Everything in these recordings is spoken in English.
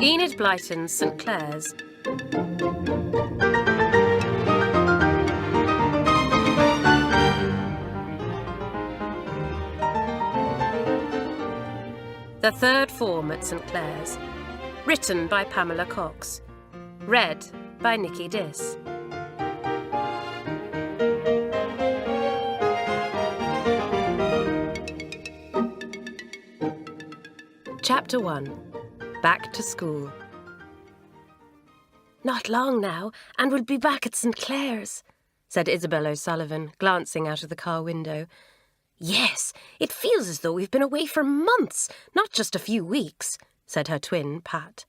Enid Blyton's St Clare's. The Third Form at St Clare's. Written by Pamela Cox. Read by Nikki Diss. Chapter 1. Back to School. "Not long now, and we'll be back at St Clare's," said Isabel O'Sullivan, glancing out of the car window. "Yes, it feels as though we've been away for months, not just a few weeks," said her twin, Pat.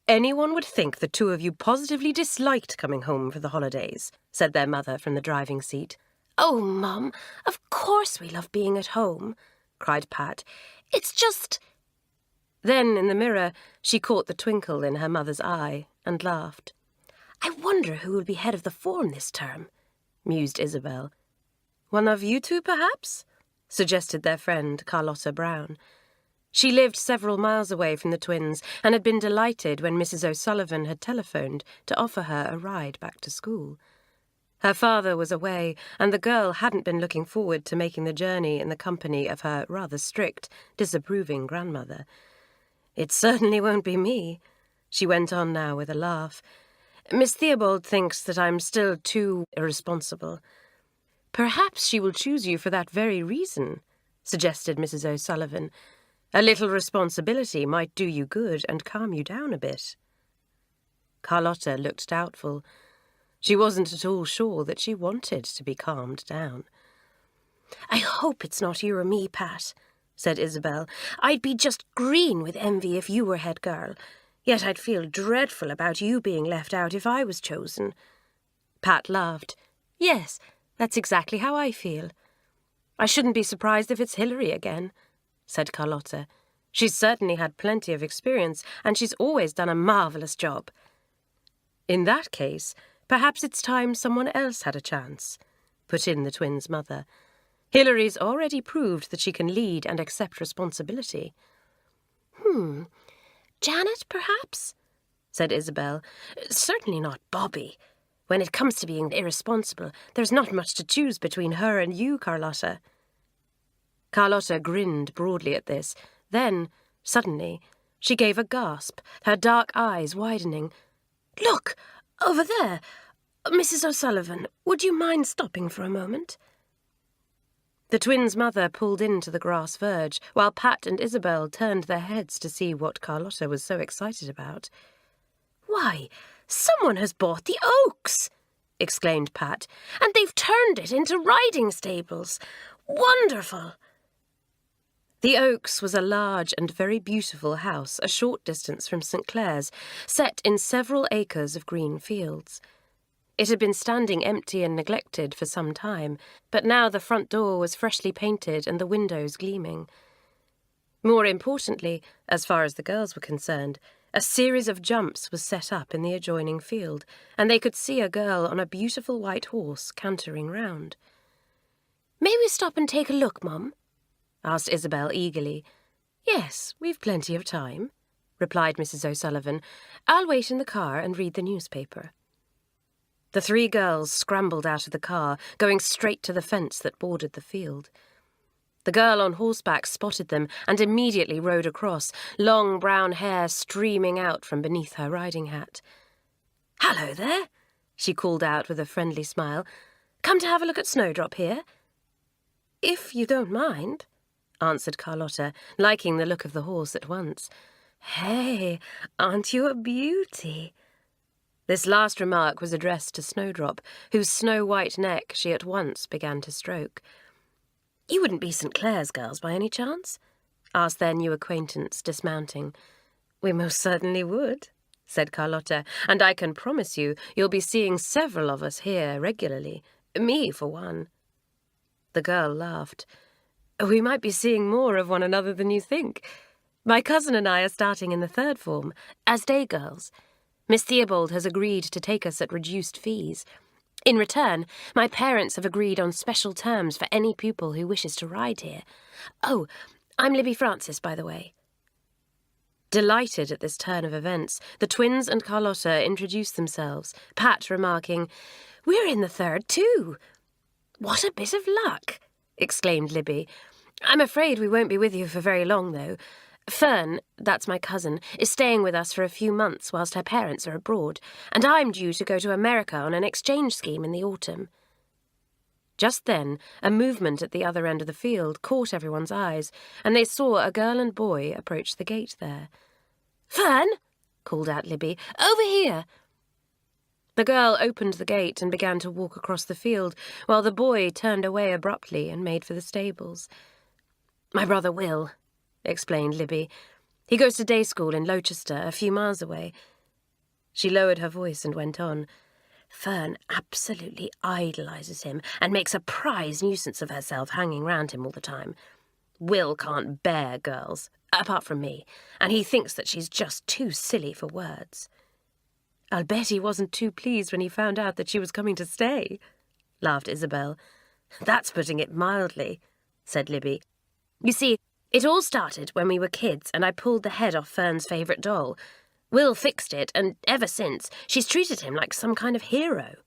"Anyone would think the two of you positively disliked coming home for the holidays," said their mother from the driving seat. "Oh, Mum, of course we love being at home," cried Pat. "It's just—" Then, in the mirror, she caught the twinkle in her mother's eye and laughed. "I wonder who will be head of the form this term," mused Isabel. "One of you two, perhaps?" suggested their friend, Carlotta Brown. She lived several miles away from the twins and had been delighted when Mrs. O'Sullivan had telephoned to offer her a ride back to school. Her father was away, and the girl hadn't been looking forward to making the journey in the company of her rather strict, disapproving grandmother. "It certainly won't be me," she went on now with a laugh. "Miss Theobald thinks that I'm still too irresponsible." "Perhaps she will choose you for that very reason," suggested Mrs. O'Sullivan. "A little responsibility might do you good and calm you down a bit." Carlotta looked doubtful. She wasn't at all sure that she wanted to be calmed down. "I hope it's not you or me, Pat," said Isabel. "I'd be just green with envy if you were head girl. Yet I'd feel dreadful about you being left out if I was chosen." Pat laughed. "Yes, that's exactly how I feel." "I shouldn't be surprised if it's Hilary again," said Carlotta. "She's certainly had plenty of experience, and she's always done a marvellous job." "In that case, perhaps it's time someone else had a chance," put in the twins' mother. "Hilary's already proved that she can lead and accept responsibility." "Janet, perhaps?" said Isabel. "Certainly not Bobby. When it comes to being irresponsible, there's not much to choose between her and you, Carlotta." Carlotta grinned broadly at this. Then, suddenly, she gave a gasp, her dark eyes widening. "Look, over there! Mrs. O'Sullivan, would you mind stopping for a moment?" The twins' mother pulled into the grass verge, while Pat and Isabel turned their heads to see what Carlotta was so excited about. "Why, someone has bought the Oaks!" exclaimed Pat, "and they've turned it into riding stables. Wonderful!" The Oaks was a large and very beautiful house a short distance from St Clare's, set in several acres of green fields. It had been standing empty and neglected for some time, but now the front door was freshly painted and the windows gleaming. More importantly, as far as the girls were concerned, a series of jumps was set up in the adjoining field, and they could see a girl on a beautiful white horse cantering round. "May we stop and take a look, Mum?" asked Isabel eagerly. "Yes, we've plenty of time," replied Mrs. O'Sullivan. "I'll wait in the car and read the newspaper." The three girls scrambled out of the car, going straight to the fence that bordered the field. The girl on horseback spotted them and immediately rode across, long brown hair streaming out from beneath her riding hat. "Hello there," she called out with a friendly smile. "Come to have a look at Snowdrop here?" "If you don't mind," answered Carlotta, liking the look of the horse at once. "Hey, aren't you a beauty?" This last remark was addressed to Snowdrop, whose snow-white neck she at once began to stroke. "You wouldn't be St Clare's girls by any chance?" asked their new acquaintance, dismounting. "We most certainly would," said Carlotta, "and I can promise you'll be seeing several of us here regularly. Me, for one." The girl laughed. "We might be seeing more of one another than you think. My cousin and I are starting in the third form, as day girls. Miss Theobald has agreed to take us at reduced fees. In return, my parents have agreed on special terms for any pupil who wishes to ride here. Oh, I'm Libby Francis, by the way." Delighted at this turn of events, the twins and Carlotta introduced themselves, Pat remarking, "We're in the third too." "What a bit of luck!" exclaimed Libby. "I'm afraid we won't be with you for very long, though. Fern, that's my cousin, is staying with us for a few months whilst her parents are abroad, and I'm due to go to America on an exchange scheme in the autumn." Just then, a movement at the other end of the field caught everyone's eyes, and they saw a girl and boy approach the gate there. "Fern!" called out Libby. "Over here!" The girl opened the gate and began to walk across the field, while the boy turned away abruptly and made for the stables. "My brother Will," explained Libby. "He goes to day school in Lowchester, a few miles away." She lowered her voice and went on. "Fern absolutely idolises him and makes a prize nuisance of herself hanging round him all the time. Will can't bear girls, apart from me, and he thinks that she's just too silly for words." "I'll bet he wasn't too pleased when he found out that she was coming to stay," laughed Isabel. "That's putting it mildly," said Libby. "You see, it all started when we were kids and I pulled the head off Fern's favourite doll. Will fixed it, and ever since, she's treated him like some kind of hero."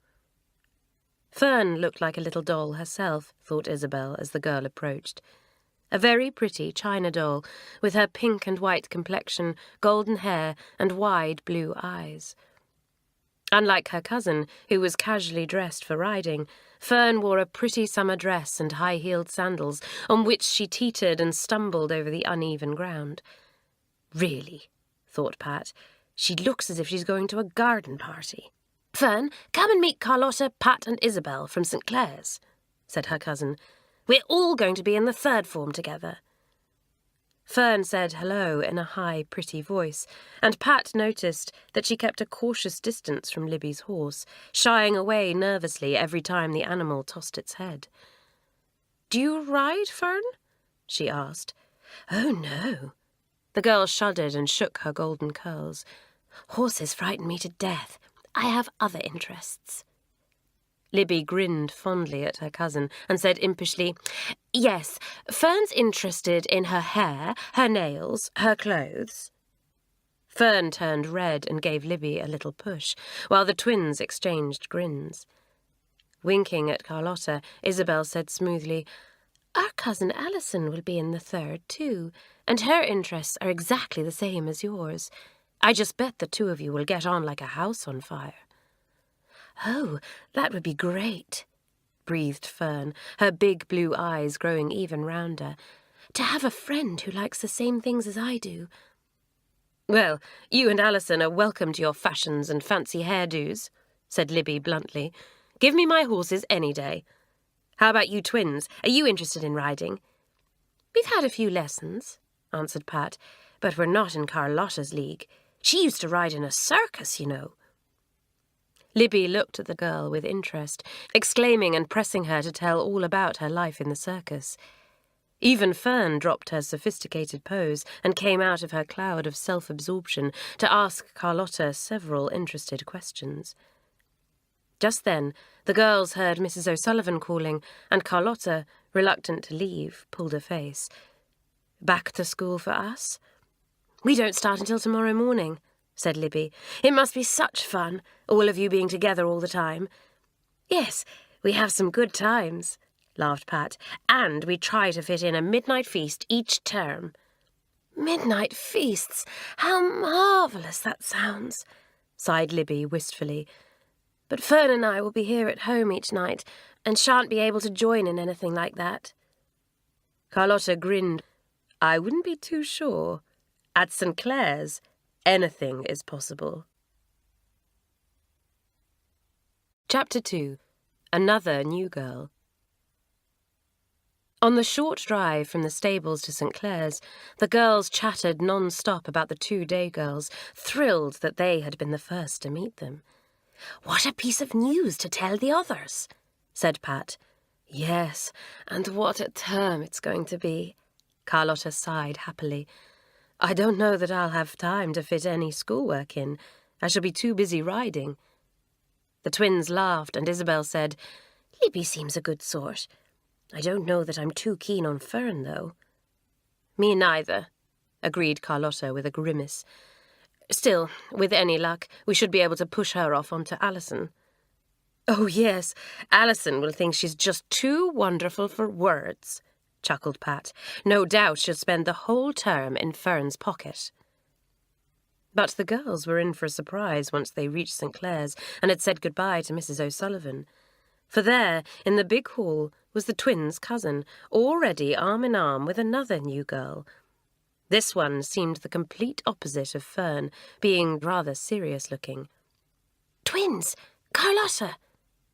Fern looked like a little doll herself, thought Isabel as the girl approached. A very pretty china doll, with her pink and white complexion, golden hair, and wide blue eyes. Unlike her cousin, who was casually dressed for riding, Fern wore a pretty summer dress and high-heeled sandals, on which she teetered and stumbled over the uneven ground. "Really," thought Pat, "she looks as if she's going to a garden party." "Fern, come and meet Carlotta, Pat and Isabel from St. Clare's," said her cousin. "We're all going to be in the third form together." Fern said hello in a high, pretty voice, and Pat noticed that she kept a cautious distance from Libby's horse, shying away nervously every time the animal tossed its head. "Do you ride, Fern?" she asked. "Oh, no." The girl shuddered and shook her golden curls. "Horses frighten me to death. I have other interests." Libby grinned fondly at her cousin and said impishly, "Yes, Fern's interested in her hair, her nails, her clothes." Fern turned red and gave Libby a little push, while the twins exchanged grins. Winking at Carlotta, Isabel said smoothly, "Our cousin Alison will be in the third too, and her interests are exactly the same as yours. I just bet the two of you will get on like a house on fire." "Oh, that would be great," breathed Fern, her big blue eyes growing even rounder. "To have a friend who likes the same things as I do." "Well, you and Alison are welcome to your fashions and fancy hairdos," said Libby bluntly. "Give me my horses any day. How about you twins? Are you interested in riding?" "We've had a few lessons," answered Pat, "but we're not in Carlotta's league. She used to ride in a circus, you know." Libby looked at the girl with interest, exclaiming and pressing her to tell all about her life in the circus. Even Fern dropped her sophisticated pose and came out of her cloud of self-absorption to ask Carlotta several interested questions. Just then, the girls heard Mrs. O'Sullivan calling, and Carlotta, reluctant to leave, pulled a face. "Back to school for us?" "We don't start until tomorrow morning," said Libby. "It must be such fun, all of you being together all the time." "Yes, we have some good times," laughed Pat, "and we try to fit in a midnight feast each term." "Midnight feasts! How marvellous that sounds," sighed Libby wistfully. "But Fern and I will be here at home each night and shan't be able to join in anything like that." Carlotta grinned. "I wouldn't be too sure. At St. Clare's, anything is possible." Chapter 2. Another New Girl. On the short drive from the stables to St. Clare's, the girls chattered non-stop about the 2 day girls, thrilled that they had been the first to meet them. "What a piece of news to tell the others," said Pat. "Yes, and what a term it's going to be," Carlotta sighed happily. "I don't know that I'll have time to fit any schoolwork in. I shall be too busy riding." The twins laughed, and Isabel said, "Libby seems a good sort. I don't know that I'm too keen on Fern, though." "Me neither," agreed Carlotta with a grimace. "Still, with any luck, we should be able to push her off onto Alison." "Oh, yes, Alison will think she's just too wonderful for words," chuckled Pat. "No doubt she'll spend the whole term in Fern's pocket." But the girls were in for a surprise once they reached St. Clare's and had said goodbye to Mrs. O'Sullivan. For there, in the big hall, was the twins' cousin, already arm in arm with another new girl. This one seemed the complete opposite of Fern, being rather serious-looking. "Twins! Carlotta!"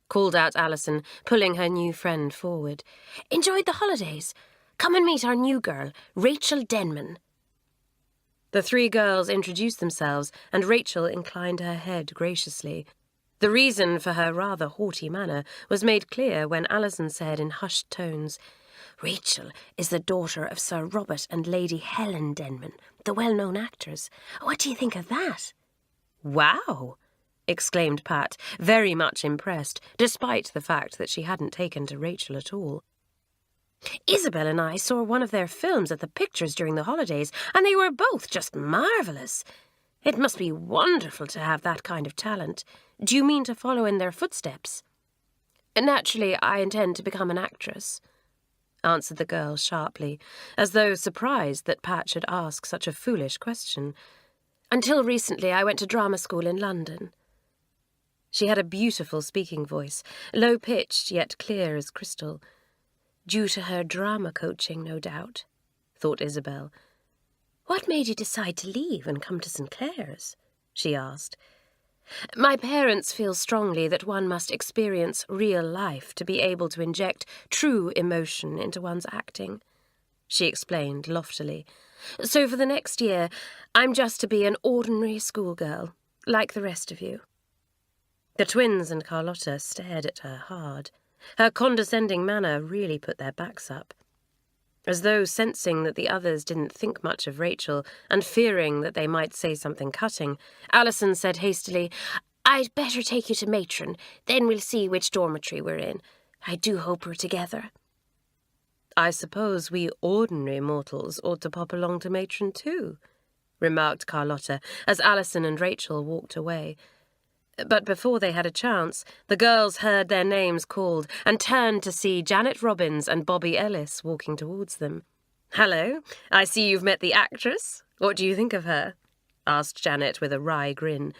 called out Alison, pulling her new friend forward. "Enjoyed the holidays? Come and meet our new girl, Rachel Denman." The three girls introduced themselves, and Rachel inclined her head graciously. The reason for her rather haughty manner was made clear when Alison said in hushed tones, "Rachel is the daughter of Sir Robert and Lady Helen Denman, the well-known actors. What do you think of that?" "Wow!" exclaimed Pat, very much impressed, despite the fact that she hadn't taken to Rachel at all. "Isabel and I saw one of their films at the pictures during the holidays, and they were both just marvellous. It must be wonderful to have that kind of talent. Do you mean to follow in their footsteps?" "Naturally, I intend to become an actress," answered the girl sharply, as though surprised that Pat should ask such a foolish question. "Until recently, I went to drama school in London." She had a beautiful speaking voice, low-pitched yet clear as crystal. "Due to her drama coaching, no doubt," thought Isabel. "What made you decide to leave and come to St. Clare's?" she asked. "My parents feel strongly that one must experience real life to be able to inject true emotion into one's acting," she explained loftily. "So for the next year, I'm just to be an ordinary schoolgirl, like the rest of you." The twins and Carlotta stared at her hard. Her condescending manner really put their backs up. As though sensing that the others didn't think much of Rachel and fearing that they might say something cutting, Alison said hastily, "I'd better take you to Matron, then we'll see which dormitory we're in. I do hope we're together." "I suppose we ordinary mortals ought to pop along to Matron too," remarked Carlotta as Alison and Rachel walked away. But before they had a chance, the girls heard their names called and turned to see Janet Robbins and Bobby Ellis walking towards them. "Hello, I see you've met the actress. What do you think of her?" asked Janet with a wry grin.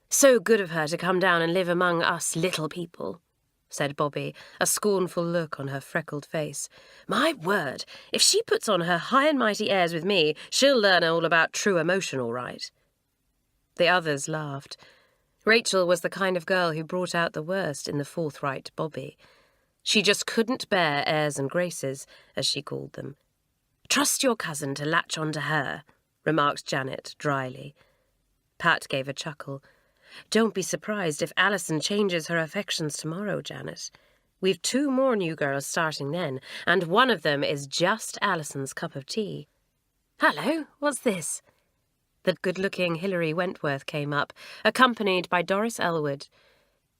"So good of her to come down and live among us little people," said Bobby, a scornful look on her freckled face. "My word, if she puts on her high and mighty airs with me, she'll learn all about true emotion, all right." The others laughed. Rachel was the kind of girl who brought out the worst in the forthright Bobby. She just couldn't bear airs and graces, as she called them. "Trust your cousin to latch on to her," remarked Janet dryly. Pat gave a chuckle. "Don't be surprised if Alison changes her affections tomorrow, Janet. We've 2 more new girls starting then, and one of them is just Alison's cup of tea." "Hello, what's this?" The good-looking Hilary Wentworth came up, accompanied by Doris Elwood.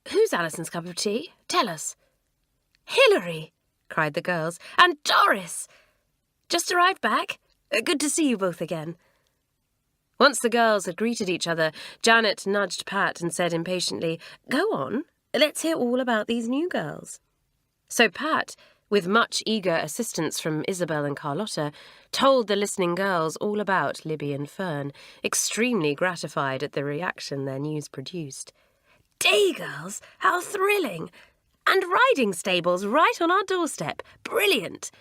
"Who's Alison's cup of tea? Tell us." "Hilary!" cried the girls. "And Doris! Just arrived back? Good to see you both again." Once the girls had greeted each other, Janet nudged Pat and said impatiently, "Go on, let's hear all about these new girls." So Pat, with much eager assistance from Isabel and Carlotta, told the listening girls all about Libby and Fern, extremely gratified at the reaction their news produced. "Day, girls, how thrilling! And riding stables right on our doorstep. Brilliant!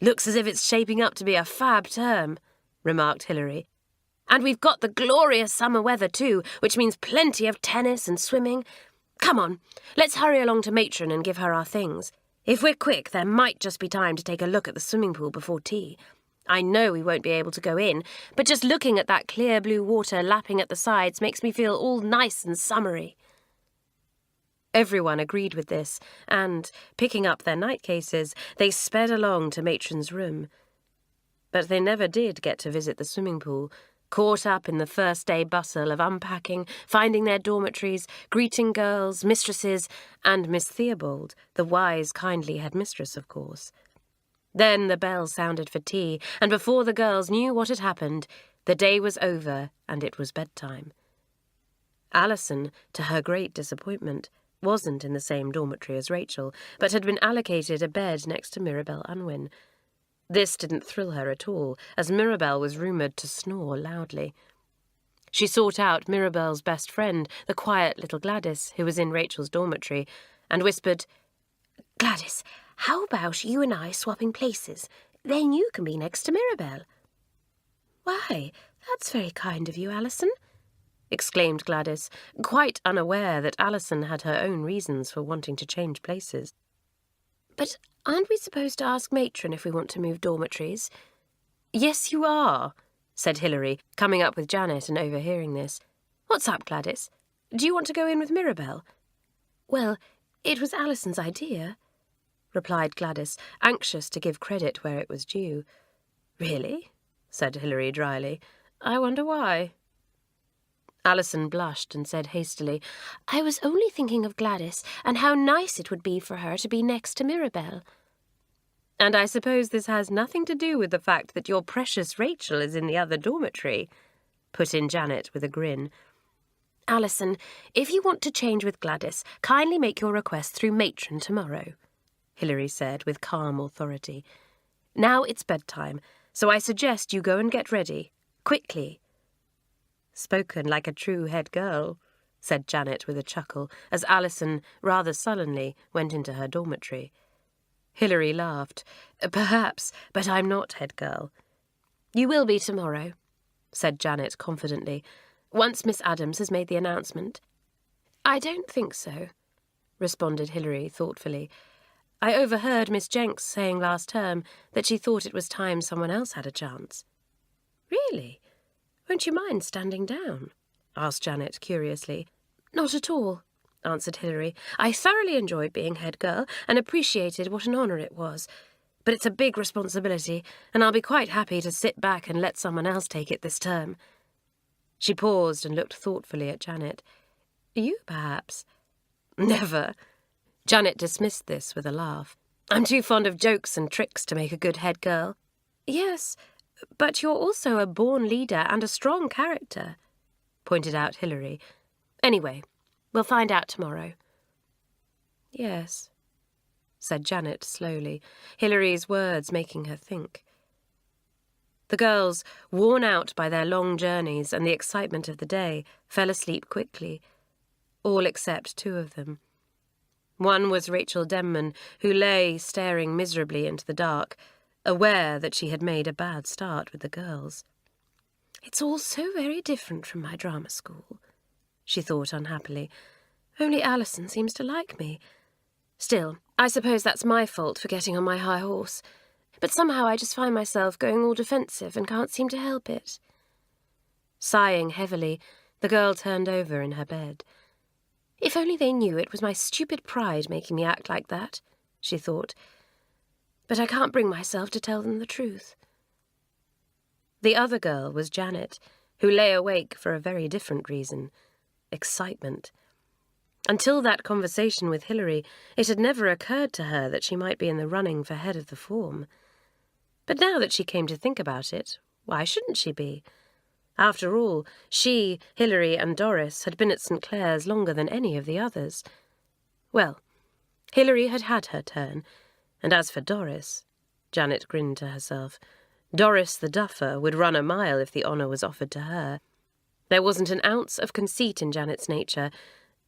Looks as if it's shaping up to be a fab term," remarked Hilary. "And we've got the glorious summer weather too, which means plenty of tennis and swimming. Come on, let's hurry along to Matron and give her our things. If we're quick, there might just be time to take a look at the swimming pool before tea. I know we won't be able to go in, but just looking at that clear blue water lapping at the sides makes me feel all nice and summery." Everyone agreed with this, and, picking up their night-cases, they sped along to Matron's room. But they never did get to visit the swimming pool, caught up in the first-day bustle of unpacking, finding their dormitories, greeting girls, mistresses, and Miss Theobald, the wise, kindly headmistress, of course. Then the bell sounded for tea, and before the girls knew what had happened, the day was over and it was bedtime. Alison, to her great disappointment, wasn't in the same dormitory as Rachel, but had been allocated a bed next to Mirabel Unwin. This didn't thrill her at all, as Mirabel was rumoured to snore loudly. She sought out Mirabel's best friend, the quiet little Gladys, who was in Rachel's dormitory, and whispered, "Gladys, how about you and I swapping places? Then you can be next to Mirabel." "Why, that's very kind of you, Alison," exclaimed Gladys, quite unaware that Alison had her own reasons for wanting to change places. "But aren't we supposed to ask Matron if we want to move dormitories?" "Yes, you are," said Hilary, coming up with Janet and overhearing this. "What's up, Gladys? Do you want to go in with Mirabel?" "Well, it was Alison's idea," replied Gladys, anxious to give credit where it was due. "Really?" said Hilary dryly. "I wonder why." Alison blushed and said hastily, "I was only thinking of Gladys and how nice it would be for her to be next to Mirabel." "And I suppose this has nothing to do with the fact that your precious Rachel is in the other dormitory," put in Janet with a grin. "Alison, if you want to change with Gladys, kindly make your request through Matron tomorrow," Hilary said with calm authority. "Now it's bedtime, so I suggest you go and get ready, quickly." "Spoken like a true head girl," said Janet with a chuckle, as Alison, rather sullenly, went into her dormitory. Hilary laughed. "Perhaps, but I'm not head girl." "You will be tomorrow," said Janet confidently, "once Miss Adams has made the announcement." "I don't think so," responded Hilary thoughtfully. "I overheard Miss Jenks saying last term that she thought it was time someone else had a chance." "Really? Won't you mind standing down?" asked Janet curiously. "Not at all," answered Hilary. "I thoroughly enjoyed being head girl and appreciated what an honour it was. But it's a big responsibility, and I'll be quite happy to sit back and let someone else take it this term." She paused and looked thoughtfully at Janet. "You, perhaps?" "Never." Janet dismissed this with a laugh. "I'm too fond of jokes and tricks to make a good head girl." "Yes, but you're also a born leader and a strong character," pointed out Hilary. "Anyway, we'll find out tomorrow." "Yes," said Janet slowly, Hilary's words making her think. The girls, worn out by their long journeys and the excitement of the day, fell asleep quickly, all except two of them. One was Rachel Denman, who lay staring miserably into the dark, aware that she had made a bad start with the girls. "It's all so very different from my drama school," she thought unhappily. "Only Alison seems to like me. Still, I suppose that's my fault for getting on my high horse. But somehow I just find myself going all defensive and can't seem to help it." Sighing heavily, the girl turned over in her bed. "If only they knew it was my stupid pride making me act like that," she thought. "But I can't bring myself to tell them the truth." The other girl was Janet, who lay awake for a very different reason: excitement. Until that conversation with Hilary, it had never occurred to her that she might be in the running for head of the form. But now that she came to think about it, why shouldn't she be? After all, she, Hilary, and Doris had been at St. Clare's longer than any of the others. Well, Hilary had had her turn, and as for Doris, Janet grinned to herself. Doris the duffer would run a mile if the honour was offered to her. There wasn't an ounce of conceit in Janet's nature,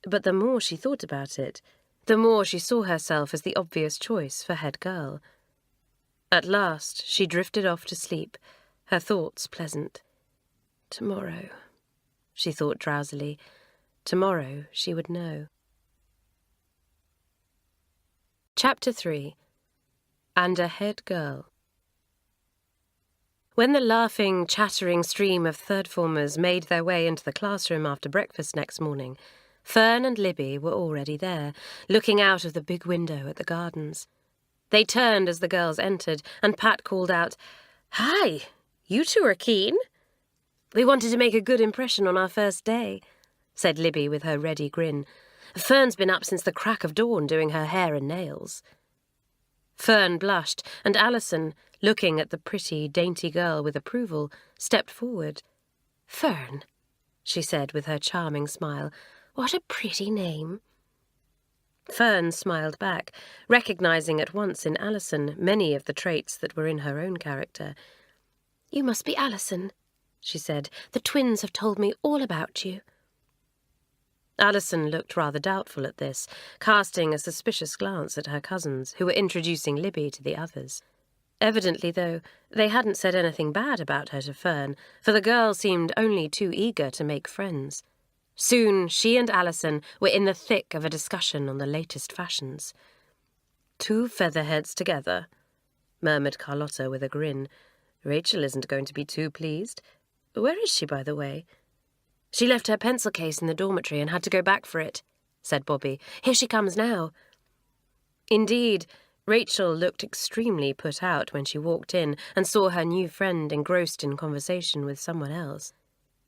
but the more she thought about it, the more she saw herself as the obvious choice for head girl. At last she drifted off to sleep, her thoughts pleasant. Tomorrow, she thought drowsily. Tomorrow she would know. Chapter 3. And a Head Girl. When the laughing, chattering stream of third-formers made their way into the classroom after breakfast next morning, Fern and Libby were already there, looking out of the big window at the gardens. They turned as the girls entered, and Pat called out, "Hi, you two are keen?" We wanted to make a good impression on our first day, said Libby with her ready grin. Fern's been up since the crack of dawn doing her hair and nails. Fern blushed, and Alison, looking at the pretty, dainty girl with approval, stepped forward. Fern, she said with her charming smile, what a pretty name. Fern smiled back, recognising at once in Alison many of the traits that were in her own character. You must be Alison, she said. The twins have told me all about you. Alison looked rather doubtful at this, casting a suspicious glance at her cousins, who were introducing Libby to the others. Evidently, though, they hadn't said anything bad about her to Fern, for the girl seemed only too eager to make friends. Soon she and Alison were in the thick of a discussion on the latest fashions. Two featherheads together, murmured Carlotta with a grin. Rachel isn't going to be too pleased. Where is she, by the way? She left her pencil case in the dormitory and had to go back for it, said Bobby. Here she comes now. Indeed, Rachel looked extremely put out when she walked in and saw her new friend engrossed in conversation with someone else.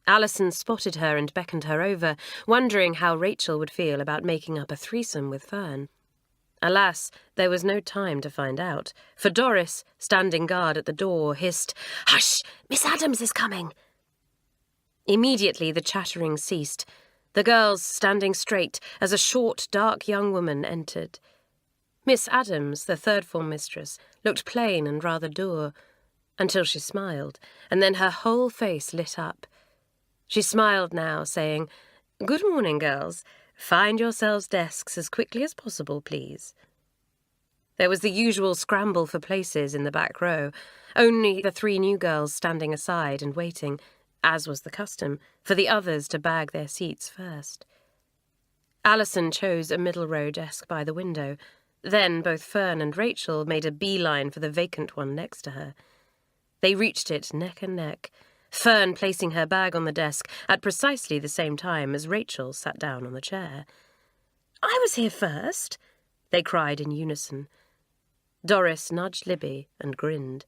Alison spotted her and beckoned her over, wondering how Rachel would feel about making up a threesome with Fern. Alas, there was no time to find out, for Doris, standing guard at the door, hissed, "Hush! Miss Adams is coming!" Immediately the chattering ceased, the girls standing straight as a short, dark young woman entered. Miss Adams, the third-form mistress, looked plain and rather dour, until she smiled, and then her whole face lit up. She smiled now, saying, "Good morning, girls. Find yourselves desks as quickly as possible, please." There was the usual scramble for places in the back row, only the three new girls standing aside and waiting, as was the custom, for the others to bag their seats first. Alison chose a middle-row desk by the window. Then both Fern and Rachel made a beeline for the vacant one next to her. They reached it neck and neck, Fern placing her bag on the desk at precisely the same time as Rachel sat down on the chair. "I was here first," they cried in unison. Doris nudged Libby and grinned.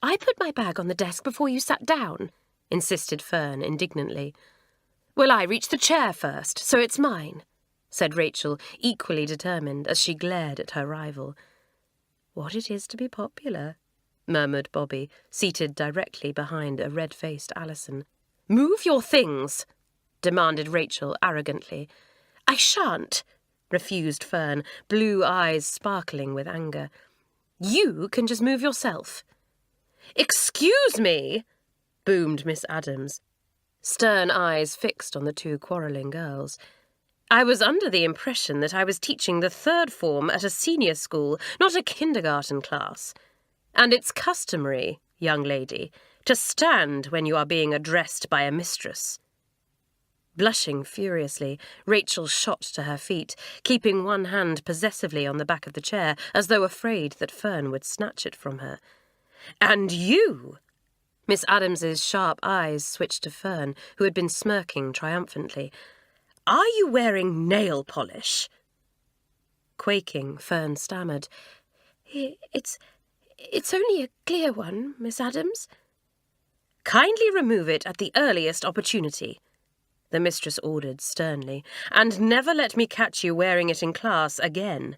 "I put my bag on the desk before you sat down," insisted Fern indignantly. "Well, I reached the chair first, so it's mine," said Rachel, equally determined as she glared at her rival. "What it is to be popular," murmured Bobby, seated directly behind a red-faced Alison. "Move your things," demanded Rachel arrogantly. "I shan't," refused Fern, blue eyes sparkling with anger. "You can just move yourself." "Excuse me," boomed Miss Adams, stern eyes fixed on the two quarrelling girls. "I was under the impression that I was teaching the third form at a senior school, not a kindergarten class. And it's customary, young lady, to stand when you are being addressed by a mistress." Blushing furiously, Rachel shot to her feet, keeping one hand possessively on the back of the chair, as though afraid that Fern would snatch it from her. "And you!" Miss Adams's sharp eyes switched to Fern, who had been smirking triumphantly. "Are you wearing nail polish?" Quaking, Fern stammered, It's only a clear one, Miss Adams." "Kindly remove it at the earliest opportunity," the mistress ordered sternly, "and never let me catch you wearing it in class again."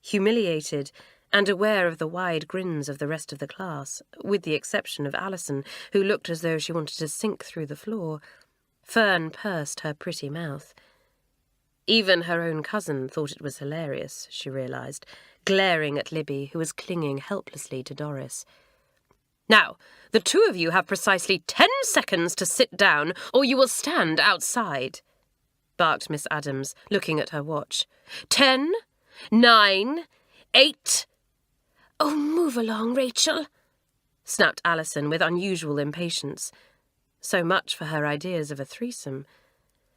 Humiliated, and aware of the wide grins of the rest of the class, with the exception of Alison, who looked as though she wanted to sink through the floor, Fern pursed her pretty mouth. Even her own cousin thought it was hilarious, she realised, glaring at Libby, who was clinging helplessly to Doris. "Now, the two of you have precisely 10 seconds to sit down, or you will stand outside," barked Miss Adams, looking at her watch. 10, 9, 8... "Oh, move along, Rachel," snapped Alison with unusual impatience. So much for her ideas of a threesome.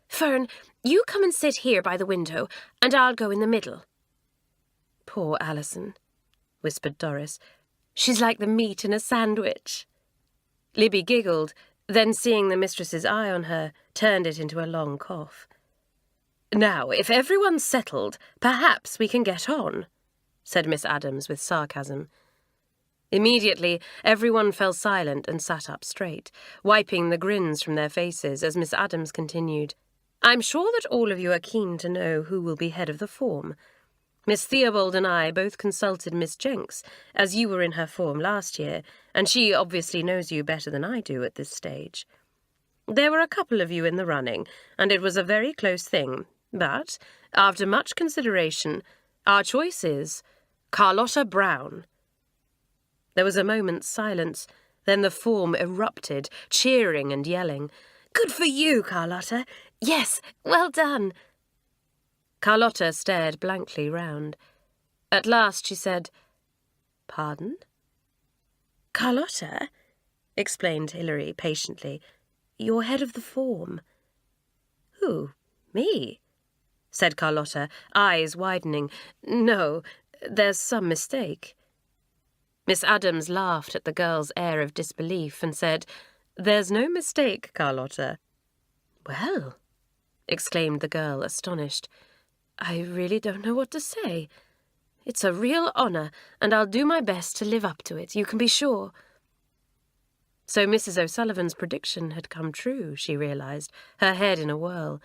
"Fern, you come and sit here by the window, and I'll go in the middle." "Poor Alison," whispered Doris. "She's like the meat in a sandwich." Libby giggled, then seeing the mistress's eye on her, turned it into a long cough. "Now, if everyone's settled, perhaps we can get on," said Miss Adams with sarcasm. Immediately, everyone fell silent and sat up straight, wiping the grins from their faces as Miss Adams continued. I'm sure that all of you are keen to know who will be head of the form. Miss Theobald and I both consulted Miss Jenks, as you were in her form last year, and she obviously knows you better than I do at this stage. There were a couple of you in the running, and it was a very close thing, but, after much consideration, our choice is Carlotta Brown. There was a moment's silence, then the form erupted, cheering and yelling. Good for you, Carlotta! Yes, well done! Carlotta stared blankly round. At last she said, Pardon? Carlotta, explained Hilary patiently, you're head of the form. Who, me? Said Carlotta, eyes widening. No, there's some mistake. Miss Adams laughed at the girl's air of disbelief and said, There's no mistake, Carlotta. Well, exclaimed the girl, astonished, I really don't know what to say. It's a real honour, and I'll do my best to live up to it, you can be sure. So Mrs. O'Sullivan's prediction had come true, she realised, her head in a whirl.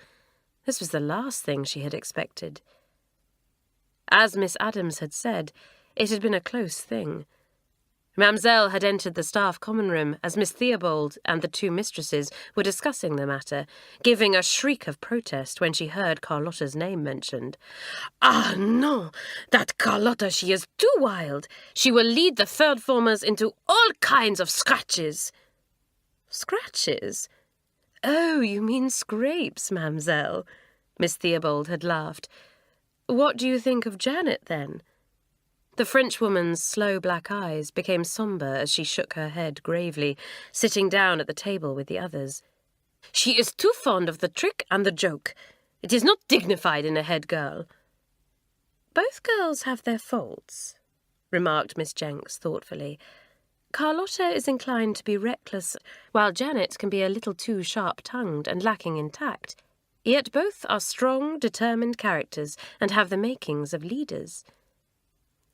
This was the last thing she had expected. As Miss Adams had said, it had been a close thing. Mamselle had entered the staff common room as Miss Theobald and the two mistresses were discussing the matter, giving a shriek of protest when she heard Carlotta's name mentioned. Ah, no! That Carlotta, she is too wild! She will lead the third formers into all kinds of scratches! Scratches? Oh, you mean scrapes, Mamselle. Miss Theobald had laughed. What do you think of Janet, then? The Frenchwoman's slow black eyes became sombre as she shook her head gravely, sitting down at the table with the others. She is too fond of the trick and the joke. It is not dignified in a head girl. Both girls have their faults, remarked Miss Jenks thoughtfully. Carlotta is inclined to be reckless, while Janet can be a little too sharp-tongued and lacking in tact. Yet both are strong, determined characters and have the makings of leaders.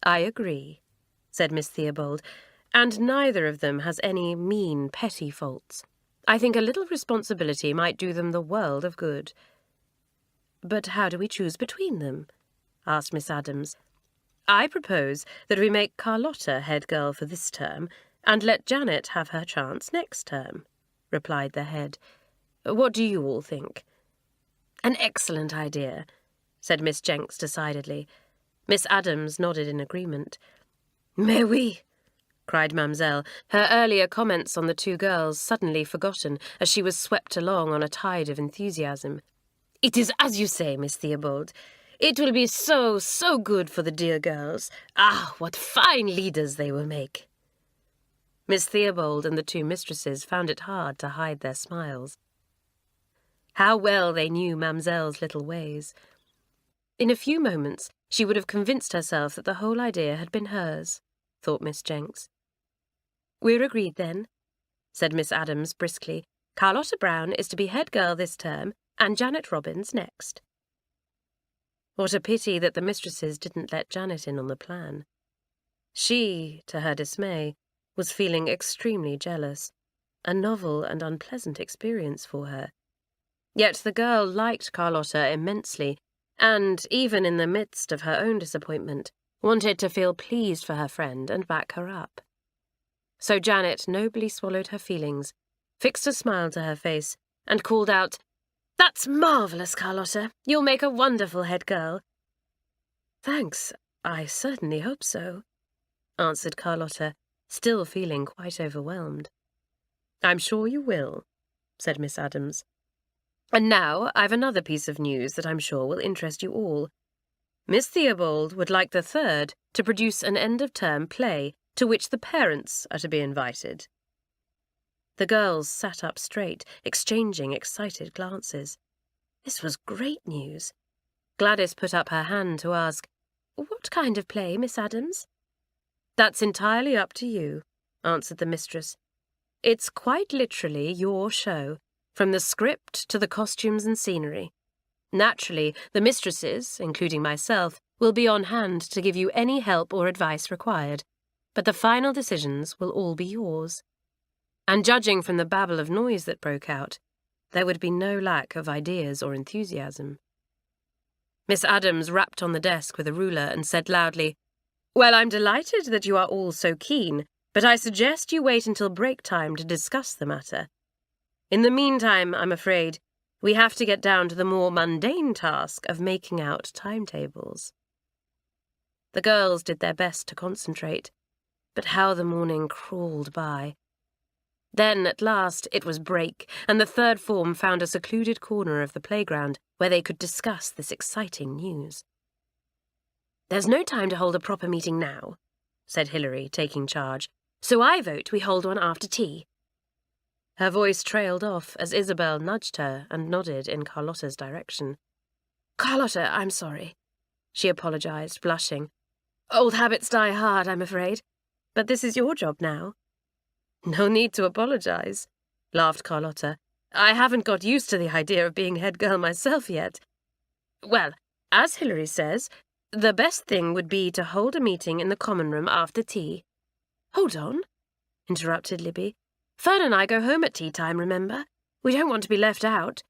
I agree, said Miss Theobald, and neither of them has any mean, petty faults. I think a little responsibility might do them the world of good. But how do we choose between them? Asked Miss Adams. I propose that we make Carlotta head girl for this term, and let Janet have her chance next term, replied the head. What do you all think? An excellent idea, said Miss Jenks decidedly. Miss Adams nodded in agreement. Mais oui, cried Mamselle, her earlier comments on the two girls suddenly forgotten as she was swept along on a tide of enthusiasm. It is as you say, Miss Theobald. It will be so good for the dear girls. Ah, what fine leaders they will make. Miss Theobald and the two mistresses found it hard to hide their smiles. How well they knew Mamselle's little ways. In a few moments, she would have convinced herself that the whole idea had been hers, thought Miss Jenks. We're agreed, then, said Miss Adams briskly. Carlotta Brown is to be head girl this term, and Janet Robbins next. What a pity that the mistresses didn't let Janet in on the plan. She, to her dismay, was feeling extremely jealous, a novel and unpleasant experience for her. Yet the girl liked Carlotta immensely, and, even in the midst of her own disappointment, wanted to feel pleased for her friend and back her up. So Janet nobly swallowed her feelings, fixed a smile to her face, and called out, That's marvellous, Carlotta. You'll make a wonderful head girl. Thanks, I certainly hope so, answered Carlotta, still feeling quite overwhelmed. I'm sure you will, said Miss Adams. And now I've another piece of news that I'm sure will interest you all. Miss Theobald would like the third to produce an end-of-term play to which the parents are to be invited. The girls sat up straight, exchanging excited glances. This was great news. Gladys put up her hand to ask, What kind of play, Miss Adams? That's entirely up to you, answered the mistress. It's quite literally your show, from the script to the costumes and scenery. Naturally, the mistresses, including myself, will be on hand to give you any help or advice required. but the final decisions will all be yours. And judging from the babble of noise that broke out, there would be no lack of ideas or enthusiasm. Miss Adams rapped on the desk with a ruler and said loudly, "Well, I'm delighted that you are all so keen, but I suggest you wait until break time to discuss the matter. In the meantime, I'm afraid, we have to get down to the more mundane task of making out timetables." The girls did their best to concentrate, but how the morning crawled by. Then, at last, it was break, and the third form found a secluded corner of the playground where they could discuss this exciting news. "There's no time to hold a proper meeting now," said Hilary, taking charge, "so I vote we hold one after tea." Her voice trailed off as Isabel nudged her and nodded in Carlotta's direction. "Carlotta, I'm sorry," she apologized, blushing. "Old habits die hard, I'm afraid. But this is your job now." "No need to apologize," laughed Carlotta. "I haven't got used to the idea of being head girl myself yet. Well, as Hilary says, the best thing would be to hold a meeting in the common room after tea." "Hold on," interrupted Libby. "Fern and I go home at tea time, remember? We don't want to be left out."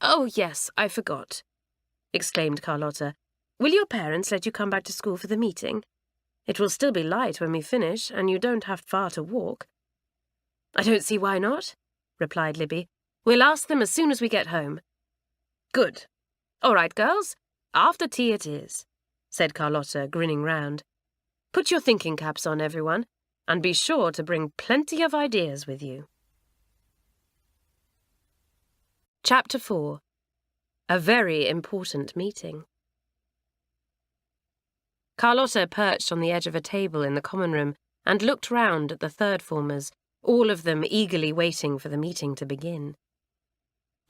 "Oh, yes, I forgot," exclaimed Carlotta. "Will your parents let you come back to school for the meeting? It will still be light when we finish, and you don't have far to walk." "I don't see why not," replied Libby. "We'll ask them as soon as we get home." "Good. All right, girls, after tea it is," said Carlotta, grinning round. "Put your thinking caps on, everyone, and be sure to bring plenty of ideas with you." Chapter 4. A very important meeting. Carlotta perched on the edge of a table in the common room and looked round at the third formers, all of them eagerly waiting for the meeting to begin.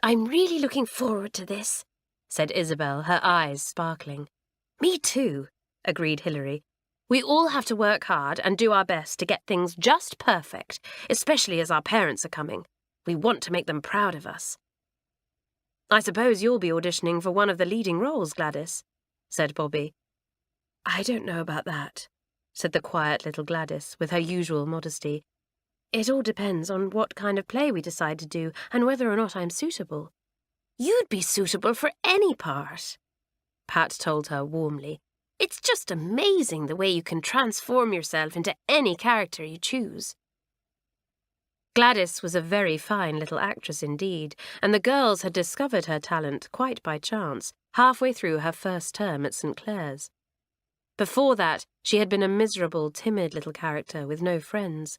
"I'm really looking forward to this," said Isabel, her eyes sparkling. "Me too," agreed Hilary. "We all have to work hard and do our best to get things just perfect, especially as our parents are coming. We want to make them proud of us." "I suppose you'll be auditioning for one of the leading roles, Gladys," said Bobby. "I don't know about that," said the quiet little Gladys with her usual modesty. "It all depends on what kind of play we decide to do and whether or not I'm suitable." "You'd be suitable for any part," Pat told her warmly. "It's just amazing the way you can transform yourself into any character you choose." Gladys was a very fine little actress indeed, and the girls had discovered her talent quite by chance, halfway through her first term at St. Clare's. Before that, she had been a miserable, timid little character with no friends.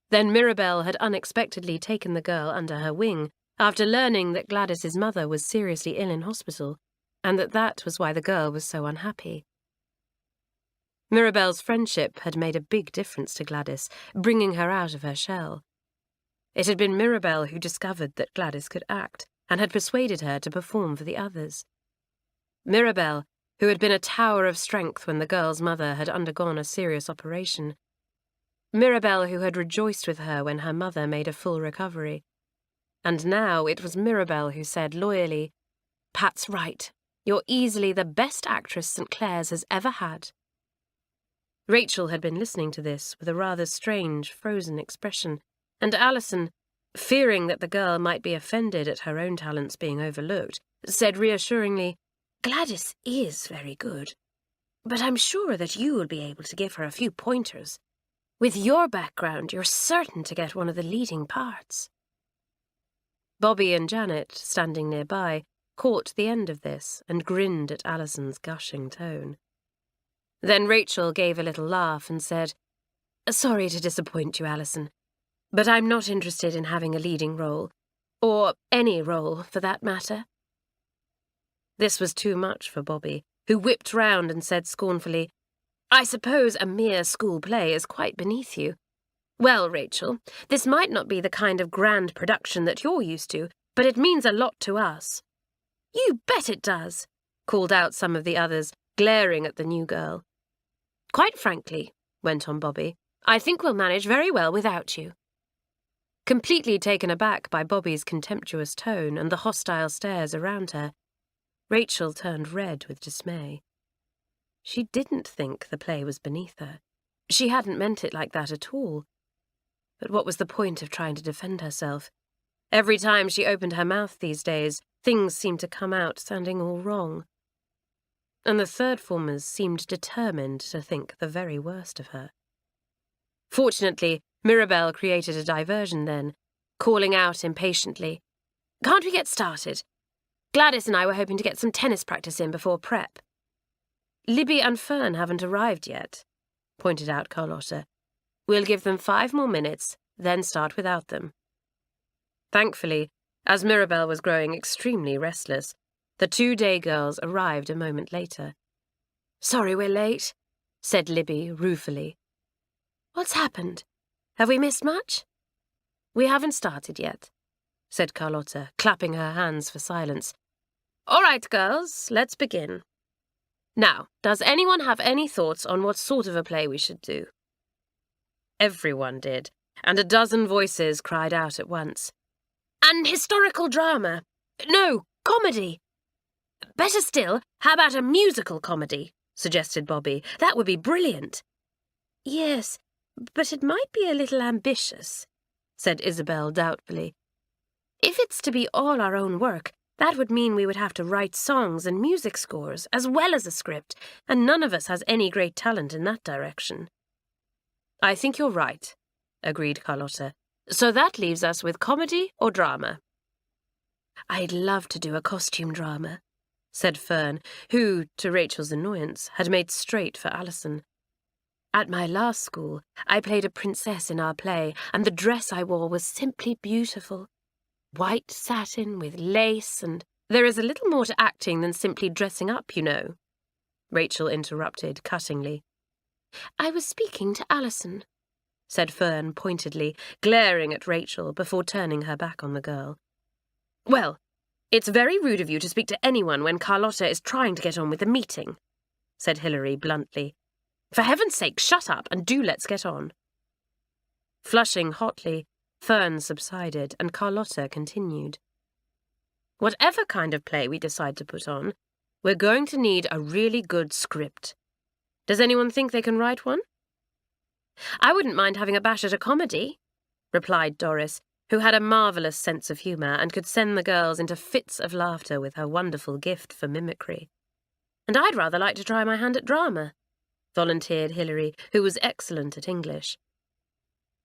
Then Mirabelle had unexpectedly taken the girl under her wing after learning that Gladys's mother was seriously ill in hospital, and that was why the girl was so unhappy. Mirabelle's friendship had made a big difference to Gladys, bringing her out of her shell. It had been Mirabelle who discovered that Gladys could act, and had persuaded her to perform for the others. Mirabelle, who had been a tower of strength when the girl's mother had undergone a serious operation. Mirabelle who had rejoiced with her when her mother made a full recovery. And now it was Mirabelle who said loyally, "Pat's right. You're easily the best actress St. Clare's has ever had." Rachel had been listening to this with a rather strange, frozen expression, and Alison, fearing that the girl might be offended at her own talents being overlooked, said reassuringly, "Gladys is very good, but I'm sure that you will be able to give her a few pointers. With your background, you're certain to get one of the leading parts." Bobby and Janet, standing nearby, caught the end of this and grinned at Alison's gushing tone. Then Rachel gave a little laugh and said, "Sorry to disappoint you, Alison, but I'm not interested in having a leading role, or any role for that matter." This was too much for Bobby, who whipped round and said scornfully, "I suppose a mere school play is quite beneath you. Well, Rachel, this might not be the kind of grand production that you're used to, but it means a lot to us." "You bet it does," called out some of the others, glaring at the new girl. "Quite frankly," went on Bobby, "I think we'll manage very well without you." Completely taken aback by Bobby's contemptuous tone and the hostile stares around her, Rachel turned red with dismay. She didn't think the play was beneath her. She hadn't meant it like that at all. But what was the point of trying to defend herself? Every time she opened her mouth these days, things seemed to come out sounding all wrong. And the third formers seemed determined to think the very worst of her. Fortunately, Mirabelle created a diversion then, calling out impatiently, "Can't we get started? Gladys and I were hoping to get some tennis practice in before prep." "Libby and Fern haven't arrived yet," pointed out Carlotta. "We'll give them 5 more minutes, then start without them." Thankfully, as Mirabelle was growing extremely restless, the 2 day girls arrived a moment later. "Sorry we're late," said Libby ruefully. "What's happened? Have we missed much?" "We haven't started yet," said Carlotta, clapping her hands for silence. "All right, girls, let's begin. Now, does anyone have any thoughts on what sort of a play we should do?" Everyone did, and a dozen voices cried out at once. "An historical drama! No, comedy! Better still, how about a musical comedy?" suggested Bobby. "That would be brilliant." "Yes, but it might be a little ambitious," said Isabel doubtfully. "If it's to be all our own work, that would mean we would have to write songs and music scores, as well as a script, and none of us has any great talent in that direction." "I think you're right," agreed Carlotta. "So that leaves us with comedy or drama." "I'd love to do a costume drama," said Fern, who, to Rachel's annoyance, had made straight for Alison. "At my last school, I played a princess in our play, and the dress I wore was simply beautiful. White satin with lace, and—" "There is a little more to acting than simply dressing up, you know," Rachel interrupted cuttingly. "I was speaking to Alison," said Fern pointedly, glaring at Rachel before turning her back on the girl. "Well, it's very rude of you to speak to anyone when Carlotta is trying to get on with the meeting," said Hilary bluntly. "For heaven's sake, shut up and do let's get on." Flushing hotly, Fern subsided and Carlotta continued. "Whatever kind of play we decide to put on, we're going to need a really good script. Does anyone think they can write one?" "I wouldn't mind having a bash at a comedy," replied Doris, who had a marvellous sense of humour and could send the girls into fits of laughter with her wonderful gift for mimicry. "And I'd rather like to try my hand at drama," volunteered Hilary, who was excellent at English.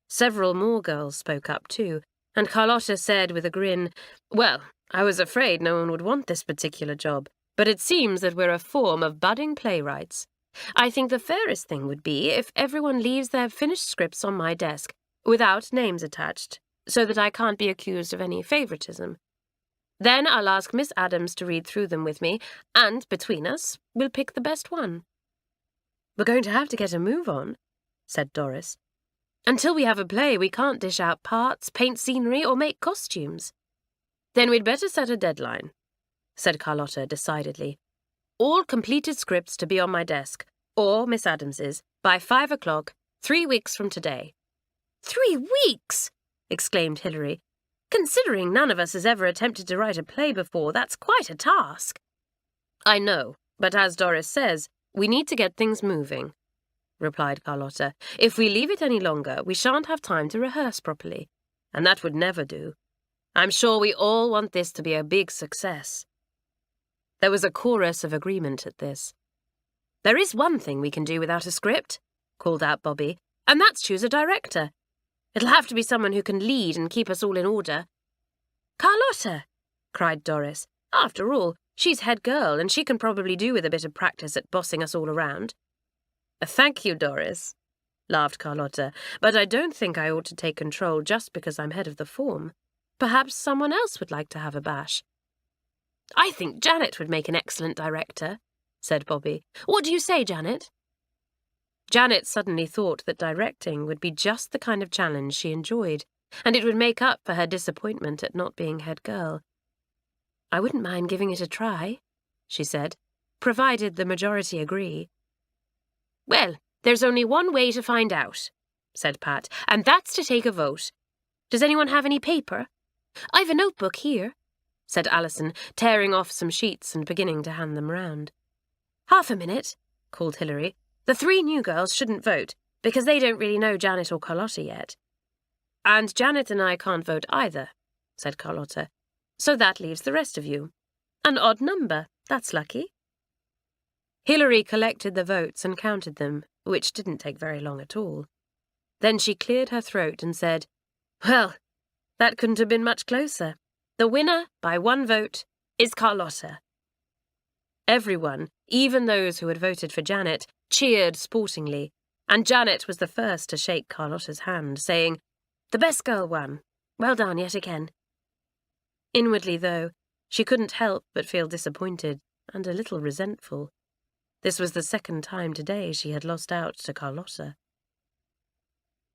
Several more girls spoke up too, and Carlotta said with a grin, "Well, I was afraid no one would want this particular job, but it seems that we're a form of budding playwrights. I think the fairest thing would be if everyone leaves their finished scripts on my desk, without names attached, so that I can't be accused of any favouritism. Then I'll ask Miss Adams to read through them with me, and, between us, we'll pick the best one." "We're going to have to get a move on," said Doris. "Until we have a play, we can't dish out parts, paint scenery, or make costumes." "Then we'd better set a deadline," said Carlotta decidedly. "All completed scripts to be on my desk, or Miss Adams's, by 5 o'clock, 3 weeks from today." "3 weeks!" exclaimed Hilary. "Considering none of us has ever attempted to write a play before, that's quite a task." "I know, but as Doris says, we need to get things moving," replied Carlotta. "If we leave it any longer, we shan't have time to rehearse properly, and that would never do. I'm sure we all want this to be a big success." There was a chorus of agreement at this. "There is one thing we can do without a script," called out Bobby, "and that's choose a director. It'll have to be someone who can lead and keep us all in order." "Carlotta!" cried Doris. "After all, she's head girl, and she can probably do with a bit of practice at bossing us all around." "Thank you, Doris," laughed Carlotta, "but I don't think I ought to take control just because I'm head of the form. Perhaps someone else would like to have a bash." "I think Janet would make an excellent director," said Bobby. "What do you say, Janet?" Janet suddenly thought that directing would be just the kind of challenge she enjoyed, and it would make up for her disappointment at not being head girl. "I wouldn't mind giving it a try," she said, "provided the majority agree." "Well, there's only one way to find out," said Pat, "and that's to take a vote. Does anyone have any paper?" "I've a notebook here," said Alison, tearing off some sheets and beginning to hand them round. "Half a minute," called Hilary. "The 3 new girls shouldn't vote, because they don't really know Janet or Carlotta yet. And Janet and I can't vote either, said Carlotta. So that leaves the rest of you. An odd number, that's lucky. Hilary collected the votes and counted them, which didn't take very long at all. Then she cleared her throat and said, Well, that couldn't have been much closer. The winner, by 1 vote, is Carlotta. Everyone, even those who had voted for Janet, cheered sportingly, and Janet was the first to shake Carlotta's hand, saying, The best girl won. Well done yet again. Inwardly, though, she couldn't help but feel disappointed and a little resentful. This was the second time today she had lost out to Carlotta.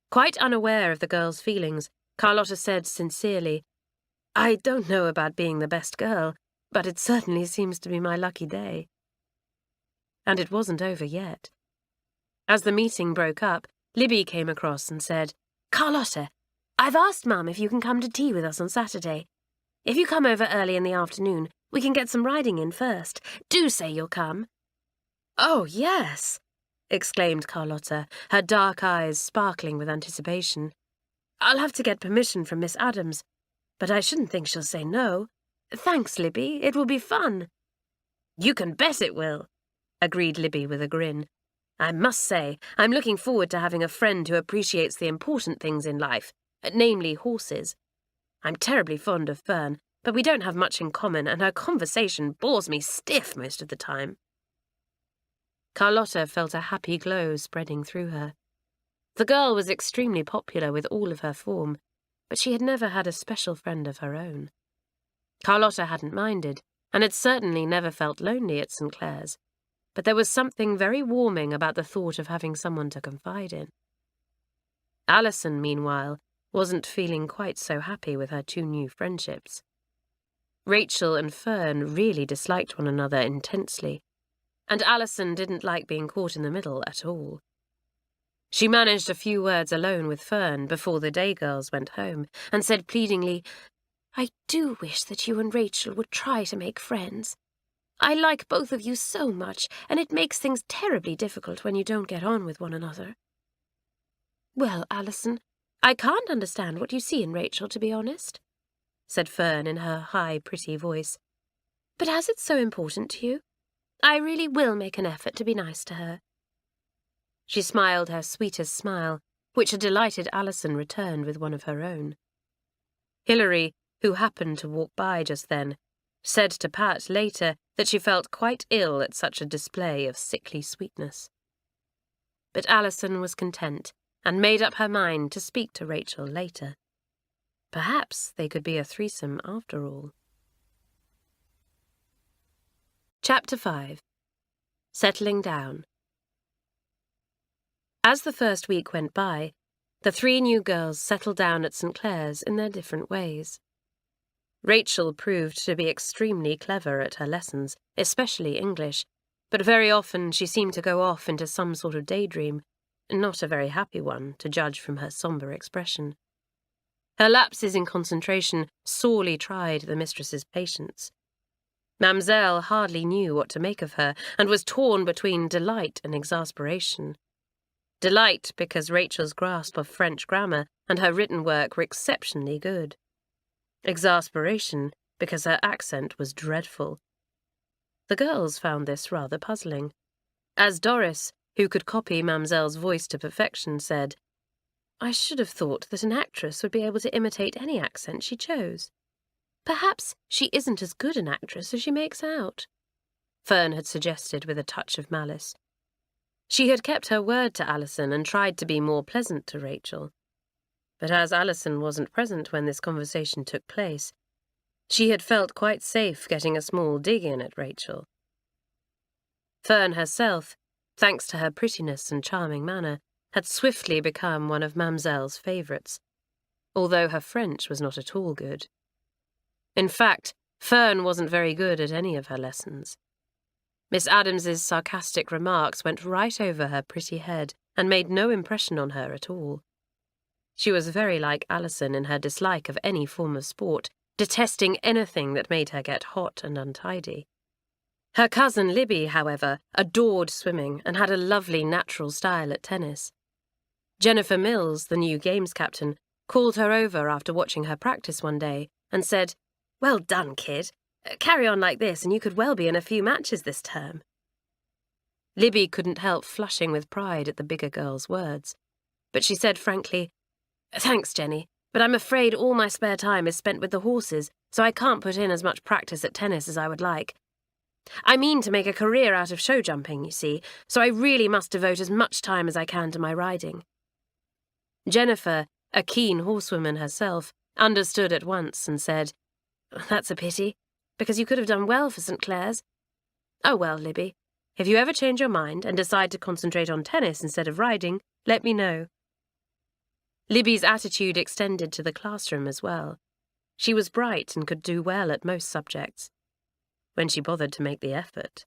Quite unaware of the girl's feelings, Carlotta said sincerely, I don't know about being the best girl, but it certainly seems to be my lucky day. And it wasn't over yet. As the meeting broke up, Libby came across and said, Carlotta, I've asked Mum if you can come to tea with us on Saturday. If you come over early in the afternoon, we can get some riding in first. Do say you'll come. Oh, yes, exclaimed Carlotta, her dark eyes sparkling with anticipation. I'll have to get permission from Miss Adams, but I shouldn't think she'll say no. Thanks, Libby, it will be fun. You can bet it will, agreed Libby with a grin. I must say, I'm looking forward to having a friend who appreciates the important things in life, namely horses. I'm terribly fond of Fern, but we don't have much in common, and her conversation bores me stiff most of the time. Carlotta felt a happy glow spreading through her. The girl was extremely popular with all of her form, but she had never had a special friend of her own. Carlotta hadn't minded, and had certainly never felt lonely at St. Clare's, but there was something very warming about the thought of having someone to confide in. Alison, meanwhile, wasn't feeling quite so happy with her 2 new friendships. Rachel and Fern really disliked one another intensely, and Alison didn't like being caught in the middle at all. She managed a few words alone with Fern before the day girls went home, and said pleadingly, I do wish that you and Rachel would try to make friends. I like both of you so much, and it makes things terribly difficult when you don't get on with one another. Well, Alison, I can't understand what you see in Rachel, to be honest, said Fern in her high, pretty voice. But as it's so important to you, I really will make an effort to be nice to her. She smiled her sweetest smile, which a delighted Alison returned with one of her own. Hilary, who happened to walk by just then, said to Pat later that she felt quite ill at such a display of sickly sweetness. But Alison was content, and made up her mind to speak to Rachel later. Perhaps they could be a threesome after all. Chapter 5. Settling Down. As the first week went by, the 3 new girls settled down at St. Clare's in their different ways. Rachel proved to be extremely clever at her lessons, especially English, but very often she seemed to go off into some sort of daydream, not a very happy one, to judge from her sombre expression. Her lapses in concentration sorely tried the mistress's patience. Mamselle hardly knew what to make of her, and was torn between delight and exasperation. Delight because Rachel's grasp of French grammar and her written work were exceptionally good. Exasperation because her accent was dreadful. The girls found this rather puzzling. As Doris, who could copy Mamselle's voice to perfection, said, I should have thought that an actress would be able to imitate any accent she chose. Perhaps she isn't as good an actress as she makes out, Fern had suggested with a touch of malice. She had kept her word to Alison and tried to be more pleasant to Rachel. But as Alison wasn't present when this conversation took place, she had felt quite safe getting a small dig in at Rachel. Fern herself, thanks to her prettiness and charming manner, had swiftly become one of Mamselle's favourites, although her French was not at all good. In fact, Fern wasn't very good at any of her lessons. Miss Adams's sarcastic remarks went right over her pretty head and made no impression on her at all. She was very like Alison in her dislike of any form of sport, detesting anything that made her get hot and untidy. Her cousin Libby, however, adored swimming and had a lovely natural style at tennis. Jennifer Mills, the new games captain, called her over after watching her practice one day and said, "Well done, kid. Carry on like this and you could well be in a few matches this term." Libby couldn't help flushing with pride at the bigger girl's words, but she said frankly, "Thanks, Jenny, but I'm afraid all my spare time is spent with the horses, so I can't put in as much practice at tennis as I would like. I mean to make a career out of show jumping, you see, so I really must devote as much time as I can to my riding." Jennifer, a keen horsewoman herself, understood at once and said, "That's a pity, because you could have done well for St. Clare's. Oh well, Libby, if you ever change your mind and decide to concentrate on tennis instead of riding, let me know." Libby's attitude extended to the classroom as well. She was bright and could do well at most subjects, when she bothered to make the effort.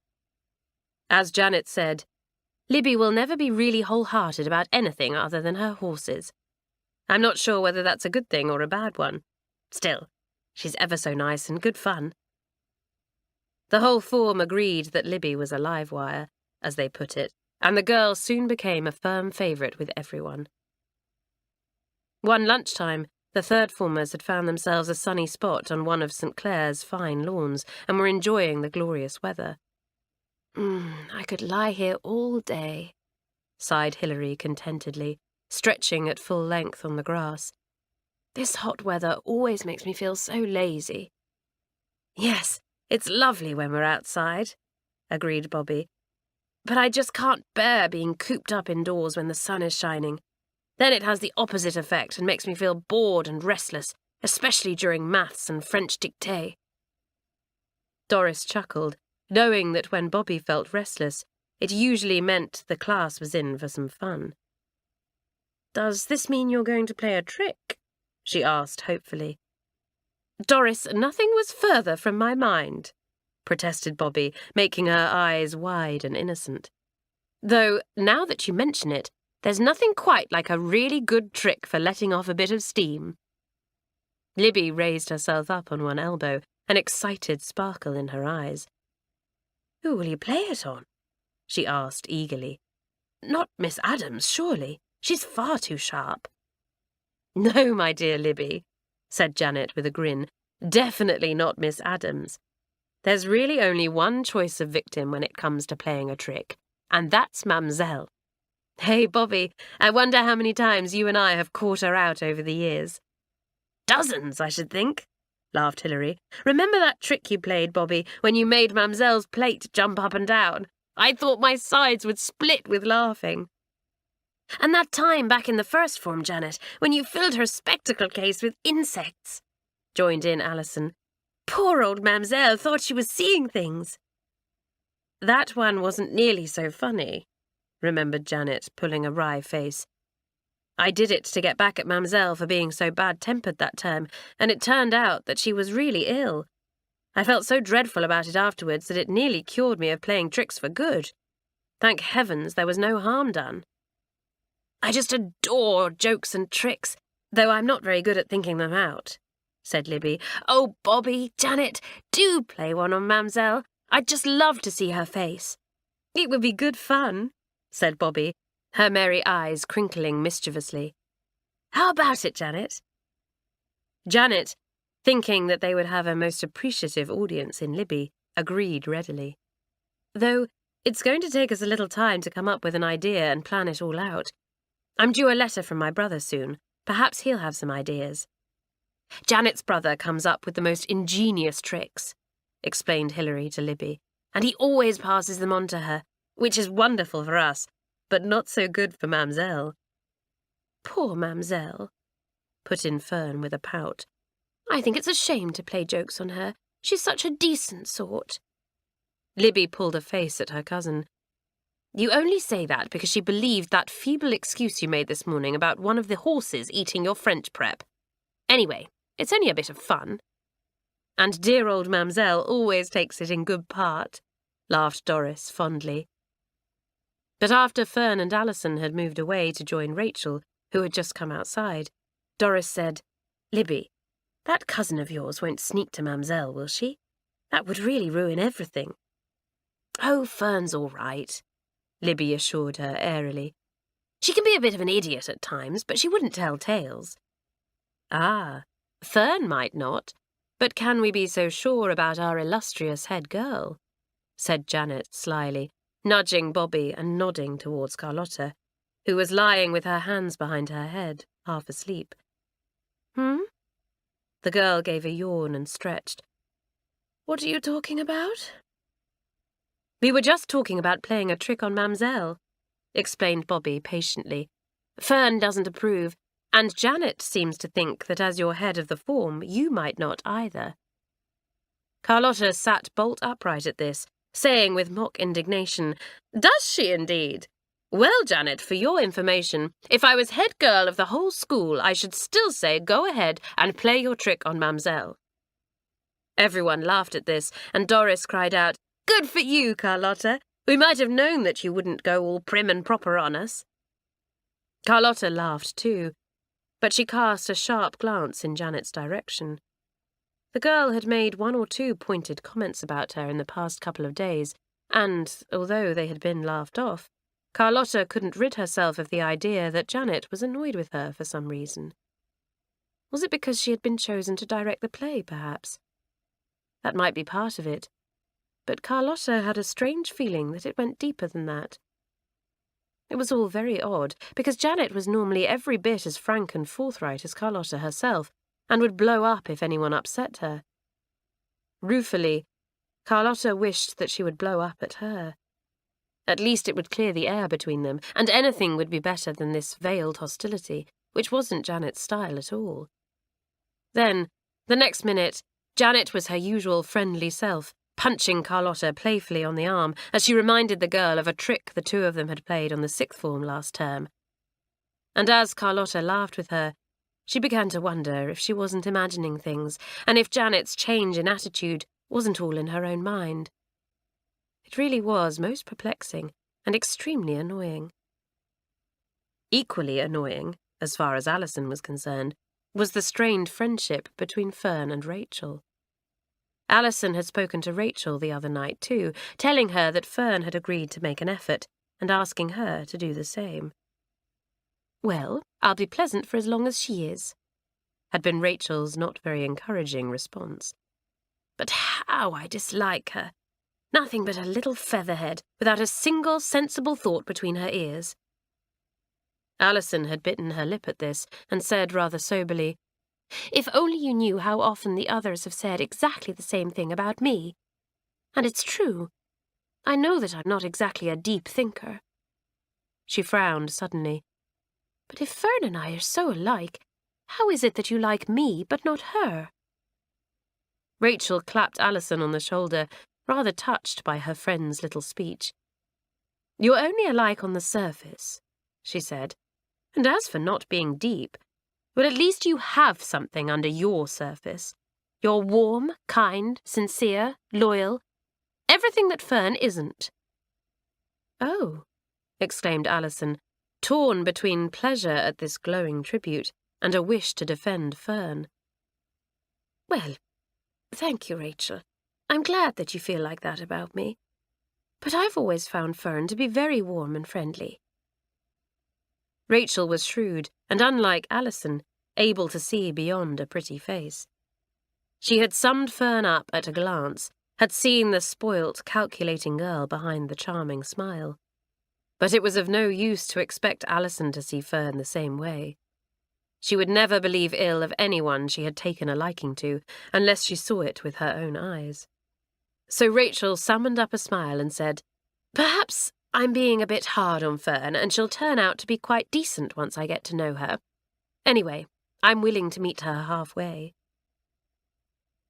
As Janet said, Libby will never be really wholehearted about anything other than her horses. I'm not sure whether that's a good thing or a bad one. Still, she's ever so nice and good fun. The whole form agreed that Libby was a live wire, as they put it, and the girl soon became a firm favourite with everyone. One lunchtime, the third formers had found themselves a sunny spot on one of St. Clare's fine lawns and were enjoying the glorious weather. I could lie here all day," sighed Hilary contentedly, stretching at full length on the grass. "This hot weather always makes me feel so lazy." "Yes, it's lovely when we're outside," agreed Bobby. "But I just can't bear being cooped up indoors when the sun is shining. Then it has the opposite effect and makes me feel bored and restless, especially during maths and French dictée." Doris chuckled, knowing that when Bobby felt restless, it usually meant the class was in for some fun. "Does this mean you're going to play a trick?" she asked hopefully. "Doris, nothing was further from my mind," protested Bobby, making her eyes wide and innocent. "Though, now that you mention it, there's nothing quite like a really good trick for letting off a bit of steam." Libby raised herself up on one elbow, an excited sparkle in her eyes. "Who will you play it on?" she asked eagerly. "Not Miss Adams, surely. She's far too sharp." "No, my dear Libby," said Janet with a grin. "Definitely not Miss Adams. There's really only one choice of victim when it comes to playing a trick, and that's Mamselle. Hey, Bobby, I wonder how many times you and I have caught her out over the years." "Dozens, I should think," laughed Hilary. "Remember that trick you played, Bobby, when you made Mamselle's plate jump up and down? I thought my sides would split with laughing." "And that time back in the first form, Janet, when you filled her spectacle case with insects," joined in Alison. "Poor old Mamselle thought she was seeing things." "That one wasn't nearly so funny," remembered Janet, pulling a wry face. "I did it to get back at Mamselle for being so bad-tempered that term, and it turned out that she was really ill. I felt so dreadful about it afterwards that it nearly cured me of playing tricks for good. Thank heavens there was no harm done." "I just adore jokes and tricks, though I'm not very good at thinking them out," said Libby. "Oh, Bobby, Janet, do play one on Mamselle. I'd just love to see her face." "It would be good fun," said Bobby, her merry eyes crinkling mischievously. "How about it, Janet?" Janet, thinking that they would have a most appreciative audience in Libby, agreed readily. "Though it's going to take us a little time to come up with an idea and plan it all out. I'm due a letter from my brother soon. Perhaps he'll have some ideas." "Janet's brother comes up with the most ingenious tricks," explained Hilary to Libby, "and he always passes them on to her, which is wonderful for us, but not so good for Mamselle." "Poor Mamselle," put in Fern with a pout. "I think it's a shame to play jokes on her. She's such a decent sort." Libby pulled a face at her cousin. "You only say that because she believed that feeble excuse you made this morning about one of the horses eating your French prep. Anyway, it's only a bit of fun." "And dear old Mamselle always takes it in good part," laughed Doris fondly. But after Fern and Alison had moved away to join Rachel, who had just come outside, Doris said, "Libby, that cousin of yours won't sneak to Mamselle, will she? That would really ruin everything." "Oh, Fern's all right," Libby assured her airily. She can be a bit of an idiot at times, but she wouldn't tell tales. Ah, Fern might not, but can we be so sure about our illustrious head girl? Said Janet slyly, nudging Bobby and nodding towards Carlotta, who was lying with her hands behind her head, half asleep. The girl gave a yawn and stretched. What are you talking about? We were just talking about playing a trick on Mamselle, explained Bobby patiently. Fern doesn't approve, and Janet seems to think that as your head of the form, you might not either. Carlotta sat bolt upright at this, saying with mock indignation, Does she indeed? Well, Janet, for your information, if I was head girl of the whole school, I should still say go ahead and play your trick on Mamselle. Everyone laughed at this, and Doris cried out, Good for you, Carlotta. We might have known that you wouldn't go all prim and proper on us. Carlotta laughed too, but she cast a sharp glance in Janet's direction. The girl had made 1 or 2 pointed comments about her in the past couple of days, and, although they had been laughed off, Carlotta couldn't rid herself of the idea that Janet was annoyed with her for some reason. Was it because she had been chosen to direct the play, perhaps? That might be part of it, but Carlotta had a strange feeling that it went deeper than that. It was all very odd, because Janet was normally every bit as frank and forthright as Carlotta herself, and would blow up if anyone upset her. Ruefully, Carlotta wished that she would blow up at her. At least it would clear the air between them, and anything would be better than this veiled hostility, which wasn't Janet's style at all. Then, the next minute, Janet was her usual friendly self, punching Carlotta playfully on the arm as she reminded the girl of a trick the 2 of them had played on the 6th form last term. And as Carlotta laughed with her, she began to wonder if she wasn't imagining things, and if Janet's change in attitude wasn't all in her own mind. It really was most perplexing and extremely annoying. Equally annoying, as far as Alison was concerned, was the strained friendship between Fern and Rachel. Alison had spoken to Rachel the other night too, telling her that Fern had agreed to make an effort and asking her to do the same. Well, I'll be pleasant for as long as she is, had been Rachel's not very encouraging response. But how I dislike her. Nothing but a little featherhead, without a single sensible thought between her ears. Alison had bitten her lip at this, and said rather soberly, If only you knew how often the others have said exactly the same thing about me. And it's true. I know that I'm not exactly a deep thinker. She frowned suddenly. But if Fern and I are so alike, how is it that you like me but not her? Rachel clapped Alison on the shoulder, rather touched by her friend's little speech. You're only alike on the surface, she said. And as for not being deep, well, at least you have something under your surface. You're warm, kind, sincere, loyal, everything that Fern isn't. Oh, exclaimed Alison, torn between pleasure at this glowing tribute and a wish to defend Fern. Well, thank you, Rachel. I'm glad that you feel like that about me. But I've always found Fern to be very warm and friendly. Rachel was shrewd and, unlike Alison, able to see beyond a pretty face. She had summed Fern up at a glance, had seen the spoilt, calculating girl behind the charming smile. But it was of no use to expect Alison to see Fern the same way. She would never believe ill of anyone she had taken a liking to, unless she saw it with her own eyes. So Rachel summoned up a smile and said, Perhaps I'm being a bit hard on Fern, and she'll turn out to be quite decent once I get to know her. Anyway, I'm willing to meet her halfway.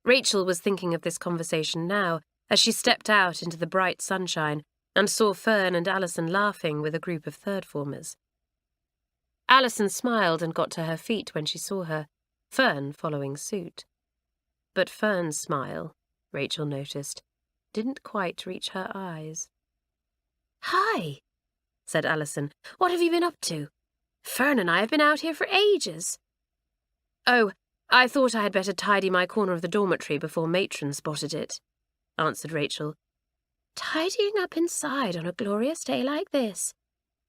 Rachel was thinking of this conversation now, as she stepped out into the bright sunshine and saw Fern and Alison laughing with a group of third-formers. Alison smiled and got to her feet when she saw her, Fern following suit. But Fern's smile, Rachel noticed, didn't quite reach her eyes. Hi, said Alison. What have you been up to? Fern and I have been out here for ages. Oh, I thought I had better tidy my corner of the dormitory before Matron spotted it, answered Rachel. Tidying up inside on a glorious day like this,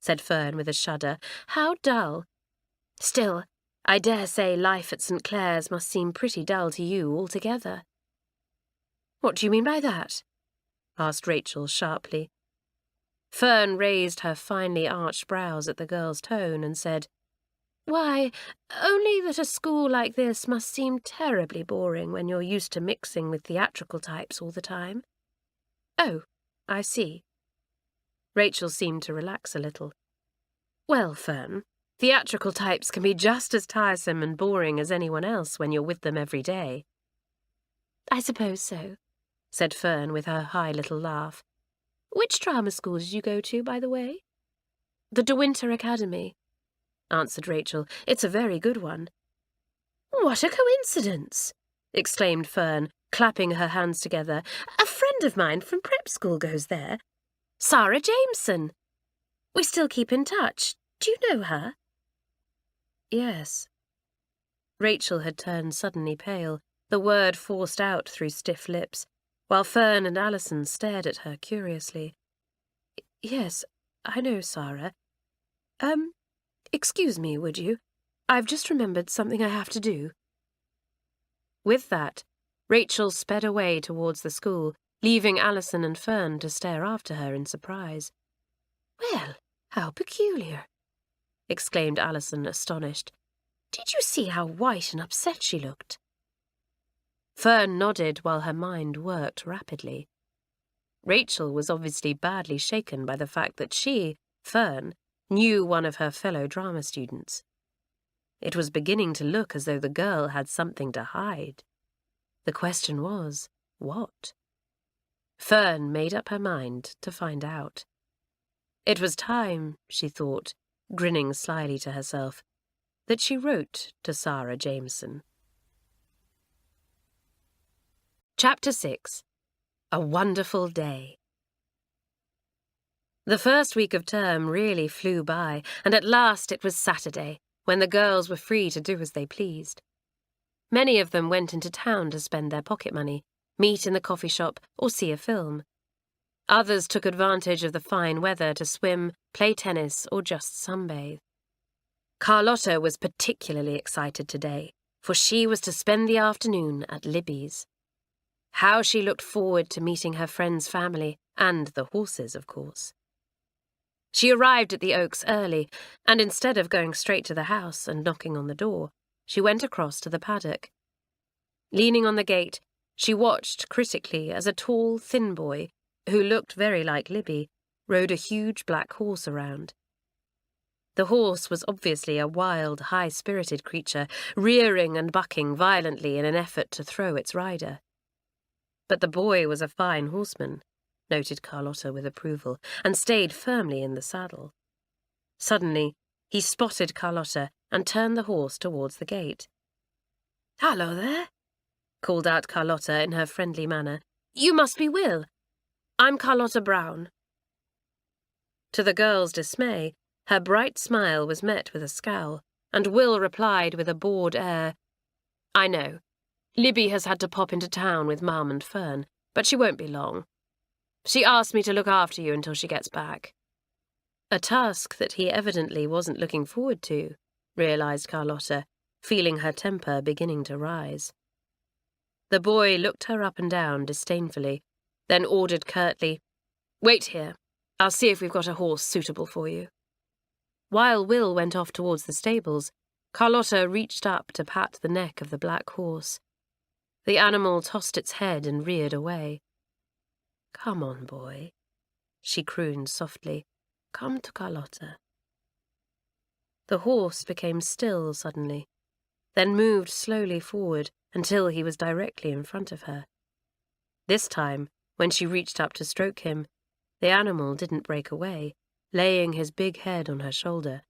said Fern with a shudder. How dull. Still, I dare say life at St. Clare's must seem pretty dull to you altogether. What do you mean by that? Asked Rachel sharply. Fern raised her finely arched brows at the girl's tone and said, Why, only that a school like this must seem terribly boring when you're used to mixing with theatrical types all the time. Oh, I see. Rachel seemed to relax a little. Well, Fern, theatrical types can be just as tiresome and boring as anyone else when you're with them every day. I suppose so, said Fern with her high little laugh. Which drama school did you go to, by the way? The De Winter Academy, answered Rachel. It's a very good one. What a coincidence, exclaimed Fern, clapping her hands together. A friend of mine from prep school goes there. Sarah Jameson. We still keep in touch. Do you know her? Yes. Rachel had turned suddenly pale, the word forced out through stiff lips, while Fern and Alison stared at her curiously. Yes, I know Sarah. Excuse me, would you? I've just remembered something I have to do. With that, Rachel sped away towards the school, leaving Alison and Fern to stare after her in surprise. Well, how peculiar, exclaimed Alison, astonished. Did you see how white and upset she looked? Fern nodded while her mind worked rapidly. Rachel was obviously badly shaken by the fact that she, Fern, knew one of her fellow drama students. It was beginning to look as though the girl had something to hide. The question was, what? Fern made up her mind to find out. It was time, she thought, grinning slyly to herself, that she wrote to Sarah Jameson. Chapter 6. A Wonderful Day. The first week of term really flew by, and at last it was Saturday, when the girls were free to do as they pleased. Many of them went into town to spend their pocket money, meet in the coffee shop, or see a film. Others took advantage of the fine weather to swim, play tennis, or just sunbathe. Carlotta was particularly excited today, for she was to spend the afternoon at Libby's. How she looked forward to meeting her friend's family, and the horses, of course. She arrived at the Oaks early, and instead of going straight to the house and knocking on the door, she went across to the paddock. Leaning on the gate, she watched critically as a tall, thin boy, who looked very like Libby, rode a huge black horse around. The horse was obviously a wild, high-spirited creature, rearing and bucking violently in an effort to throw its rider. But the boy was a fine horseman, noted Carlotta with approval, and stayed firmly in the saddle. Suddenly, he spotted Carlotta and turned the horse towards the gate. "Hello there," called out Carlotta in her friendly manner. "You must be Will. I'm Carlotta Brown." To the girl's dismay, her bright smile was met with a scowl, and Will replied with a bored air, "I know. Libby has had to pop into town with Mum and Fern, but she won't be long. She asked me to look after you until she gets back." A task that he evidently wasn't looking forward to, realized Carlotta, feeling her temper beginning to rise. The boy looked her up and down disdainfully, then ordered curtly, "Wait here. I'll see if we've got a horse suitable for you." While Will went off towards the stables, Carlotta reached up to pat the neck of the black horse. The animal tossed its head and reared away. "Come on, boy," she crooned softly. "Come to Carlotta." The horse became still suddenly, then moved slowly forward until he was directly in front of her. This time, when she reached up to stroke him, the animal didn't break away, laying his big head on her shoulder.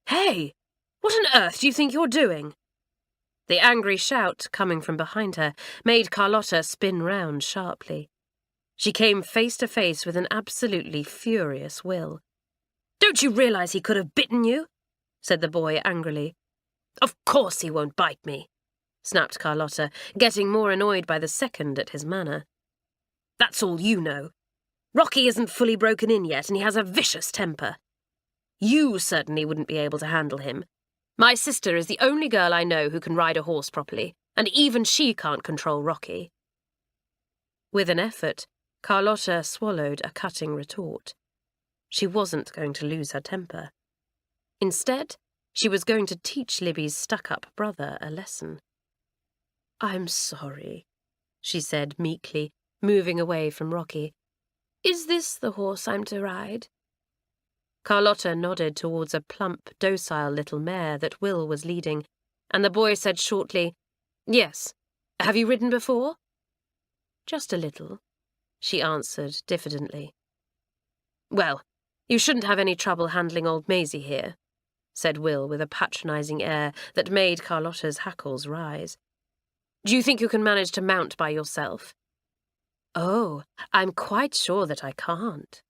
"Hey! What on earth do you think you're doing?" The angry shout, coming from behind her, made Carlotta spin round sharply. She came face to face with an absolutely furious Will. "Don't you realize he could have bitten you?" said the boy angrily. "Of course he won't bite me," snapped Carlotta, getting more annoyed by the second at his manner. "That's all you know. Rocky isn't fully broken in yet, and he has a vicious temper. You certainly wouldn't be able to handle him. My sister is the only girl I know who can ride a horse properly, and even she can't control Rocky." With an effort, Carlotta swallowed a cutting retort. She wasn't going to lose her temper. Instead, she was going to teach Libby's stuck-up brother a lesson. "I'm sorry," she said meekly, moving away from Rocky. "Is this the horse I'm to ride?" Carlotta nodded towards a plump, docile little mare that Will was leading, and the boy said shortly, "Yes. Have you ridden before?" "Just a little," she answered diffidently. "Well, you shouldn't have any trouble handling old Maisie here," said Will with a patronising air that made Carlotta's hackles rise. "Do you think you can manage to mount by yourself?" "Oh, I'm quite sure that I can't,"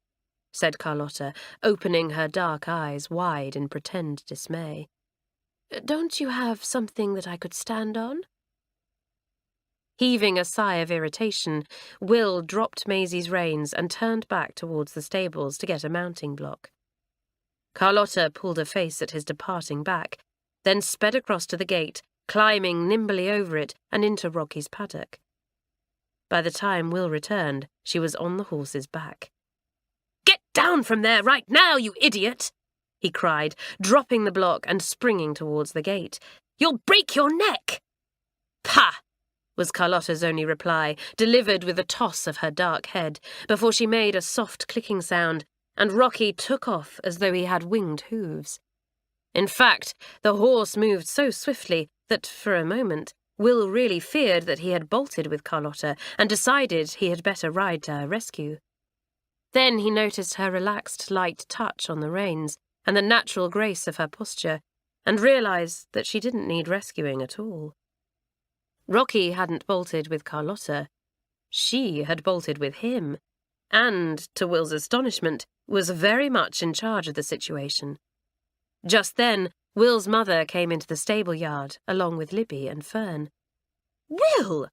said Carlotta, opening her dark eyes wide in pretend dismay. "Don't you have something that I could stand on?" Heaving a sigh of irritation, Will dropped Maisie's reins and turned back towards the stables to get a mounting block. Carlotta pulled a face at his departing back, then sped across to the gate, climbing nimbly over it and into Rocky's paddock. By the time Will returned, she was on the horse's back. "Get down from there right now, you idiot!" he cried, dropping the block and springing towards the gate. "You'll break your neck!" "Pah!" was Carlotta's only reply, delivered with a toss of her dark head, before she made a soft clicking sound, and Rocky took off as though he had winged hooves. In fact, the horse moved so swiftly that, for a moment, Will really feared that he had bolted with Carlotta and decided he had better ride to her rescue. Then he noticed her relaxed, light touch on the reins and the natural grace of her posture, and realised that she didn't need rescuing at all. Rocky hadn't bolted with Carlotta. She had bolted with him, and, to Will's astonishment, was very much in charge of the situation. Just then, Will's mother came into the stable yard, along with Libby and Fern. "Will!"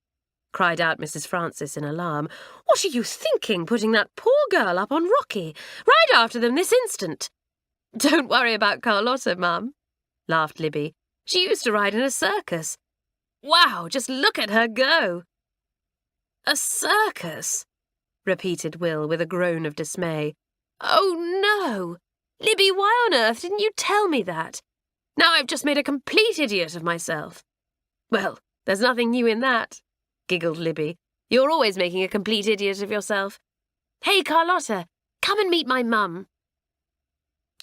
cried out Mrs. Francis in alarm. "What are you thinking, putting that poor girl up on Rocky? Ride after them this instant!" "Don't worry about Carlotta, Mum," laughed Libby. "She used to ride in a circus. Wow, just look at her go!" "A circus?" repeated Will with a groan of dismay. "Oh, no! Libby, why on earth didn't you tell me that? Now I've just made a complete idiot of myself." "Well, there's nothing new in that," giggled Libby. "You're always making a complete idiot of yourself. Hey, Carlotta, come and meet my mum."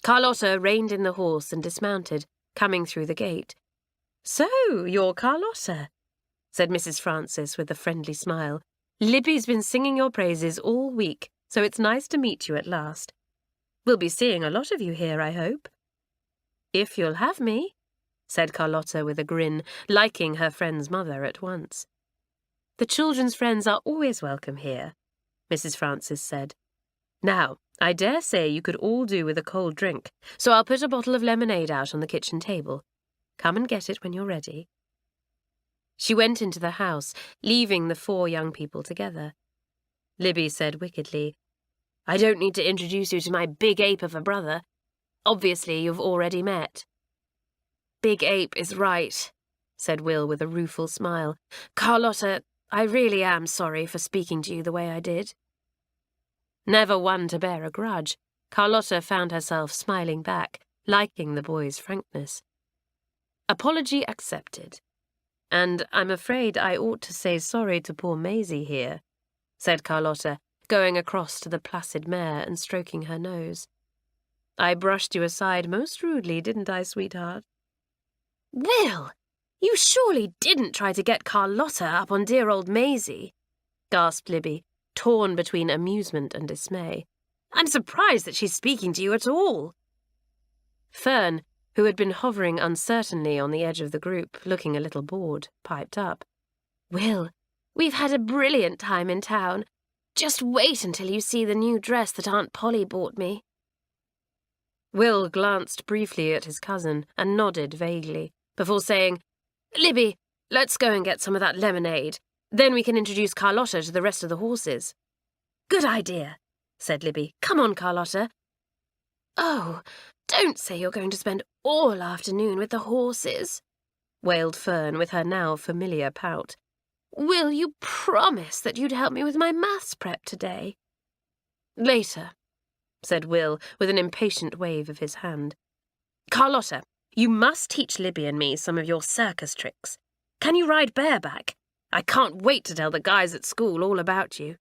Carlotta reined in the horse and dismounted, coming through the gate. "So, you're Carlotta," said Mrs. Francis with a friendly smile. "Libby's been singing your praises all week, so it's nice to meet you at last. We'll be seeing a lot of you here, I hope." "If you'll have me," said Carlotta with a grin, liking her friend's mother at once. "The children's friends are always welcome here," Mrs. Francis said. "Now, I dare say you could all do with a cold drink, so I'll put a bottle of lemonade out on the kitchen table. Come and get it when you're ready." She went into the house, leaving the 4 young people together. Libby said wickedly, "I don't need to introduce you to my big ape of a brother. Obviously, you've already met." "Big ape is right," said Will with a rueful smile. "Carlotta, I really am sorry for speaking to you the way I did." Never one to bear a grudge, Carlotta found herself smiling back, liking the boy's frankness. "Apology accepted. And I'm afraid I ought to say sorry to poor Maisie here," said Carlotta, going across to the placid mare and stroking her nose. "I brushed you aside most rudely, didn't I, sweetheart?" "Will, you surely didn't try to get Carlotta up on dear old Maisie," gasped Libby, torn between amusement and dismay. "I'm surprised that she's speaking to you at all." Fern, who had been hovering uncertainly on the edge of the group, looking a little bored, piped up. "Will, we've had a brilliant time in town. Just wait until you see the new dress that Aunt Polly bought me." Will glanced briefly at his cousin and nodded vaguely, before saying, "Libby, let's go and get some of that lemonade. Then we can introduce Carlotta to the rest of the horses." "Good idea," said Libby. "Come on, Carlotta." "Oh, Don't say you're going to spend all afternoon with the horses, wailed Fern with her now familiar pout. Will, you promise that you'd help me with my maths prep today? Later, said Will with an impatient wave of his hand. Carlotta, you must teach Libby and me some of your circus tricks. Can you ride bareback? I can't wait to tell the guys at school all about you.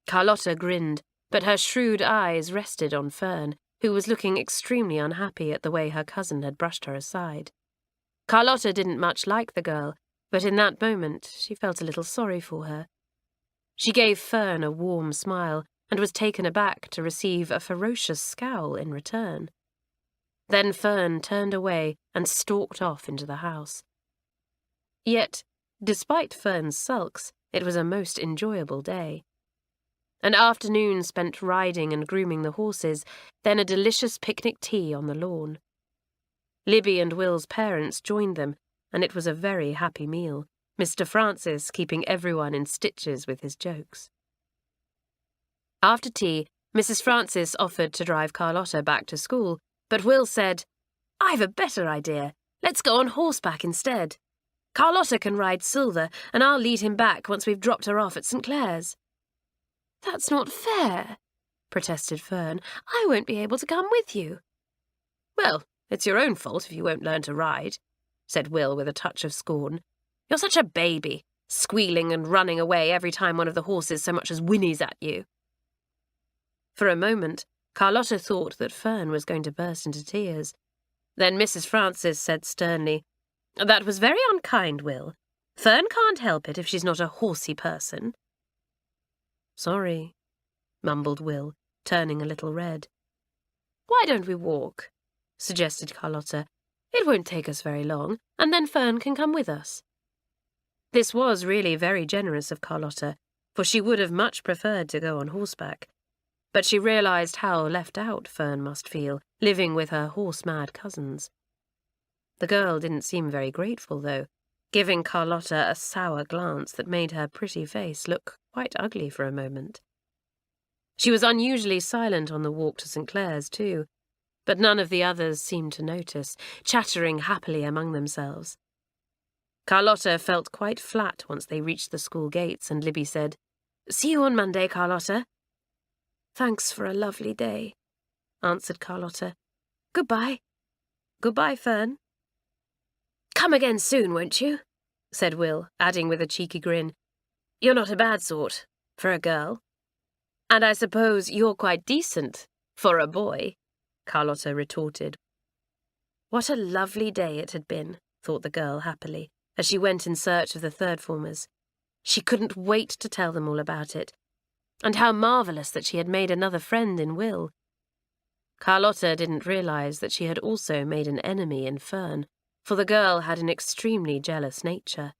Carlotta grinned, but her shrewd eyes rested on Fern, who was looking extremely unhappy at the way her cousin had brushed her aside. Carlotta didn't much like the girl, but in that moment she felt a little sorry for her. She gave Fern a warm smile and was taken aback to receive a ferocious scowl in return. Then Fern turned away and stalked off into the house. Yet, despite Fern's sulks, it was a most enjoyable day. An afternoon spent riding and grooming the horses, then a delicious picnic tea on the lawn. Libby and Will's parents joined them, and it was a very happy meal, Mr. Francis keeping everyone in stitches with his jokes. After tea, Mrs. Francis offered to drive Carlotta back to school, but Will said, I've a better idea. Let's go on horseback instead. Carlotta can ride Silver, and I'll lead him back once we've dropped her off at St. Clare's. That's not fair, protested Fern. I won't be able to come with you. Well, it's your own fault if you won't learn to ride, said Will with a touch of scorn. You're such a baby, squealing and running away every time one of the horses so much as whinnies at you. For a moment, Carlotta thought that Fern was going to burst into tears. Then Mrs. Francis said sternly, That was very unkind, Will. Fern can't help it if she's not a horsey person. Sorry, mumbled Will, turning a little red. Why don't we walk? Suggested Carlotta. It won't take us very long, and then Fern can come with us. This was really very generous of Carlotta, for she would have much preferred to go on horseback. But she realised how left out Fern must feel, living with her horse-mad cousins. The girl didn't seem very grateful, though, giving Carlotta a sour glance that made her pretty face look quite ugly for a moment. She was unusually silent on the walk to St. Clare's, too, but none of the others seemed to notice, chattering happily among themselves. Carlotta felt quite flat once they reached the school gates, and Libby said, See you on Monday, Carlotta. Thanks for a lovely day, answered Carlotta. Goodbye. Goodbye, Fern. Come again soon, won't you? Said Will, adding with a cheeky grin. You're not a bad sort, for a girl. And I suppose you're quite decent, for a boy, Carlotta retorted. What a lovely day it had been, thought the girl happily, as she went in search of the third-formers. She couldn't wait to tell them all about it. And how marvellous that she had made another friend in Will. Carlotta didn't realise that she had also made an enemy in Fern, for the girl had an extremely jealous nature.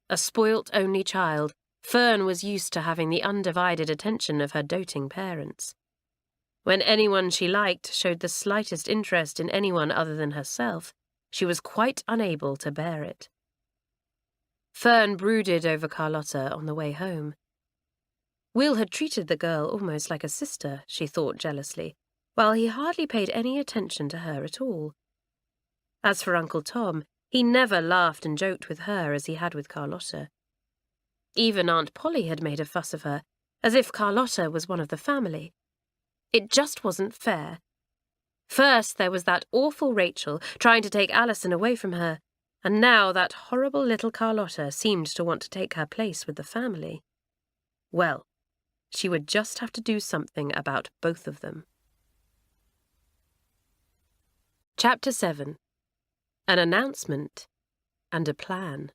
A spoilt only child, Fern was used to having the undivided attention of her doting parents. When anyone she liked showed the slightest interest in anyone other than herself, she was quite unable to bear it. Fern brooded over Carlotta on the way home. Will had treated the girl almost like a sister, she thought jealously, while he hardly paid any attention to her at all. As for Uncle Tom, he never laughed and joked with her as he had with Carlotta. Even Aunt Polly had made a fuss of her, as if Carlotta was one of the family. It just wasn't fair. First there was that awful Rachel trying to take Alison away from her, and now that horrible little Carlotta seemed to want to take her place with the family. Well, she would just have to do something about both of them. Chapter 7. An Announcement and a Plan.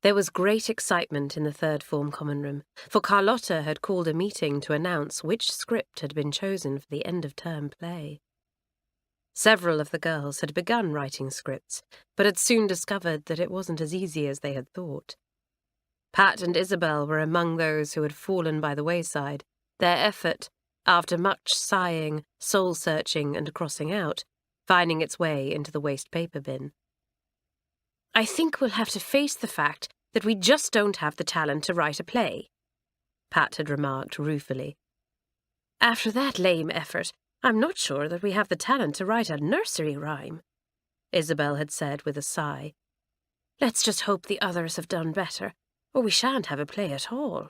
There was great excitement in the third form common room, for Carlotta had called a meeting to announce which script had been chosen for the end-of-term play. Several of the girls had begun writing scripts, but had soon discovered that it wasn't as easy as they had thought. Pat and Isabel were among those who had fallen by the wayside, their effort, after much sighing, soul-searching and crossing out, finding its way into the waste paper bin. I think we'll have to face the fact that we just don't have the talent to write a play, Pat had remarked ruefully. After that lame effort, I'm not sure that we have the talent to write a nursery rhyme, Isabel had said with a sigh. Let's just hope the others have done better, or we shan't have a play at all.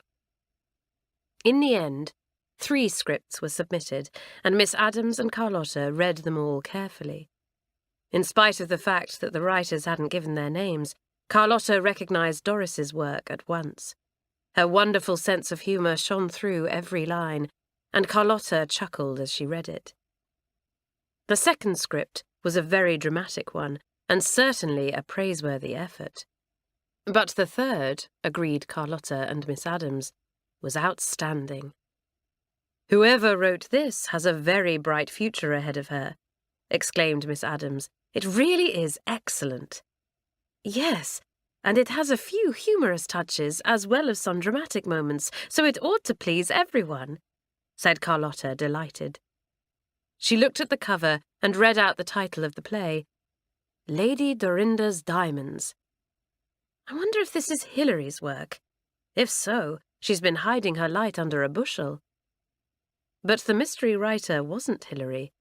In the end, 3 scripts were submitted, and Miss Adams and Carlotta read them all carefully. In spite of the fact that the writers hadn't given their names, Carlotta recognised Doris's work at once. Her wonderful sense of humour shone through every line, and Carlotta chuckled as she read it. The second script was a very dramatic one, and certainly a praiseworthy effort. But the third, agreed Carlotta and Miss Adams, was outstanding. Whoever wrote this has a very bright future ahead of her, exclaimed Miss Adams. It really is excellent. Yes, and it has a few humorous touches as well as some dramatic moments, so it ought to please everyone, said Carlotta, delighted. She looked at the cover and read out the title of the play, Lady Dorinda's Diamonds. I wonder if this is Hilary's work. If so, she's been hiding her light under a bushel. But the mystery writer wasn't Hilary.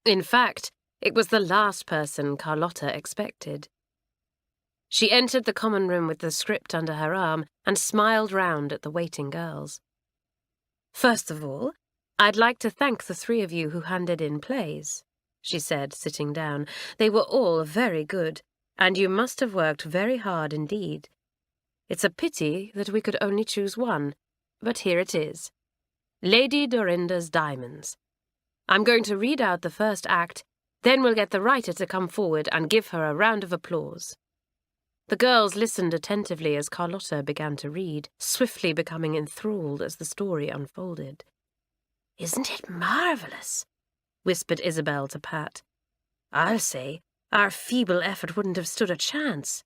In fact, it was the last person Carlotta expected. She entered the common room with the script under her arm and smiled round at the waiting girls. First of all, I'd like to thank the 3 of you who handed in plays, she said, sitting down. They were all very good, and you must have worked very hard indeed. It's a pity that we could only choose one, but here it is. Lady Dorinda's Diamonds. I'm going to read out the first act, then we'll get the writer to come forward and give her a round of applause. The girls listened attentively as Carlotta began to read, swiftly becoming enthralled as the story unfolded. Isn't it marvellous? Whispered Isabel to Pat. I'll say our feeble effort wouldn't have stood a chance.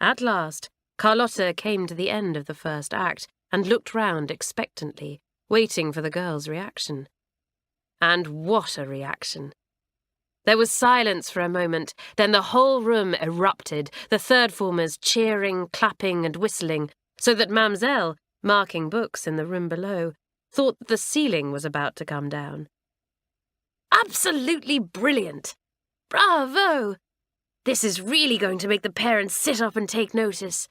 At last, Carlotta came to the end of the first act and looked round expectantly, waiting for the girls' reaction. And what a reaction! There was silence for a moment, then the whole room erupted, the third-formers cheering, clapping and whistling, so that Mamselle, marking books in the room below, thought that the ceiling was about to come down. Absolutely brilliant! Bravo! This is really going to make the parents sit up and take notice.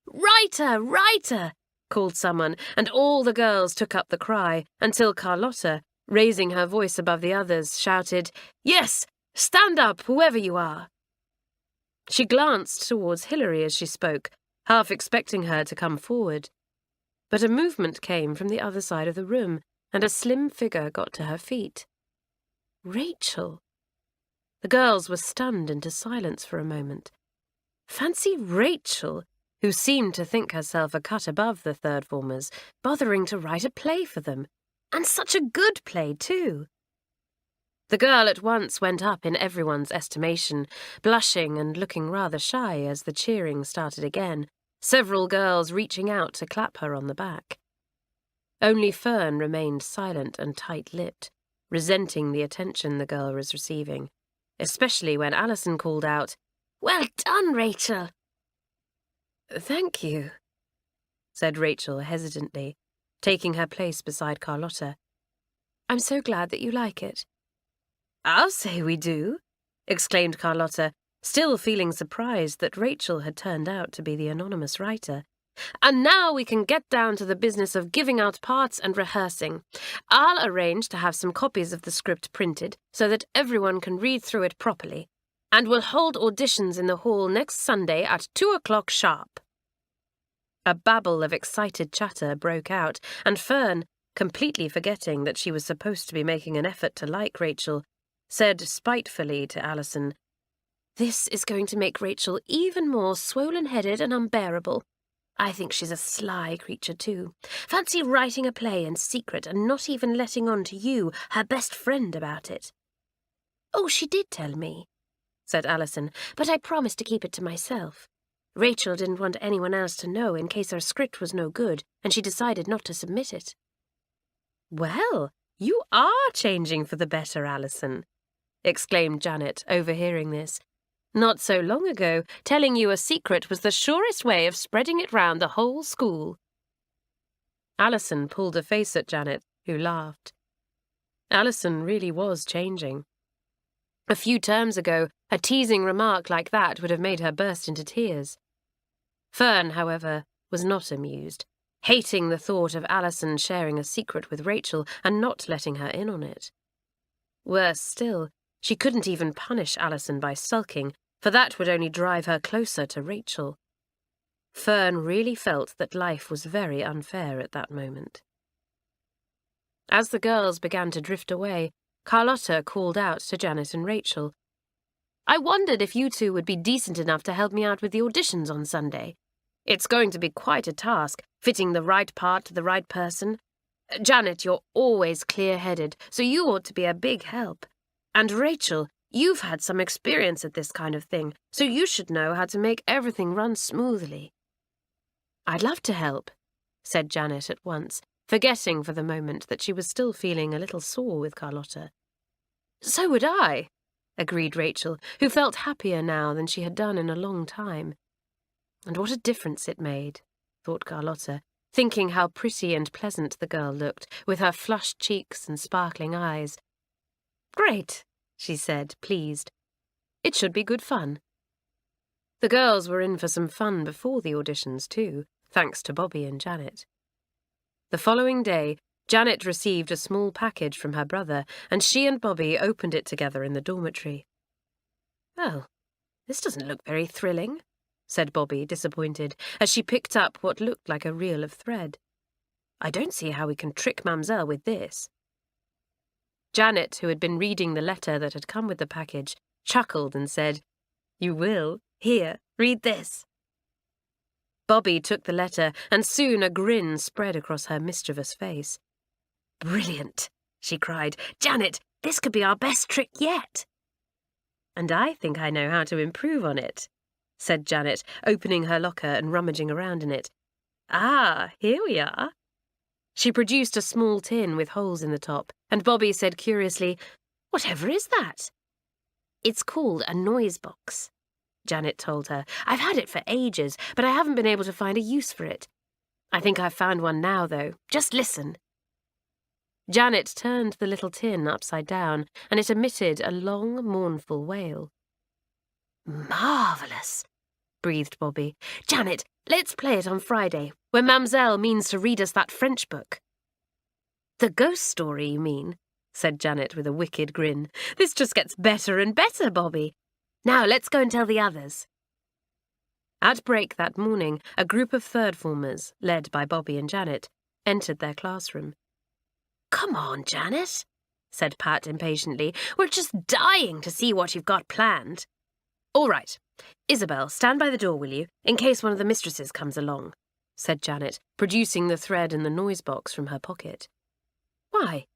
Writer, writer! Called someone, and all the girls took up the cry, until Carlotta, raising her voice above the others, shouted, Yes, stand up, whoever you are. She glanced towards Hilary as she spoke, half expecting her to come forward. But a movement came from the other side of the room, and a slim figure got to her feet. Rachel. The girls were stunned into silence for a moment. Fancy Rachel, who seemed to think herself a cut above the third-formers, bothering to write a play for them. And such a good play, too. The girl at once went up in everyone's estimation, blushing and looking rather shy as the cheering started again, several girls reaching out to clap her on the back. Only Fern remained silent and tight-lipped, resenting the attention the girl was receiving, especially when Alison called out, Well done, Rachel! Thank you, said Rachel hesitantly, taking her place beside Carlotta. I'm so glad that you like it. I'll say we do, exclaimed Carlotta, still feeling surprised that Rachel had turned out to be the anonymous writer. And now we can get down to the business of giving out parts and rehearsing. I'll arrange to have some copies of the script printed so that everyone can read through it properly, and we'll hold auditions in the hall next Sunday at 2:00 sharp. A babble of excited chatter broke out, and Fern, completely forgetting that she was supposed to be making an effort to like Rachel, said spitefully to Alison, This is going to make Rachel even more swollen-headed and unbearable. I think she's a sly creature, too. Fancy writing a play in secret and not even letting on to you, her best friend, about it. Oh, she did tell me, said Alison, but I promised to keep it to myself. Rachel didn't want anyone else to know in case her script was no good, and she decided not to submit it. Well, you are changing for the better, Alison, exclaimed Janet, overhearing this. Not so long ago, telling you a secret was the surest way of spreading it round the whole school. Alison pulled a face at Janet, who laughed. Alison really was changing. A few terms ago, a teasing remark like that would have made her burst into tears. Fern, however, was not amused, hating the thought of Alison sharing a secret with Rachel and not letting her in on it. Worse still, she couldn't even punish Alison by sulking, for that would only drive her closer to Rachel. Fern really felt that life was very unfair at that moment. As the girls began to drift away, Carlotta called out to Janet and Rachel. "I wondered if you two would be decent enough to help me out with the auditions on Sunday. It's going to be quite a task, fitting the right part to the right person. Janet, you're always clear-headed, so you ought to be a big help. And Rachel, you've had some experience at this kind of thing, so you should know how to make everything run smoothly." "I'd love to help," said Janet at once, forgetting for the moment that she was still feeling a little sore with Carlotta. "So would I," agreed Rachel, who felt happier now than she had done in a long time. And what a difference it made, thought Carlotta, thinking how pretty and pleasant the girl looked, with her flushed cheeks and sparkling eyes. "Great," she said, pleased. "It should be good fun." The girls were in for some fun before the auditions, too, thanks to Bobby and Janet. The following day, Janet received a small package from her brother, and she and Bobby opened it together in the dormitory. "Oh, this doesn't look very thrilling," said Bobby, disappointed, as she picked up what looked like a reel of thread. "I don't see how we can trick Mamselle with this." Janet, who had been reading the letter that had come with the package, chuckled and said, "You will? Here, read this." Bobby took the letter, and soon a grin spread across her mischievous face. "Brilliant," she cried. "Janet, this could be our best trick yet." "And I think I know how to improve on it," said Janet, opening her locker and rummaging around in it. "Ah, here we are." She produced a small tin with holes in the top, and Bobby said curiously, "Whatever is that?" "It's called a noise box," Janet told her. "I've had it for ages, but I haven't been able to find a use for it. I think I've found one now, though. Just listen." Janet turned the little tin upside down, and it emitted a long, mournful wail. "Marvellous," breathed Bobby. "Janet, let's play it on Friday, when Mamselle means to read us that French book." "The ghost story, you mean?" said Janet with a wicked grin. "This just gets better and better, Bobby. Now let's go and tell the others." At break that morning, a group of third-formers, led by Bobby and Janet, entered their classroom. "Come on, Janet," said Pat impatiently. "We're just dying to see what you've got planned." "All right. Isabel, stand by the door, will you, in case one of the mistresses comes along," said Janet, producing the thread and the noise box from her pocket. "Why,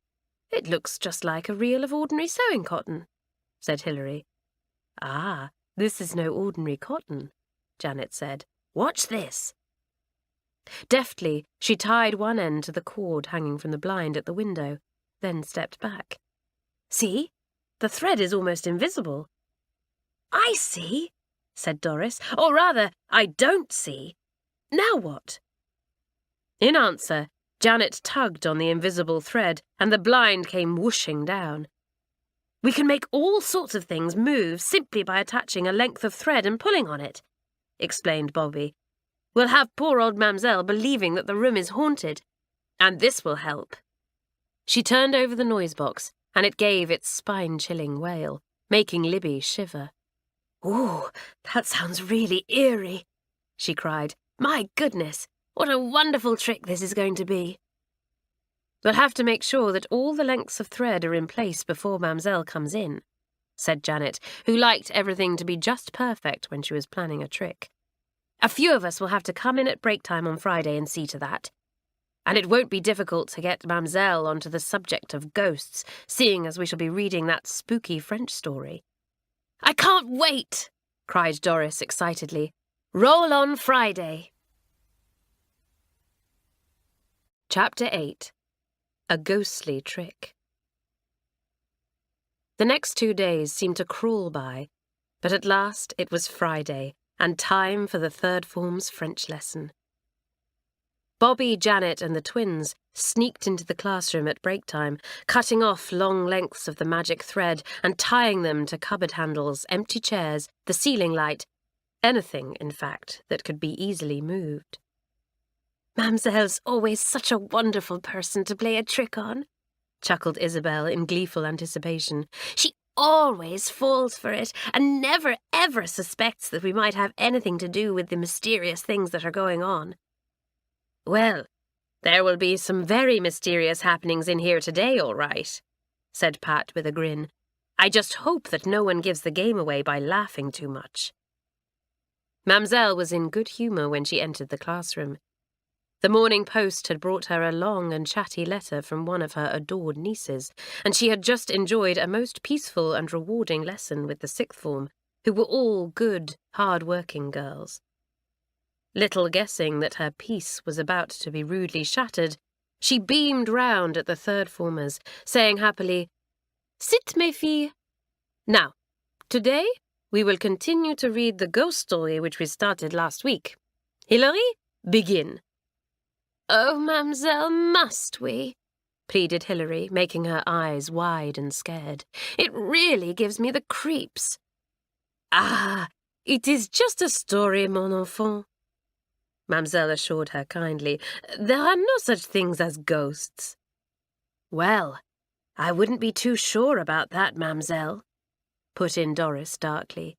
it looks just like a reel of ordinary sewing cotton," said Hilary. "Ah, this is no ordinary cotton," Janet said. "Watch this." Deftly, she tied one end to the cord hanging from the blind at the window, then stepped back. "See? The thread is almost invisible." "I see," said Doris. "Or rather, I don't see. Now what?" In answer, Janet tugged on the invisible thread, and the blind came whooshing down. "We can make all sorts of things move simply by attaching a length of thread and pulling on it," explained Bobby. "We'll have poor old Mamselle believing that the room is haunted, and this will help." She turned over the noise box, and it gave its spine-chilling wail, making Libby shiver. "Ooh, that sounds really eerie," she cried. "My goodness, what a wonderful trick this is going to be." "We'll have to make sure that all the lengths of thread are in place before Mamselle comes in," said Janet, who liked everything to be just perfect when she was planning a trick. "A few of us will have to come in at break time on Friday and see to that. And it won't be difficult to get Mamselle onto the subject of ghosts, seeing as we shall be reading that spooky French story." "I can't wait!" cried Doris excitedly. "Roll on Friday!" Chapter 8. A Ghostly Trick. The next 2 days seemed to crawl by, but at last it was Friday, and time for the third form's French lesson. Bobby, Janet, and the twins sneaked into the classroom at break time, cutting off long lengths of the magic thread and tying them to cupboard handles, empty chairs, the ceiling light, anything, in fact, that could be easily moved. "Mamselle's always such a wonderful person to play a trick on," chuckled Isabel in gleeful anticipation. "She always falls for it and never ever suspects that we might have anything to do with the mysterious things that are going on." "Well, there will be some very mysterious happenings in here today, all right," said Pat with a grin. "I just hope that no one gives the game away by laughing too much." Mamselle was in good humour when she entered the classroom. The morning post had brought her a long and chatty letter from one of her adored nieces, and she had just enjoyed a most peaceful and rewarding lesson with the sixth form, who were all good, hard-working girls. Little guessing that her peace was about to be rudely shattered, she beamed round at the third formers, saying happily, "Sit, mes filles. Now, today we will continue to read the ghost story which we started last week. Hilary, begin." "Oh, Mamselle, must we?" pleaded Hilary, making her eyes wide and scared. "It really gives me the creeps." "Ah, it is just a story, mon enfant," Mamselle assured her kindly. "There are no such things as ghosts." "Well, I wouldn't be too sure about that, Mamselle," put in Doris darkly.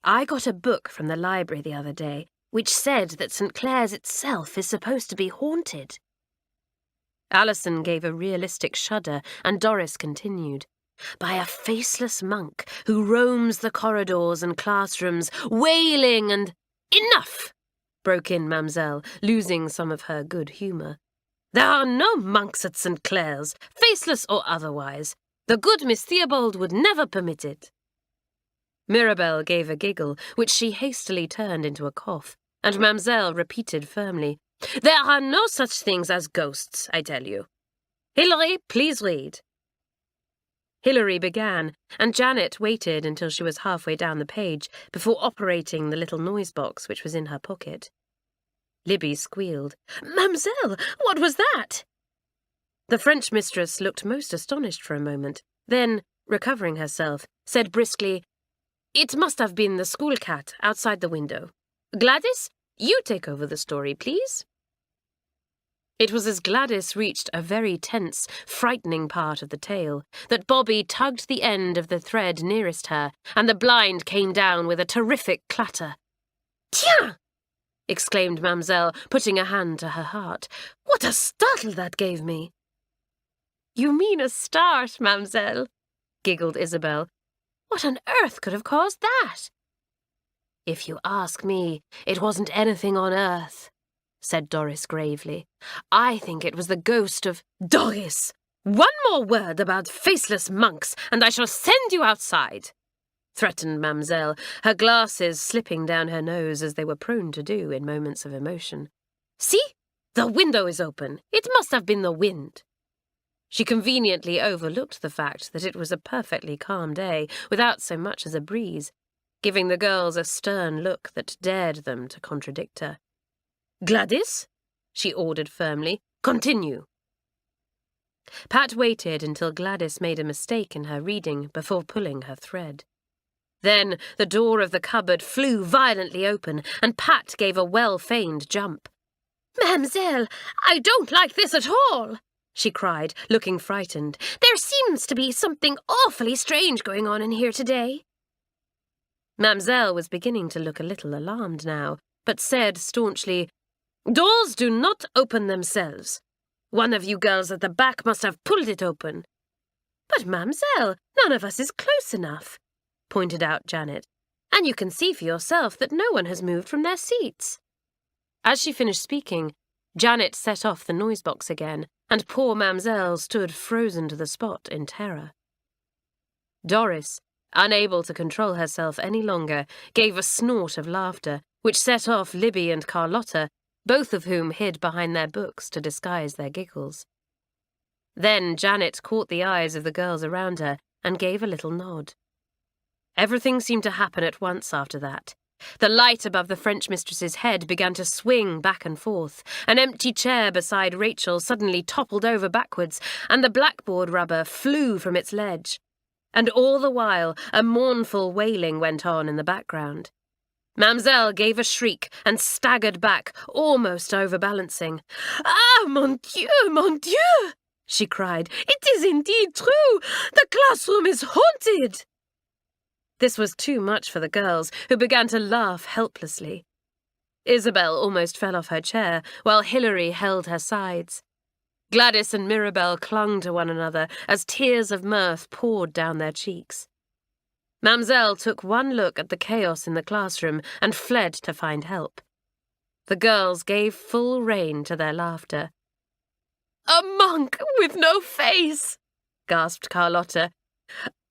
"I got a book from the library the other day which said that St. Clare's itself is supposed to be haunted." Alison gave a realistic shudder, and Doris continued, "By a faceless monk who roams the corridors and classrooms, wailing and—" "Enough!" broke in Mamselle, losing some of her good humour. "There are no monks at St. Clare's, faceless or otherwise. The good Miss Theobald would never permit it." Mirabel gave a giggle, which she hastily turned into a cough, and Mamselle repeated firmly, "There are no such things as ghosts, I tell you. Hilary, please read." Hilary began, and Janet waited until she was halfway down the page before operating the little noise box which was in her pocket. Libby squealed, "Mamselle, what was that?" The French mistress looked most astonished for a moment, then, recovering herself, said briskly, "It must have been the school cat outside the window. Gladys, you take over the story, please." It was as Gladys reached a very tense, frightening part of the tale that Bobby tugged the end of the thread nearest her, and the blind came down with a terrific clatter. "Tiens!" exclaimed Mamselle, putting a hand to her heart. "What a startle that gave me!" "You mean a start, Mamselle," giggled Isabel. "What on earth could have caused that?" "If you ask me, it wasn't anything on earth," said Doris gravely. "I think it was the ghost of—" "Doris! One more word about faceless monks, and I shall send you outside," threatened Mamselle, her glasses slipping down her nose as they were prone to do in moments of emotion. "See? The window is open. It must have been the wind." She conveniently overlooked the fact that it was a perfectly calm day, without so much as a breeze, giving the girls a stern look that dared them to contradict her. "Gladys," she ordered firmly, "continue." Pat waited until Gladys made a mistake in her reading before pulling her thread. Then the door of the cupboard flew violently open, and Pat gave a well-feigned jump. "Mamselle, I don't like this at all," she cried, looking frightened. "There seems to be something awfully strange going on in here today." Mamselle was beginning to look a little alarmed now, but said staunchly, "Doors do not open themselves. One of you girls at the back must have pulled it open." "But, Mamselle, none of us is close enough," pointed out Janet, "and you can see for yourself that no one has moved from their seats." As she finished speaking, Janet set off the noise box again, and poor Mamselle stood frozen to the spot in terror. Doris, unable to control herself any longer, gave a snort of laughter, which set off Libby and Carlotta, both of whom hid behind their books to disguise their giggles. Then Janet caught the eyes of the girls around her and gave a little nod. Everything seemed to happen at once after that, The light above the French mistress's head began to swing back and forth. An empty chair beside Rachel suddenly toppled over backwards, and the blackboard rubber flew from its ledge. And all the while, a mournful wailing went on in the background. Mamselle gave a shriek and staggered back, almost overbalancing. "Ah, mon Dieu!" she cried. "It is indeed true! The classroom is haunted!" This was too much for the girls, who began to laugh helplessly. Isabel almost fell off her chair, while Hilary held her sides. Gladys and Mirabel clung to one another as tears of mirth poured down their cheeks. Mamselle took one look at the chaos in the classroom and fled to find help. The girls gave full rein to their laughter. "A monk with no face!" gasped Carlotta.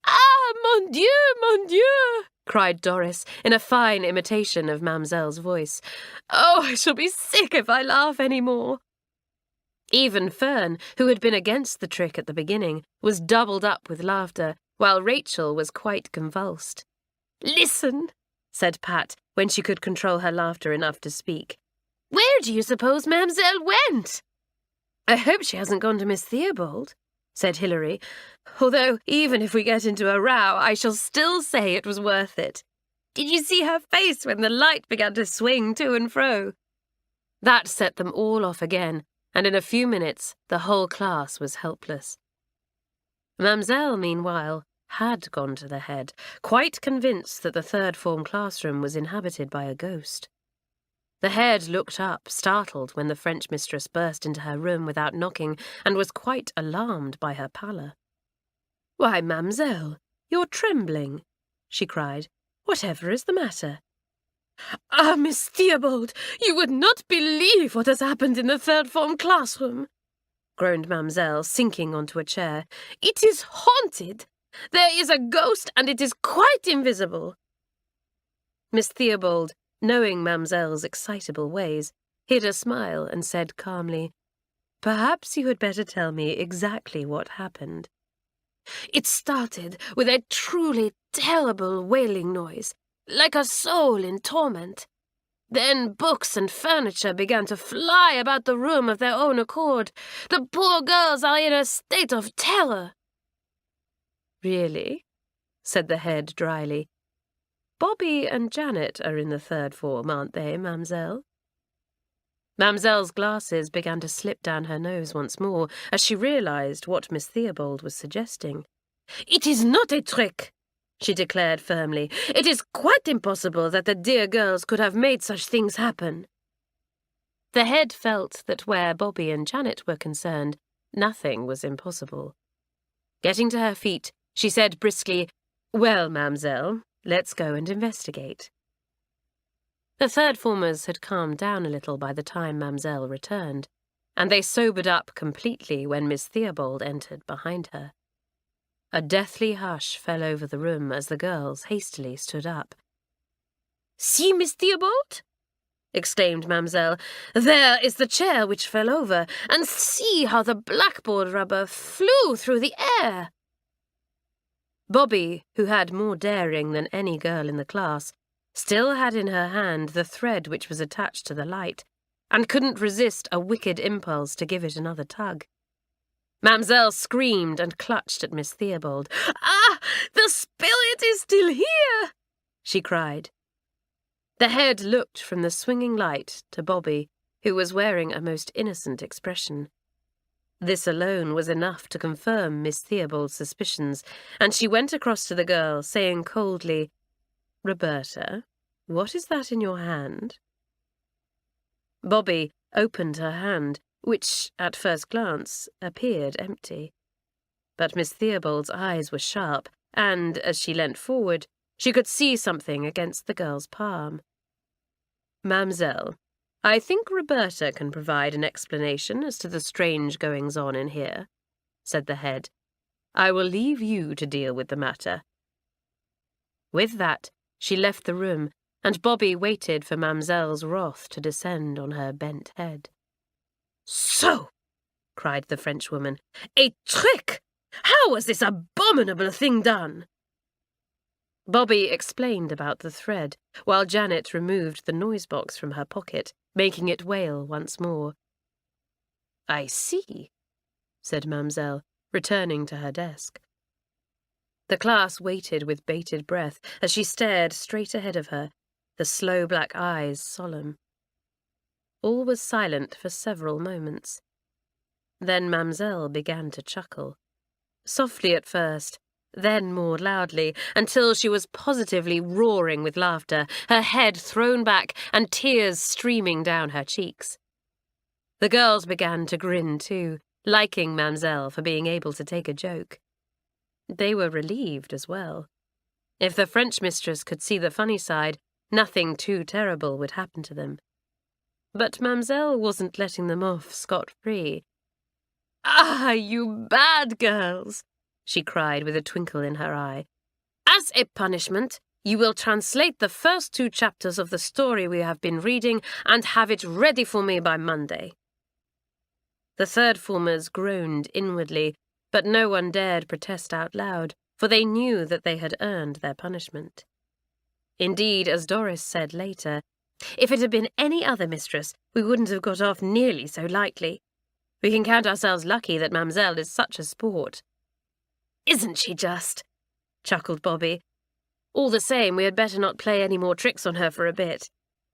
"Ah, mon Dieu, cried Doris, in a fine imitation of Mamselle's voice. "Oh, I shall be sick if I laugh any more." Even Fern, who had been against the trick at the beginning, was doubled up with laughter, while Rachel was quite convulsed. "Listen," said Pat, when she could control her laughter enough to speak. "Where do you suppose Mamselle went?" "I hope she hasn't gone to Miss Theobald," said Hilary, "although even if we get into a row, I shall still say it was worth it. Did you see her face when the light began to swing to and fro?" That set them all off again, and in a few minutes the whole class was helpless. Mamselle, meanwhile, had gone to the head, quite convinced that the third-form classroom was inhabited by a ghost. The head looked up, startled, when the French mistress burst into her room without knocking, and was quite alarmed by her pallor. "Why, Mamselle, you're trembling," she cried. "Whatever is the matter?" "Ah, Miss Theobald, you would not believe what has happened in the third-form classroom," groaned Mamselle, sinking onto a chair. "It is haunted. There is a ghost, and it is quite invisible." Miss Theobald, knowing Mamselle's excitable ways, hid a smile and said calmly, "Perhaps you had better tell me exactly what happened." "It started with a truly terrible wailing noise, like a soul in torment. Then books and furniture began to fly about the room of their own accord. The poor girls are in a state of terror." "Really?" said the head dryly. "Bobby and Janet are in the third form, aren't they, Mamselle?" Mamselle's glasses began to slip down her nose once more as she realized what Miss Theobald was suggesting. "It is not a trick," she declared firmly. "It is quite impossible that the dear girls could have made such things happen." The head felt that where Bobby and Janet were concerned, nothing was impossible. Getting to her feet, she said briskly, "Well, Mamselle, let's go and investigate." The third-formers had calmed down a little by the time Mamselle returned, and they sobered up completely when Miss Theobald entered behind her. A deathly hush fell over the room as the girls hastily stood up. "See, Miss Theobald!" exclaimed Mamselle. "There is the chair which fell over, and see how the blackboard rubber flew through the air." Bobby, who had more daring than any girl in the class, still had in her hand the thread which was attached to the light, and couldn't resist a wicked impulse to give it another tug. Mamselle screamed and clutched at Miss Theobald. "Ah, the spirit is still here!" she cried. The head looked from the swinging light to Bobby, who was wearing a most innocent expression. This alone was enough to confirm Miss Theobald's suspicions, and she went across to the girl, saying coldly, "Roberta, what is that in your hand?" Bobby opened her hand, which, at first glance, appeared empty. But Miss Theobald's eyes were sharp, and, as she leant forward, she could see something against the girl's palm. "Mamselle, I think Roberta can provide an explanation as to the strange goings-on in here," said the head. "I will leave you to deal with the matter." With that, she left the room, and Bobby waited for Mamselle's wrath to descend on her bent head. "So!" cried the Frenchwoman. "A trick! How was this abominable thing done?" Bobby explained about the thread, while Janet removed the noise box from her pocket, making it wail once more. "I see," said Mamselle, returning to her desk. The class waited with bated breath as she stared straight ahead of her, the slow black eyes solemn. All was silent for several moments. Then Mamselle began to chuckle. Softly at first, then more loudly, until she was positively roaring with laughter, her head thrown back and tears streaming down her cheeks. The girls began to grin too, liking Mamselle for being able to take a joke. They were relieved as well. If the French mistress could see the funny side, nothing too terrible would happen to them. But Mamselle wasn't letting them off scot-free. "Ah, you bad girls!" she cried with a twinkle in her eye. "As a punishment, you will translate the first 2 chapters of the story we have been reading and have it ready for me by Monday." The third formers groaned inwardly, but no one dared protest out loud, for they knew that they had earned their punishment. Indeed, as Doris said later, "If it had been any other mistress, we wouldn't have got off nearly so lightly. We can count ourselves lucky that Mamselle is such a sport." "Isn't she just?" chuckled Bobby. "All the same, we had better not play any more tricks on her for a bit.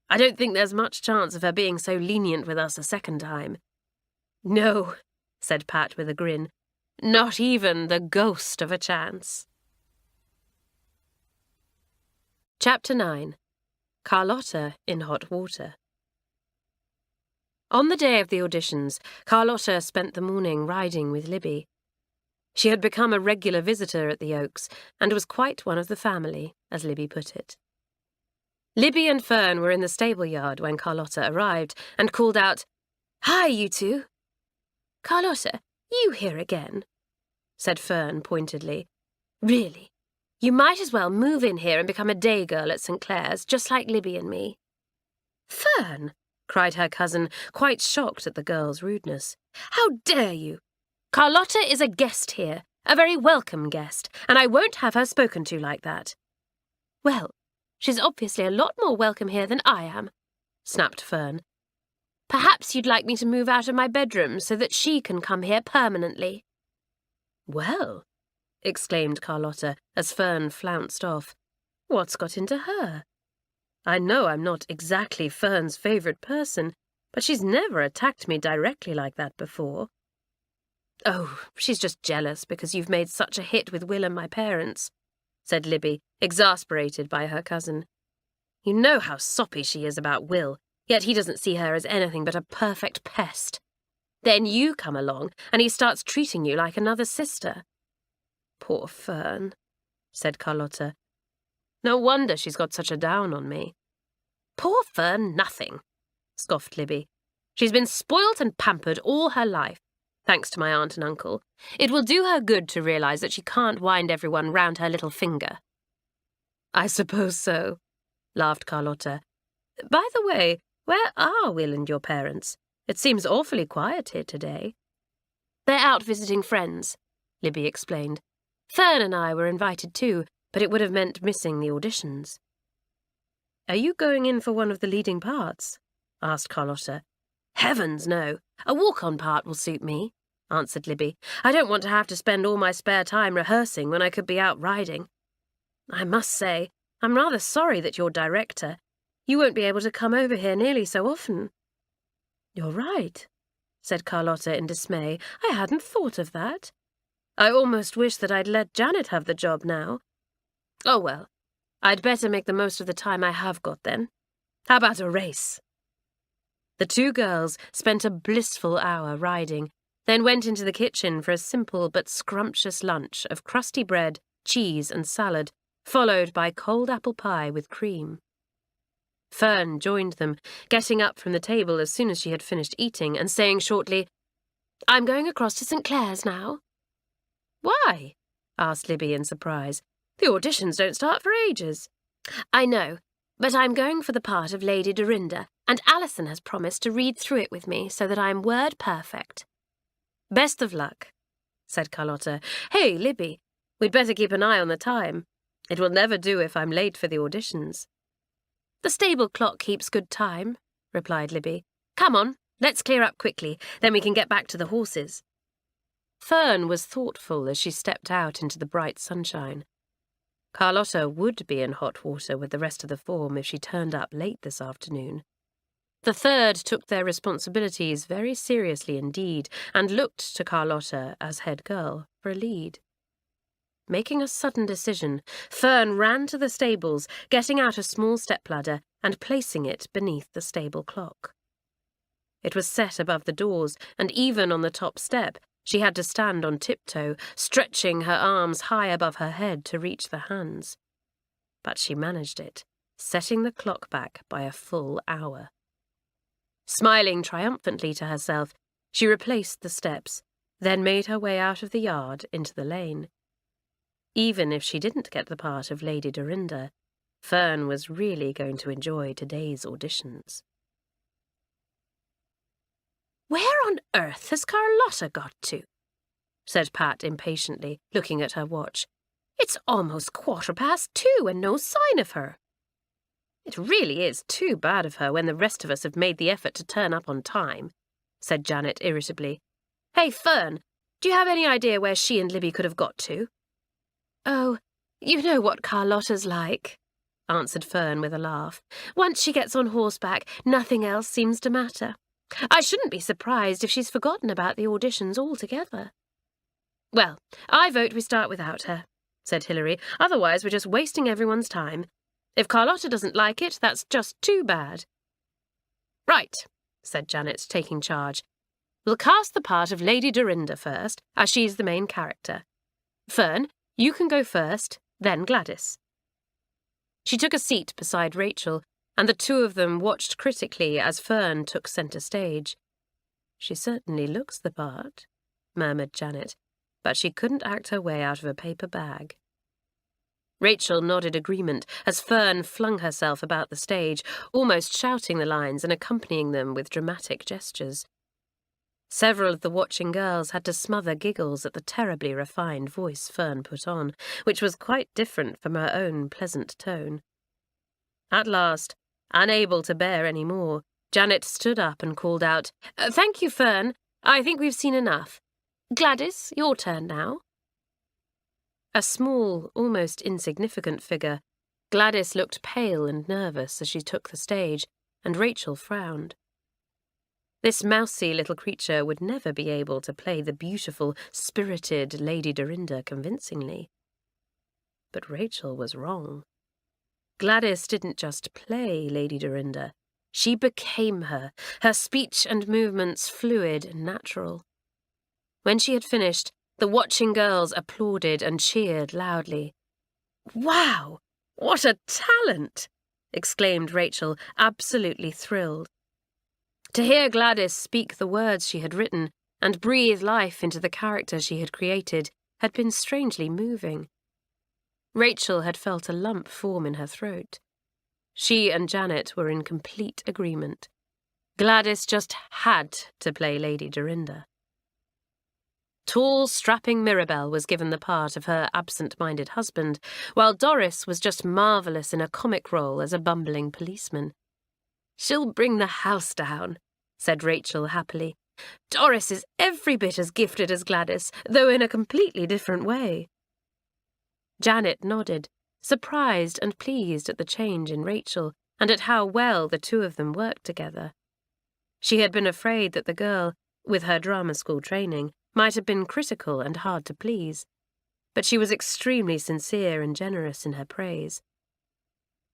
I don't think there's much chance of her being so lenient with us a second time." "No," said Pat with a grin. "Not even the ghost of a chance." Chapter 9. Carlotta in Hot Water. On the day of the auditions, Carlotta spent the morning riding with Libby. She had become a regular visitor at the Oaks, and was quite one of the family, as Libby put it. Libby and Fern were in the stable yard when Carlotta arrived, and called out, "Hi, you two." "Carlotta, you here again?" said Fern pointedly. "Really, you might as well move in here and become a day girl at St. Clare's, just like Libby and me." "Fern!" cried her cousin, quite shocked at the girl's rudeness. "How dare you? Carlotta is a guest here, a very welcome guest, and I won't have her spoken to like that." "Well, she's obviously a lot more welcome here than I am," snapped Fern. "Perhaps you'd like me to move out of my bedroom so that she can come here permanently." "Well," exclaimed Carlotta as Fern flounced off, "what's got into her? I know I'm not exactly Fern's favourite person, but she's never attacked me directly like that before." "Oh, she's just jealous because you've made such a hit with Will and my parents," said Libby, exasperated by her cousin. "You know how soppy she is about Will, yet he doesn't see her as anything but a perfect pest. Then you come along, and he starts treating you like another sister." "Poor Fern," said Carlotta. "No wonder she's got such a down on me." "Poor Fern nothing," scoffed Libby. "She's been spoilt and pampered all her life, thanks to my aunt and uncle. It will do her good to realise that she can't wind everyone round her little finger." "I suppose so," laughed Carlotta. "By the way, where are Will and your parents? It seems awfully quiet here today." "They're out visiting friends," Libby explained. "Fern and I were invited too, but it would have meant missing the auditions." "Are you going in for one of the leading parts?" asked Carlotta. "Heavens, no. A walk-on part will suit me," answered Libby. "I don't want to have to spend all my spare time rehearsing when I could be out riding. I must say, I'm rather sorry that you're director. You won't be able to come over here nearly so often." "You're right," said Carlotta in dismay. "I hadn't thought of that. I almost wish that I'd let Janet have the job now. Oh well, I'd better make the most of the time I have got then. How about a race?" The two girls spent a blissful hour riding, then went into the kitchen for a simple but scrumptious lunch of crusty bread, cheese and salad, followed by cold apple pie with cream. Fern joined them, getting up from the table as soon as she had finished eating and saying shortly, "I'm going across to St. Clare's now." "Why?" asked Libby in surprise. "The auditions don't start for ages." "I know, but I'm going for the part of Lady Dorinda, and Alison has promised to read through it with me so that I'm word perfect." "Best of luck," said Carlotta. "Hey, Libby, we'd better keep an eye on the time. It will never do if I'm late for the auditions. The stable clock keeps good time, replied Libby. Come on, let's clear up quickly, then we can get back to the horses. Fern was thoughtful as she stepped out into the bright sunshine. Carlotta would be in hot water with the rest of the form if she turned up late this afternoon. The third took their responsibilities very seriously indeed and looked to Carlotta as head girl for a lead. Making a sudden decision, Fern ran to the stables, getting out a small stepladder and placing it beneath the stable clock. It was set above the doors, and even on the top step, she had to stand on tiptoe, stretching her arms high above her head to reach the hands. But she managed it, setting the clock back by a full hour. Smiling triumphantly to herself, she replaced the steps, then made her way out of the yard into the lane. Even if she didn't get the part of Lady Dorinda, Fern was really going to enjoy today's auditions. Where on earth has Carlotta got to? Said Pat impatiently, looking at her watch. It's almost 2:15 and no sign of her. It really is too bad of her when the rest of us have made the effort to turn up on time, said Janet irritably. Hey, Fern, do you have any idea where she and Libby could have got to? Oh, you know what Carlotta's like, answered Fern with a laugh. Once she gets on horseback, nothing else seems to matter. I shouldn't be surprised if she's forgotten about the auditions altogether. Well, I vote we start without her, said Hilary. Otherwise we're just wasting everyone's time. If Carlotta doesn't like it, that's just too bad. Right, said Janet, taking charge. We'll cast the part of Lady Dorinda first, as she's the main character. Fern, you can go first, then Gladys. She took a seat beside Rachel, and the two of them watched critically as Fern took centre stage. She certainly looks the part, murmured Janet, but she couldn't act her way out of a paper bag. Rachel nodded agreement as Fern flung herself about the stage, almost shouting the lines and accompanying them with dramatic gestures. Several of the watching girls had to smother giggles at the terribly refined voice Fern put on, which was quite different from her own pleasant tone. At last, unable to bear any more, Janet stood up and called out, Thank you, Fern. I think we've seen enough. Gladys, your turn now. A small, almost insignificant figure, Gladys looked pale and nervous as she took the stage, and Rachel frowned. This mousy little creature would never be able to play the beautiful, spirited Lady Dorinda convincingly. But Rachel was wrong. Gladys didn't just play Lady Dorinda. She became her speech and movements fluid and natural. When she had finished, the watching girls applauded and cheered loudly. Wow! What a talent! Exclaimed Rachel, absolutely thrilled. To hear Gladys speak the words she had written and breathe life into the character she had created had been strangely moving. Rachel had felt a lump form in her throat. She and Janet were in complete agreement. Gladys just had to play Lady Dorinda. Tall, strapping Mirabelle was given the part of her absent-minded husband, while Doris was just marvellous in a comic role as a bumbling policeman. She'll bring the house down, said Rachel happily. Doris is every bit as gifted as Gladys, though in a completely different way. Janet nodded, surprised and pleased at the change in Rachel and at how well the two of them worked together. She had been afraid that the girl, with her drama school training, might have been critical and hard to please, but she was extremely sincere and generous in her praise.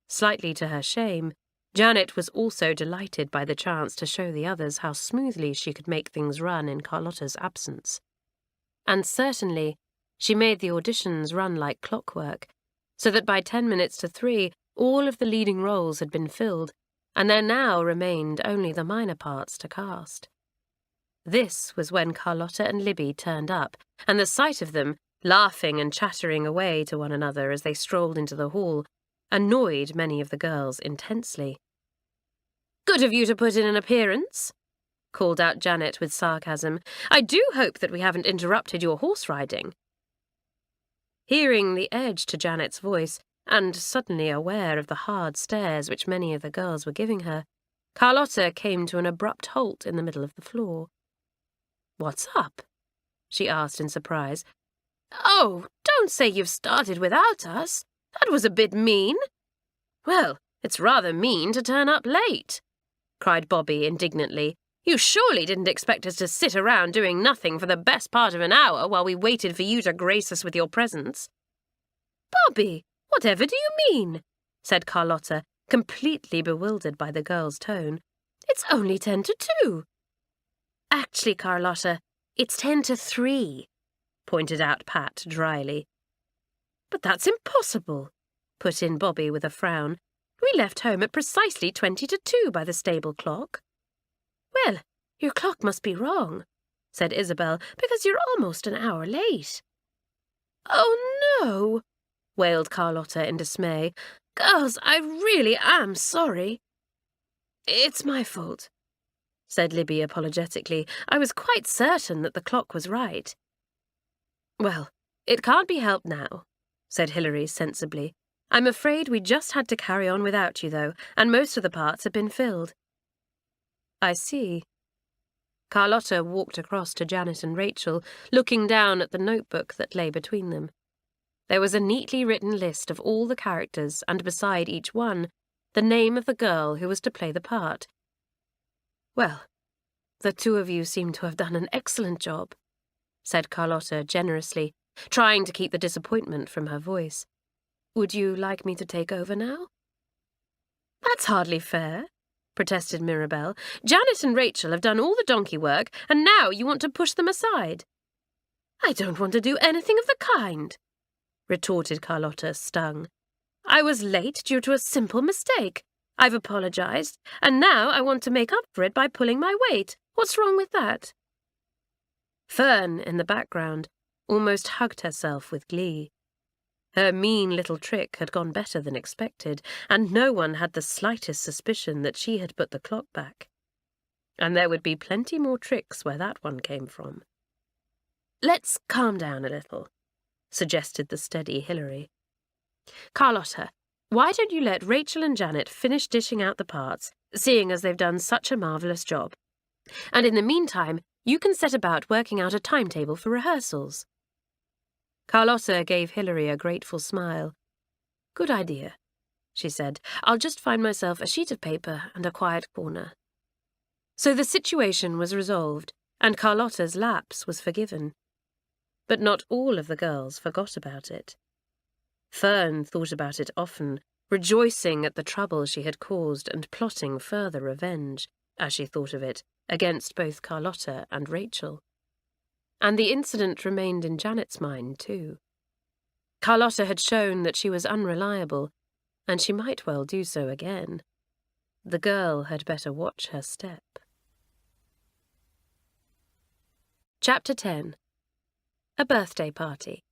Slightly to her shame, Janet was also delighted by the chance to show the others how smoothly she could make things run in Carlotta's absence. And certainly, she made the auditions run like clockwork, so that by 3:10 all of the leading roles had been filled, and there now remained only the minor parts to cast. This was when Carlotta and Libby turned up, and the sight of them, laughing and chattering away to one another as they strolled into the hall, annoyed many of the girls intensely. Good of you to put in an appearance, called out Janet with sarcasm. I do hope that we haven't interrupted your horse riding. Hearing the edge to Janet's voice, and suddenly aware of the hard stares which many of the girls were giving her, Carlotta came to an abrupt halt in the middle of the floor. "What's up?" she asked in surprise. "Oh, don't say you've started without us. That was a bit mean." "Well, it's rather mean to turn up late," cried Bobby indignantly. "You surely didn't expect us to sit around doing nothing for the best part of an hour while we waited for you to grace us with your presence." "Bobby, whatever do you mean?" said Carlotta, completely bewildered by the girl's tone. "It's only 10 to 2. "Actually, Carlotta, it's 10 to 3, pointed out Pat dryly. "But that's impossible," put in Bobby with a frown. "We left home at precisely 20 to 2 by the stable clock." "Well, your clock must be wrong," said Isabel, "because you're almost an hour late." "Oh, no," wailed Carlotta in dismay. "Girls, I really am sorry." "It's my fault," said Libby apologetically. "I was quite certain that the clock was right." "Well, it can't be helped now," said Hilary sensibly. "I'm afraid we just had to carry on without you, though, and most of the parts have been filled." "I see." Carlotta walked across to Janet and Rachel, looking down at the notebook that lay between them. There was a neatly written list of all the characters, and beside each one, the name of the girl who was to play the part. "Well, the two of you seem to have done an excellent job," said Carlotta generously, trying to keep the disappointment from her voice. "Would you like me to take over now?" "That's hardly fair," protested Mirabelle. "Janet and Rachel have done all the donkey work, and now you want to push them aside." "I don't want to do anything of the kind," retorted Carlotta, stung. "I was late due to a simple mistake. I've apologized, and now I want to make up for it by pulling my weight. What's wrong with that?" Fern, in the background, almost hugged herself with glee. Her mean little trick had gone better than expected, and no one had the slightest suspicion that she had put the clock back. And there would be plenty more tricks where that one came from. "Let's calm down a little," suggested the steady Hilary. "Carlotta, why don't you let Rachel and Janet finish dishing out the parts, seeing as they've done such a marvellous job? And in the meantime, you can set about working out a timetable for rehearsals." Carlotta gave Hilary a grateful smile. "Good idea," she said. "I'll just find myself a sheet of paper and a quiet corner." So the situation was resolved, and Carlotta's lapse was forgiven. But not all of the girls forgot about it. Fern thought about it often, rejoicing at the trouble she had caused and plotting further revenge, as she thought of it, against both Carlotta and Rachel. And the incident remained in Janet's mind, too. Carlotta had shown that she was unreliable, and she might well do so again. The girl had better watch her step. Chapter 10. A Birthday Party.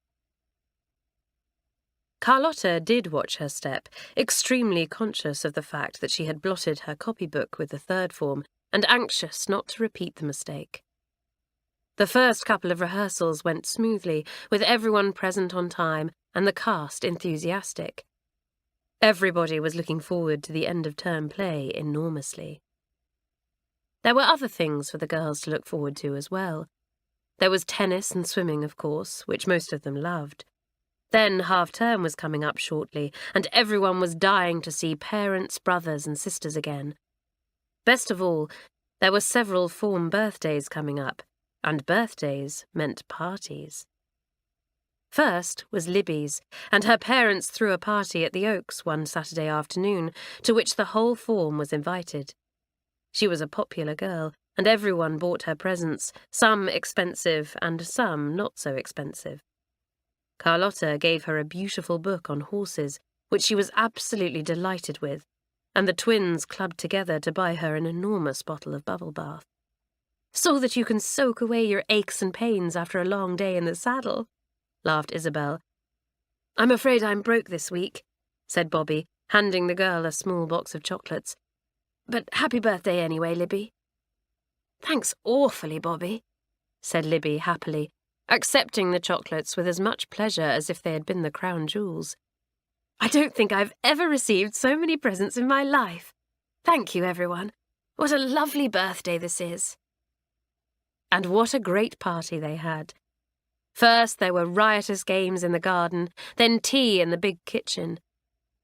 Carlotta did watch her step, extremely conscious of the fact that she had blotted her copybook with the third form and anxious not to repeat the mistake. The first couple of rehearsals went smoothly, with everyone present on time and the cast enthusiastic. Everybody was looking forward to the end-of-term play enormously. There were other things for the girls to look forward to as well. There was tennis and swimming, of course, which most of them loved. Then half-term was coming up shortly, and everyone was dying to see parents, brothers and sisters again. Best of all, there were several form birthdays coming up, and birthdays meant parties. First was Libby's, and her parents threw a party at the Oaks one Saturday afternoon, to which the whole form was invited. She was a popular girl, and everyone bought her presents, some expensive and some not so expensive. Carlotta gave her a beautiful book on horses, which she was absolutely delighted with, and the twins clubbed together to buy her an enormous bottle of bubble bath. "So that you can soak away your aches and pains after a long day in the saddle," laughed Isabel. "I'm afraid I'm broke this week," said Bobby, handing the girl a small box of chocolates. "But happy birthday anyway, Libby." "Thanks awfully, Bobby," said Libby happily. accepting the chocolates with as much pleasure as if they had been the crown jewels. "I don't think I've ever received so many presents in my life. Thank you, everyone. What a lovely birthday this is." And what a great party they had. First there were riotous games in the garden, then tea in the big kitchen.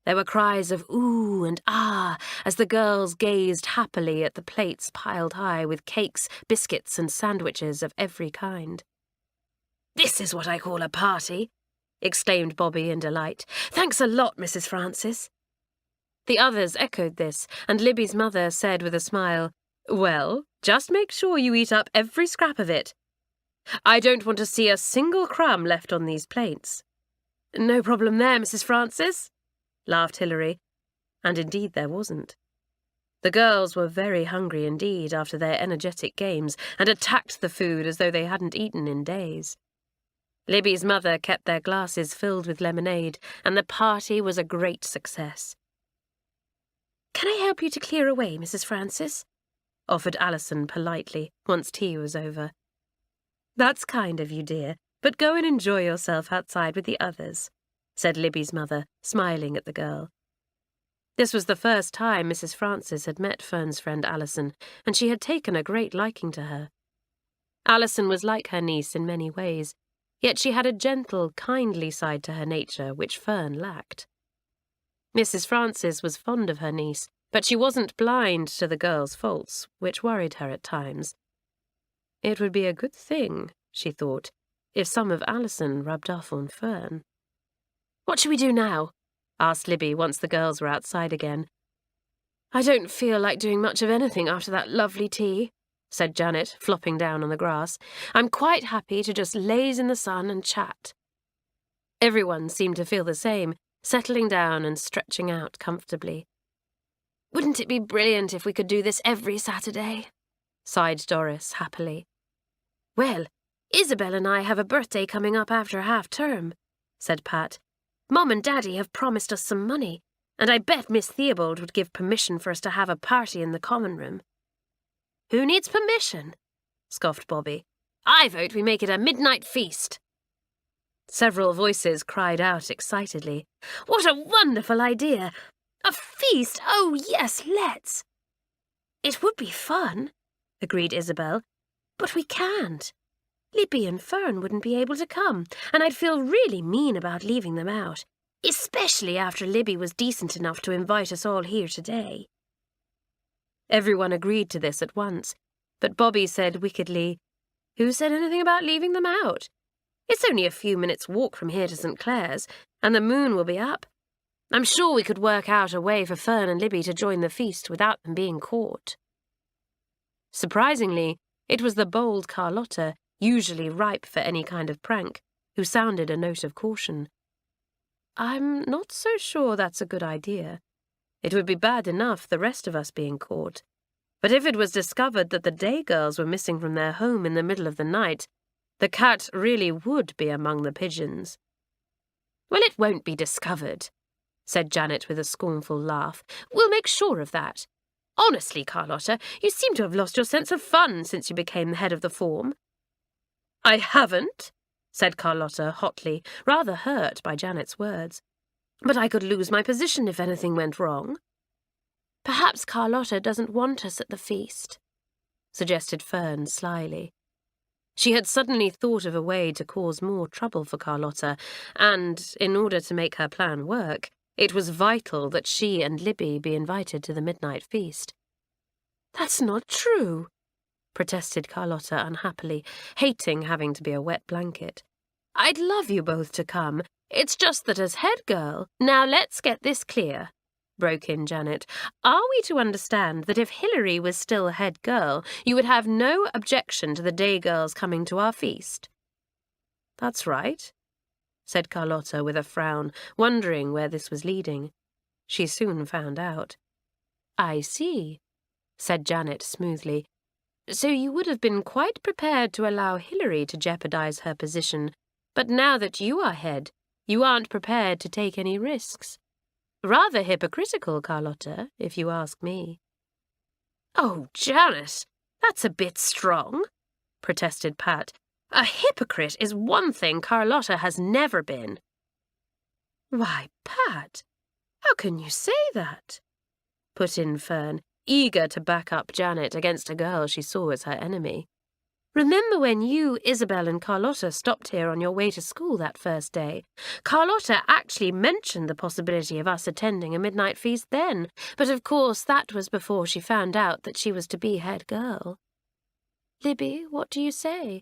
There were cries of ooh and ah as the girls gazed happily at the plates piled high with cakes, biscuits and sandwiches of every kind. "This is what I call a party," exclaimed Bobby in delight. "Thanks a lot, Mrs. Francis." The others echoed this, and Libby's mother said with a smile, "Well, just make sure you eat up every scrap of it. I don't want to see a single crumb left on these plates." "No problem there, Mrs. Francis," laughed Hilary, and indeed there wasn't. The girls were very hungry indeed after their energetic games, and attacked the food as though they hadn't eaten in days. Libby's mother kept their glasses filled with lemonade, and the party was a great success. "Can I help you to clear away, Mrs. Francis?" offered Alison politely, once tea was over. "That's kind of you, dear, but go and enjoy yourself outside with the others," said Libby's mother, smiling at the girl. This was the first time Mrs. Francis had met Fern's friend Alison, and she had taken a great liking to her. Alison was like her niece in many ways, yet she had a gentle, kindly side to her nature which Fern lacked. Mrs. Francis was fond of her niece, but she wasn't blind to the girl's faults, which worried her at times. It would be a good thing, she thought, if some of Alison rubbed off on Fern. "What shall we do now?" asked Libby once the girls were outside again. "I don't feel like doing much of anything after that lovely tea," said Janet, flopping down on the grass. "I'm quite happy to just laze in the sun and chat." Everyone seemed to feel the same, settling down and stretching out comfortably. "Wouldn't it be brilliant if we could do this every Saturday?" sighed Doris happily. "Well, Isabel and I have a birthday coming up after half-term," said Pat. "Mum and Daddy have promised us some money, and I bet Miss Theobald would give permission for us to have a party in the common room." "Who needs permission?" scoffed Bobby. "I vote we make it a midnight feast." Several voices cried out excitedly. "What a wonderful idea! A feast! Oh, yes, let's!" "It would be fun," agreed Isabel, "but we can't. Libby and Fern wouldn't be able to come, and I'd feel really mean about leaving them out, especially after Libby was decent enough to invite us all here today." Everyone agreed to this at once, but Bobby said wickedly, "Who said anything about leaving them out? It's only a few minutes' walk from here to St. Clare's, and the moon will be up. I'm sure we could work out a way for Fern and Libby to join the feast without them being caught." Surprisingly, it was the bold Carlotta, usually ripe for any kind of prank, who sounded a note of caution. "I'm not so sure that's a good idea. It would be bad enough the rest of us being caught. But if it was discovered that the day girls were missing from their home in the middle of the night, the cat really would be among the pigeons." "Well, it won't be discovered," said Janet with a scornful laugh. "We'll make sure of that. Honestly, Carlotta, you seem to have lost your sense of fun since you became the head of the form." "I haven't," said Carlotta hotly, rather hurt by Janet's words. "But I could lose my position if anything went wrong." "Perhaps Carlotta doesn't want us at the feast," suggested Fern slyly. She had suddenly thought of a way to cause more trouble for Carlotta, and, in order to make her plan work, it was vital that she and Libby be invited to the midnight feast. "That's not true," protested Carlotta unhappily, hating having to be a wet blanket. "I'd love you both to come. It's just that as head girl—" "Now let's get this clear," broke in Janet. "Are we to understand that if Hilary was still head girl, you would have no objection to the day girls coming to our feast?" "That's right," said Carlotta with a frown, wondering where this was leading. She soon found out. "I see," said Janet smoothly. "So you would have been quite prepared to allow Hilary to jeopardize her position, but now that you are head, you aren't prepared to take any risks. Rather hypocritical, Carlotta, if you ask me." "Oh, Janet, that's a bit strong," protested Pat. A hypocrite is one thing Carlotta has never been. Why, Pat, how can you say that? Put in Fern, eager to back up Janet against a girl she saw as her enemy. Remember when you, Isabel, and Carlotta stopped here on your way to school that first day? Carlotta actually mentioned the possibility of us attending a midnight feast then, but of course that was before she found out that she was to be head girl. Libby, what do you say?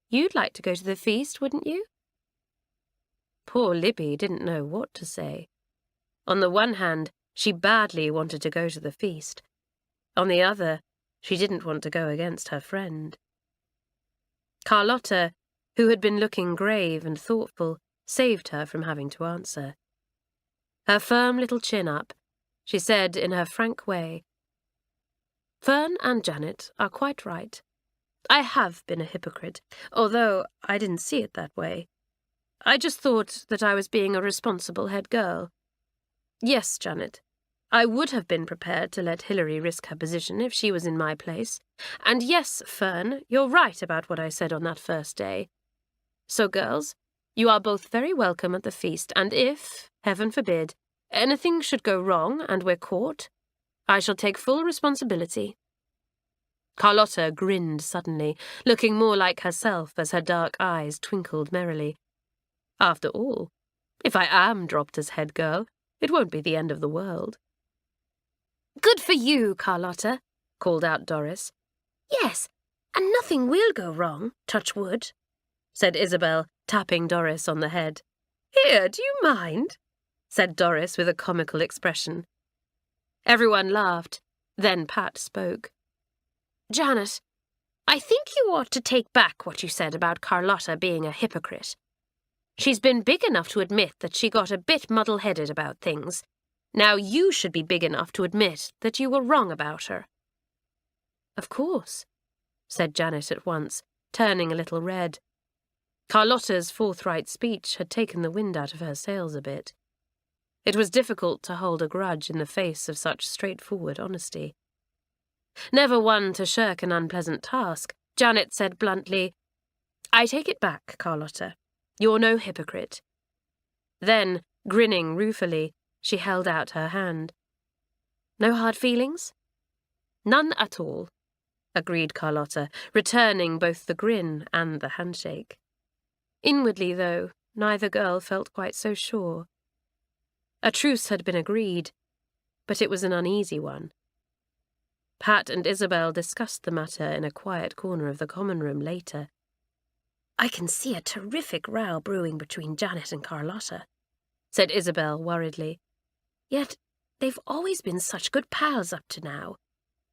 You'd like to go to the feast, wouldn't you? Poor Libby didn't know what to say. On the one hand, she badly wanted to go to the feast. On the other, she didn't want to go against her friend. Carlotta, who had been looking grave and thoughtful, saved her from having to answer. Her firm little chin up, she said in her frank way, "Fern and Janet are quite right. I have been a hypocrite, although I didn't see it that way. I just thought that I was being a responsible head girl. Yes, Janet, I would have been prepared to let Hilary risk her position if she was in my place. And yes, Fern, you're right about what I said on that first day. So, girls, you are both very welcome at the feast, and if, heaven forbid, anything should go wrong and we're caught, I shall take full responsibility." Carlotta grinned suddenly, looking more like herself as her dark eyes twinkled merrily. After all, if I am dropped as head girl, it won't be the end of the world. "Good for you, Carlotta," called out Doris. "Yes, and nothing will go wrong, touch wood," said Isabel, tapping Doris on the head. "Here, do you mind?" said Doris with a comical expression. Everyone laughed. Then Pat spoke. "Janet, I think you ought to take back what you said about Carlotta being a hypocrite. She's been big enough to admit that she got a bit muddle-headed about things. Now you should be big enough to admit that you were wrong about her." "Of course," said Janet at once, turning a little red. Carlotta's forthright speech had taken the wind out of her sails a bit. It was difficult to hold a grudge in the face of such straightforward honesty. Never one to shirk an unpleasant task, Janet said bluntly, "I take it back, Carlotta. You're no hypocrite." Then, grinning ruefully, she held out her hand. "No hard feelings?" "None at all," agreed Carlotta, returning both the grin and the handshake. Inwardly, though, neither girl felt quite so sure. A truce had been agreed, but it was an uneasy one. Pat and Isabel discussed the matter in a quiet corner of the common room later. "I can see a terrific row brewing between Janet and Carlotta," said Isabel worriedly. "Yet they've always been such good pals up to now.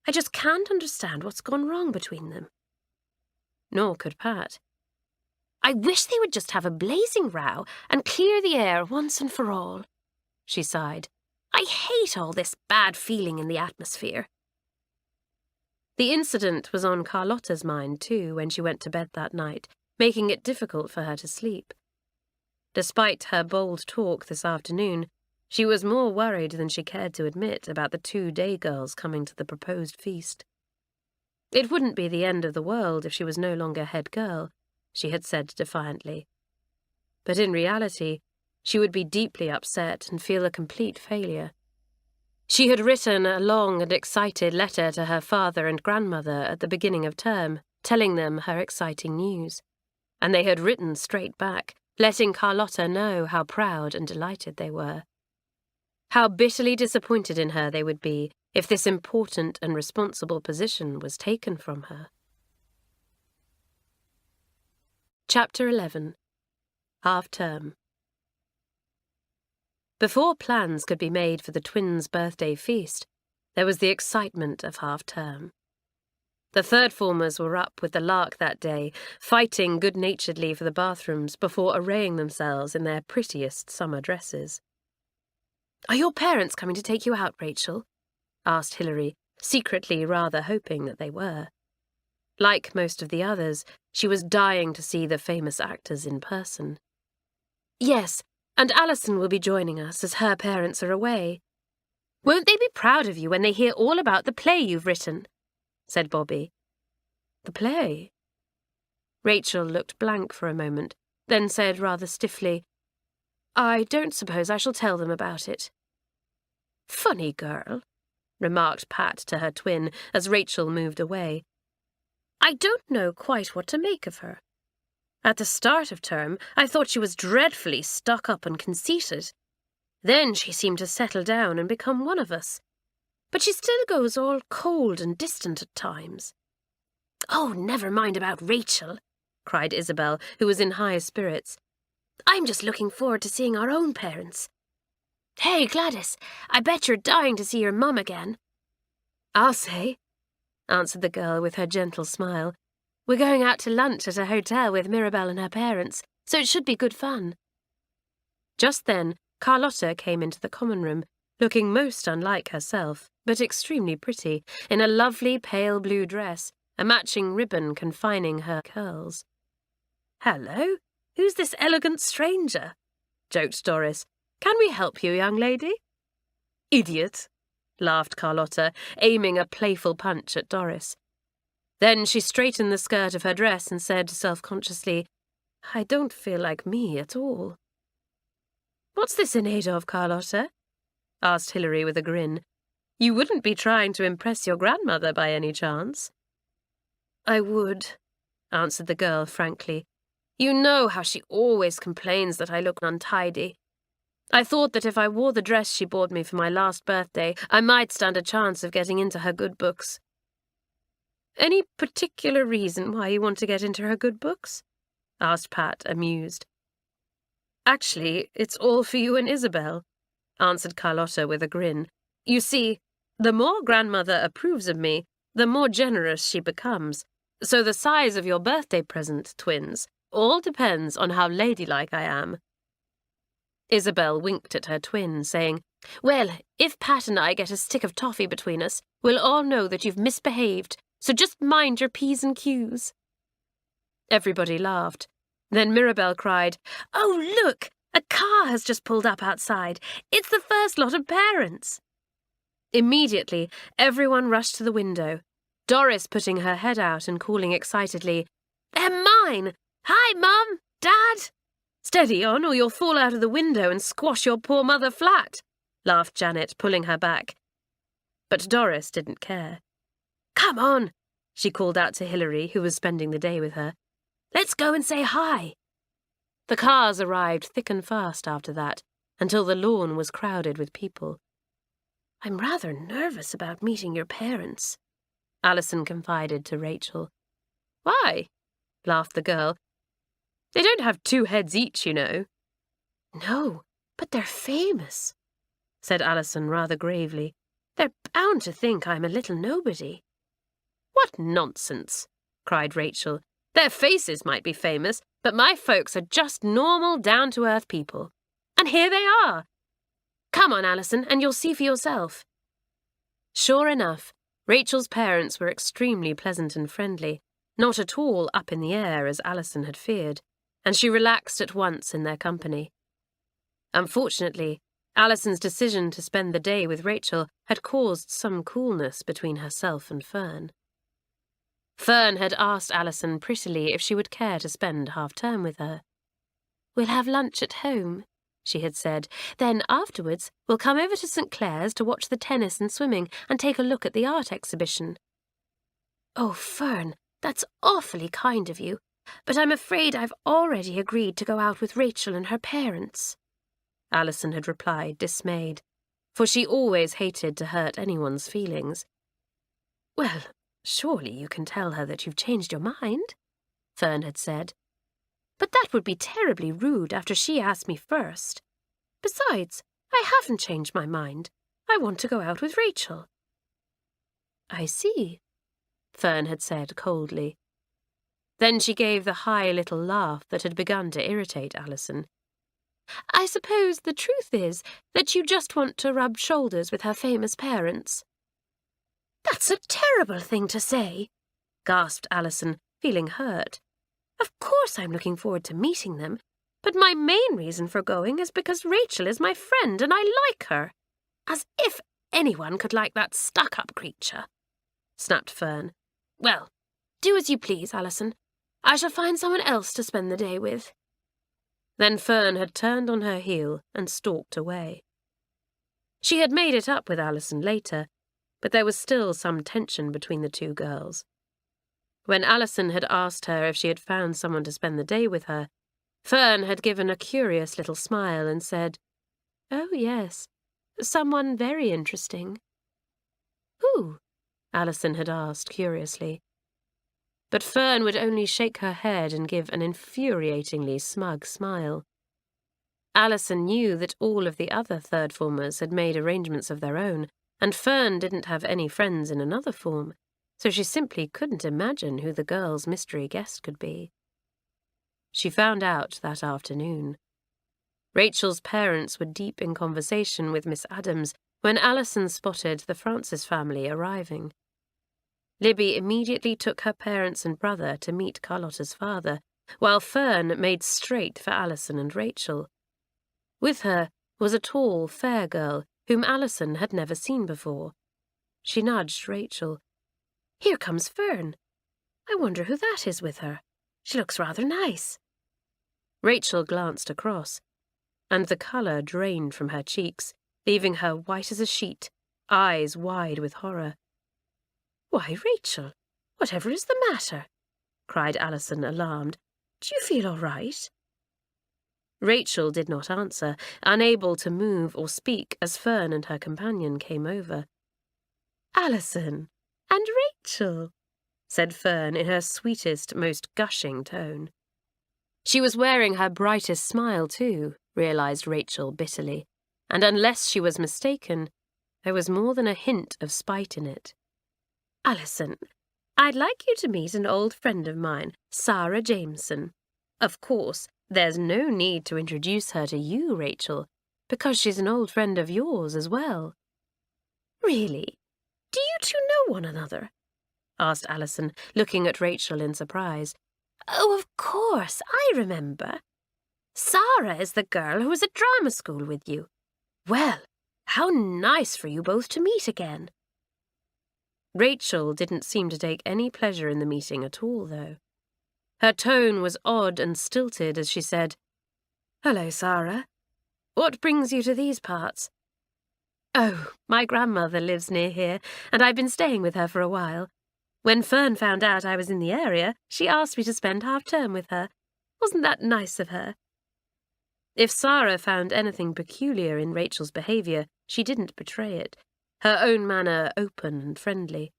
I just can't understand what's gone wrong between them." Nor could Pat. "I wish they would just have a blazing row and clear the air once and for all," she sighed. "I hate all this bad feeling in the atmosphere." The incident was on Carlotta's mind, too, when she went to bed that night, making it difficult for her to sleep. Despite her bold talk this afternoon, she was more worried than she cared to admit about the 2 day girls coming to the proposed feast. It wouldn't be the end of the world if she was no longer head girl, she had said defiantly. But in reality, she would be deeply upset and feel a complete failure. She had written a long and excited letter to her father and grandmother at the beginning of term, telling them her exciting news. And they had written straight back, letting Carlotta know how proud and delighted they were. How bitterly disappointed in her they would be if this important and responsible position was taken from her. Chapter 11. Half-Term. Before plans could be made for the twins' birthday feast, there was the excitement of half-term. The third-formers were up with the lark that day, fighting good-naturedly for the bathrooms before arraying themselves in their prettiest summer dresses. "Are your parents coming to take you out, Rachel?" asked Hilary, secretly rather hoping that they were. Like most of the others, she was dying to see the famous actors in person. "Yes, and Alison will be joining us as her parents are away." "Won't they be proud of you when they hear all about the play you've written?" said Bobby. "The play?" Rachel looked blank for a moment, then said rather stiffly, "I don't suppose I shall tell them about it." "Funny girl," remarked Pat to her twin as Rachel moved away. "I don't know quite what to make of her. At the start of term, I thought she was dreadfully stuck up and conceited. Then she seemed to settle down and become one of us. But she still goes all cold and distant at times." "Oh, never mind about Rachel," cried Isabel, who was in high spirits. "I'm just looking forward to seeing our own parents. Hey, Gladys, I bet you're dying to see your mum again." "I'll say," answered the girl with her gentle smile. "We're going out to lunch at a hotel with Mirabelle and her parents, so it should be good fun." Just then, Carlotta came into the common room, looking most unlike herself, but extremely pretty, in a lovely pale blue dress, a matching ribbon confining her curls. "Hello, who's this elegant stranger?" joked Doris. "Can we help you, young lady?" "Idiot," laughed Carlotta, aiming a playful punch at Doris. Then she straightened the skirt of her dress and said self-consciously, "I don't feel like me at all." "What's this in aid of, Carlotta?" asked Hilary with a grin. "You wouldn't be trying to impress your grandmother by any chance?" "I would," answered the girl frankly. "You know how she always complains that I look untidy. I thought that if I wore the dress she bought me for my last birthday, I might stand a chance of getting into her good books." "Any particular reason why you want to get into her good books?" asked Pat, amused. "Actually, it's all for you and Isabel," answered Carlotta with a grin. "You see, the more grandmother approves of me, the more generous she becomes. So the size of your birthday present, twins, all depends on how ladylike I am." Isabel winked at her twin, saying, "Well, if Pat and I get a stick of toffee between us, we'll all know that you've misbehaved, so just mind your P's and Q's." Everybody laughed. Then Mirabelle cried, "Oh, look! A car has just pulled up outside. It's the first lot of parents." Immediately, everyone rushed to the window, Doris putting her head out and calling excitedly, "They're mine! Hi, Mum! Dad!" "Steady on, or you'll fall out of the window and squash your poor mother flat," laughed Janet, pulling her back. But Doris didn't care. "Come on," she called out to Hilary, who was spending the day with her. "Let's go and say hi." The cars arrived thick and fast after that, until the lawn was crowded with people. "I'm rather nervous about meeting your parents," Alison confided to Rachel. "Why?" laughed the girl. "They don't have two heads each, you know." "No, but they're famous," said Alison rather gravely. "They're bound to think I'm a little nobody." "What nonsense!" cried Rachel. "Their faces might be famous, but my folks are just normal, down-to-earth people. And here they are. Come on, Alison, and you'll see for yourself." Sure enough, Rachel's parents were extremely pleasant and friendly, not at all up in the air as Alison had feared, and she relaxed at once in their company. Unfortunately, Alison's decision to spend the day with Rachel had caused some coolness between herself and Fern. Fern had asked Alison prettily if she would care to spend half-term with her. "We'll have lunch at home," she had said. "Then afterwards we'll come over to St. Clare's to watch the tennis and swimming and take a look at the art exhibition." "Oh, Fern, that's awfully kind of you, but I'm afraid I've already agreed to go out with Rachel and her parents," Alison had replied, dismayed, for she always hated to hurt anyone's feelings. "Well, surely you can tell her that you've changed your mind," Fern had said. "But that would be terribly rude after she asked me first. Besides, I haven't changed my mind. I want to go out with Rachel." "I see," Fern had said coldly. Then she gave the high little laugh that had begun to irritate Alison. "I suppose the truth is that you just want to rub shoulders with her famous parents." "That's a terrible thing to say," gasped Alison, feeling hurt. "Of course I'm looking forward to meeting them, but my main reason for going is because Rachel is my friend and I like her. As if anyone could like that stuck-up creature," snapped Fern. "Well, do as you please, Alison. I shall find someone else to spend the day with." Then Fern had turned on her heel and stalked away. She had made it up with Alison later, but there was still some tension between the two girls. When Alison had asked her if she had found someone to spend the day with her, Fern had given a curious little smile and said, "Oh, yes, someone very interesting." "Who?" Alison had asked curiously. But Fern would only shake her head and give an infuriatingly smug smile. Alison knew that all of the other third formers had made arrangements of their own, and Fern didn't have any friends in another form, so she simply couldn't imagine who the girl's mystery guest could be. She found out that afternoon. Rachel's parents were deep in conversation with Miss Adams when Alison spotted the Francis family arriving. Libby immediately took her parents and brother to meet Carlotta's father, while Fern made straight for Alison and Rachel. With her was a tall, fair girl whom Alison had never seen before. She nudged Rachel. "Here comes Fern. I wonder who that is with her. She looks rather nice." Rachel glanced across, and the colour drained from her cheeks, leaving her white as a sheet, eyes wide with horror. "Why, Rachel, whatever is the matter?" cried Alison, alarmed. "Do you feel all right?" Rachel did not answer, unable to move or speak as Fern and her companion came over. "Alison and Rachel," said Fern in her sweetest, most gushing tone. She was wearing her brightest smile too, realised Rachel bitterly, and unless she was mistaken, there was more than a hint of spite in it. "Alison, I'd like you to meet an old friend of mine, Sarah Jameson. Of course, there's no need to introduce her to you, Rachel, because she's an old friend of yours as well." "Really? Do you two know one another?" asked Alison, looking at Rachel in surprise. "Oh, of course, I remember. Sarah is the girl who was at drama school with you. Well, how nice for you both to meet again." Rachel didn't seem to take any pleasure in the meeting at all, though. Her tone was odd and stilted as she said, "Hello, Sarah. What brings you to these parts?" "Oh, my grandmother lives near here, and I've been staying with her for a while. When Fern found out I was in the area, she asked me to spend half-term with her. Wasn't that nice of her?" If Sarah found anything peculiar in Rachel's behaviour, she didn't betray it, her own manner open and friendly.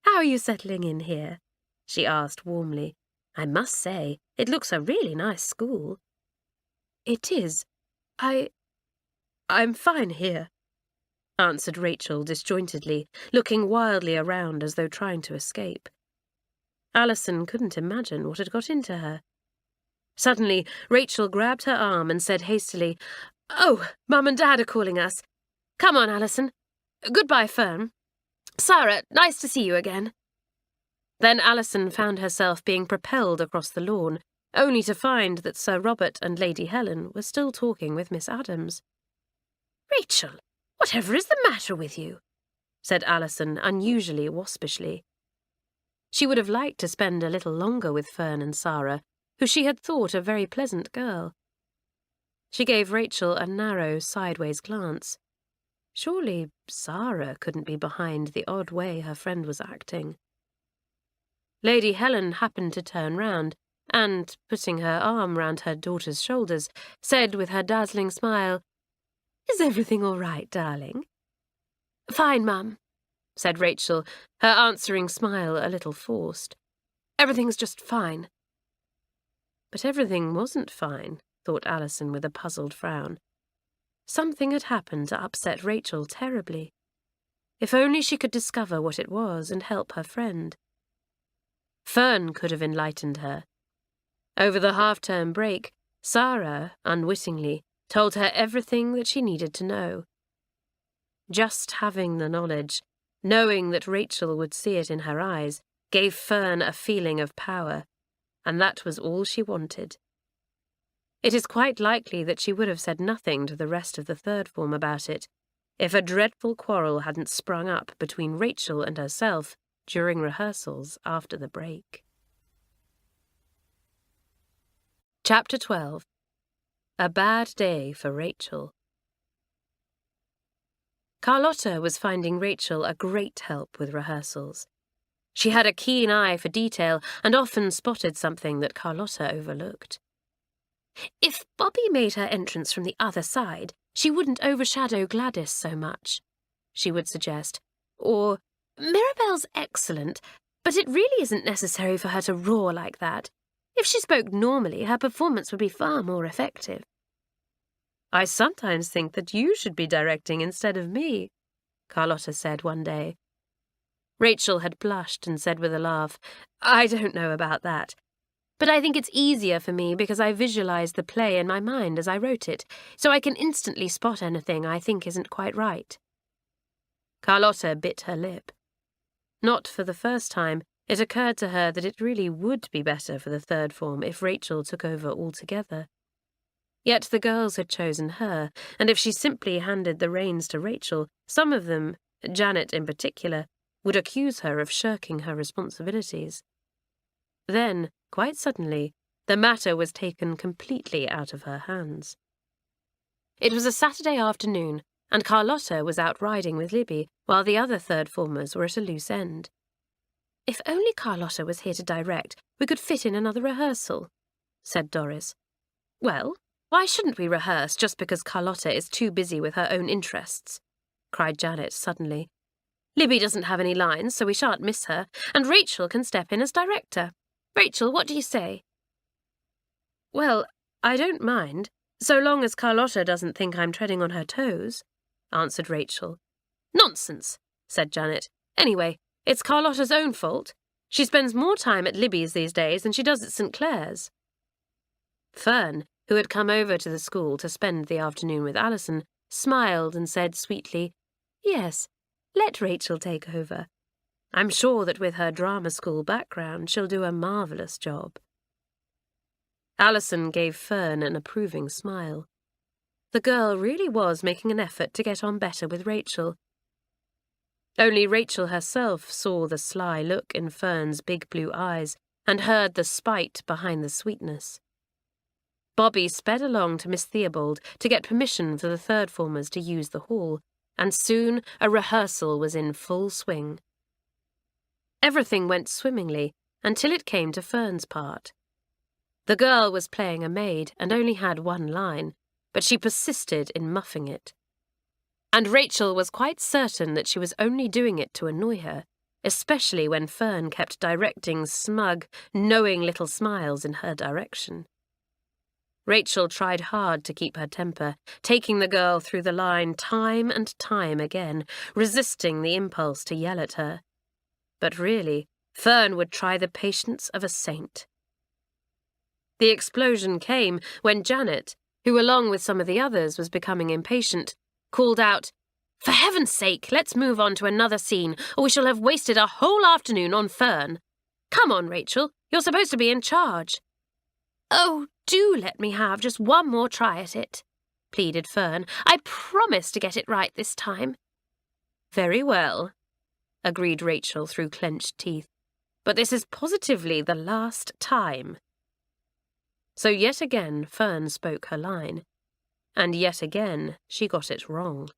"How are you settling in here?" she asked warmly. "I must say, it looks a really nice school." "It is. I'm fine here," answered Rachel disjointedly, looking wildly around as though trying to escape. Alison couldn't imagine what had got into her. Suddenly, Rachel grabbed her arm and said hastily, "Oh, Mum and Dad are calling us. Come on, Alison. Goodbye, Fern. Sarah, nice to see you again." Then Alison found herself being propelled across the lawn, only to find that Sir Robert and Lady Helen were still talking with Miss Adams. "Rachel, whatever is the matter with you?" said Alison, unusually waspishly. She would have liked to spend a little longer with Fern and Sarah, who she had thought a very pleasant girl. She gave Rachel a narrow, sideways glance. Surely Sarah couldn't be behind the odd way her friend was acting. Lady Helen happened to turn round and, putting her arm round her daughter's shoulders, said with her dazzling smile, "Is everything all right, darling?" "Fine, Mum," said Rachel, her answering smile a little forced. "Everything's just fine." But everything wasn't fine, thought Alison with a puzzled frown. Something had happened to upset Rachel terribly. If only she could discover what it was and help her friend. Fern could have enlightened her. Over the half-term break, Sarah, unwittingly, told her everything that she needed to know. Just having the knowledge, knowing that Rachel would see it in her eyes, gave Fern a feeling of power, and that was all she wanted. It is quite likely that she would have said nothing to the rest of the third form about it, if a dreadful quarrel hadn't sprung up between Rachel and herself during rehearsals after the break. Chapter 12. A Bad Day for Rachel. Carlotta was finding Rachel a great help with rehearsals. She had a keen eye for detail and often spotted something that Carlotta overlooked. If Bobby made her entrance from the other side, she wouldn't overshadow Gladys so much, she would suggest. Or, Mirabelle's excellent, but it really isn't necessary for her to roar like that. If she spoke normally, her performance would be far more effective. I sometimes think that you should be directing instead of me, Carlotta said one day. Rachel had blushed and said with a laugh, I don't know about that. But I think it's easier for me because I visualized the play in my mind as I wrote it, so I can instantly spot anything I think isn't quite right. Carlotta bit her lip. Not for the first time, it occurred to her that it really would be better for the third form if Rachel took over altogether. Yet the girls had chosen her, and if she simply handed the reins to Rachel, some of them, Janet in particular, would accuse her of shirking her responsibilities. Then, quite suddenly, the matter was taken completely out of her hands. It was a Saturday afternoon, and Carlotta was out riding with Libby, while the other third formers were at a loose end. If only Carlotta was here to direct, we could fit in another rehearsal, said Doris. Well, why shouldn't we rehearse just because Carlotta is too busy with her own interests? Cried Janet suddenly. Libby doesn't have any lines, so we shan't miss her, and Rachel can step in as director. Rachel, what do you say? Well, I don't mind, so long as Carlotta doesn't think I'm treading on her toes, answered Rachel. Nonsense, said Janet. Anyway, it's Carlotta's own fault. She spends more time at Libby's these days than she does at St. Clare's. Fern, who had come over to the school to spend the afternoon with Alison, smiled and said sweetly, Yes, let Rachel take over. I'm sure that with her drama school background she'll do a marvellous job. Alison gave Fern an approving smile. The girl really was making an effort to get on better with Rachel. Only Rachel herself saw the sly look in Fern's big blue eyes and heard the spite behind the sweetness. Bobby sped along to Miss Theobald to get permission for the third formers to use the hall, and soon a rehearsal was in full swing. Everything went swimmingly until it came to Fern's part. The girl was playing a maid and only had one line, but she persisted in muffing it. And Rachel was quite certain that she was only doing it to annoy her, especially when Fern kept directing smug, knowing little smiles in her direction. Rachel tried hard to keep her temper, taking the girl through the line time and time again, resisting the impulse to yell at her. But really, Fern would try the patience of a saint. The explosion came when Janet, who along with some of the others was becoming impatient, called out, For heaven's sake, let's move on to another scene, or we shall have wasted a whole afternoon on Fern. Come on, Rachel, you're supposed to be in charge. Oh, do let me have just one more try at it, pleaded Fern. I promise to get it right this time. Very well, agreed Rachel through clenched teeth. But this is positively the last time. So yet again Fern spoke her line, and yet again she got it wrong.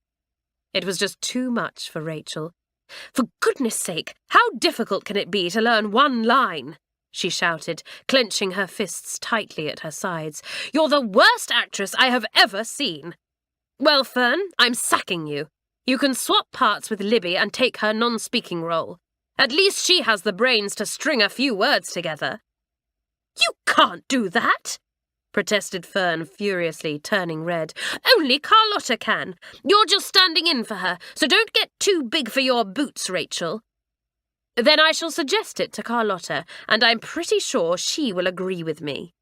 It was just too much for Rachel. For goodness sake, how difficult can it be to learn one line? She shouted, clenching her fists tightly at her sides. You're the worst actress I have ever seen. Well, Fern, I'm sacking you. You can swap parts with Libby and take her non-speaking role. At least she has the brains to string a few words together. You can't do that, protested Fern furiously, turning red. Only Carlotta can. You're just standing in for her, so don't get too big for your boots, Rachel. Then I shall suggest it to Carlotta, and I'm pretty sure she will agree with me,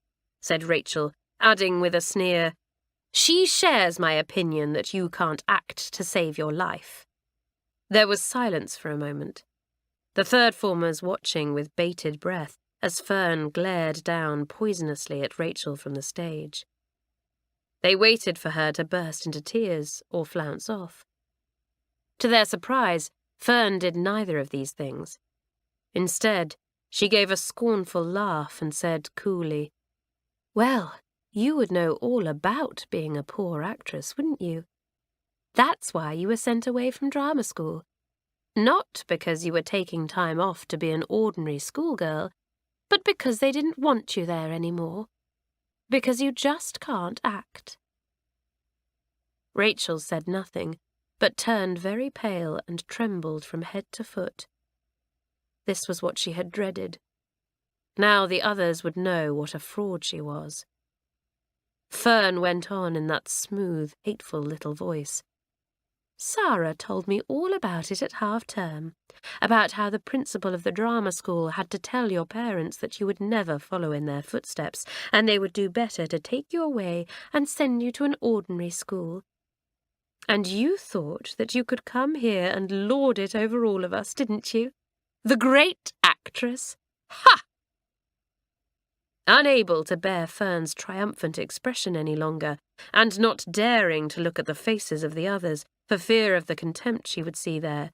said Rachel, adding with a sneer, She shares my opinion that you can't act to save your life. There was silence for a moment, the third formers watching with bated breath as Fern glared down poisonously at Rachel from the stage. They waited for her to burst into tears or flounce off. To their surprise, Fern did neither of these things. Instead, she gave a scornful laugh and said coolly, Well, you would know all about being a poor actress, wouldn't you? That's why you were sent away from drama school. Not because you were taking time off to be an ordinary schoolgirl, but because they didn't want you there anymore. Because you just can't act. Rachel said nothing, but turned very pale and trembled from head to foot. This was what she had dreaded. Now the others would know what a fraud she was. Fern went on in that smooth, hateful little voice. Sarah told me all about it at half-term, about how the principal of the drama school had to tell your parents that you would never follow in their footsteps, and they would do better to take you away and send you to an ordinary school. And you thought that you could come here and lord it over all of us, didn't you? The great actress! Ha! Unable to bear Fern's triumphant expression any longer, and not daring to look at the faces of the others for fear of the contempt she would see there,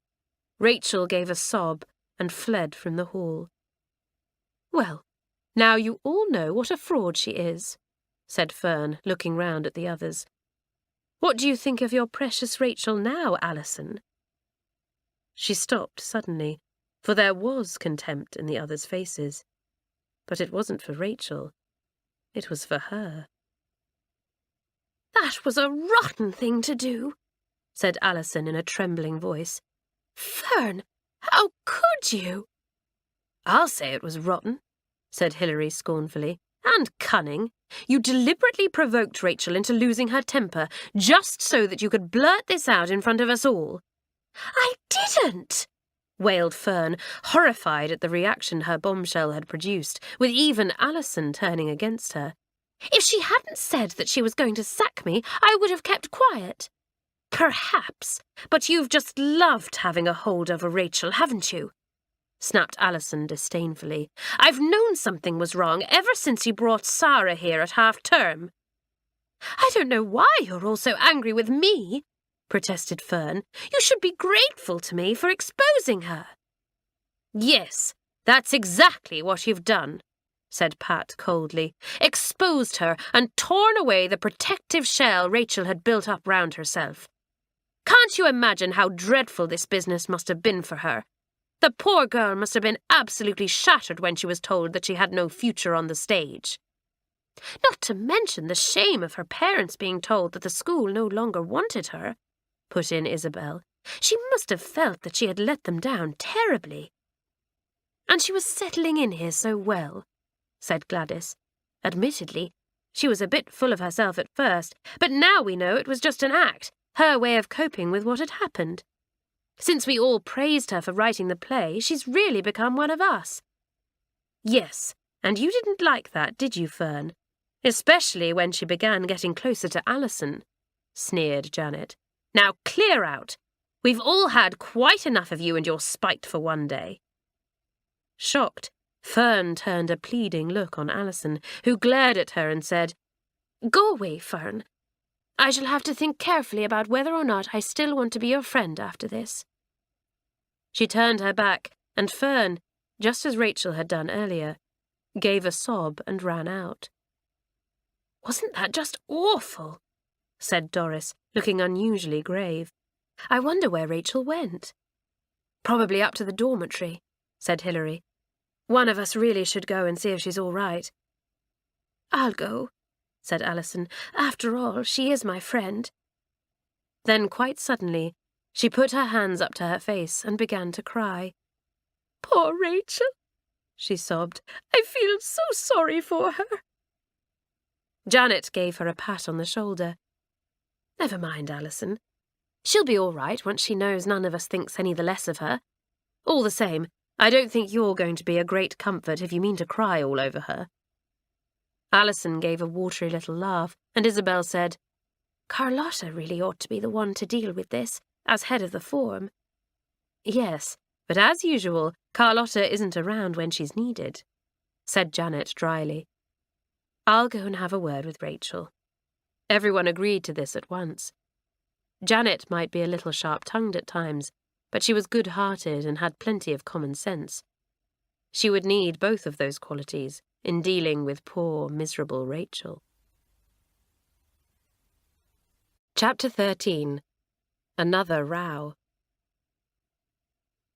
Rachel gave a sob and fled from the hall. Well, now you all know what a fraud she is, said Fern, looking round at the others. What do you think of your precious Rachel now, Alison? She stopped suddenly, for there was contempt in the others' faces. But it wasn't for Rachel. It was for her. That was a rotten thing to do, said Alison in a trembling voice. Fern, how could you? I'll say it was rotten, said Hilary scornfully. And cunning. You deliberately provoked Rachel into losing her temper, just so that you could blurt this out in front of us all. I didn't, wailed Fern, horrified at the reaction her bombshell had produced, with even Alison turning against her. If she hadn't said that she was going to sack me, I would have kept quiet. Perhaps, but you've just loved having a hold over Rachel, haven't you? Snapped Alison disdainfully. I've known something was wrong ever since you brought Sarah here at half-term. I don't know why you're all so angry with me, protested Fern. You should be grateful to me for exposing her. Yes, that's exactly what you've done, said Pat coldly. Exposed her and torn away the protective shell Rachel had built up round herself. Can't you imagine how dreadful this business must have been for her? The poor girl must have been absolutely shattered when she was told that she had no future on the stage. Not to mention the shame of her parents being told that the school no longer wanted her, put in Isabel. She must have felt that she had let them down terribly. And she was settling in here so well, said Gladys. Admittedly, she was a bit full of herself at first, but now we know it was just an act, her way of coping with what had happened. Since we all praised her for writing the play, she's really become one of us. Yes, and you didn't like that, did you, Fern? Especially when she began getting closer to Alison, sneered Janet. Now clear out. We've all had quite enough of you and your spite for one day. Shocked, Fern turned a pleading look on Alison, who glared at her and said, Go away, Fern. I shall have to think carefully about whether or not I still want to be your friend after this. She turned her back, and Fern, just as Rachel had done earlier, gave a sob and ran out. Wasn't that just awful? Said Doris, looking unusually grave. I wonder where Rachel went. Probably up to the dormitory, said Hilary. One of us really should go and see if she's all right. I'll go, said Alison. After all, she is my friend. Then, quite suddenly, she put her hands up to her face and began to cry. Poor Rachel, she sobbed. I feel so sorry for her. Janet gave her a pat on the shoulder. Never mind, Alison. She'll be all right once she knows none of us thinks any the less of her. All the same, I don't think you're going to be a great comfort if you mean to cry all over her. Alison gave a watery little laugh, and Isabel said, Carlotta really ought to be the one to deal with this, as head of the form. Yes, but as usual, Carlotta isn't around when she's needed, said Janet dryly. I'll go and have a word with Rachel. Everyone agreed to this at once. Janet might be a little sharp-tongued at times, but she was good-hearted and had plenty of common sense. She would need both of those qualities in dealing with poor, miserable Rachel. Chapter 13. Another Row.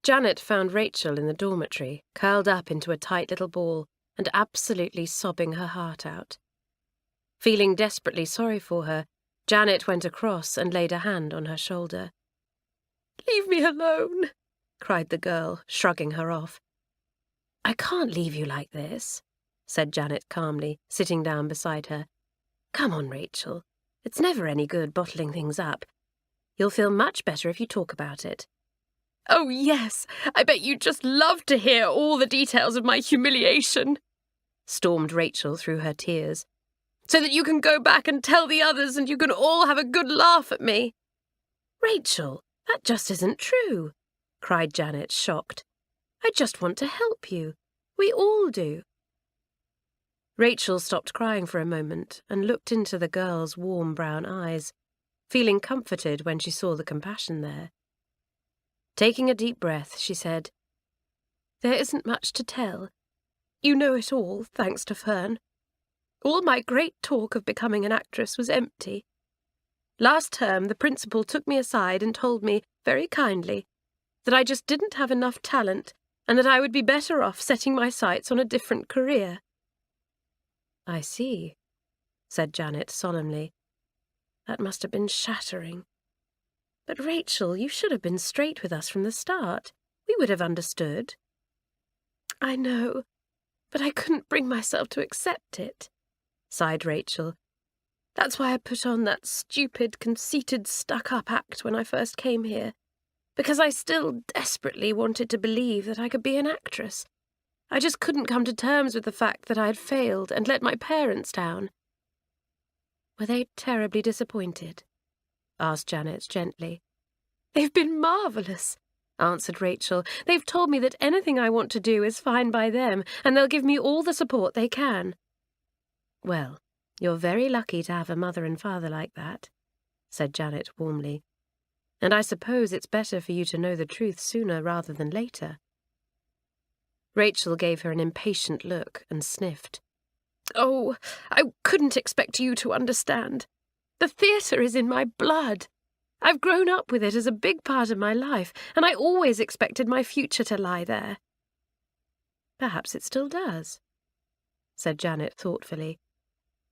Janet found Rachel in the dormitory, curled up into a tight little ball and absolutely sobbing her heart out. Feeling desperately sorry for her, Janet went across and laid a hand on her shoulder. "Leave me alone," cried the girl, shrugging her off. "I can't leave you like this," said Janet calmly, sitting down beside her. "Come on, Rachel. It's never any good bottling things up. You'll feel much better if you talk about it." "Oh, yes, I bet you'd just love to hear all the details of my humiliation," stormed Rachel through her tears, "so that you can go back and tell the others and you can all have a good laugh at me." "Rachel, that just isn't true," cried Janet, shocked. "I just want to help you. We all do." Rachel stopped crying for a moment and looked into the girl's warm brown eyes, feeling comforted when she saw the compassion there. Taking a deep breath, she said, "There isn't much to tell. You know it all, thanks to Fern. All my great talk of becoming an actress was empty. Last term, the principal took me aside and told me, very kindly, that I just didn't have enough talent and that I would be better off setting my sights on a different career." "I see," said Janet solemnly. "That must have been shattering. But Rachel, you should have been straight with us from the start. We would have understood." "I know, but I couldn't bring myself to accept it," sighed Rachel. "That's why I put on that stupid, conceited, stuck-up act when I first came here, because I still desperately wanted to believe that I could be an actress. I just couldn't come to terms with the fact that I had failed and let my parents down." "Were they terribly disappointed?" asked Janet gently. "They've been marvellous," answered Rachel. "They've told me that anything I want to do is fine by them, and they'll give me all the support they can." "Well, you're very lucky to have a mother and father like that," said Janet warmly. "And I suppose it's better for you to know the truth sooner rather than later." Rachel gave her an impatient look and sniffed. "Oh, I couldn't expect you to understand. The theatre is in my blood. I've grown up with it as a big part of my life, and I always expected my future to lie there." "Perhaps it still does," said Janet thoughtfully.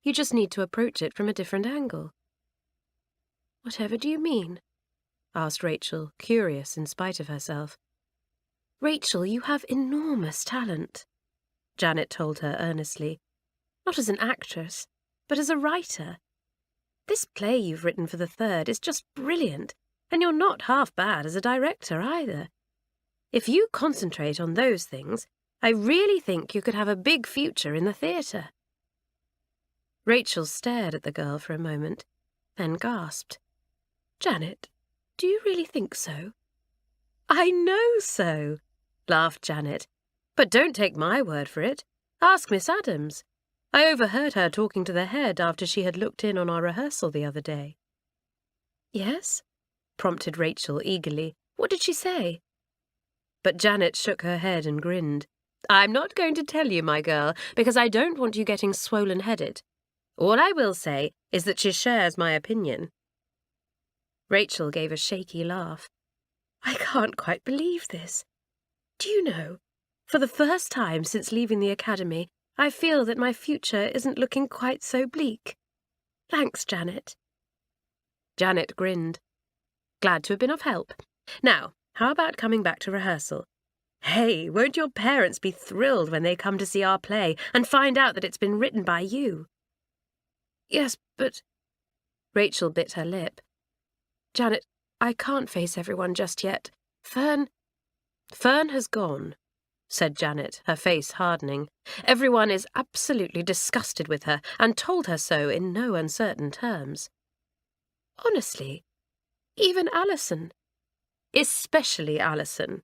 "You just need to approach it from a different angle." "Whatever do you mean?" asked Rachel, curious in spite of herself. "Rachel, you have enormous talent," Janet told her earnestly. "Not as an actress, but as a writer. This play you've written for the Third is just brilliant, and you're not half bad as a director either. If you concentrate on those things, I really think you could have a big future in the theatre." Rachel stared at the girl for a moment, then gasped. "Janet, do you really think so?" "I know so," laughed Janet. "But don't take my word for it. Ask Miss Adams. I overheard her talking to the head after she had looked in on our rehearsal the other day." "Yes?" prompted Rachel eagerly. "What did she say?" But Janet shook her head and grinned. "I'm not going to tell you, my girl, because I don't want you getting swollen-headed. All I will say is that she shares my opinion." Rachel gave a shaky laugh. "I can't quite believe this. Do you know, for the first time since leaving the academy, I feel that my future isn't looking quite so bleak. Thanks, Janet." Janet grinned. "Glad to have been of help. Now, how about coming back to rehearsal? Hey, won't your parents be thrilled when they come to see our play and find out that it's been written by you?" "Yes, but—" Rachel bit her lip. "Janet, I can't face everyone just yet. Fern has gone," said Janet, her face hardening. "Everyone is absolutely disgusted with her and told her so in no uncertain terms." "Honestly? Even Alison?" "Especially Alison,"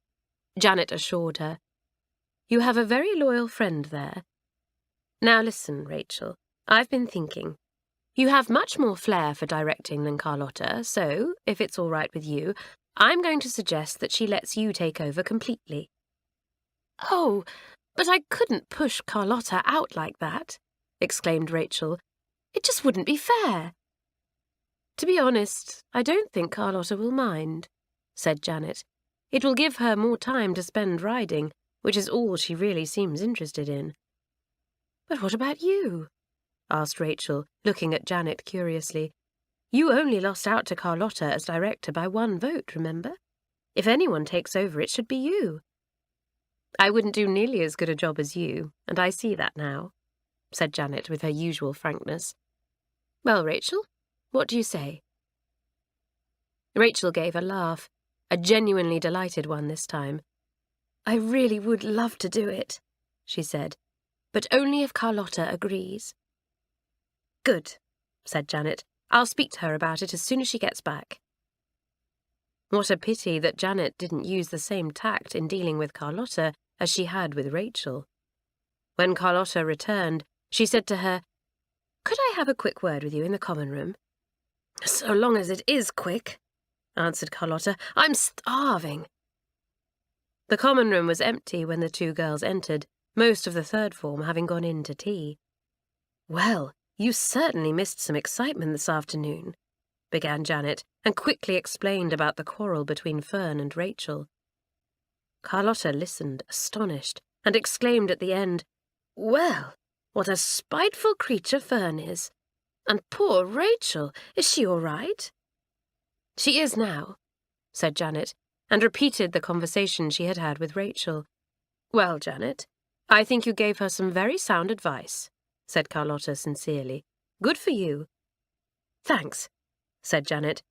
Janet assured her. "You have a very loyal friend there. Now listen, Rachel, I've been thinking. You have much more flair for directing than Carlotta, so, if it's all right with you, I'm going to suggest that she lets you take over completely." "Oh, But I couldn't push Carlotta out like that, exclaimed Rachel. It just wouldn't be fair. To be honest, I don't think Carlotta will mind, said Janet. It will give her more time to spend riding, which is all she really seems interested in. But what about you? Asked Rachel, looking at Janet curiously. You only lost out to Carlotta as director by 1 vote, remember? If anyone takes over, it should be you. I wouldn't do nearly as good a job as you, and I see that now, said Janet with her usual frankness. Well, Rachel, what do you say? Rachel gave a laugh, a genuinely delighted one this time. I really would love to do it, she said, but only if Carlotta agrees. Good, said Janet. I'll speak to her about it as soon as she gets back. What a pity that Janet didn't use the same tact in dealing with Carlotta as she had with Rachel. When Carlotta returned, she said to her, Could I have a quick word with you in the common room? So long as it is quick, answered Carlotta. I'm starving. The common room was empty when the 2 girls entered, most of the 3rd form having gone in to tea. Well, you certainly missed some excitement this afternoon, began Janet, and quickly explained about the quarrel between Fern and Rachel. Carlotta listened, astonished, and exclaimed at the end, Well, what a spiteful creature Fern is! And poor Rachel, is she all right? She is now, said Janet, and repeated the conversation she had had with Rachel. Well, Janet, I think you gave her some very sound advice, said Carlotta sincerely. Good for you. Thanks, said Janet.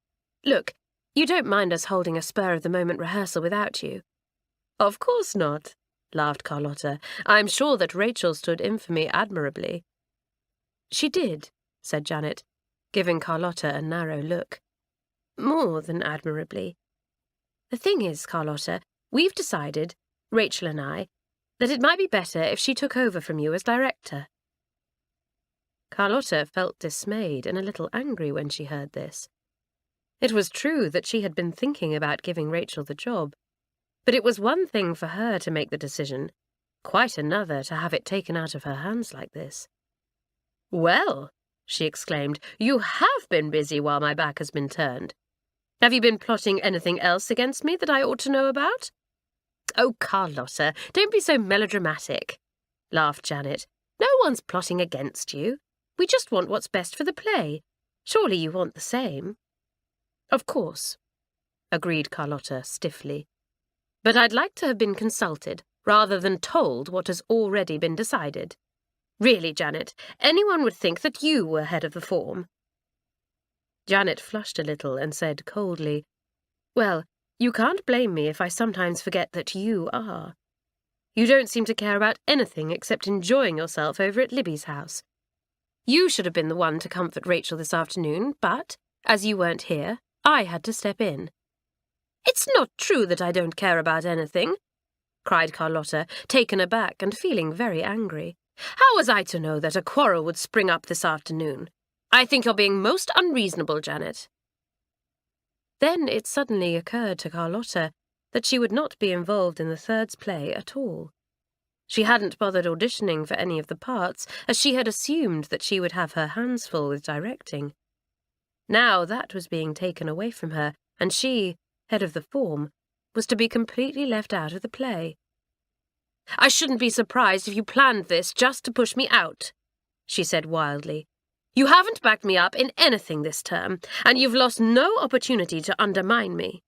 Look, you don't mind us holding a spur-of-the-moment rehearsal without you? Of course not, laughed Carlotta. I'm sure that Rachel stood in for me admirably. She did, said Janet, giving Carlotta a narrow look. More than admirably. The thing is, Carlotta, we've decided, Rachel and I, that it might be better if she took over from you as director. Carlotta felt dismayed and a little angry when she heard this. It was true that she had been thinking about giving Rachel the job, but it was one thing for her to make the decision, quite another to have it taken out of her hands like this. Well, she exclaimed, you have been busy while my back has been turned. Have you been plotting anything else against me that I ought to know about? Oh, Carlotta, don't be so melodramatic, laughed Janet. No one's plotting against you. We just want what's best for the play. Surely you want the same. Of course, agreed Carlotta stiffly. But I'd like to have been consulted, rather than told what has already been decided. Really, Janet, anyone would think that you were head of the form. Janet flushed a little and said coldly, Well, you can't blame me if I sometimes forget that you are. You don't seem to care about anything except enjoying yourself over at Libby's house. You should have been the one to comfort Rachel this afternoon, but, as you weren't here, I had to step in. It's not true that I don't care about anything, cried Carlotta, taken aback and feeling very angry. How was I to know that a quarrel would spring up this afternoon? I think you're being most unreasonable, Janet. Then it suddenly occurred to Carlotta that she would not be involved in the Third's play at all. She hadn't bothered auditioning for any of the parts, as she had assumed that she would have her hands full with directing. Now that was being taken away from her, and she, head of the form, was to be completely left out of the play. I shouldn't be surprised if you planned this just to push me out, she said wildly. You haven't backed me up in anything this term, and you've lost no opportunity to undermine me.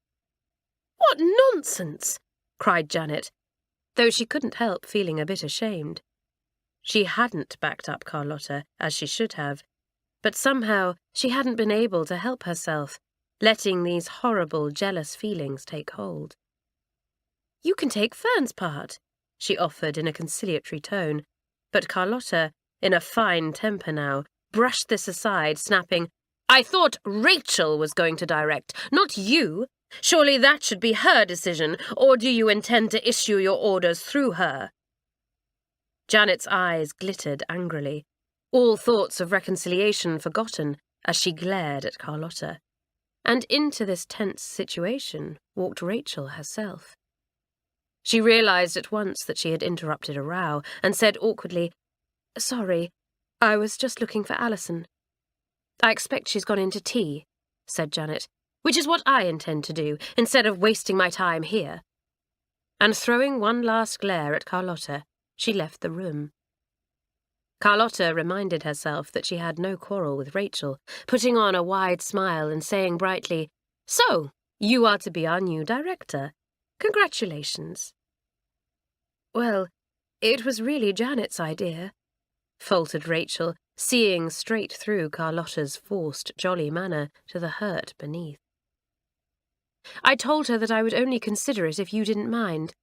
What nonsense! Cried Janet, though she couldn't help feeling a bit ashamed. She hadn't backed up Carlotta, as she should have, but somehow she hadn't been able to help herself, letting these horrible, jealous feelings take hold. You can take Fern's part, she offered in a conciliatory tone, but Carlotta, in a fine temper now, brushed this aside, snapping, I thought Rachel was going to direct, not you. Surely that should be her decision, or do you intend to issue your orders through her? Janet's eyes glittered angrily, all thoughts of reconciliation forgotten as she glared at Carlotta. And into this tense situation walked Rachel herself. She realised at once that she had interrupted a row and said awkwardly, "Sorry, I was just looking for Alison." "I expect she's gone into tea," said Janet, "which is what I intend to do, instead of wasting my time here." And throwing one last glare at Carlotta, she left the room. Carlotta reminded herself that she had no quarrel with Rachel, putting on a wide smile and saying brightly, "So, you are to be our new director. Congratulations." "Well, it was really Janet's idea," faltered Rachel, seeing straight through Carlotta's forced jolly manner to the hurt beneath. "I told her that I would only consider it if you didn't mind.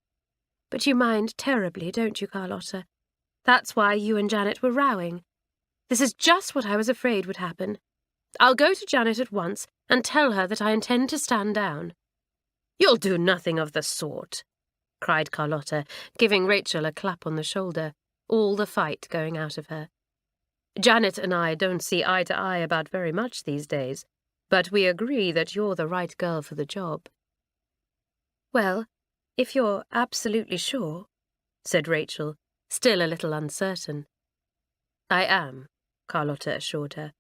But you mind terribly, don't you, Carlotta? That's why you and Janet were rowing. This is just what I was afraid would happen. I'll go to Janet at once and tell her that I intend to stand down." "You'll do nothing of the sort," cried Carlotta, giving Rachel a clap on the shoulder, all the fight going out of her. "Janet and I don't see eye to eye about very much these days, but we agree that you're the right girl for the job." "Well, if you're absolutely sure," said Rachel, still a little uncertain. "I am," Carlotta assured her.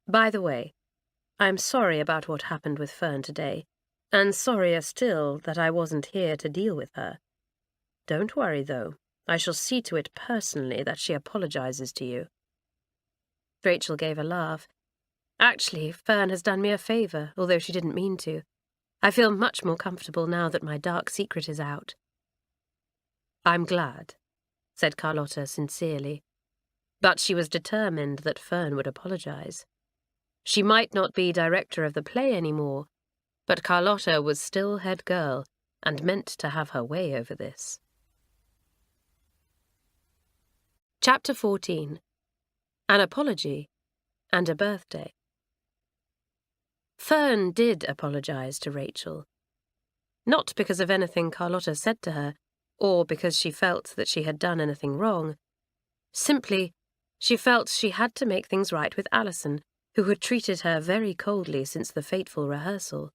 "By the way, I'm sorry about what happened with Fern today, and sorrier still that I wasn't here to deal with her. Don't worry, though. I shall see to it personally that she apologizes to you." Rachel gave a laugh. "Actually, Fern has done me a favor, although she didn't mean to. I feel much more comfortable now that my dark secret is out." "I'm glad," said Carlotta sincerely. But she was determined that Fern would apologize. She might not be director of the play anymore, but Carlotta was still head girl and meant to have her way over this. Chapter 14. An Apology and a Birthday. Fern did apologize to Rachel. Not because of anything Carlotta said to her, or because she felt that she had done anything wrong. Simply, she felt she had to make things right with Alison, who had treated her very coldly since the fateful rehearsal.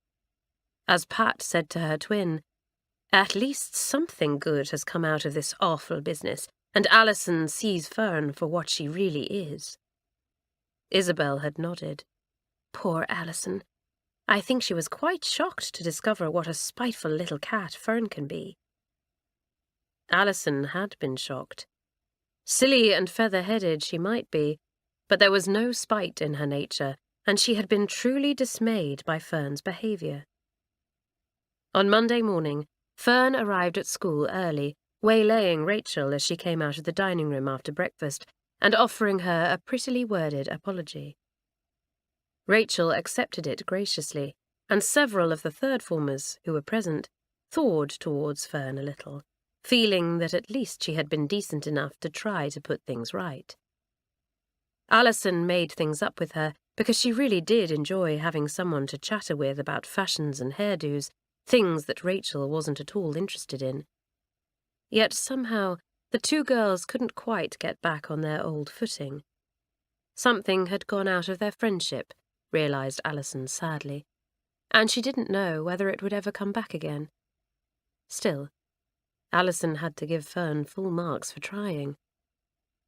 As Pat said to her twin, "At least something good has come out of this awful business, and Alison sees Fern for what she really is." Isabel had nodded. "Poor Alison. I think she was quite shocked to discover what a spiteful little cat Fern can be." Alison had been shocked. Silly and feather-headed she might be, but there was no spite in her nature, and she had been truly dismayed by Fern's behaviour. On Monday morning, Fern arrived at school early, waylaying Rachel as she came out of the dining room after breakfast, and offering her a prettily worded apology. Rachel accepted it graciously, and several of the third-formers who were present thawed towards Fern a little, feeling that at least she had been decent enough to try to put things right. Alison made things up with her because she really did enjoy having someone to chatter with about fashions and hairdos, things that Rachel wasn't at all interested in. Yet somehow the two girls couldn't quite get back on their old footing. Something had gone out of their friendship, realised Alison sadly, and she didn't know whether it would ever come back again. Still, Alison had to give Fern full marks for trying.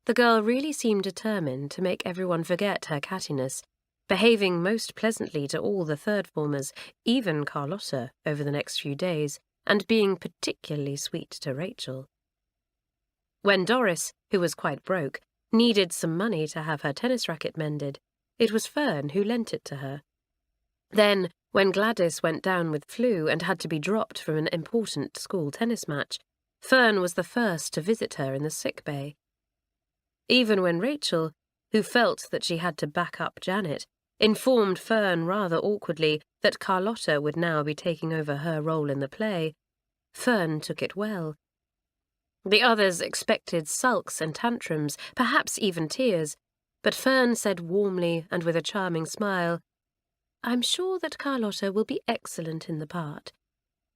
The girl really seemed determined to make everyone forget her cattiness, behaving most pleasantly to all the third-formers, even Carlotta, over the next few days, and being particularly sweet to Rachel. When Doris, who was quite broke, needed some money to have her tennis racket mended, it was Fern who lent it to her. Then, when Gladys went down with flu and had to be dropped from an important school tennis match, Fern was the first to visit her in the sick bay. Even when Rachel, who felt that she had to back up Janet, informed Fern rather awkwardly that Carlotta would now be taking over her role in the play, Fern took it well. The others expected sulks and tantrums, perhaps even tears, but Fern said warmly and with a charming smile, "I'm sure that Carlotta will be excellent in the part.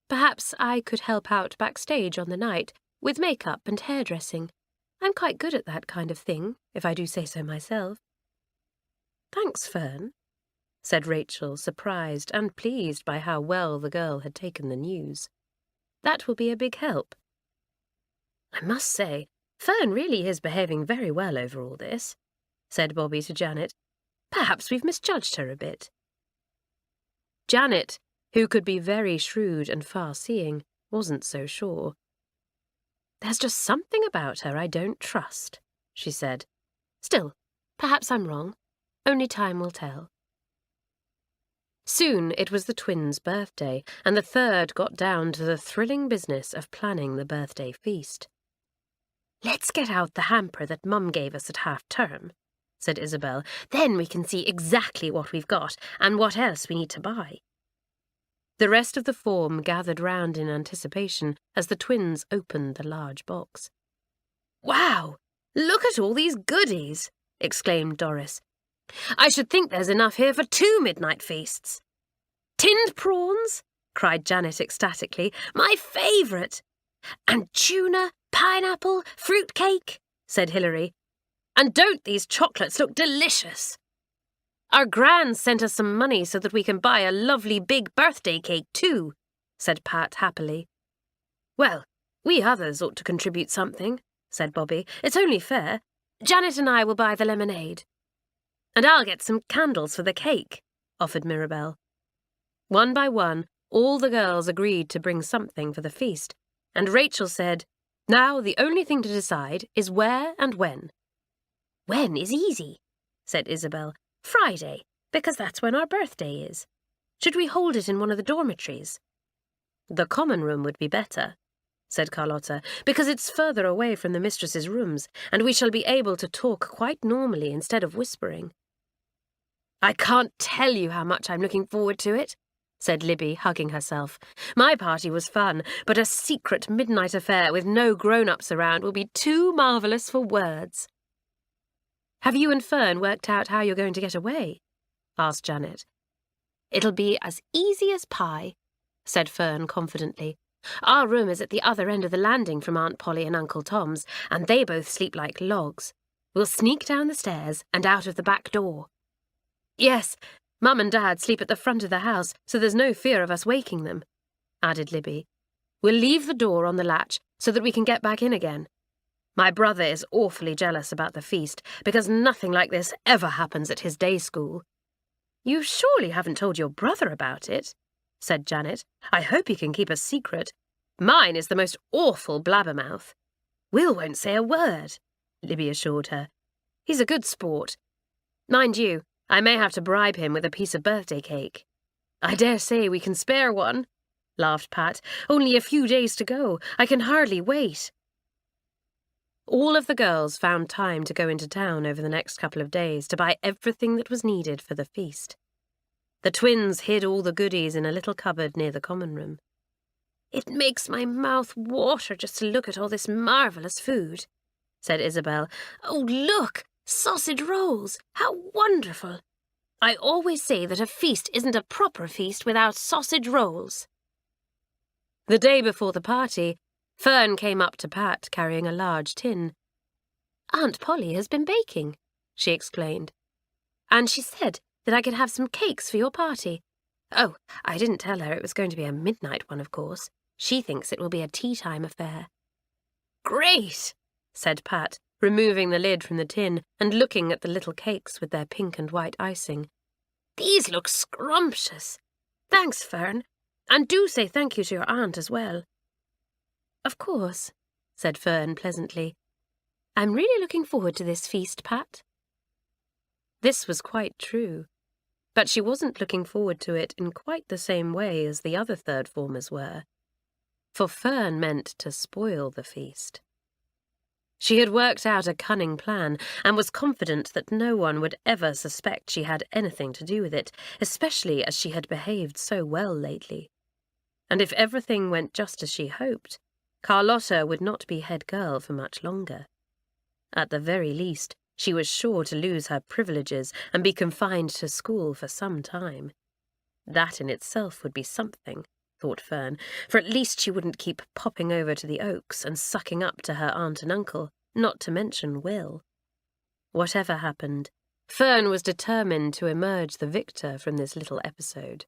Perhaps I could help out backstage on the night, with makeup and hairdressing. I'm quite good at that kind of thing, if I do say so myself." "Thanks, Fern," said Rachel, surprised and pleased by how well the girl had taken the news. That will be a big help. I must say, Fern really is behaving very well over all this, said Bobby to Janet. Perhaps we've misjudged her a bit. Janet, who could be very shrewd and far-seeing, wasn't so sure. There's just something about her I don't trust, she said. Still, perhaps I'm wrong. Only time will tell. Soon it was the twins' birthday, and the third got down to the thrilling business of planning the birthday feast. Let's get out the hamper that Mum gave us at half-term, said Isabel. Then we can see exactly what we've got and what else we need to buy. The rest of the form gathered round in anticipation as the twins opened the large box. Wow! Look at all these goodies! Exclaimed Doris. I should think there's enough here for 2 midnight feasts. Tinned prawns? Cried Janet ecstatically. My favourite! And tuna, pineapple, fruit cake, said Hilary. And don't these chocolates look delicious? Our Gran sent us some money so that we can buy a lovely big birthday cake too, said Pat happily. Well, we others ought to contribute something, said Bobby. It's only fair. Janet and I will buy the lemonade. And I'll get some candles for the cake, offered Mirabelle. One by one, all the girls agreed to bring something for the feast, and Rachel said, Now the only thing to decide is where and when. When is easy, said Isabel. Friday, because that's when our birthday is. Should we hold it in one of the dormitories? The common room would be better, said Carlotta, because it's further away from the mistress's rooms, and we shall be able to talk quite normally instead of whispering. I can't tell you how much I'm looking forward to it, said Libby, hugging herself. My party was fun, but a secret midnight affair with no grown-ups around will be too marvellous for words. Have you and Fern worked out how you're going to get away? Asked Janet. It'll be as easy as pie, said Fern confidently. Our room is at the other end of the landing from Aunt Polly and Uncle Tom's, and they both sleep like logs. We'll sneak down the stairs and out of the back door. Yes, Mum and Dad sleep at the front of the house, so there's no fear of us waking them, added Libby. We'll leave the door on the latch so that we can get back in again. My brother is awfully jealous about the feast, because nothing like this ever happens at his day school. You surely haven't told your brother about it, said Janet. I hope he can keep a secret. Mine is the most awful blabbermouth. Will won't say a word, Libby assured her. He's a good sport. Mind you, I may have to bribe him with a piece of birthday cake. I dare say we can spare one, laughed Pat. Only a few days to go. I can hardly wait. All of the girls found time to go into town over the next couple of days to buy everything that was needed for the feast. The twins hid all the goodies in a little cupboard near the common room. It makes my mouth water just to look at all this marvellous food, said Isabel. Oh, look! Sausage rolls! How wonderful! I always say that a feast isn't a proper feast without sausage rolls. The day before the party, Fern came up to Pat carrying a large tin. Aunt Polly has been baking, she explained. And she said that I could have some cakes for your party. Oh, I didn't tell her it was going to be a midnight one, of course. She thinks it will be a tea-time affair. Great, said Pat, removing the lid from the tin and looking at the little cakes with their pink and white icing. These look scrumptious. Thanks, Fern. And do say thank you to your aunt as well. Of course, said Fern pleasantly. I'm really looking forward to this feast, Pat. This was quite true, but she wasn't looking forward to it in quite the same way as the other third formers were, for Fern meant to spoil the feast. She had worked out a cunning plan and was confident that no one would ever suspect she had anything to do with it, especially as she had behaved so well lately. And if everything went just as she hoped, Carlotta would not be head girl for much longer. At the very least, she was sure to lose her privileges and be confined to school for some time. That in itself would be something, thought Fern, for at least she wouldn't keep popping over to the Oaks and sucking up to her aunt and uncle, not to mention Will. Whatever happened, Fern was determined to emerge the victor from this little episode.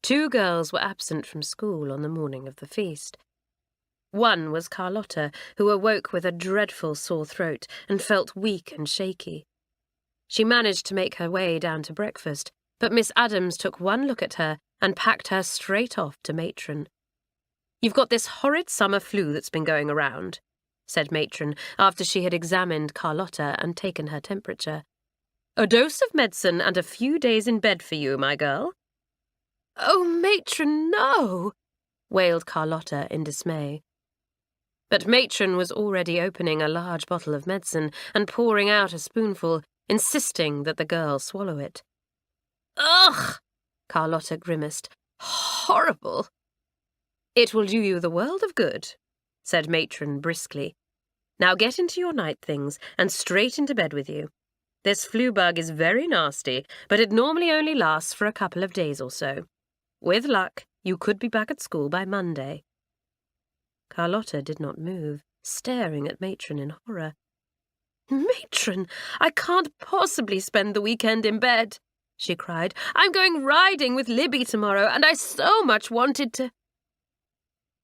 2 girls were absent from school on the morning of the feast. One was Carlotta, who awoke with a dreadful sore throat and felt weak and shaky. She managed to make her way down to breakfast, but Miss Adams took one look at her and packed her straight off to Matron. "You've got this horrid summer flu that's been going around," said Matron, after she had examined Carlotta and taken her temperature. "A dose of medicine and a few days in bed for you, my girl." "Oh, Matron, no!" wailed Carlotta in dismay. But Matron was already opening a large bottle of medicine and pouring out a spoonful, insisting that the girl swallow it. "Ugh!" Carlotta grimaced. "Horrible!" "It will do you the world of good," said Matron briskly. "Now get into your night things and straight into bed with you. This flu bug is very nasty, but it normally only lasts for a couple of days or so. With luck, you could be back at school by Monday." Carlotta did not move, staring at Matron in horror. "Matron, I can't possibly spend the weekend in bed," she cried. "I'm going riding with Libby tomorrow, and I so much wanted to—"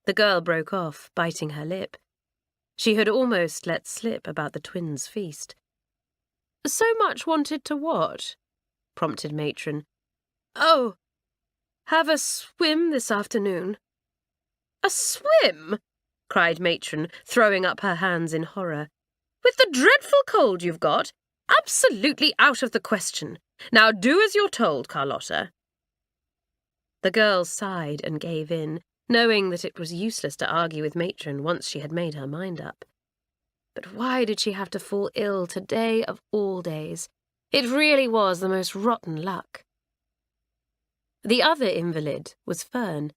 The girl broke off, biting her lip. She had almost let slip about the twins' feast. "So much wanted to what?" prompted Matron. "Oh, have a swim this afternoon." "A swim?" cried Matron, throwing up her hands in horror. "With the dreadful cold you've got? Absolutely out of the question. Now do as you're told, Carlotta." The girl sighed and gave in, knowing that it was useless to argue with Matron once she had made her mind up. But why did she have to fall ill today of all days? It really was the most rotten luck. The other invalid was Fern,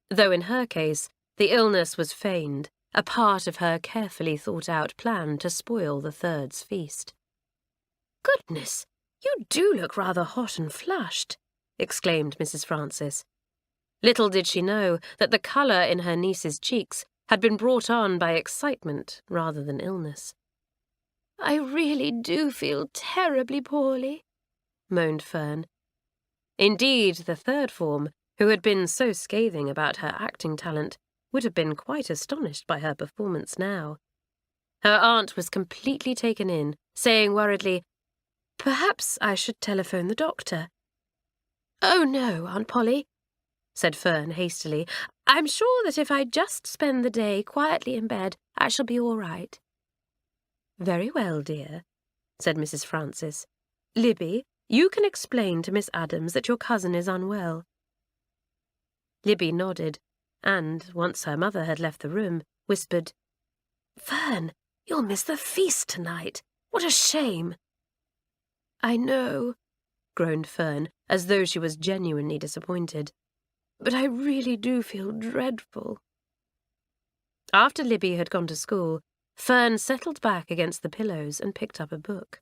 though in her case the illness was feigned, a part of her carefully thought-out plan to spoil the third's feast. "Goodness, you do look rather hot and flushed," exclaimed Mrs. Francis. Little did she know that the colour in her niece's cheeks had been brought on by excitement rather than illness. "I really do feel terribly poorly," moaned Fern. Indeed, the third form, who had been so scathing about her acting talent, would have been quite astonished by her performance now. Her aunt was completely taken in, saying worriedly, "Perhaps I should telephone the doctor." "Oh, no, Aunt Polly," said Fern hastily. "I'm sure that if I just spend the day quietly in bed, I shall be all right." "Very well, dear," said Mrs. Francis. "Libby, you can explain to Miss Adams that your cousin is unwell." Libby nodded, and, once her mother had left the room, whispered, "Fern, you'll miss the feast tonight. What a shame." "I know," groaned Fern, as though she was genuinely disappointed. "But I really do feel dreadful." After Libby had gone to school, Fern settled back against the pillows and picked up a book.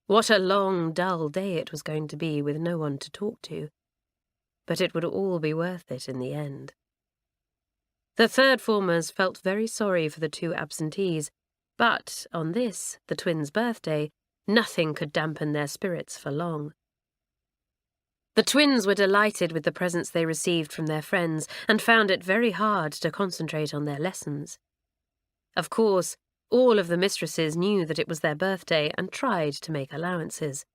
What a long, dull day it was going to be with no one to talk to. But it would all be worth it in the end. The third formers felt very sorry for the 2 absentees, but on this, the twins' birthday, nothing could dampen their spirits for long. The twins were delighted with the presents they received from their friends and found it very hard to concentrate on their lessons. Of course, all of the mistresses knew that it was their birthday and tried to make allowances.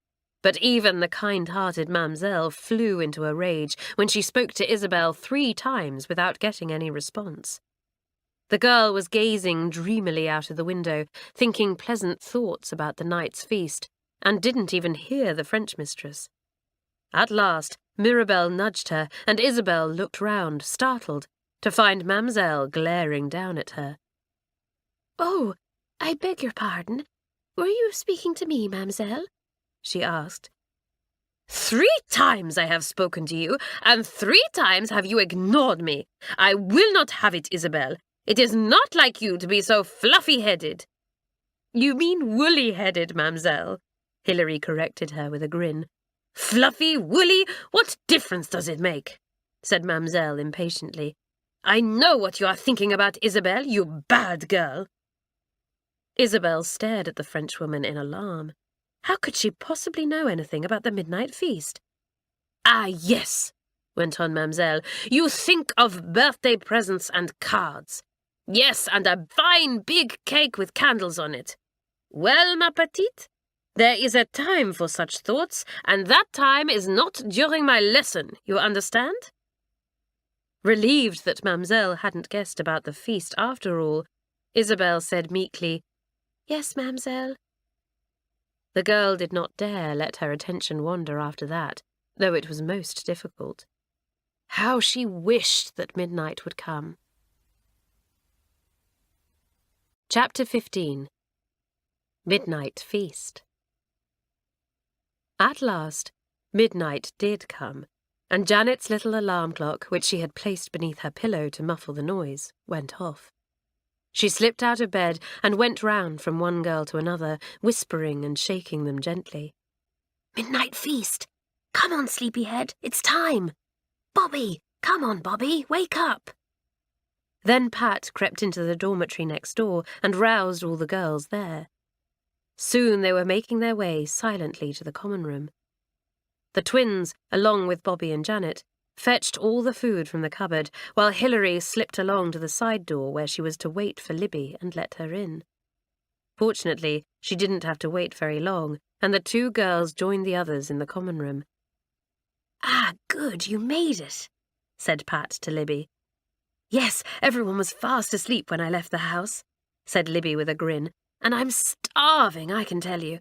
But even the kind-hearted Mamselle flew into a rage when she spoke to Isabel 3 times without getting any response. The girl was gazing dreamily out of the window, thinking pleasant thoughts about the night's feast, and didn't even hear the French mistress. At last, Mirabelle nudged her, and Isabel looked round, startled, to find Mamselle glaring down at her. "Oh, I beg your pardon. Were you speaking to me, Mamselle?" she asked. 3 times I have spoken to you, and 3 times have you ignored me. I will not have it, Isabel. It is not like you to be so fluffy-headed." "You mean woolly-headed, Mamselle," Hilary corrected her with a grin. "Fluffy, woolly, what difference does it make?" said Mamselle impatiently. "I know what you are thinking about, Isabel, you bad girl." Isabel stared at the Frenchwoman in alarm. How could she possibly know anything about the midnight feast? "Ah, yes," went on Mademoiselle. "You think of birthday presents and cards. Yes, and a fine big cake with candles on it. Well, ma petite, there is a time for such thoughts, and that time is not during my lesson, you understand?" Relieved that Mademoiselle hadn't guessed about the feast after all, Isabel said meekly, "Yes, Mademoiselle." The girl did not dare let her attention wander after that, though it was most difficult. How she wished that midnight would come. Chapter 15. Midnight Feast. At last, midnight did come, and Janet's little alarm clock, which she had placed beneath her pillow to muffle the noise, went off. She slipped out of bed and went round from one girl to another, whispering and shaking them gently. "Midnight feast! Come on, sleepyhead, it's time! Bobby! Come on, Bobby, wake up!" Then Pat crept into the dormitory next door and roused all the girls there. Soon they were making their way silently to the common room. The twins, along with Bobby and Janet, fetched all the food from the cupboard, while Hilary slipped along to the side door where she was to wait for Libby and let her in. Fortunately, she didn't have to wait very long, and the two girls joined the others in the common room. "Ah, good, you made it," said Pat to Libby. "Yes, everyone was fast asleep when I left the house," said Libby with a grin, "and I'm starving, I can tell you.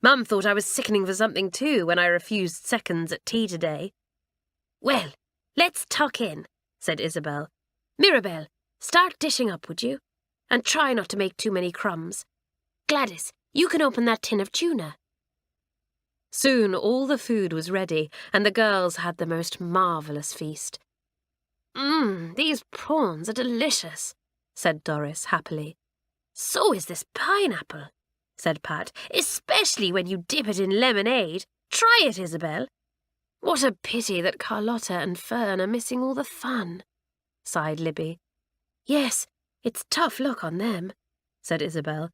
Mum thought I was sickening for something too when I refused seconds at tea today." "Well, let's tuck in," said Isabel. "Mirabelle, start dishing up, would you? And try not to make too many crumbs. Gladys, you can open that tin of tuna." Soon all the food was ready, and the girls had the most marvellous feast. These prawns are delicious," said Doris happily. "So is this pineapple," said Pat, "especially when you dip it in lemonade. Try it, Isabel." "What a pity that Carlotta and Fern are missing all the fun," sighed Libby. "Yes, it's tough luck on them," said Isabel.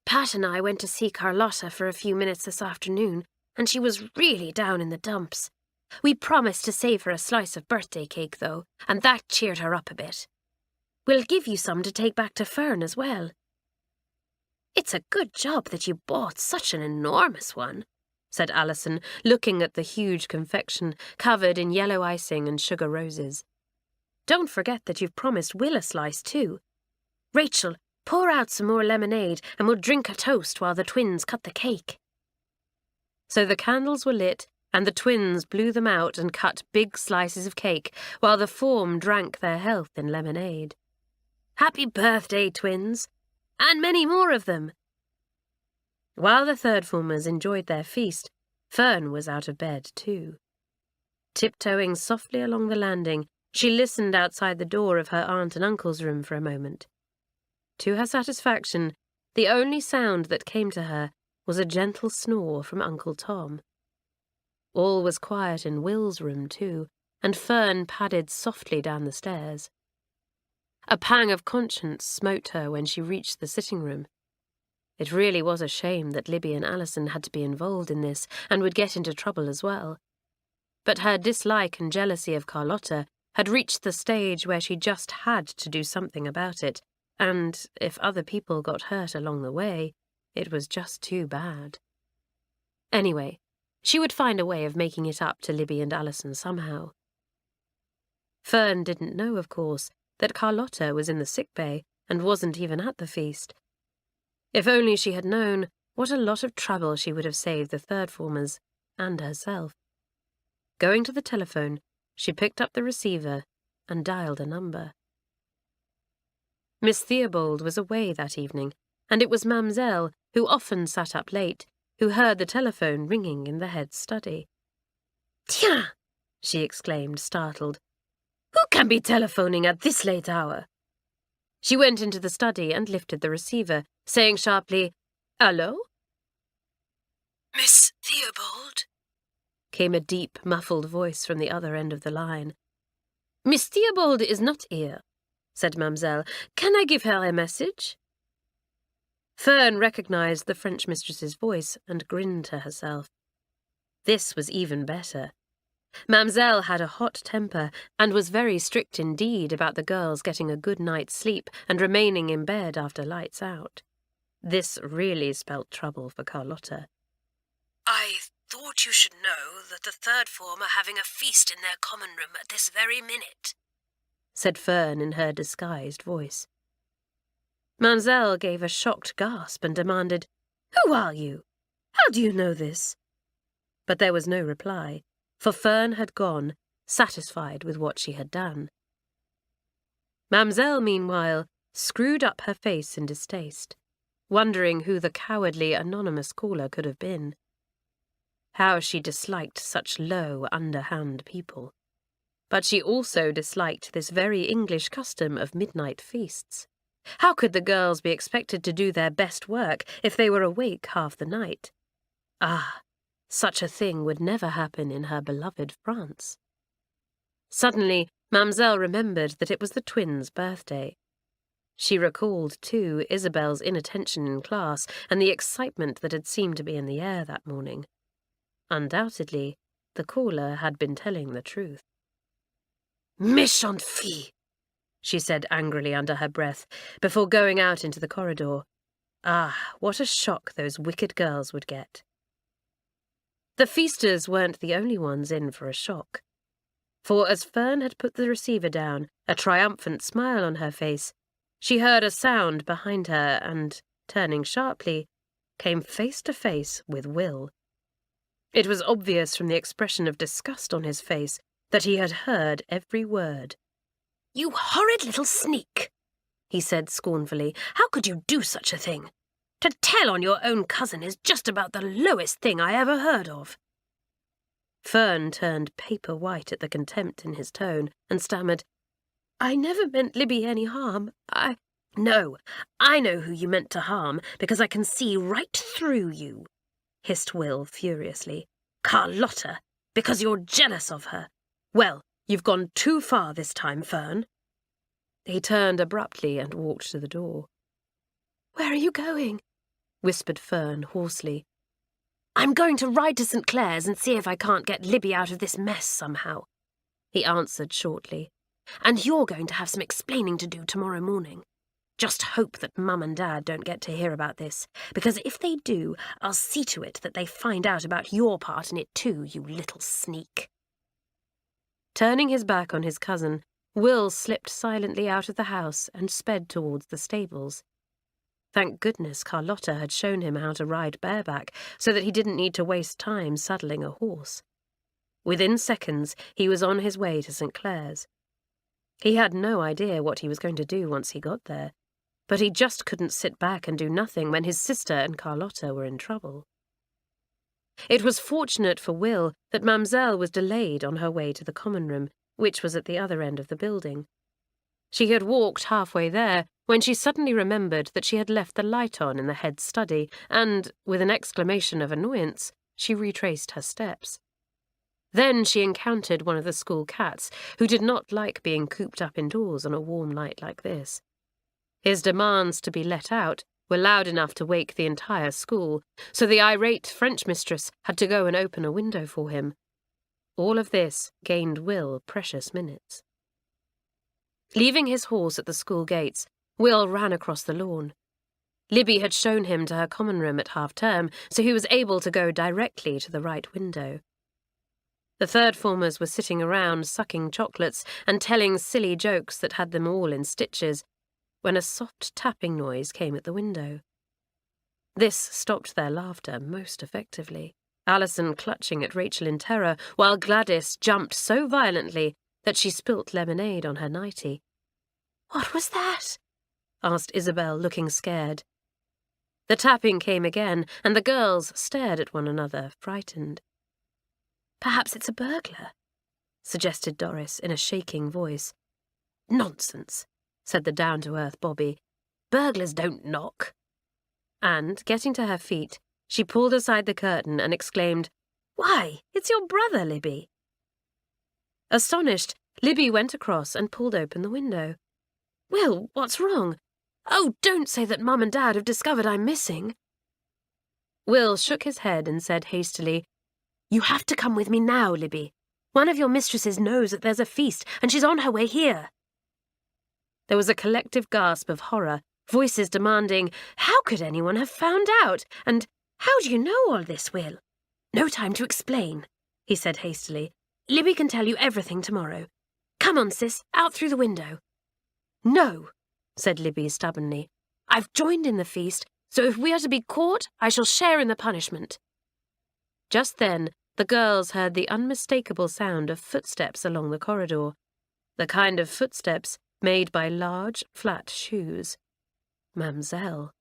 "Pat and I went to see Carlotta for a few minutes this afternoon, and she was really down in the dumps. We promised to save her a slice of birthday cake, though, and that cheered her up a bit. We'll give you some to take back to Fern as well." "It's a good job that you bought such an enormous one," said Alison, looking at the huge confection covered in yellow icing and sugar roses. "Don't forget that you've promised Will a slice too. Rachel, pour out some more lemonade and we'll drink a toast while the twins cut the cake." So the candles were lit, and the twins blew them out and cut big slices of cake, while the form drank their health in lemonade. "Happy birthday, twins! And many more of them!" While the third formers enjoyed their feast, Fern was out of bed too. Tiptoeing softly along the landing, she listened outside the door of her aunt and uncle's room for a moment. To her satisfaction, the only sound that came to her was a gentle snore from Uncle Tom. All was quiet in Will's room too, and Fern padded softly down the stairs. A pang of conscience smote her when she reached the sitting room. It really was a shame that Libby and Alison had to be involved in this and would get into trouble as well. But her dislike and jealousy of Carlotta had reached the stage where she just had to do something about it, and if other people got hurt along the way, it was just too bad. Anyway, she would find a way of making it up to Libby and Alison somehow. Fern didn't know, of course, that Carlotta was in the sick bay and wasn't even at the feast. If only she had known, what a lot of trouble she would have saved the third formers and herself. Going to the telephone, she picked up the receiver and dialed a number. Miss Theobald was away that evening, and it was Mademoiselle, who often sat up late, who heard the telephone ringing in the head study. "Tiens!" she exclaimed, startled. "Who can be telephoning at this late hour?" She went into the study and lifted the receiver, saying sharply, "Hello?" "Miss Theobald?" came a deep, muffled voice from the other end of the line. "Miss Theobald is not here," said Mademoiselle. "Can I give her a message?" Fern recognised the French mistress's voice and grinned to herself. This was even better. Mamselle had a hot temper and was very strict indeed about the girls getting a good night's sleep and remaining in bed after lights out. This really spelt trouble for Carlotta. "I thought you should know that the third form are having a feast in their common room at this very minute," said Fern in her disguised voice. Mamselle gave a shocked gasp and demanded, "Who are you? How do you know this?" But there was no reply, for Fern had gone, satisfied with what she had done. Mamselle, meanwhile, screwed up her face in distaste, wondering who the cowardly anonymous caller could have been. How she disliked such low, underhand people. But she also disliked this very English custom of midnight feasts. How could the girls be expected to do their best work if they were awake half the night? Ah, such a thing would never happen in her beloved France. Suddenly, Mamselle remembered that it was the twins' birthday. She recalled, too, Isabel's inattention in class and the excitement that had seemed to be in the air that morning. Undoubtedly, the caller had been telling the truth. "Méchante fille," she said angrily under her breath, before going out into the corridor. Ah, what a shock those wicked girls would get. The feasters weren't the only ones in for a shock. For as Fern had put the receiver down, a triumphant smile on her face, she heard a sound behind her and, turning sharply, came face to face with Will. It was obvious from the expression of disgust on his face that he had heard every word. "You horrid little sneak," he said scornfully. "How could you do such a thing? To tell on your own cousin is just about the lowest thing I ever heard of." Fern turned paper white at the contempt in his tone and stammered, "I never meant Libby any harm. No, I know who you meant to harm, because I can see right through you," hissed Will furiously. "Carlotta, because you're jealous of her. Well, you've gone too far this time, Fern." He turned abruptly and walked to the door. "Where are you going?" whispered Fern hoarsely. "I'm going to ride to St. Clare's and see if I can't get Libby out of this mess somehow," he answered shortly. "And you're going to have some explaining to do tomorrow morning. Just hope that Mum and Dad don't get to hear about this, because if they do, I'll see to it that they find out about your part in it too, you little sneak." Turning his back on his cousin, Will slipped silently out of the house and sped towards the stables. Thank goodness Carlotta had shown him how to ride bareback so that he didn't need to waste time saddling a horse. Within seconds, he was on his way to St. Clare's. He had no idea what he was going to do once he got there, but he just couldn't sit back and do nothing when his sister and Carlotta were in trouble. It was fortunate for Will that Mamselle was delayed on her way to the common room, which was at the other end of the building. She had walked halfway there when she suddenly remembered that she had left the light on in the head study, and, with an exclamation of annoyance, she retraced her steps. Then she encountered one of the school cats, who did not like being cooped up indoors on a warm night like this. His demands to be let out were loud enough to wake the entire school, so the irate French mistress had to go and open a window for him. All of this gained Will precious minutes. Leaving his horse at the school gates, Will ran across the lawn. Libby had shown him to her common room at half-term, so he was able to go directly to the right window. The third-formers were sitting around sucking chocolates and telling silly jokes that had them all in stitches, when a soft tapping noise came at the window. This stopped their laughter most effectively, Alison clutching at Rachel in terror, while Gladys jumped so violently that she spilt lemonade on her nightie. "What was that?" asked Isabel, looking scared. The tapping came again, and the girls stared at one another, frightened. "Perhaps it's a burglar," suggested Doris in a shaking voice. "Nonsense," said the down-to-earth Bobby. "Burglars don't knock." And, getting to her feet, she pulled aside the curtain and exclaimed, "Why, it's your brother, Libby!" Astonished, Libby went across and pulled open the window. "Will, what's wrong? Oh, don't say that Mum and Dad have discovered I'm missing." Will shook his head and said hastily, "You have to come with me now, Libby. One of your mistresses knows that there's a feast, and she's on her way here." There was a collective gasp of horror, voices demanding, "How could anyone have found out? And how do you know all this, Will?" "No time to explain," he said hastily. "Libby can tell you everything tomorrow. Come on, sis, out through the window." "No," said Libby stubbornly. "I've joined in the feast, so if we are to be caught, I shall share in the punishment." Just then, the girls heard the unmistakable sound of footsteps along the corridor, the kind of footsteps made by large, flat shoes. Mamselle.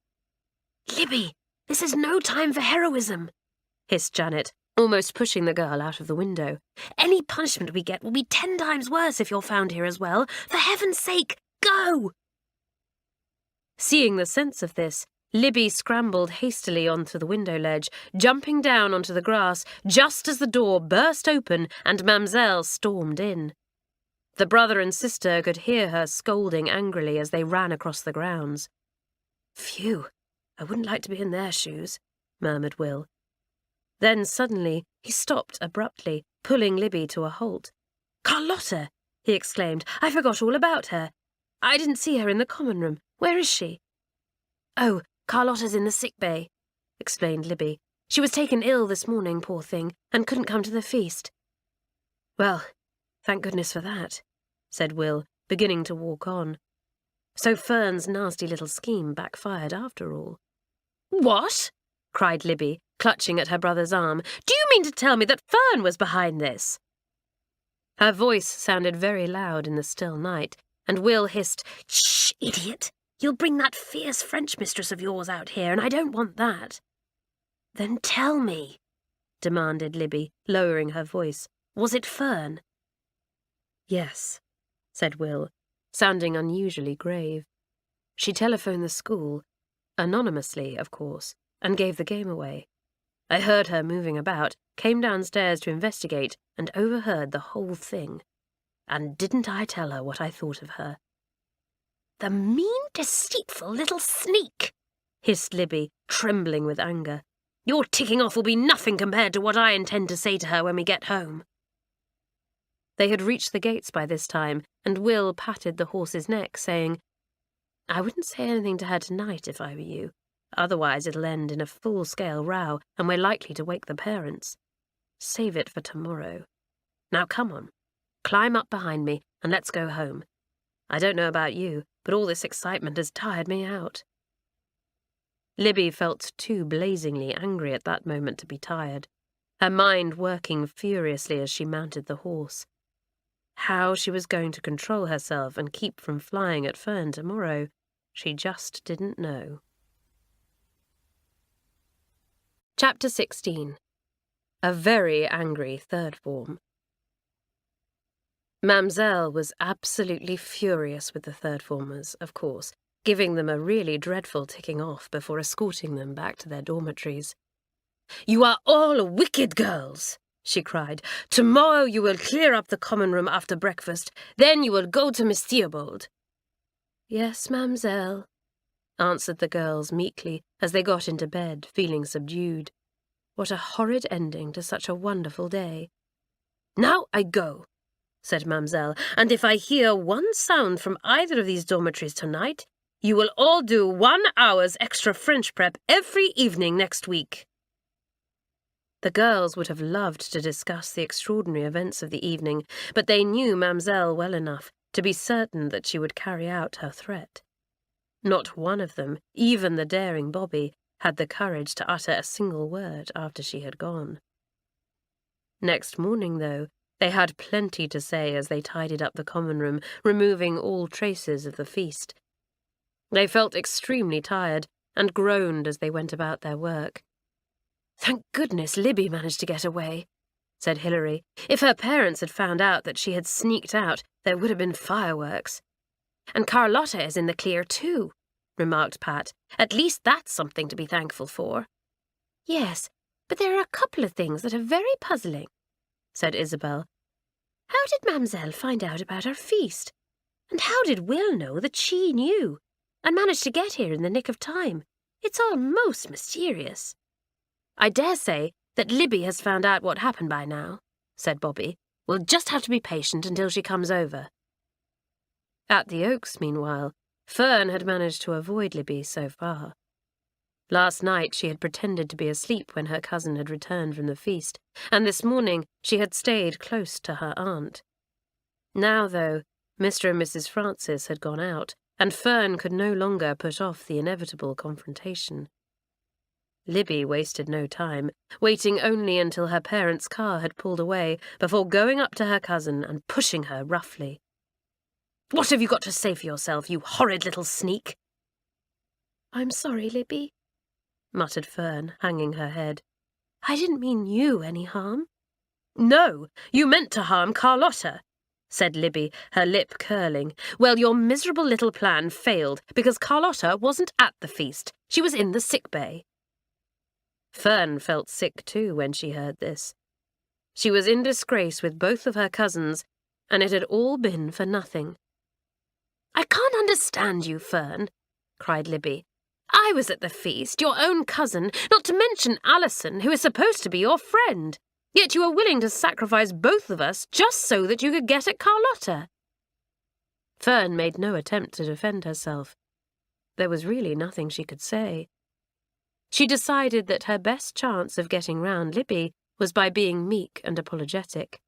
"Libby, this is no time for heroism," hissed Janet, almost pushing the girl out of the window. "Any punishment we get will be 10 times worse if you're found here as well. For heaven's sake, go!" Seeing the sense of this, Libby scrambled hastily onto the window ledge, jumping down onto the grass just as the door burst open and Mamselle stormed in. The brother and sister could hear her scolding angrily as they ran across the grounds. "Phew, I wouldn't like to be in their shoes," murmured Will. Then suddenly he stopped abruptly, pulling Libby to a halt. "Carlotta!" he exclaimed. "I forgot all about her. I didn't see her in the common room. Where is she?" "Oh, Carlotta's in the sick bay," explained Libby. "She was taken ill this morning, poor thing, and couldn't come to the feast." "Well, thank goodness for that," said Will, beginning to walk on. So Fern's nasty little scheme backfired after all. "What?" cried Libby, clutching at her brother's arm. "Do you mean to tell me that Fern was behind this?" Her voice sounded very loud in the still night, and Will hissed, "Shh, idiot! You'll bring that fierce French mistress of yours out here, and I don't want that." "Then tell me," demanded Libby, lowering her voice. "Was it Fern?" "Yes," said Will, sounding unusually grave. "She telephoned the school, anonymously, of course, and gave the game away. I heard her moving about, came downstairs to investigate, and overheard the whole thing. And didn't I tell her what I thought of her?" "The mean, deceitful little sneak!" hissed Libby, trembling with anger. "Your ticking off will be nothing compared to what I intend to say to her when we get home." They had reached the gates by this time, and Will patted the horse's neck, saying, "I wouldn't say anything to her tonight if I were you. Otherwise it'll end in a full-scale row, and we're likely to wake the parents. Save it for tomorrow. Now come on, climb up behind me, and let's go home. I don't know about you, but all this excitement has tired me out." Libby felt too blazingly angry at that moment to be tired, her mind working furiously as she mounted the horse. How she was going to control herself and keep from flying at Fern tomorrow, she just didn't know. Chapter 16. A very angry third form. Mamselle was absolutely furious with the third formers, of course, giving them a really dreadful ticking off before escorting them back to their dormitories. "You are all wicked girls," she cried. "Tomorrow you will clear up the common room after breakfast, then you will go to Miss Theobald." "Yes, Mamselle," answered the girls meekly as they got into bed, feeling subdued. What a horrid ending to such a wonderful day. "Now I go," said Mamselle, "and if I hear one sound from either of these dormitories tonight, you will all do 1 hour's extra French prep every evening next week." The girls would have loved to discuss the extraordinary events of the evening, but they knew Mamselle well enough to be certain that she would carry out her threat. Not one of them, even the daring Bobby, had the courage to utter a single word after she had gone. Next morning, though, they had plenty to say as they tidied up the common room, removing all traces of the feast. They felt extremely tired and groaned as they went about their work. "Thank goodness Libby managed to get away," said Hilary. "If her parents had found out that she had sneaked out, there would have been fireworks." "And Carlotta is in the clear too," remarked Pat. "At least that's something to be thankful for." "Yes, but there are a couple of things that are very puzzling," said Isabel. "How did Mamselle find out about our feast? And how did Will know that she knew, and managed to get here in the nick of time? It's all most mysterious." "I dare say that Libby has found out what happened by now," said Bobby. We'll just have to be patient until she comes over." At the Oaks, meanwhile, Fern had managed to avoid Libby so far. Last night she had pretended to be asleep when her cousin had returned from the feast, and this morning she had stayed close to her aunt. Now, though, Mr. and Mrs. Francis had gone out, and Fern could no longer put off the inevitable confrontation. Libby wasted no time, waiting only until her parents' car had pulled away before going up to her cousin and pushing her roughly. "What have you got to say for yourself, you horrid little sneak?" "I'm sorry, Libby," muttered Fern, hanging her head. "I didn't mean you any harm." "No, you meant to harm Carlotta," said Libby, her lip curling. "Well, your miserable little plan failed because Carlotta wasn't at the feast. She was in the sick bay." Fern felt sick too when she heard this. She was in disgrace with both of her cousins, and it had all been for nothing. "I can't understand you, Fern," cried Libby. "I was at the feast, your own cousin, not to mention Alison, who is supposed to be your friend. Yet you were willing to sacrifice both of us just so that you could get at Carlotta." Fern made no attempt to defend herself. There was really nothing she could say. She decided that her best chance of getting round Libby was by being meek and apologetic.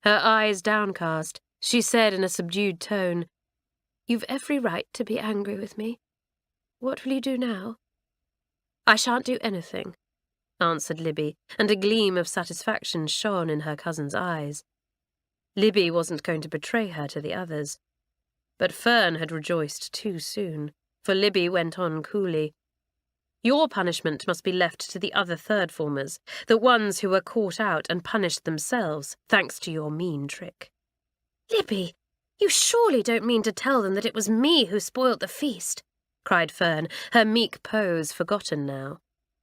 Her eyes downcast, she said in a subdued tone, "You've every right to be angry with me. What will you do now?" "I shan't do anything," answered Libby, and a gleam of satisfaction shone in her cousin's eyes. Libby wasn't going to betray her to the others. But Fern had rejoiced too soon, for Libby went on coolly. "Your punishment must be left to the other third formers, the ones who were caught out and punished themselves, thanks to your mean trick." "Libby, you surely don't mean to tell them that it was me who spoilt the feast," cried Fern, her meek pose forgotten now.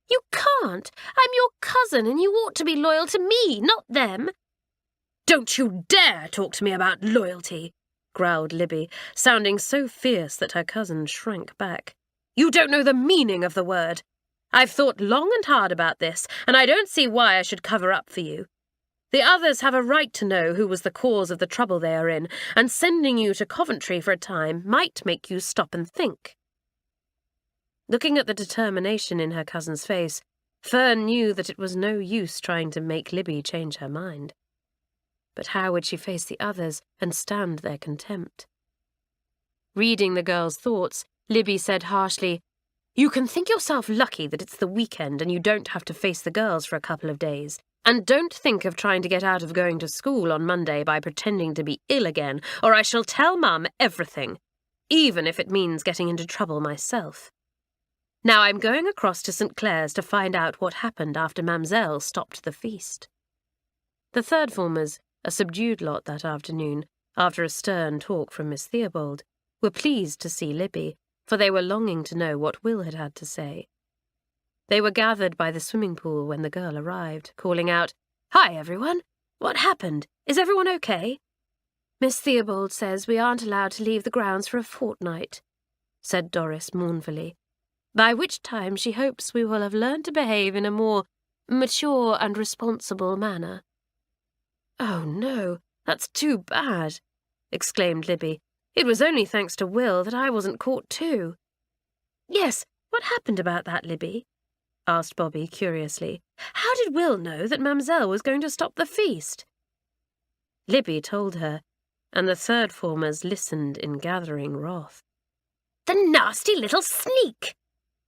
"You can't. I'm your cousin, and you ought to be loyal to me, not them." "Don't you dare talk to me about loyalty," growled Libby, sounding so fierce that her cousin shrank back. "You don't know the meaning of the word. I've thought long and hard about this, and I don't see why I should cover up for you. The others have a right to know who was the cause of the trouble they are in, and sending you to Coventry for a time might make you stop and think." Looking at the determination in her cousin's face, Fern knew that it was no use trying to make Libby change her mind. But how would she face the others and stand their contempt? Reading the girl's thoughts, Libby said harshly, "You can think yourself lucky that it's the weekend and you don't have to face the girls for a couple of days. And don't think of trying to get out of going to school on Monday by pretending to be ill again, or I shall tell Mum everything, even if it means getting into trouble myself. Now I'm going across to St. Clare's to find out what happened after Mamselle stopped the feast." The third formers, a subdued lot that afternoon, after a stern talk from Miss Theobald, were pleased to see Libby, for they were longing to know what Will had had to say. They were gathered by the swimming pool when the girl arrived, calling out, "Hi, everyone! What happened? Is everyone okay?" "Miss Theobald says we aren't allowed to leave the grounds for a fortnight," said Doris mournfully, "by which time she hopes we will have learned to behave in a more mature and responsible manner." "Oh, no, that's too bad," exclaimed Libby. "It was only thanks to Will that I wasn't caught too." "Yes, what happened about that, Libby?" asked Bobby curiously. "How did Will know that Mamselle was going to stop the feast?" Libby told her, and the third formers listened in gathering wrath. "The nasty little sneak!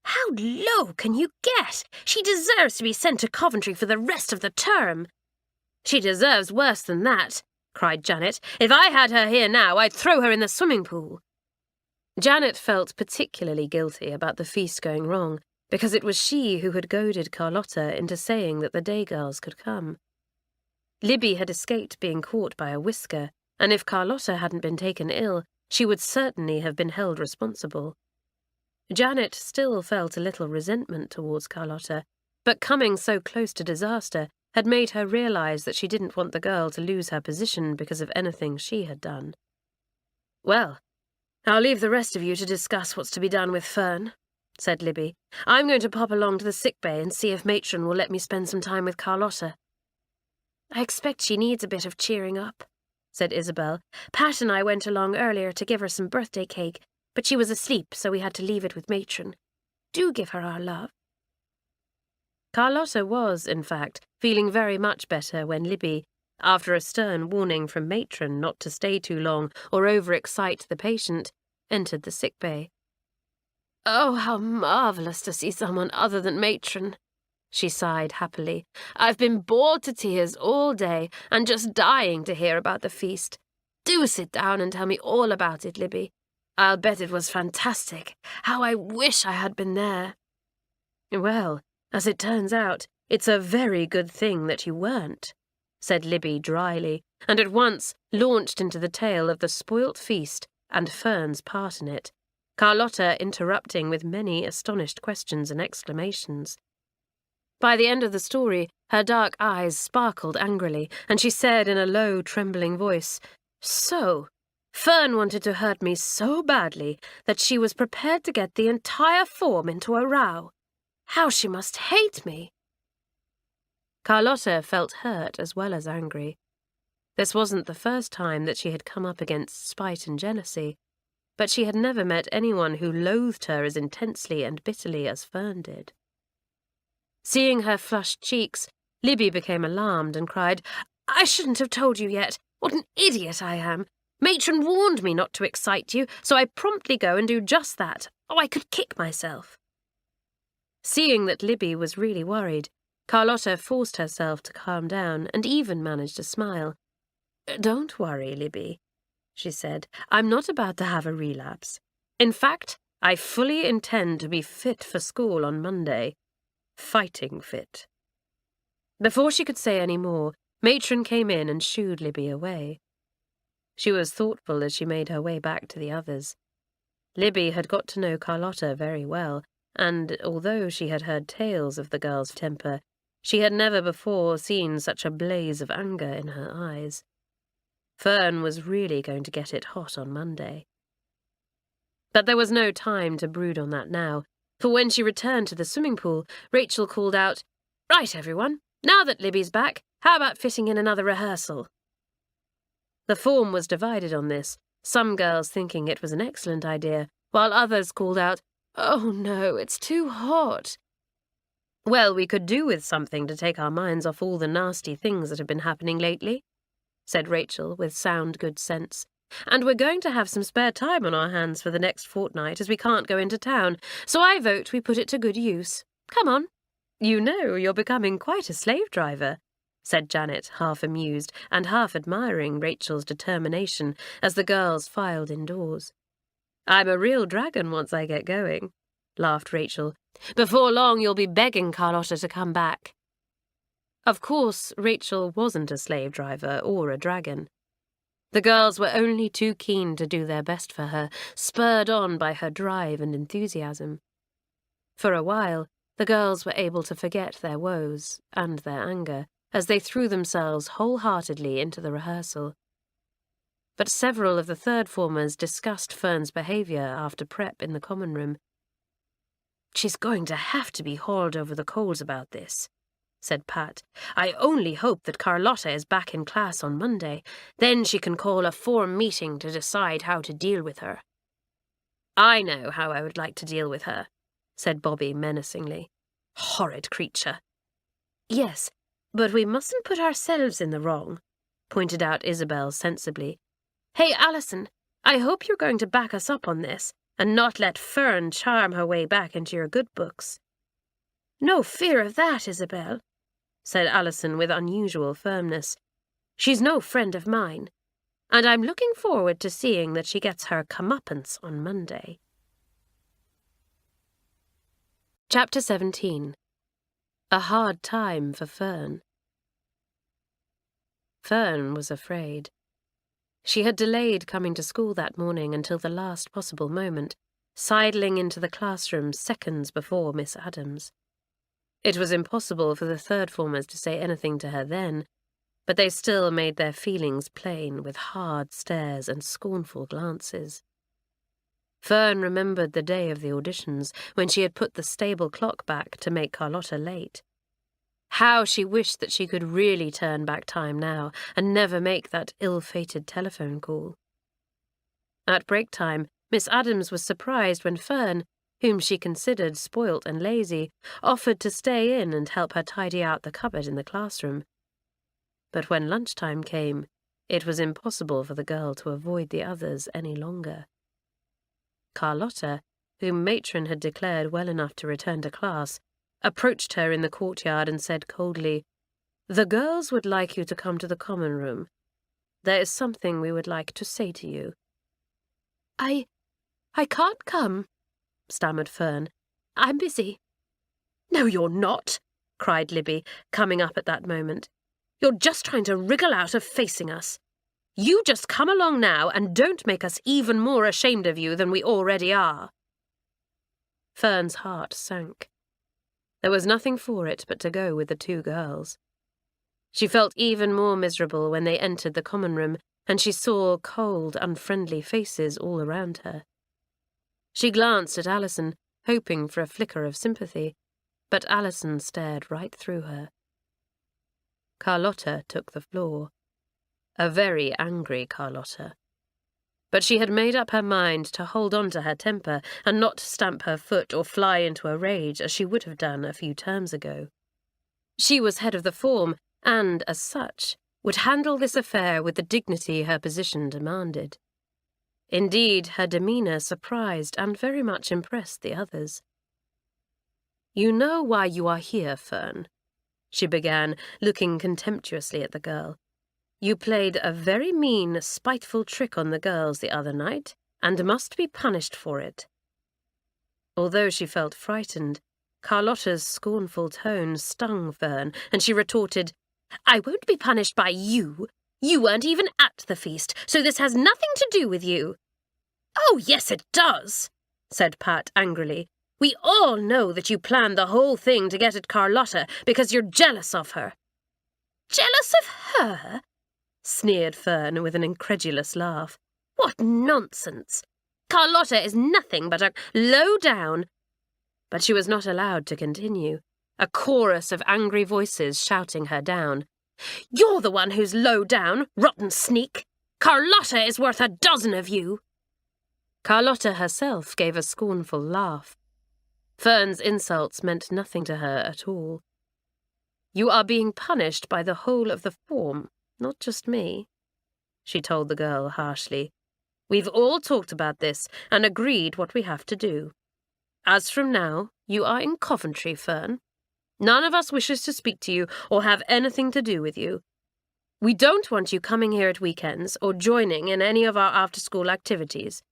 How low can you get? She deserves to be sent to Coventry for the rest of the term." "She deserves worse than that," cried Janet. "If I had her here now, I'd throw her in the swimming pool." Janet felt particularly guilty about the feast going wrong, because it was she who had goaded Carlotta into saying that the day girls could come. Libby had escaped being caught by a whisker, and if Carlotta hadn't been taken ill, she would certainly have been held responsible. Janet still felt a little resentment towards Carlotta, but coming so close to disaster had made her realize that she didn't want the girl to lose her position because of anything she had done. "Well, I'll leave the rest of you to discuss what's to be done with Fern," said Libby. "I'm going to pop along to the sick bay and see if Matron will let me spend some time with Carlotta." I expect she needs a bit of cheering up, said Isabel. Pat and I went along earlier to give her some birthday cake, but she was asleep, so we had to leave it with Matron. Do give her our love. Carlotta was, in fact, feeling very much better when Libby, after a stern warning from Matron not to stay too long or overexcite the patient, entered the sick bay. "Oh, how marvellous to see someone other than Matron," she sighed happily. "I've been bored to tears all day and just dying to hear about the feast. Do sit down and tell me all about it, Libby. I'll bet it was fantastic. How I wish I had been there." "Well, as it turns out, it's a very good thing that you weren't," said Libby dryly, and at once launched into the tale of the spoilt feast and Fern's part in it, Carlotta interrupting with many astonished questions and exclamations. By the end of the story, her dark eyes sparkled angrily, and she said in a low, trembling voice, "So, Fern wanted to hurt me so badly that she was prepared to get the entire form into a row. How she must hate me!" Carlotta felt hurt as well as angry. This wasn't the first time that she had come up against spite and jealousy, but she had never met anyone who loathed her as intensely and bitterly as Fern did. Seeing her flushed cheeks, Libby became alarmed and cried, "I shouldn't have told you yet. What an idiot I am! Matron warned me not to excite you, so I promptly go and do just that. Oh, I could kick myself." Seeing that Libby was really worried, Carlotta forced herself to calm down and even managed a smile. "Don't worry, Libby," she said. "I'm not about to have a relapse. In fact, I fully intend to be fit for school on Monday. Fighting fit." Before she could say any more, Matron came in and shooed Libby away. She was thoughtful as she made her way back to the others. Libby had got to know Carlotta very well, and although she had heard tales of the girl's temper, she had never before seen such a blaze of anger in her eyes. Fern was really going to get it hot on Monday. But there was no time to brood on that now, for when she returned to the swimming pool, Rachel called out, "Right, everyone, now that Libby's back, how about fitting in another rehearsal?" The form was divided on this, some girls thinking it was an excellent idea, while others called out, "Oh no, it's too hot." "Well, we could do with something to take our minds off all the nasty things that have been happening lately," said Rachel with sound good sense. "And we're going to have some spare time on our hands for the next fortnight as we can't go into town, so I vote we put it to good use. Come on. You know, you're becoming quite a slave driver," said Janet, half amused and half admiring Rachel's determination as the girls filed indoors. "I'm a real dragon once I get going," laughed Rachel. "Before long you'll be begging Carlotta to come back." Of course, Rachel wasn't a slave driver or a dragon. The girls were only too keen to do their best for her, spurred on by her drive and enthusiasm. For a while, the girls were able to forget their woes and their anger as they threw themselves wholeheartedly into the rehearsal. But several of the third formers discussed Fern's behaviour after prep in the common room. "She's going to have to be hauled over the coals about this," said Pat. "I only hope that Carlotta is back in class on Monday. Then she can call a form meeting to decide how to deal with her." "I know how I would like to deal with her," said Bobby menacingly. "Horrid creature." "Yes, but we mustn't put ourselves in the wrong," pointed out Isabel sensibly. "Hey, Alison, I hope you're going to back us up on this and not let Fern charm her way back into your good books." "No fear of that, Isabel," said Alison with unusual firmness. "She's no friend of mine, and I'm looking forward to seeing that she gets her comeuppance on Monday." Chapter 17. A Hard Time for Fern. Fern was afraid. She had delayed coming to school that morning until the last possible moment, sidling into the classroom seconds before Miss Adams. It was impossible for the third formers to say anything to her then, but they still made their feelings plain with hard stares and scornful glances. Fern remembered the day of the auditions when she had put the stable clock back to make Carlotta late. How she wished that she could really turn back time now and never make that ill-fated telephone call. At break time, Miss Adams was surprised when Fern, whom she considered spoilt and lazy, offered to stay in and help her tidy out the cupboard in the classroom. But when lunchtime came, it was impossible for the girl to avoid the others any longer. Carlotta, whom Matron had declared well enough to return to class, approached her in the courtyard and said coldly, "The girls would like you to come to the common room. There is something we would like to say to you." I can't come," stammered Fern. "I'm busy." "No, you're not," cried Libby, coming up at that moment. "You're just trying to wriggle out of facing us. You just come along now and don't make us even more ashamed of you than we already are." Fern's heart sank. There was nothing for it but to go with the two girls. She felt even more miserable when they entered the common room and she saw cold, unfriendly faces all around her. She glanced at Alison, hoping for a flicker of sympathy, but Alison stared right through her. Carlotta took the floor. A very angry Carlotta. But she had made up her mind to hold on to her temper and not stamp her foot or fly into a rage as she would have done a few terms ago. She was head of the form and, as such, would handle this affair with the dignity her position demanded. Indeed, her demeanour surprised and very much impressed the others. "You know why you are here, Fern," she began, looking contemptuously at the girl. "You played a very mean, spiteful trick on the girls the other night, and must be punished for it." Although she felt frightened, Carlotta's scornful tone stung Fern, and she retorted, "I won't be punished by you. You weren't even at the feast, so this has nothing to do with you." "Oh, yes, it does," said Pat angrily. "We all know that you planned the whole thing to get at Carlotta because you're jealous of her." "Jealous of her?" sneered Fern with an incredulous laugh. "What nonsense! Carlotta is nothing but a low-down—" But she was not allowed to continue, a chorus of angry voices shouting her down. "You're the one who's low-down, rotten sneak! Carlotta is worth a dozen of you!" Carlotta herself gave a scornful laugh. Fern's insults meant nothing to her at all. "You are being punished by the whole of the form, not just me," she told the girl harshly. "We've all talked about this and agreed what we have to do. As from now, you are in Coventry, Fern. None of us wishes to speak to you or have anything to do with you. We don't want you coming here at weekends or joining in any of our after-school activities.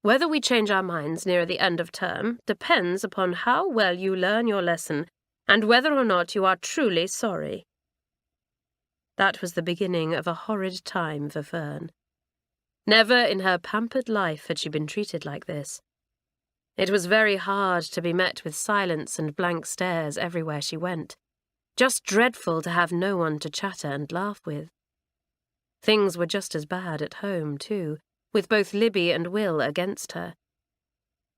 Whether we change our minds near the end of term depends upon how well you learn your lesson and whether or not you are truly sorry." That was the beginning of a horrid time for Fern. Never in her pampered life had she been treated like this. It was very hard to be met with silence and blank stares everywhere she went. Just dreadful to have no one to chatter and laugh with. Things were just as bad at home, too, with both Libby and Will against her.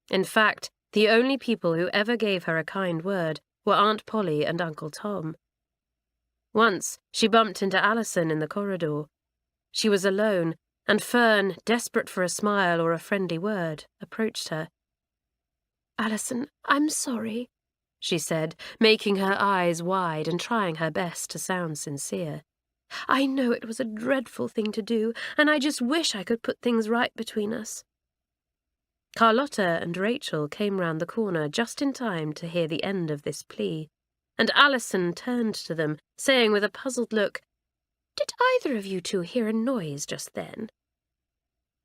In fact, the only people who ever gave her a kind word were Aunt Polly and Uncle Tom. Once she bumped into Alison in the corridor. She was alone, and Fern, desperate for a smile or a friendly word, approached her. "Alison, I'm sorry," she said, making her eyes wide and trying her best to sound sincere. "I know it was a dreadful thing to do, and I just wish I could put things right between us." Carlotta and Rachel came round the corner just in time to hear the end of this plea, and Alison turned to them, saying with a puzzled look, "Did either of you two hear a noise just then?"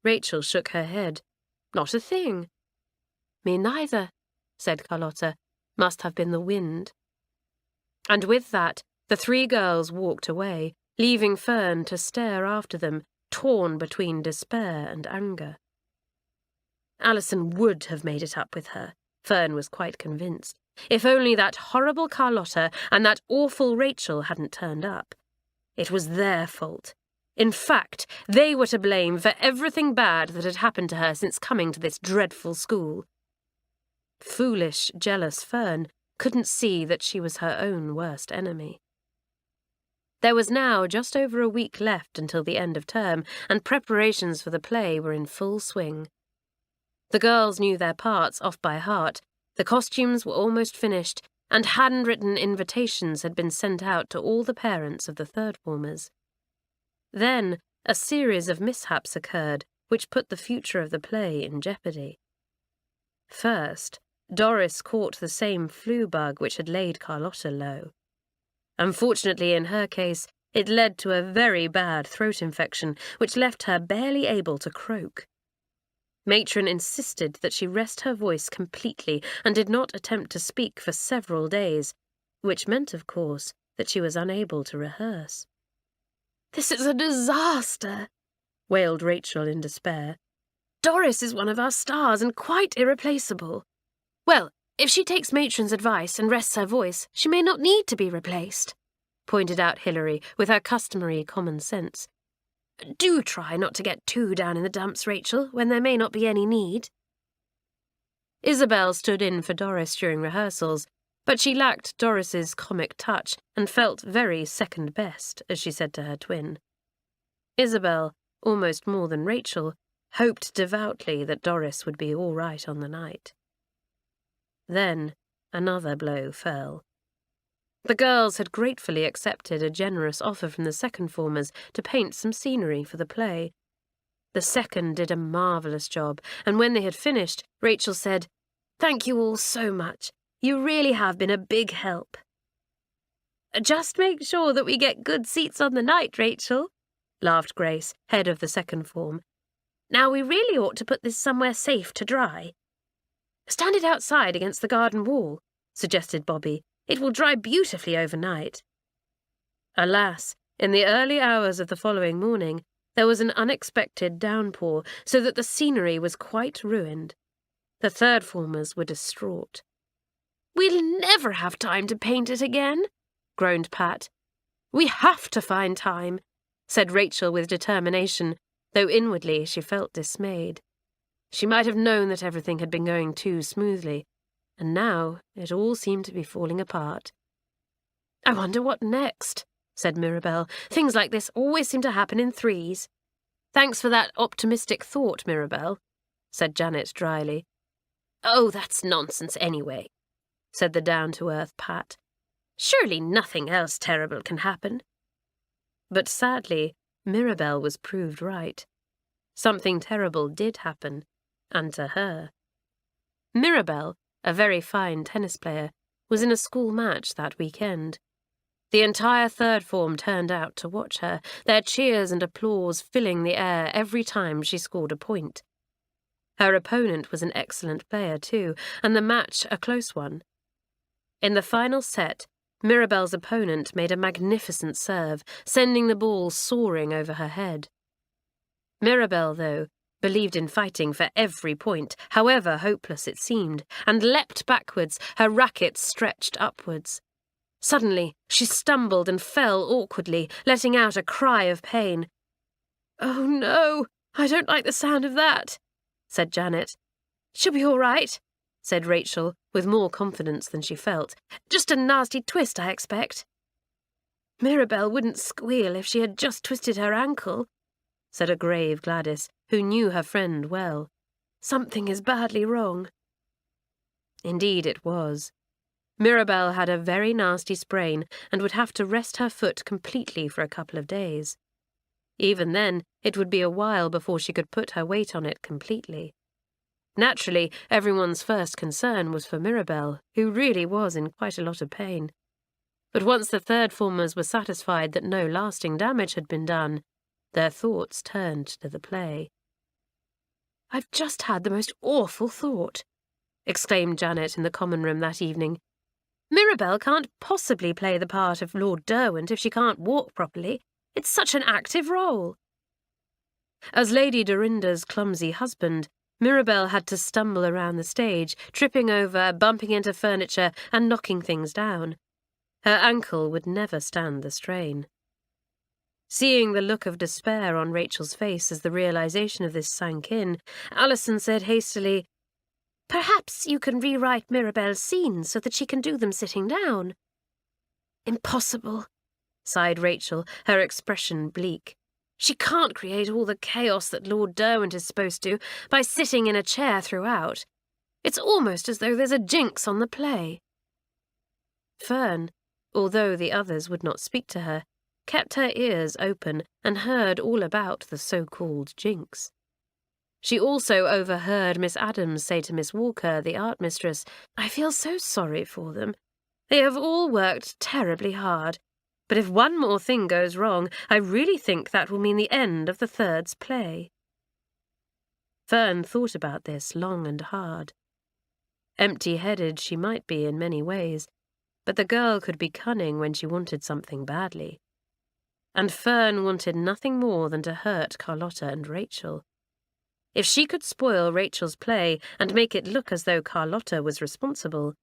Rachel shook her head. "Not a thing." "Me neither," said Carlotta. "Must have been the wind." And with that, the three girls walked away, leaving Fern to stare after them, torn between despair and anger. Alison would have made it up with her, Fern was quite convinced, if only that horrible Carlotta and that awful Rachel hadn't turned up. It was their fault. In fact, they were to blame for everything bad that had happened to her since coming to this dreadful school. Foolish, jealous Fern couldn't see that she was her own worst enemy. There was now just over a week left until the end of term, and preparations for the play were in full swing. The girls knew their parts off by heart, the costumes were almost finished, and handwritten invitations had been sent out to all the parents of the third formers. Then a series of mishaps occurred which put the future of the play in jeopardy. First, Doris caught the same flu bug which had laid Carlotta low. Unfortunately, in her case, it led to a very bad throat infection which left her barely able to croak. Matron insisted that she rest her voice completely and did not attempt to speak for several days, which meant, of course, that she was unable to rehearse. "This is a disaster," wailed Rachel in despair. "Doris is one of our stars and quite irreplaceable. Well, if she takes Matron's advice and rests her voice, she may not need to be replaced," pointed out Hilary with her customary common sense. "Do try not to get too down in the dumps, Rachel, when there may not be any need." Isabel stood in for Doris during rehearsals, but she lacked Doris's comic touch and felt very second best, as she said to her twin. Isabel, almost more than Rachel, hoped devoutly that Doris would be all right on the night. Then another blow fell. The girls had gratefully accepted a generous offer from the second formers to paint some scenery for the play. The second did a marvellous job, and when they had finished, Rachel said, "Thank you all so much. You really have been a big help." "Just make sure that we get good seats on the night, Rachel," laughed Grace, head of the second form. "Now we really ought to put this somewhere safe to dry." "Stand it outside against the garden wall," suggested Bobby. "It will dry beautifully overnight." Alas, in the early hours of the following morning, there was an unexpected downpour, so that the scenery was quite ruined. The third formers were distraught. "We'll never have time to paint it again," groaned Pat. "We have to find time," said Rachel with determination, though inwardly she felt dismayed. She might have known that everything had been going too smoothly, and now it all seemed to be falling apart. "I wonder what next," said Mirabel. "Things like this always seem to happen in threes." "Thanks for that optimistic thought, Mirabel," said Janet dryly. "Oh, that's nonsense anyway," said the down-to-earth Pat. "Surely nothing else terrible can happen." But sadly, Mirabel was proved right. Something terrible did happen, and to her. Mirabel, a very fine tennis player, was in a school match that weekend. The entire third form turned out to watch her, their cheers and applause filling the air every time she scored a point. Her opponent was an excellent player too, and the match a close one. In the final set, Mirabel's opponent made a magnificent serve, sending the ball soaring over her head. Mirabel, though, believed in fighting for every point, however hopeless it seemed, and leapt backwards, her racket stretched upwards. Suddenly, she stumbled and fell awkwardly, letting out a cry of pain. "Oh, no, I don't like the sound of that," said Janet. "She'll be all right," said Rachel, with more confidence than she felt. "Just a nasty twist, I expect." "Mirabel wouldn't squeal if she had just twisted her ankle," said a grave Gladys, who knew her friend well. "Something is badly wrong." Indeed it was. Mirabel had a very nasty sprain and would have to rest her foot completely for a couple of days. Even then, it would be a while before she could put her weight on it completely. Naturally, everyone's first concern was for Mirabel, who really was in quite a lot of pain. But once the third formers were satisfied that no lasting damage had been done, their thoughts turned to the play. "I've just had the most awful thought," exclaimed Janet in the common room that evening. "Mirabel can't possibly play the part of Lord Derwent if she can't walk properly. It's such an active role." As Lady Dorinda's clumsy husband, Mirabel had to stumble around the stage, tripping over, bumping into furniture, and knocking things down. Her ankle would never stand the strain. Seeing the look of despair on Rachel's face as the realization of this sank in, Alison said hastily, Perhaps you can rewrite Mirabelle's scenes so that she can do them sitting down. Impossible, sighed Rachel, her expression bleak. She can't create all the chaos that Lord Derwent is supposed to by sitting in a chair throughout. It's almost as though there's a jinx on the play. Fern, although the others would not speak to her, kept her ears open and heard all about the so-called jinx. She also overheard Miss Adams say to Miss Walker, the art mistress, "I feel so sorry for them. They have all worked terribly hard, but if one more thing goes wrong, I really think that will mean the end of the third's play." Fern thought about this long and hard. Empty-headed she might be in many ways, but the girl could be cunning when she wanted something badly. And Fern wanted nothing more than to hurt Carlotta and Rachel. If she could spoil Rachel's play and make it look as though Carlotta was responsible,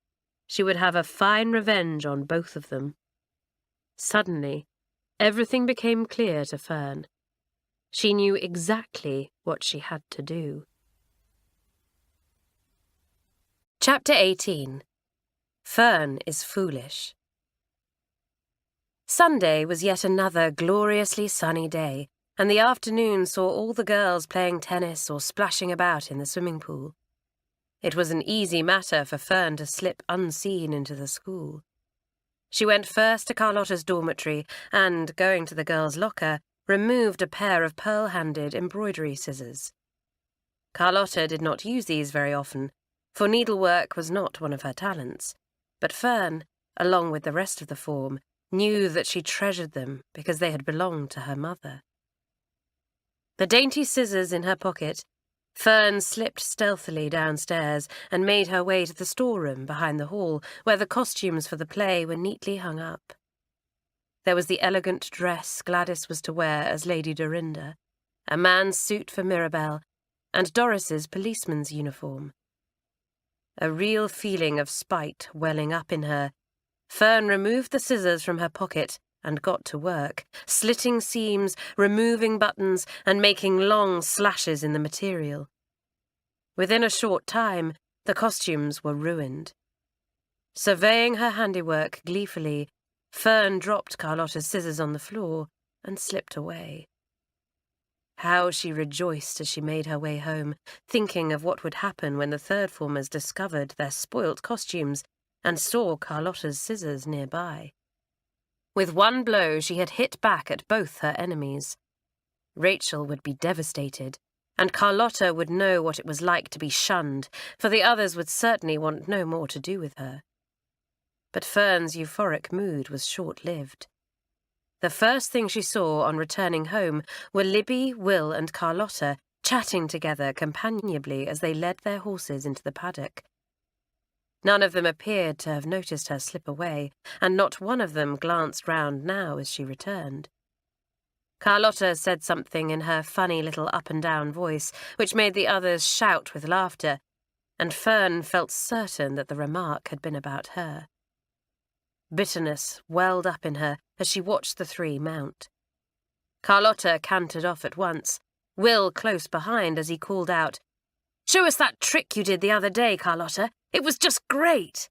she would have a fine revenge on both of them. Suddenly, everything became clear to Fern. She knew exactly what she had to do. Chapter 18. Fern is Foolish. Sunday was yet another gloriously sunny day, and the afternoon saw all the girls playing tennis or splashing about in the swimming pool. It was an easy matter for Fern to slip unseen into the school. She went first to Carlotta's dormitory and, going to the girls' locker, removed a pair of pearl-handed embroidery scissors. Carlotta did not use these very often, for needlework was not one of her talents, but Fern, along with the rest of the form, knew that she treasured them because they had belonged to her mother. The dainty scissors in her pocket, Fern slipped stealthily downstairs and made her way to the storeroom behind the hall, where the costumes for the play were neatly hung up. There was the elegant dress Gladys was to wear as Lady Dorinda, a man's suit for Mirabelle, and Doris's policeman's uniform. A real feeling of spite welling up in her, Fern removed the scissors from her pocket and got to work, slitting seams, removing buttons, and making long slashes in the material. Within a short time, the costumes were ruined. Surveying her handiwork gleefully, Fern dropped Carlotta's scissors on the floor and slipped away. How she rejoiced as she made her way home, thinking of what would happen when the third-formers discovered their spoilt costumes and saw Carlotta's scissors nearby. With one blow, she had hit back at both her enemies. Rachel would be devastated, and Carlotta would know what it was like to be shunned, for the others would certainly want no more to do with her. But Fern's euphoric mood was short-lived. The first thing she saw on returning home were Libby, Will, and Carlotta chatting together companionably as they led their horses into the paddock. None of them appeared to have noticed her slip away, and not one of them glanced round now as she returned. Carlotta said something in her funny little up-and-down voice, which made the others shout with laughter, and Fern felt certain that the remark had been about her. Bitterness welled up in her as she watched the three mount. Carlotta cantered off at once, Will close behind as he called out, "Show us that trick you did the other day, Carlotta. It was just great."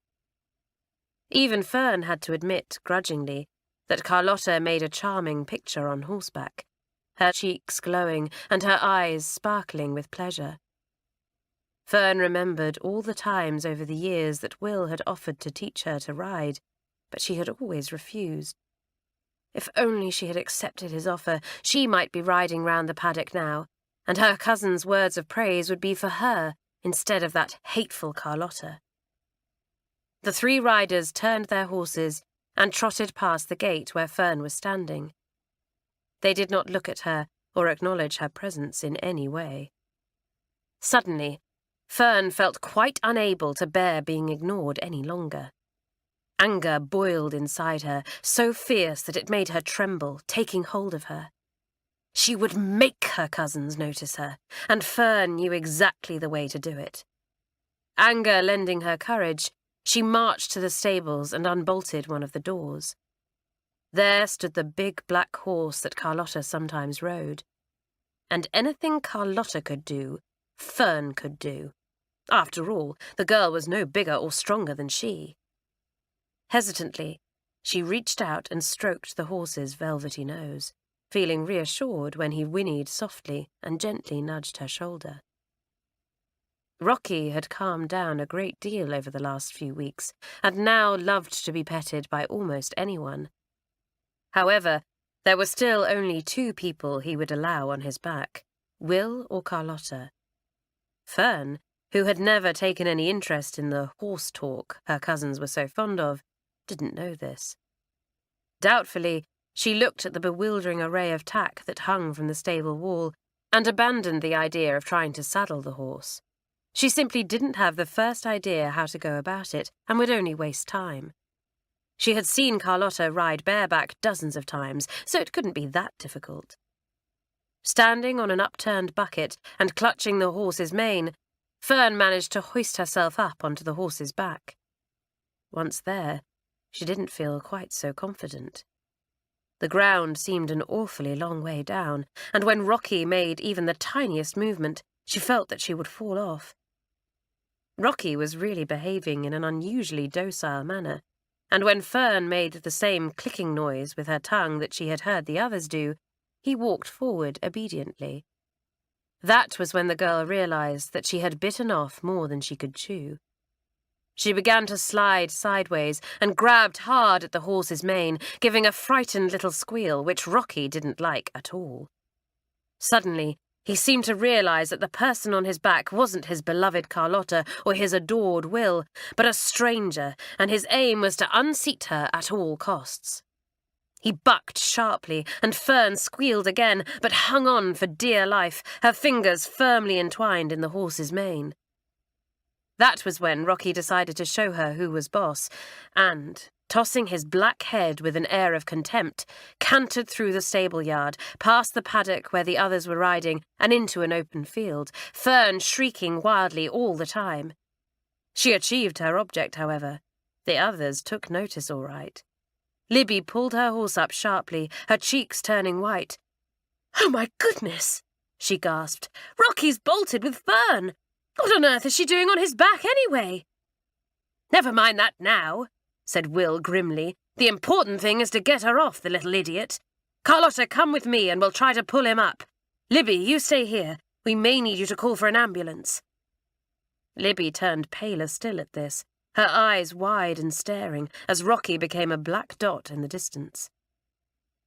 Even Fern had to admit, grudgingly, that Carlotta made a charming picture on horseback, her cheeks glowing and her eyes sparkling with pleasure. Fern remembered all the times over the years that Will had offered to teach her to ride, but she had always refused. If only she had accepted his offer, she might be riding round the paddock now, and her cousin's words of praise would be for her instead of that hateful Carlotta. The three riders turned their horses and trotted past the gate where Fern was standing. They did not look at her or acknowledge her presence in any way. Suddenly, Fern felt quite unable to bear being ignored any longer. Anger boiled inside her, so fierce that it made her tremble, taking hold of her. She would make her cousins notice her, and Fern knew exactly the way to do it. Anger lending her courage, she marched to the stables and unbolted one of the doors. There stood the big black horse that Carlotta sometimes rode. And anything Carlotta could do, Fern could do. After all, the girl was no bigger or stronger than she. Hesitantly, she reached out and stroked the horse's velvety nose, feeling reassured when he whinnied softly and gently nudged her shoulder. Rocky had calmed down a great deal over the last few weeks, and now loved to be petted by almost anyone. However, there were still only 2 people he would allow on his back, Will or Carlotta. Fern, who had never taken any interest in the horse talk her cousins were so fond of, didn't know this. Doubtfully, she looked at the bewildering array of tack that hung from the stable wall and abandoned the idea of trying to saddle the horse. She simply didn't have the first idea how to go about it and would only waste time. She had seen Carlotta ride bareback dozens of times, so it couldn't be that difficult. Standing on an upturned bucket and clutching the horse's mane, Fern managed to hoist herself up onto the horse's back. Once there, she didn't feel quite so confident. The ground seemed an awfully long way down, and when Rocky made even the tiniest movement, she felt that she would fall off. Rocky was really behaving in an unusually docile manner, and when Fern made the same clicking noise with her tongue that she had heard the others do, he walked forward obediently. That was when the girl realized that she had bitten off more than she could chew. She began to slide sideways and grabbed hard at the horse's mane, giving a frightened little squeal, which Rocky didn't like at all. Suddenly, he seemed to realize that the person on his back wasn't his beloved Carlotta or his adored Will, but a stranger, and his aim was to unseat her at all costs. He bucked sharply, and Fern squealed again, but hung on for dear life, her fingers firmly entwined in the horse's mane. That was when Rocky decided to show her who was boss, and, tossing his black head with an air of contempt, cantered through the stable yard, past the paddock where the others were riding, and into an open field, Fern shrieking wildly all the time. She achieved her object, however. The others took notice all right. Libby pulled her horse up sharply, her cheeks turning white. "Oh, my goodness!" she gasped. "Rocky's bolted with Fern! What on earth is she doing on his back, anyway?" "Never mind that now," said Will grimly. "The important thing is to get her off, the little idiot. Carlotta, come with me and we'll try to pull him up. Libby, you stay here. We may need you to call for an ambulance." Libby turned paler still at this, her eyes wide and staring, as Rocky became a black dot in the distance.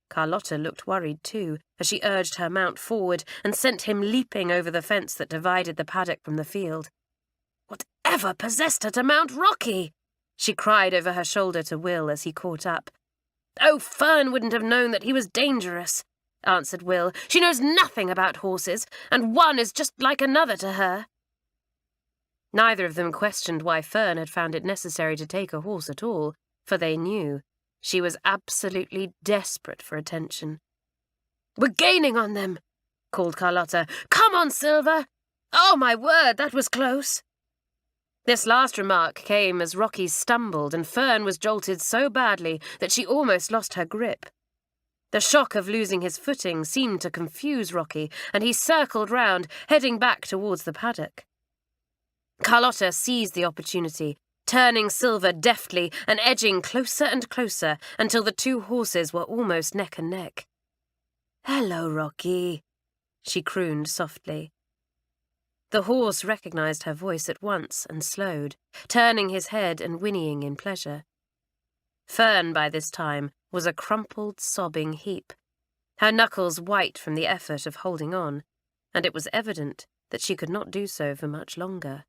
Carlotta looked worried too, as she urged her mount forward and sent him leaping over the fence that divided the paddock from the field. "Whatever possessed her to mount Rocky?" she cried over her shoulder to Will as he caught up. "Oh, Fern wouldn't have known that he was dangerous," answered Will. "She knows nothing about horses, and one is just like another to her." Neither of them questioned why Fern had found it necessary to take a horse at all, for they knew she was absolutely desperate for attention. "We're gaining on them," called Carlotta. "Come on, Silver! Oh, my word, that was close." This last remark came as Rocky stumbled and Fern was jolted so badly that she almost lost her grip. The shock of losing his footing seemed to confuse Rocky, and he circled round, heading back towards the paddock. Carlotta seized the opportunity, turning Silver deftly and edging closer and closer until the 2 horses were almost neck and neck. "Hello, Rocky," she crooned softly. The horse recognized her voice at once and slowed, turning his head and whinnying in pleasure. Fern, by this time, was a crumpled, sobbing heap, her knuckles white from the effort of holding on, and it was evident that she could not do so for much longer.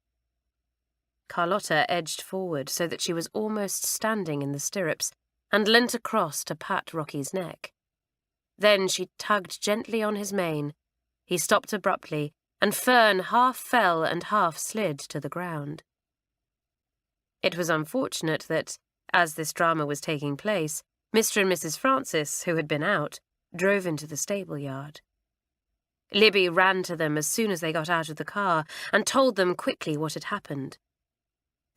Carlotta edged forward so that she was almost standing in the stirrups and leant across to pat Rocky's neck. Then she tugged gently on his mane. He stopped abruptly, and Fern half fell and half slid to the ground. It was unfortunate that, as this drama was taking place, Mr. and Mrs. Francis, who had been out, drove into the stable yard. Libby ran to them as soon as they got out of the car and told them quickly what had happened.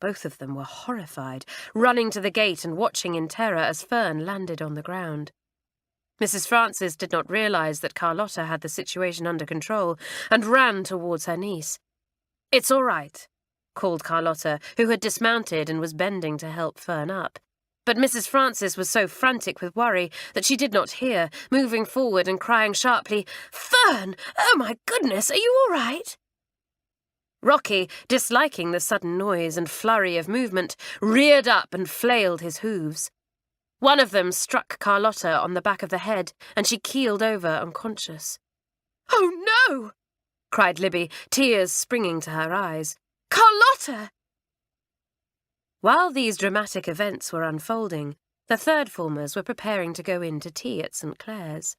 Both of them were horrified, running to the gate and watching in terror as Fern landed on the ground. Mrs. Francis did not realize that Carlotta had the situation under control and ran towards her niece. "It's all right," called Carlotta, who had dismounted and was bending to help Fern up. But Mrs. Francis was so frantic with worry that she did not hear, moving forward and crying sharply, "Fern! Oh, my goodness! Are you all right?" Rocky, disliking the sudden noise and flurry of movement, reared up and flailed his hooves. One of them struck Carlotta on the back of the head, and she keeled over unconscious. "Oh, no!" cried Libby, tears springing to her eyes. "Carlotta!" While these dramatic events were unfolding, the third formers were preparing to go in to tea at St. Clare's.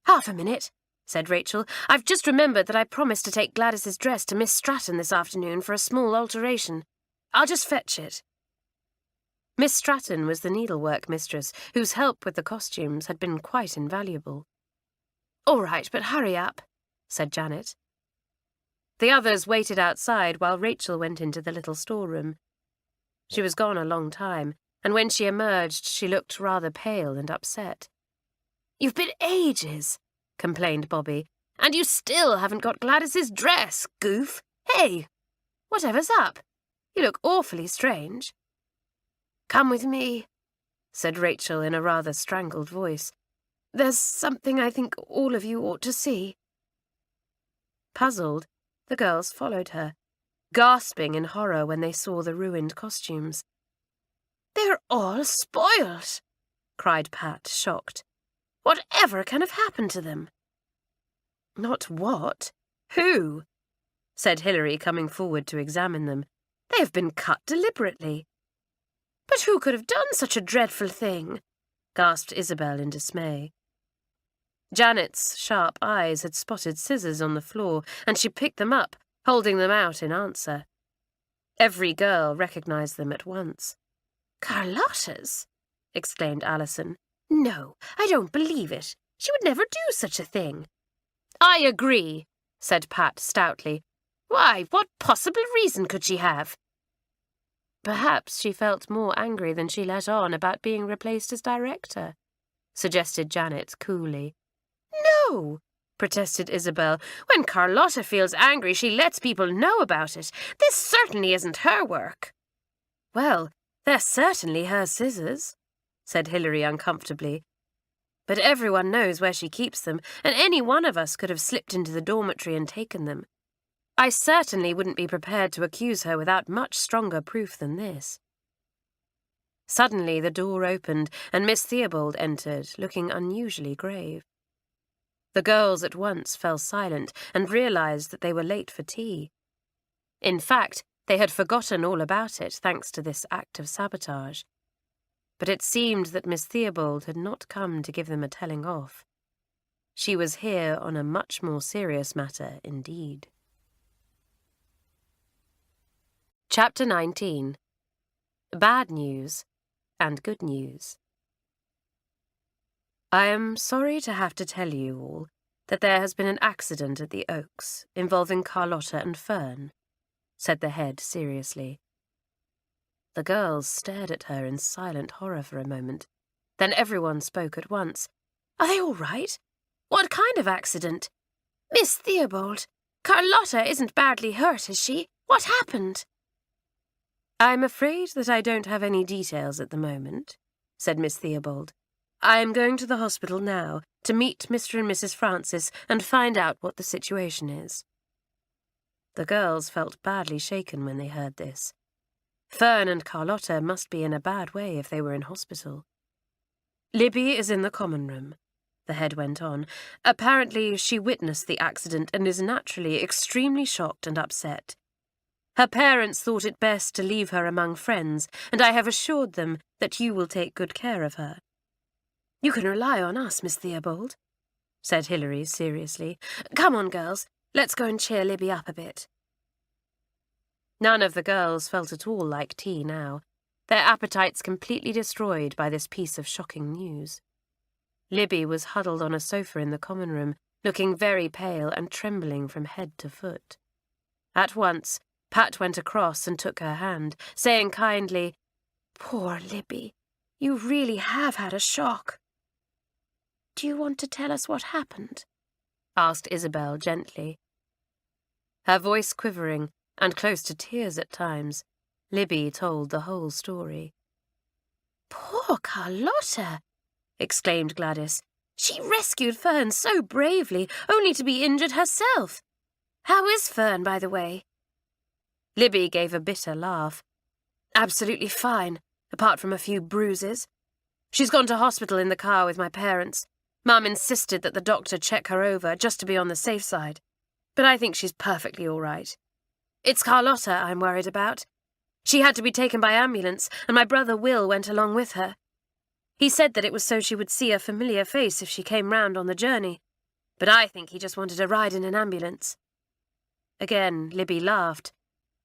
"Half a minute," said Rachel. "I've just remembered that I promised to take Gladys's dress to Miss Stratton this afternoon for a small alteration. I'll just fetch it." Miss Stratton was the needlework mistress, whose help with the costumes had been quite invaluable. "All right, but hurry up," said Janet. The others waited outside while Rachel went into the little storeroom. She was gone a long time, and when she emerged she looked rather pale and upset. "You've been ages," complained Bobby, "and you still haven't got Gladys's dress, goof. Hey, whatever's up? You look awfully strange." "Come with me," said Rachel in a rather strangled voice. "There's something I think all of you ought to see." Puzzled, the girls followed her, gasping in horror when they saw the ruined costumes. "They're all spoilt," cried Pat, shocked. "Whatever can have happened to them?" "Not what? Who?" said Hilary, coming forward to examine them. "They have been cut deliberately." "But who could have done such a dreadful thing?" gasped Isabel in dismay. Janet's sharp eyes had spotted scissors on the floor, and she picked them up, holding them out in answer. Every girl recognized them at once. "Carlotta's!" exclaimed Alison. "No, I don't believe it. She would never do such a thing." "I agree," said Pat stoutly. "Why, what possible reason could she have?" "Perhaps she felt more angry than she let on about being replaced as director," suggested Janet coolly. "No," protested Isabel. "When Carlotta feels angry, she lets people know about it. This certainly isn't her work." "Well, they're certainly her scissors," said Hilary uncomfortably. "But everyone knows where she keeps them, and any one of us could have slipped into the dormitory and taken them. I certainly wouldn't be prepared to accuse her without much stronger proof than this." Suddenly the door opened, and Miss Theobald entered, looking unusually grave. The girls at once fell silent and realized that they were late for tea. In fact, they had forgotten all about it thanks to this act of sabotage. But it seemed that Miss Theobald had not come to give them a telling off. She was here on a much more serious matter indeed. Chapter 19. Bad News and Good News. "I am sorry to have to tell you all that there has been an accident at the Oaks involving Carlotta and Fern," said the head seriously. The girls stared at her in silent horror for a moment. Then everyone spoke at once. "Are they all right? What kind of accident? Miss Theobald, Carlotta isn't badly hurt, is she? What happened?" "I'm afraid that I don't have any details at the moment," said Miss Theobald. "I am going to the hospital now to meet Mr. and Mrs. Francis and find out what the situation is." The girls felt badly shaken when they heard this. Fern and Carlotta must be in a bad way if they were in hospital. "Libby is in the common room," the head went on. "Apparently she witnessed the accident and is naturally extremely shocked and upset. Her parents thought it best to leave her among friends, and I have assured them that you will take good care of her." "You can rely on us, Miss Theobald," said Hilary seriously. "Come on, girls, let's go and cheer Libby up a bit." None of the girls felt at all like tea now, their appetites completely destroyed by this piece of shocking news. Libby was huddled on a sofa in the common room, looking very pale and trembling from head to foot. At once, Pat went across and took her hand, saying kindly, "Poor Libby, you really have had a shock." "Do you want to tell us what happened?" asked Isabel gently. Her voice quivering, and close to tears at times, Libby told the whole story. "Poor Carlotta!" exclaimed Gladys. "She rescued Fern so bravely, only to be injured herself. How is Fern, by the way?" Libby gave a bitter laugh. "Absolutely fine, apart from a few bruises. She's gone to hospital in the car with my parents. Mum insisted that the doctor check her over, just to be on the safe side. But I think she's perfectly all right. It's Carlotta I'm worried about. She had to be taken by ambulance, and my brother Will went along with her. He said that it was so she would see a familiar face if she came round on the journey, but I think he just wanted a ride in an ambulance." Again, Libby laughed,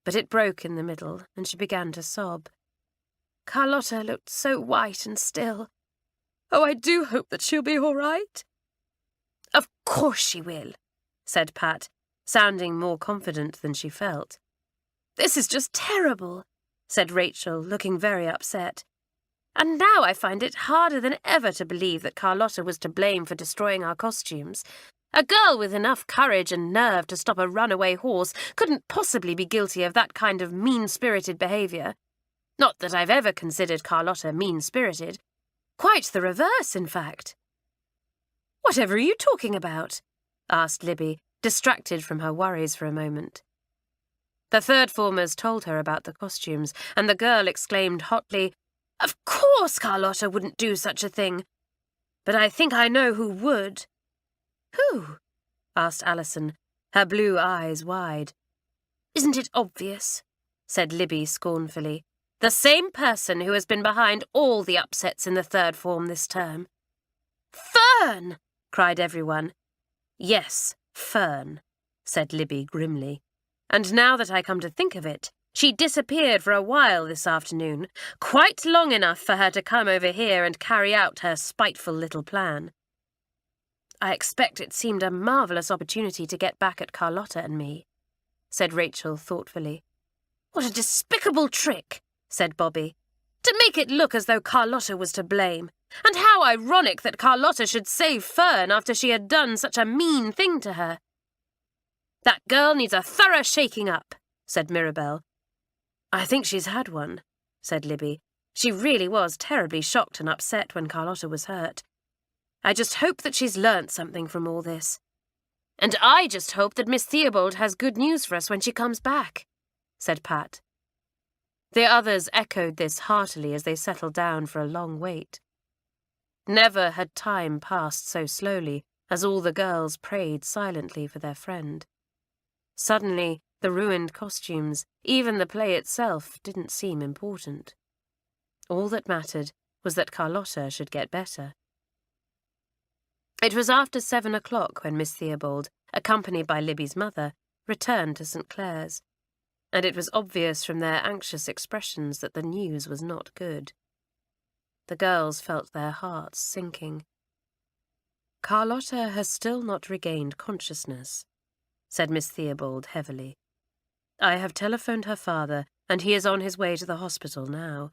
but it broke in the middle, and she began to sob. "Carlotta looked so white and still. Oh, I do hope that she'll be all right." "Of course she will," said Pat, sounding more confident than she felt. "This is just terrible," said Rachel, looking very upset. "And now I find it harder than ever to believe that Carlotta was to blame for destroying our costumes. A girl with enough courage and nerve to stop a runaway horse couldn't possibly be guilty of that kind of mean-spirited behaviour. Not that I've ever considered Carlotta mean-spirited. Quite the reverse, in fact." "Whatever are you talking about?" asked Libby, distracted from her worries for a moment. The third formers told her about the costumes, and the girl exclaimed hotly, "Of course Carlotta wouldn't do such a thing. But I think I know who would." "Who?" asked Alison, her blue eyes wide. "Isn't it obvious?" said Libby scornfully. "The same person who has been behind all the upsets in the third form this term." "Fern!" cried everyone. "Yes, Fern," said Libby grimly. "And now that I come to think of it, she disappeared for a while this afternoon, quite long enough for her to come over here and carry out her spiteful little plan. I expect it seemed a marvellous opportunity to get back at Carlotta and me," said Rachel thoughtfully. "What a despicable trick," said Bobby, "to make it look as though Carlotta was to blame. And how ironic that Carlotta should save Fern after she had done such a mean thing to her." "That girl needs a thorough shaking up," said Mirabelle. "I think she's had one," said Libby. "She really was terribly shocked and upset when Carlotta was hurt. I just hope that she's learnt something from all this. And I just hope that Miss Theobald has good news for us when she comes back," said Pat. The others echoed this heartily as they settled down for a long wait. Never had time passed so slowly as all the girls prayed silently for their friend. Suddenly, the ruined costumes, even the play itself, didn't seem important. All that mattered was that Carlotta should get better. It was after 7 o'clock when Miss Theobald, accompanied by Libby's mother, returned to St. Clare's, and it was obvious from their anxious expressions that the news was not good. The girls felt their hearts sinking. "Carlotta has still not regained consciousness," said Miss Theobald heavily. "I have telephoned her father, and he is on his way to the hospital now.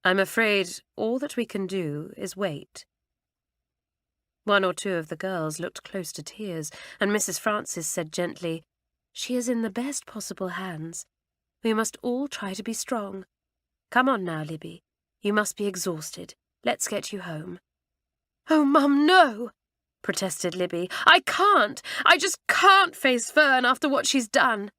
I'm afraid all that we can do is wait." One or two of the girls looked close to tears, and Mrs. Francis said gently, "She is in the best possible hands. We must all try to be strong. Come on now, Libby. You must be exhausted. Let's get you home." "Oh, Mum, no!" protested Libby. "I can't. I just can't face Fern after what she's done."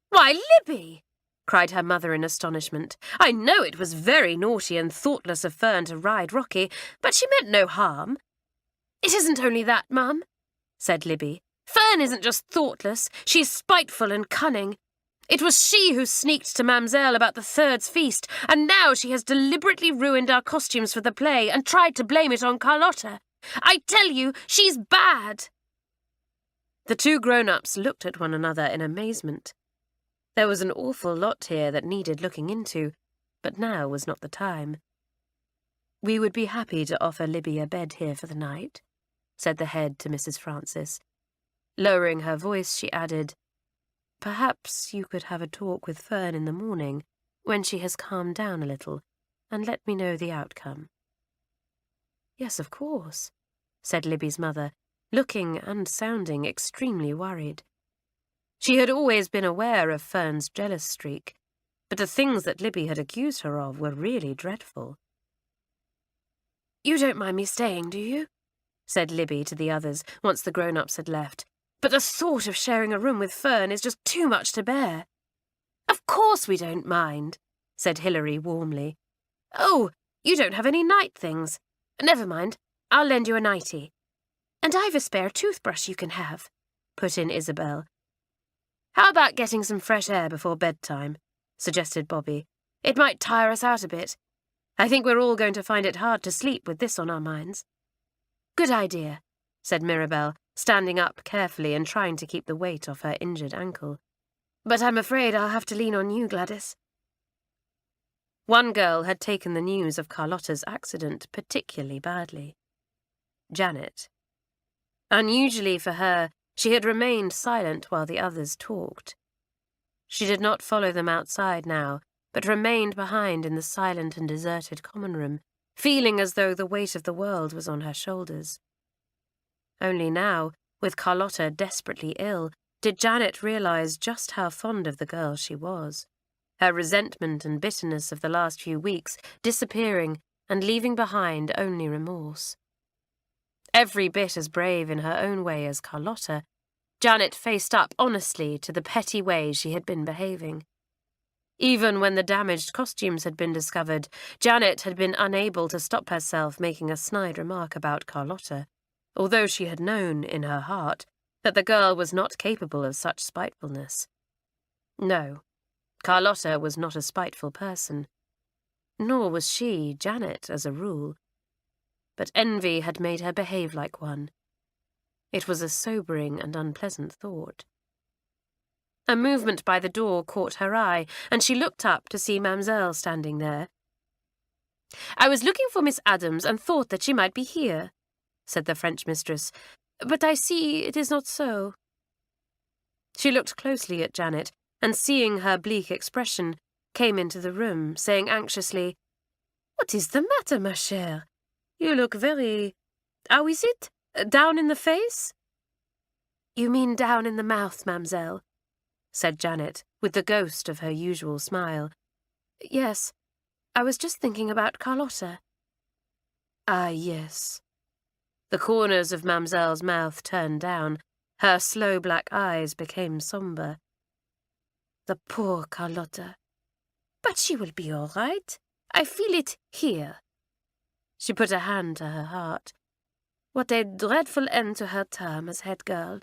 "Why, Libby!" cried her mother in astonishment. "I know it was very naughty and thoughtless of Fern to ride Rocky, but she meant no harm." "It isn't only that, Mum," said Libby. "Fern isn't just thoughtless, she's spiteful and cunning. It was she who sneaked to Mamselle about the third's feast, and now she has deliberately ruined our costumes for the play and tried to blame it on Carlotta. I tell you, she's bad." The two grown-ups looked at one another in amazement. There was an awful lot here that needed looking into, but now was not the time. "We would be happy to offer Libby a bed here for the night," said the head to Mrs. Francis. Lowering her voice, she added, "Perhaps you could have a talk with Fern in the morning, when she has calmed down a little, and let me know the outcome." "Yes, of course," said Libby's mother, looking and sounding extremely worried. She had always been aware of Fern's jealous streak, but the things that Libby had accused her of were really dreadful. "You don't mind me staying, do you?" said Libby to the others once the grown-ups had left. "But the thought of sharing a room with Fern is just too much to bear." "Of course we don't mind," said Hilary warmly. "Oh, you don't have any night things. Never mind, I'll lend you a nightie. And I've a spare toothbrush you can have," put in Isabel. "How about getting some fresh air before bedtime?" suggested Bobby. "It might tire us out a bit. I think we're all going to find it hard to sleep with this on our minds." "Good idea," said Mirabelle, standing up carefully and trying to keep the weight off her injured ankle. "But I'm afraid I'll have to lean on you, Gladys." One girl had taken the news of Carlotta's accident particularly badly. Janet. Unusually for her, she had remained silent while the others talked. She did not follow them outside now, but remained behind in the silent and deserted common room, feeling as though the weight of the world was on her shoulders. Only now, with Carlotta desperately ill, did Janet realize just how fond of the girl she was, her resentment and bitterness of the last few weeks disappearing and leaving behind only remorse. Every bit as brave in her own way as Carlotta, Janet faced up honestly to the petty way she had been behaving. Even when the damaged costumes had been discovered, Janet had been unable to stop herself making a snide remark about Carlotta, although she had known, in her heart, that the girl was not capable of such spitefulness. No, Carlotta was not a spiteful person. Nor was she, Janet, as a rule. But envy had made her behave like one. It was a sobering and unpleasant thought. A movement by the door caught her eye, and she looked up to see Mamselle standing there. "I was looking for Miss Adams and thought that she might be here," said the French mistress, "but I see it is not so." She looked closely at Janet, and seeing her bleak expression, came into the room, saying anxiously, "What is the matter, ma chère? You look very... How is it? Down in the face?" "You mean down in the mouth, Mamselle," said Janet, with the ghost of her usual smile. "Yes, I was just thinking about Carlotta." "Ah, yes." The corners of Mamselle's mouth turned down. Her slow black eyes became sombre. "The poor Carlotta. But she will be all right. I feel it here." She put a hand to her heart. "What a dreadful end to her term as head girl.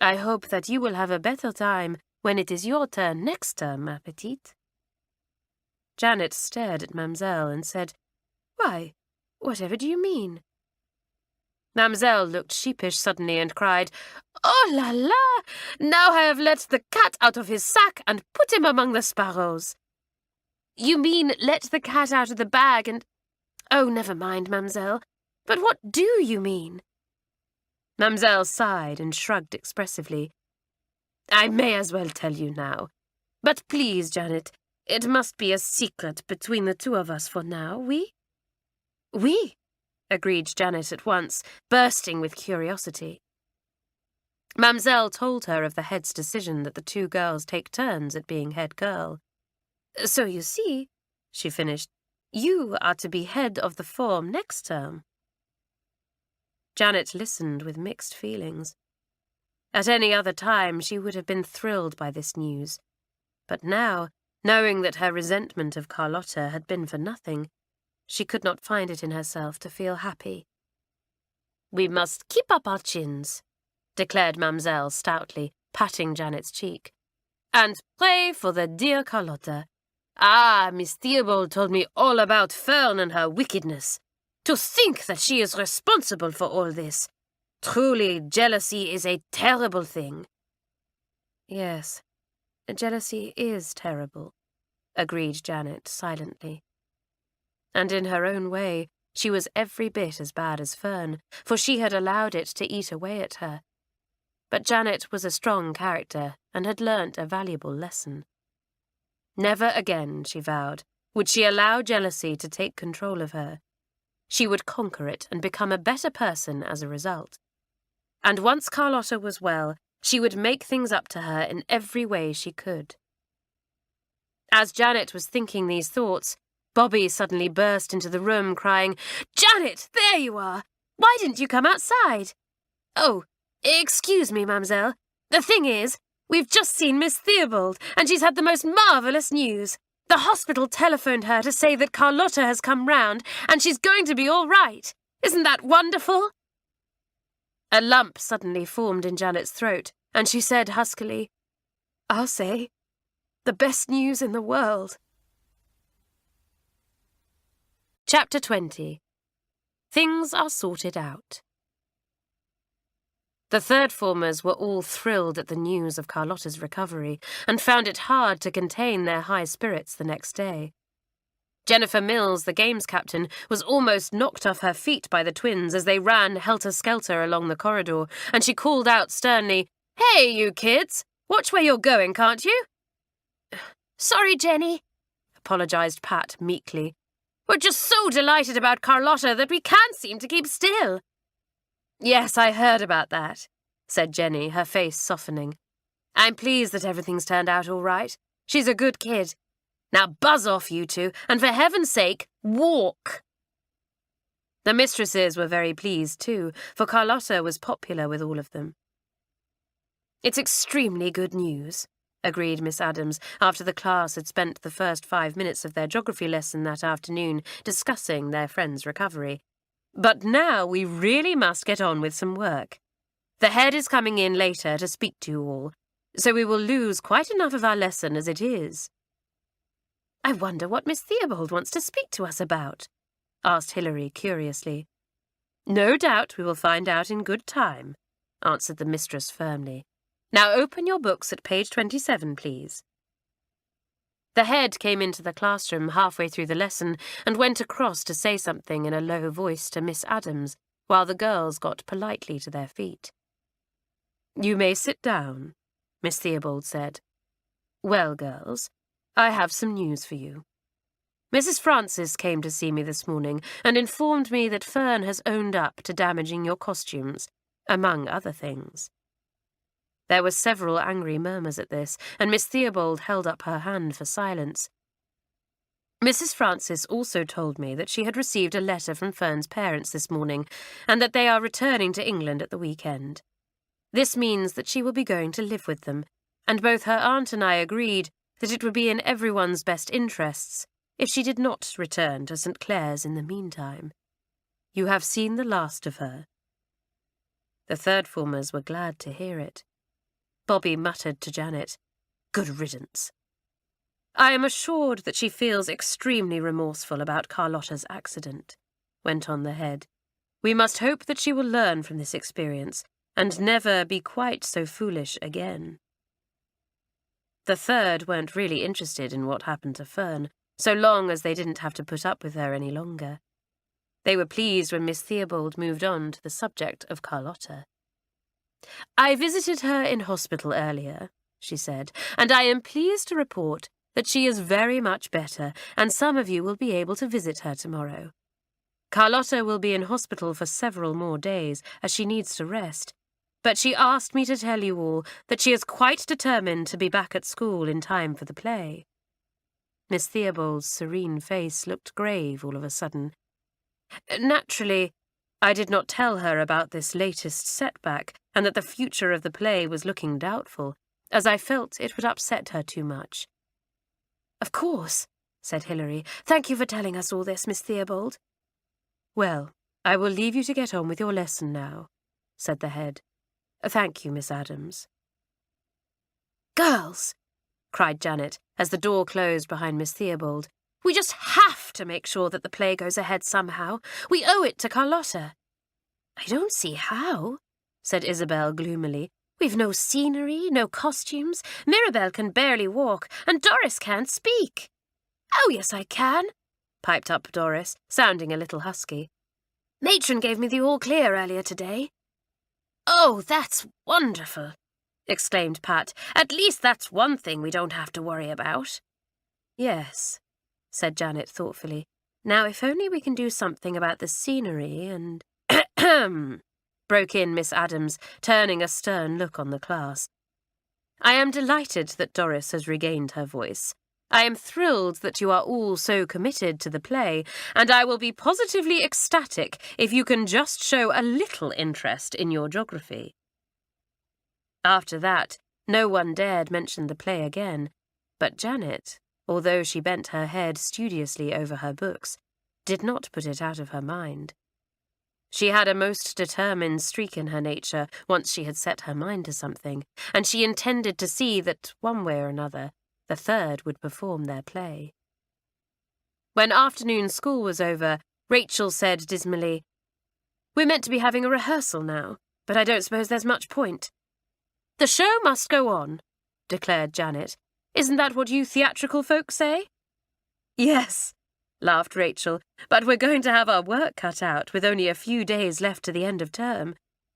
I hope that you will have a better time when it is your turn next term, ma petite." Janet stared at Mamselle and said, "Why, whatever do you mean?" Mamselle looked sheepish suddenly and cried, "Oh la la! Now I have let the cat out of his sack and put him among the sparrows." "You mean let the cat out of the bag and—" "Oh, never mind, Mamselle. But what do you mean?" Mamselle sighed and shrugged expressively. "I may as well tell you now. But please, Janet, it must be a secret between the two of us for now, oui?" "Oui," agreed Janet at once, bursting with curiosity. Mamselle told her of the head's decision that the two girls take turns at being head girl. "So you see," she finished, "you are to be head of the form next term." Janet listened with mixed feelings. At any other time she would have been thrilled by this news, but now, knowing that her resentment of Carlotta had been for nothing, she could not find it in herself to feel happy. "We must keep up our chins," declared Mamselle stoutly, patting Janet's cheek, "and pray for the dear Carlotta. Ah, Miss Theobald told me all about Fern and her wickedness. To think that she is responsible for all this. Truly, jealousy is a terrible thing." "Yes, jealousy is terrible," agreed Janet silently. And in her own way, she was every bit as bad as Fern, for she had allowed it to eat away at her. But Janet was a strong character and had learnt a valuable lesson. Never again, she vowed, would she allow jealousy to take control of her. She would conquer it and become a better person as a result. And once Carlotta was well, She would make things up to her in every way she could. As Janet was thinking these thoughts, Bobby suddenly burst into the room, crying, "Janet, there you are! Why didn't you come outside?" "Oh, excuse me, mademoiselle. The thing is, we've just seen Miss Theobald, and she's had the most marvellous news. The hospital telephoned her to say that Carlotta has come round, and she's going to be all right. Isn't that wonderful?" A lump suddenly formed in Janet's throat, and she said huskily, "I'll say, the best news in the world." Chapter 20. Things are sorted out. The third formers were all thrilled at the news of Carlotta's recovery and found it hard to contain their high spirits the next day. Jennifer Mills, the games captain, was almost knocked off her feet by the twins as they ran helter-skelter along the corridor, and she called out sternly, "Hey, you kids! Watch where you're going, can't you?" "Sorry, Jenny," apologised Pat meekly. "We're just so delighted about Carlotta that we can't seem to keep still." "Yes, I heard about that," said Jenny, her face softening. "I'm pleased that everything's turned out all right. She's a good kid. Now buzz off, you two, and for heaven's sake, walk." The mistresses were very pleased too, for Carlotta was popular with all of them. "It's extremely good news," agreed Miss Adams, after the class had spent the first 5 minutes of their geography lesson that afternoon discussing their friend's recovery. "But now we really must get on with some work. The head is coming in later to speak to you all, so we will lose quite enough of our lesson as it is." "I wonder what Miss Theobald wants to speak to us about?" asked Hilary curiously. "No doubt we will find out in good time," answered the mistress firmly. "Now open your books at page 27, please." The head came into the classroom halfway through the lesson and went across to say something in a low voice to Miss Adams, while the girls got politely to their feet. "You may sit down," Miss Theobald said. "Well, girls, I have some news for you. Mrs. Francis came to see me this morning and informed me that Fern has owned up to damaging your costumes, among other things." There were several angry murmurs at this, and Miss Theobald held up her hand for silence. "Mrs. Francis also told me that she had received a letter from Fern's parents this morning, and that they are returning to England at the weekend. This means that she will be going to live with them, and both her aunt and I agreed that it would be in everyone's best interests if she did not return to St. Clare's in the meantime. You have seen the last of her." The third formers were glad to hear it. Bobby muttered to Janet, "Good riddance." "I am assured that she feels extremely remorseful about Carlotta's accident," went on the head. "We must hope that she will learn from this experience and never be quite so foolish again." The third weren't really interested in what happened to Fern, so long as they didn't have to put up with her any longer. They were pleased when Miss Theobald moved on to the subject of Carlotta. "I visited her in hospital earlier," she said, "and I am pleased to report that she is very much better, and some of you will be able to visit her tomorrow. Carlotta will be in hospital for several more days, as she needs to rest, but she asked me to tell you all that she is quite determined to be back at school in time for the play." Miss Theobald's serene face looked grave all of a sudden. "Naturally, I did not tell her about this latest setback and that the future of the play was looking doubtful, as I felt it would upset her too much." "Of course," said Hilary. "Thank you for telling us all this, Miss Theobald." "Well, I will leave you to get on with your lesson now," said the head. "Thank you, Miss Adams." "Girls," cried Janet, as the door closed behind Miss Theobald, "we just have to make sure that the play goes ahead somehow. We owe it to Carlotta." "I don't see how," said Isabel gloomily. "We've no scenery, no costumes. Mirabel can barely walk, and Doris can't speak." "Oh, yes, I can," piped up Doris, sounding a little husky. "Matron gave me the all clear earlier today." "Oh, that's wonderful," exclaimed Pat. "At least that's one thing we don't have to worry about." "Yes," said Janet thoughtfully. "Now, if only we can do something about the scenery and—" broke in Miss Adams, turning a stern look on the class. I am delighted that Doris has regained her voice. I am thrilled that you are all so committed to the play, and I will be positively ecstatic if you can just show a little interest in your geography. After that, no one dared mention the play again, but Janet, although she bent her head studiously over her books, did not put it out of her mind. She had a most determined streak in her nature once she had set her mind to something, and she intended to see that, one way or another, the third would perform their play. When afternoon school was over, Rachel said dismally, "We're meant to be having a rehearsal now, but I don't suppose there's much point." "The show must go on," declared Janet. "Isn't that what you theatrical folks say?" "Yes," laughed Rachel, "but we're going to have our work cut out with only a few days left to the end of term.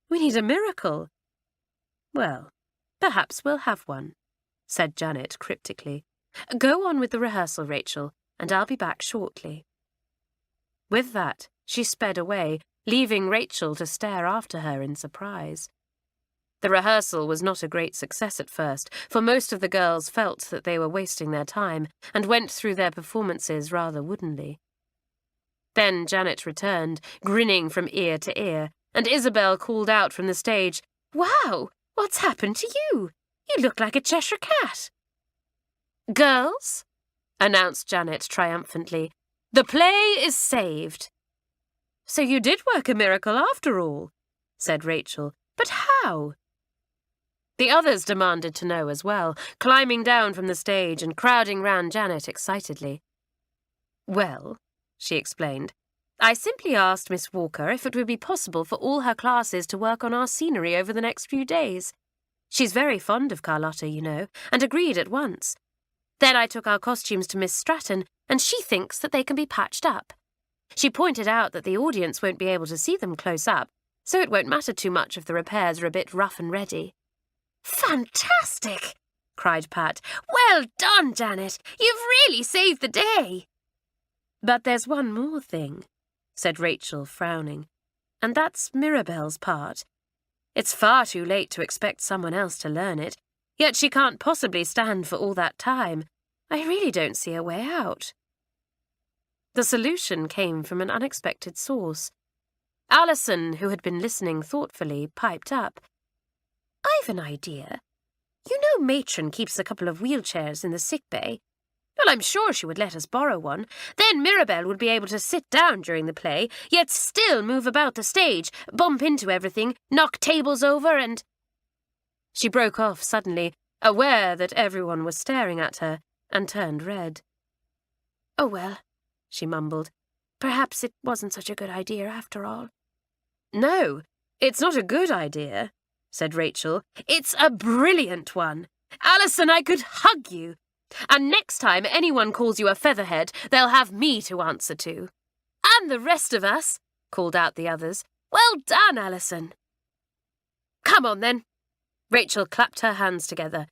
We need a miracle." "Well, perhaps we'll have one," said Janet cryptically. "Go on with the rehearsal, Rachel, and I'll be back shortly." With that, she sped away, leaving Rachel to stare after her in surprise. The rehearsal was not a great success at first, for most of the girls felt that they were wasting their time and went through their performances rather woodenly. Then Janet returned, grinning from ear to ear, and Isabel called out from the stage, "Wow, what's happened to you? You look like a Cheshire cat." "Girls," announced Janet triumphantly, "the play is saved." "So you did work a miracle after all," said Rachel. "But how?" The others demanded to know as well, climbing down from the stage and crowding round Janet excitedly. "Well," she explained, "I simply asked Miss Walker if it would be possible for all her classes to work on our scenery over the next few days. She's very fond of Carlotta, you know, and agreed at once. Then I took our costumes to Miss Stratton, and she thinks that they can be patched up. She pointed out that the audience won't be able to see them close up, so it won't matter too much if the repairs are a bit rough and ready." "Fantastic!" cried Pat. "Well done, Janet. You've really saved the day." "But there's one more thing," said Rachel, frowning, "and that's Mirabelle's part. It's far too late to expect someone else to learn it, yet she can't possibly stand for all that time. I really don't see a way out." The solution came from an unexpected source. Alison, who had been listening thoughtfully, piped up. "I've an idea. You know Matron keeps a couple of wheelchairs in the sick bay. Well, I'm sure she would let us borrow one. Then Mirabelle would be able to sit down during the play, yet still move about the stage, bump into everything, knock tables over and—" She broke off suddenly, aware that everyone was staring at her, and turned red. "Oh well," she mumbled, "perhaps it wasn't such a good idea after all." "No, it's not a good idea," said Rachel. "It's a brilliant one. Alison, I could hug you. And next time anyone calls you a featherhead, they'll have me to answer to." "And the rest of us," called out the others. "Well done, Alison." "Come on, then." Rachel clapped her hands together.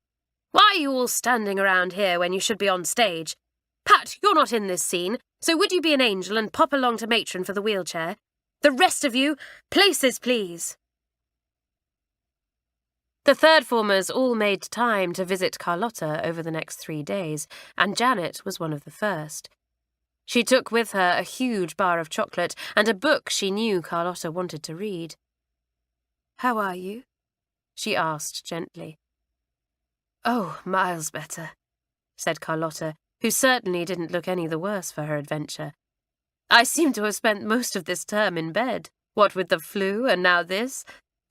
"Why are you all standing around here when you should be on stage? Pat, you're not in this scene, so would you be an angel and pop along to Matron for the wheelchair? The rest of you, places, please." The third formers all made time to visit Carlotta over the next 3 days, and Janet was one of the first. She took with her a huge bar of chocolate and a book she knew Carlotta wanted to read. "How are you?" she asked gently. "Oh, miles better," said Carlotta, who certainly didn't look any the worse for her adventure. "I seem to have spent most of this term in bed, what with the flu and now this.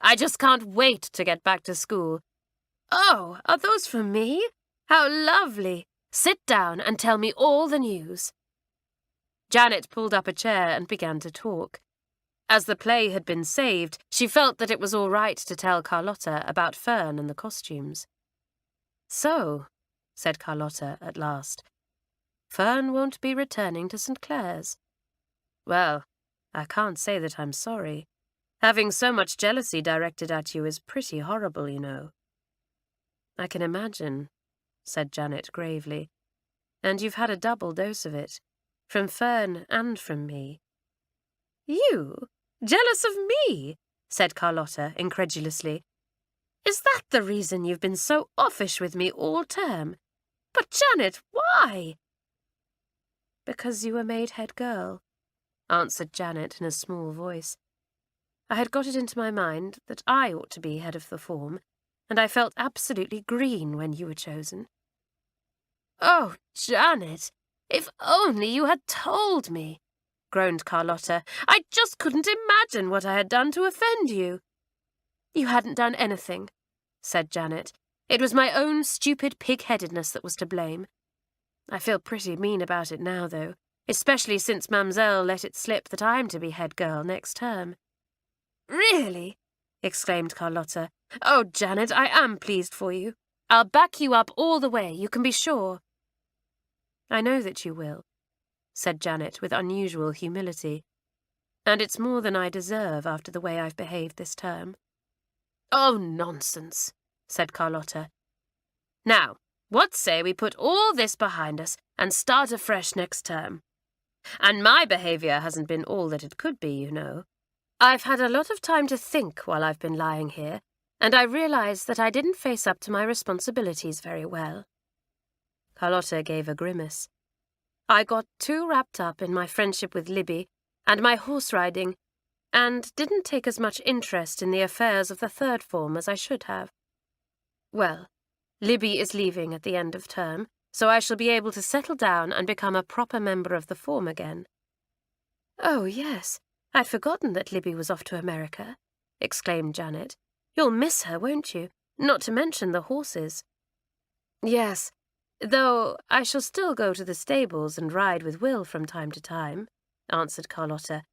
I just can't wait to get back to school." "Oh, are those for me? How lovely! Sit down and tell me all the news." Janet pulled up a chair and began to talk. As the play had been saved, she felt that it was all right to tell Carlotta about Fern and the costumes. "So," said Carlotta at last, "Fern won't be returning to St. Clare's. Well, I can't say that I'm sorry. Having so much jealousy directed at you is pretty horrible, you know." "I can imagine," said Janet gravely. "And you've had a double dose of it, from Fern and from me." "You? Jealous of me?" said Carlotta incredulously. "Is that the reason you've been so offish with me all term? But, Janet, why?" "Because you were made head girl," answered Janet in a small voice. "I had got it into my mind that I ought to be head of the form, and I felt absolutely green when you were chosen." "Oh, Janet, if only you had told me," groaned Carlotta. "I just couldn't imagine what I had done to offend you." "You hadn't done anything," said Janet. "It was my own stupid pig-headedness that was to blame. I feel pretty mean about it now, though, especially since Mamselle let it slip that I'm to be head girl next term." "Really?" exclaimed Carlotta. "Oh, Janet, I am pleased for you. I'll back you up all the way, you can be sure." "I know that you will," said Janet with unusual humility. "And it's more than I deserve after the way I've behaved this term." "Oh, nonsense," said Carlotta. "Now, what say we put all this behind us and start afresh next term? And my behaviour hasn't been all that it could be, you know. I've had a lot of time to think while I've been lying here, and I realise that I didn't face up to my responsibilities very well." Carlotta gave a grimace. "I got too wrapped up in my friendship with Libby and my horse riding, and didn't take as much interest in the affairs of the third form as I should have. Well, Libby is leaving at the end of term, so I shall be able to settle down and become a proper member of the form again." "Oh, yes, I'd forgotten that Libby was off to America," exclaimed Janet. "You'll miss her, won't you? Not to mention the horses." "Yes, though I shall still go to the stables and ride with Will from time to time," answered Carlotta.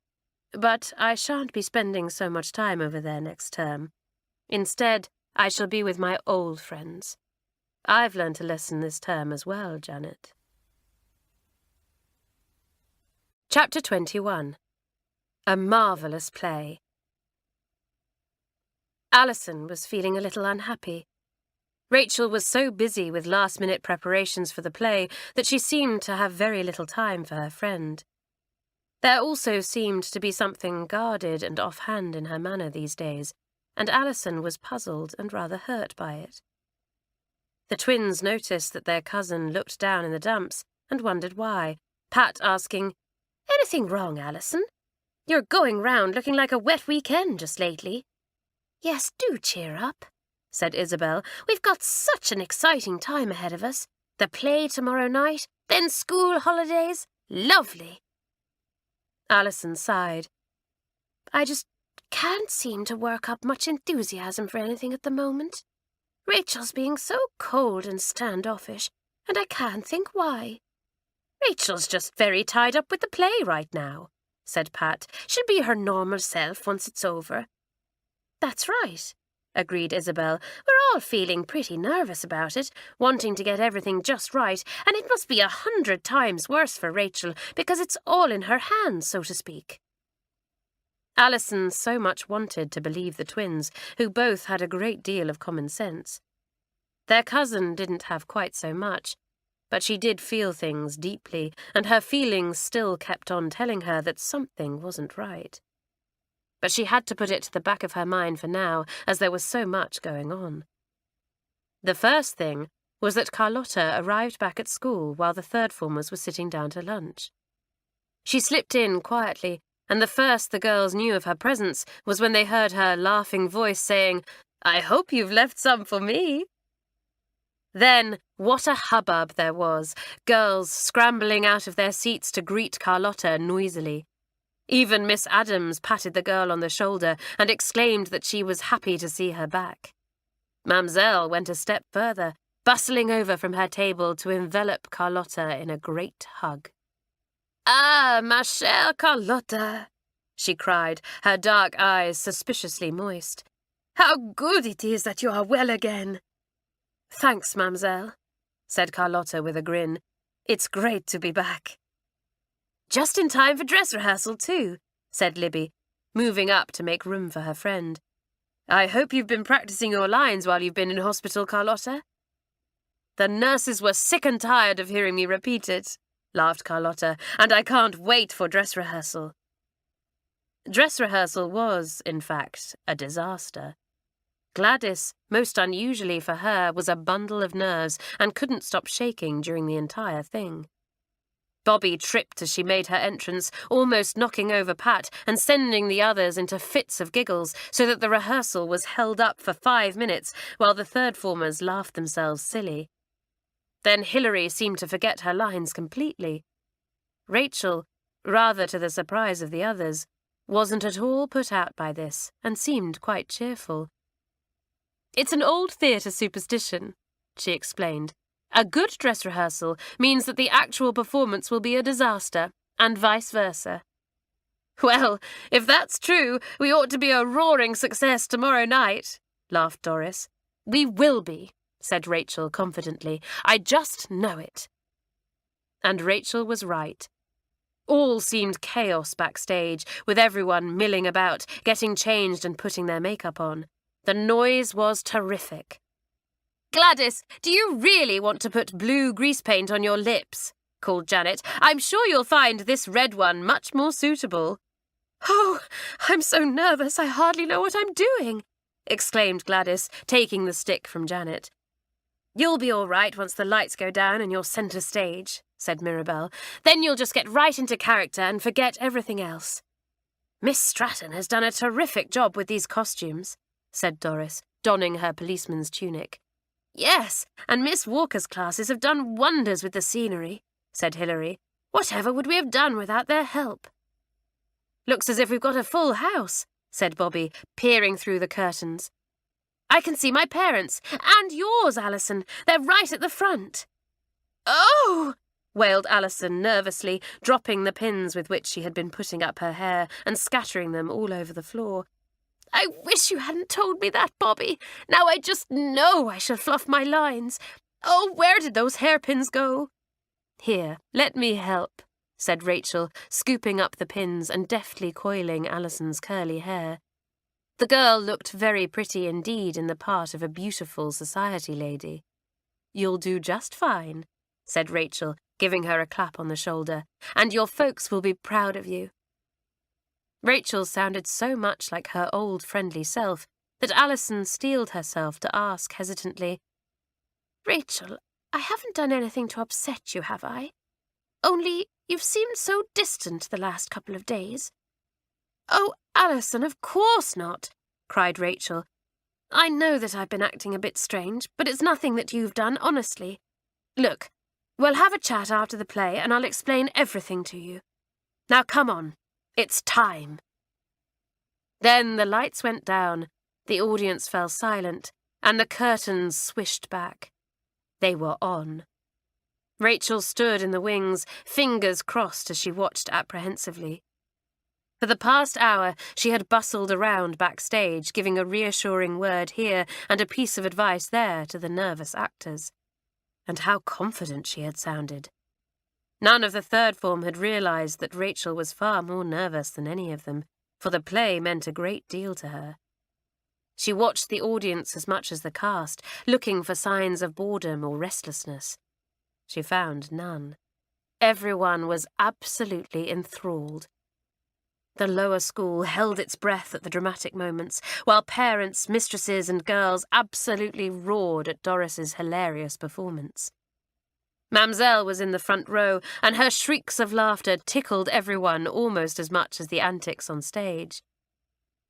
"But I shan't be spending so much time over there next term. Instead, I shall be with my old friends. I've learnt a lesson this term as well, Janet." Chapter 21. A Marvellous Play. Alison was feeling a little unhappy. Rachel was so busy with last-minute preparations for the play that she seemed to have very little time for her friend. There also seemed to be something guarded and offhand in her manner these days, and Alison was puzzled and rather hurt by it. The twins noticed that their cousin looked down in the dumps and wondered why, Pat asking, "Anything wrong, Alison? You're going round looking like a wet weekend just lately." "Yes, do cheer up," said Isabel. "We've got such an exciting time ahead of us. The play tomorrow night, then school holidays. Lovely." Alison sighed. "I just can't seem to work up much enthusiasm for anything at the moment. Rachel's being so cold and standoffish, and I can't think why." "Rachel's just very tied up with the play right now," said Pat. "She'll be her normal self once it's over." "That's right," agreed Isabel. "We're all feeling pretty nervous about it, wanting to get everything just right, and it must be 100 times worse for Rachel because it's all in her hands, so to speak." Alison so much wanted to believe the twins, who both had a great deal of common sense. Their cousin didn't have quite so much, but she did feel things deeply, and her feelings still kept on telling her that something wasn't right. But she had to put it to the back of her mind for now, as there was so much going on. The first thing was that Carlotta arrived back at school while the third formers were sitting down to lunch. She slipped in quietly, and the first the girls knew of her presence was when they heard her laughing voice saying, "I hope you've left some for me." Then, what a hubbub there was, girls scrambling out of their seats to greet Carlotta noisily. Even Miss Adams patted the girl on the shoulder and exclaimed that she was happy to see her back. Mamselle went a step further, bustling over from her table to envelop Carlotta in a great hug. "Ah, ma chère Carlotta," she cried, her dark eyes suspiciously moist. "How good it is that you are well again." "Thanks, Mamselle," said Carlotta with a grin. "It's great to be back." "Just in time for dress rehearsal, too," said Libby, moving up to make room for her friend. "I hope you've been practicing your lines while you've been in hospital, Carlotta." "The nurses were sick and tired of hearing me repeat it," laughed Carlotta, "and I can't wait for dress rehearsal." Dress rehearsal was, in fact, a disaster. Gladys, most unusually for her, was a bundle of nerves and couldn't stop shaking during the entire thing. Bobby tripped as she made her entrance, almost knocking over Pat and sending the others into fits of giggles, so that the rehearsal was held up for 5 minutes while the third formers laughed themselves silly. Then Hilary seemed to forget her lines completely. Rachel, rather to the surprise of the others, wasn't at all put out by this and seemed quite cheerful. "It's an old theatre superstition," she explained. "A good dress rehearsal means that the actual performance will be a disaster, and vice versa." "Well, if that's true, we ought to be a roaring success tomorrow night," laughed Doris. "We will be," said Rachel confidently. "I just know it." And Rachel was right. All seemed chaos backstage, with everyone milling about, getting changed and putting their makeup on. The noise was terrific. "Gladys, do you really want to put blue grease paint on your lips?" called Janet. "I'm sure you'll find this red one much more suitable." "Oh, I'm so nervous I hardly know what I'm doing," exclaimed Gladys, taking the stick from Janet. "You'll be all right once the lights go down and you're centre stage," said Mirabel. "Then you'll just get right into character and forget everything else." "Miss Stratton has done a terrific job with these costumes," said Doris, donning her policeman's tunic. "Yes, and Miss Walker's classes have done wonders with the scenery," said Hilary. "Whatever would we have done without their help?" "Looks as if we've got a full house," said Bobby, peering through the curtains. "I can see my parents, and yours, Alison. They're right at the front." "Oh!" wailed Alison nervously, dropping the pins with which she had been putting up her hair and scattering them all over the floor. "I wish you hadn't told me that, Bobby. Now I just know I shall fluff my lines. Oh, where did those hairpins go?" "Here, let me help," said Rachel, scooping up the pins and deftly coiling Alison's curly hair. The girl looked very pretty indeed in the part of a beautiful society lady. "You'll do just fine," said Rachel, giving her a clap on the shoulder, "and your folks will be proud of you." Rachel sounded so much like her old friendly self that Alison steeled herself to ask hesitantly, "Rachel, I haven't done anything to upset you, have I? Only you've seemed so distant the last couple of days." "Oh, Alison, of course not," cried Rachel. "I know that I've been acting a bit strange, but it's nothing that you've done, honestly. Look, we'll have a chat after the play and I'll explain everything to you. Now come on. It's time." Then the lights went down, the audience fell silent, and the curtains swished back. They were on. Rachel stood in the wings, fingers crossed as she watched apprehensively. For the past hour, she had bustled around backstage, giving a reassuring word here and a piece of advice there to the nervous actors. And how confident she had sounded. None of the third form had realised that Rachel was far more nervous than any of them, for the play meant a great deal to her. She watched the audience as much as the cast, looking for signs of boredom or restlessness. She found none. Everyone was absolutely enthralled. The lower school held its breath at the dramatic moments, while parents, mistresses and girls absolutely roared at Doris's hilarious performance. Mamselle was in the front row, and her shrieks of laughter tickled everyone almost as much as the antics on stage.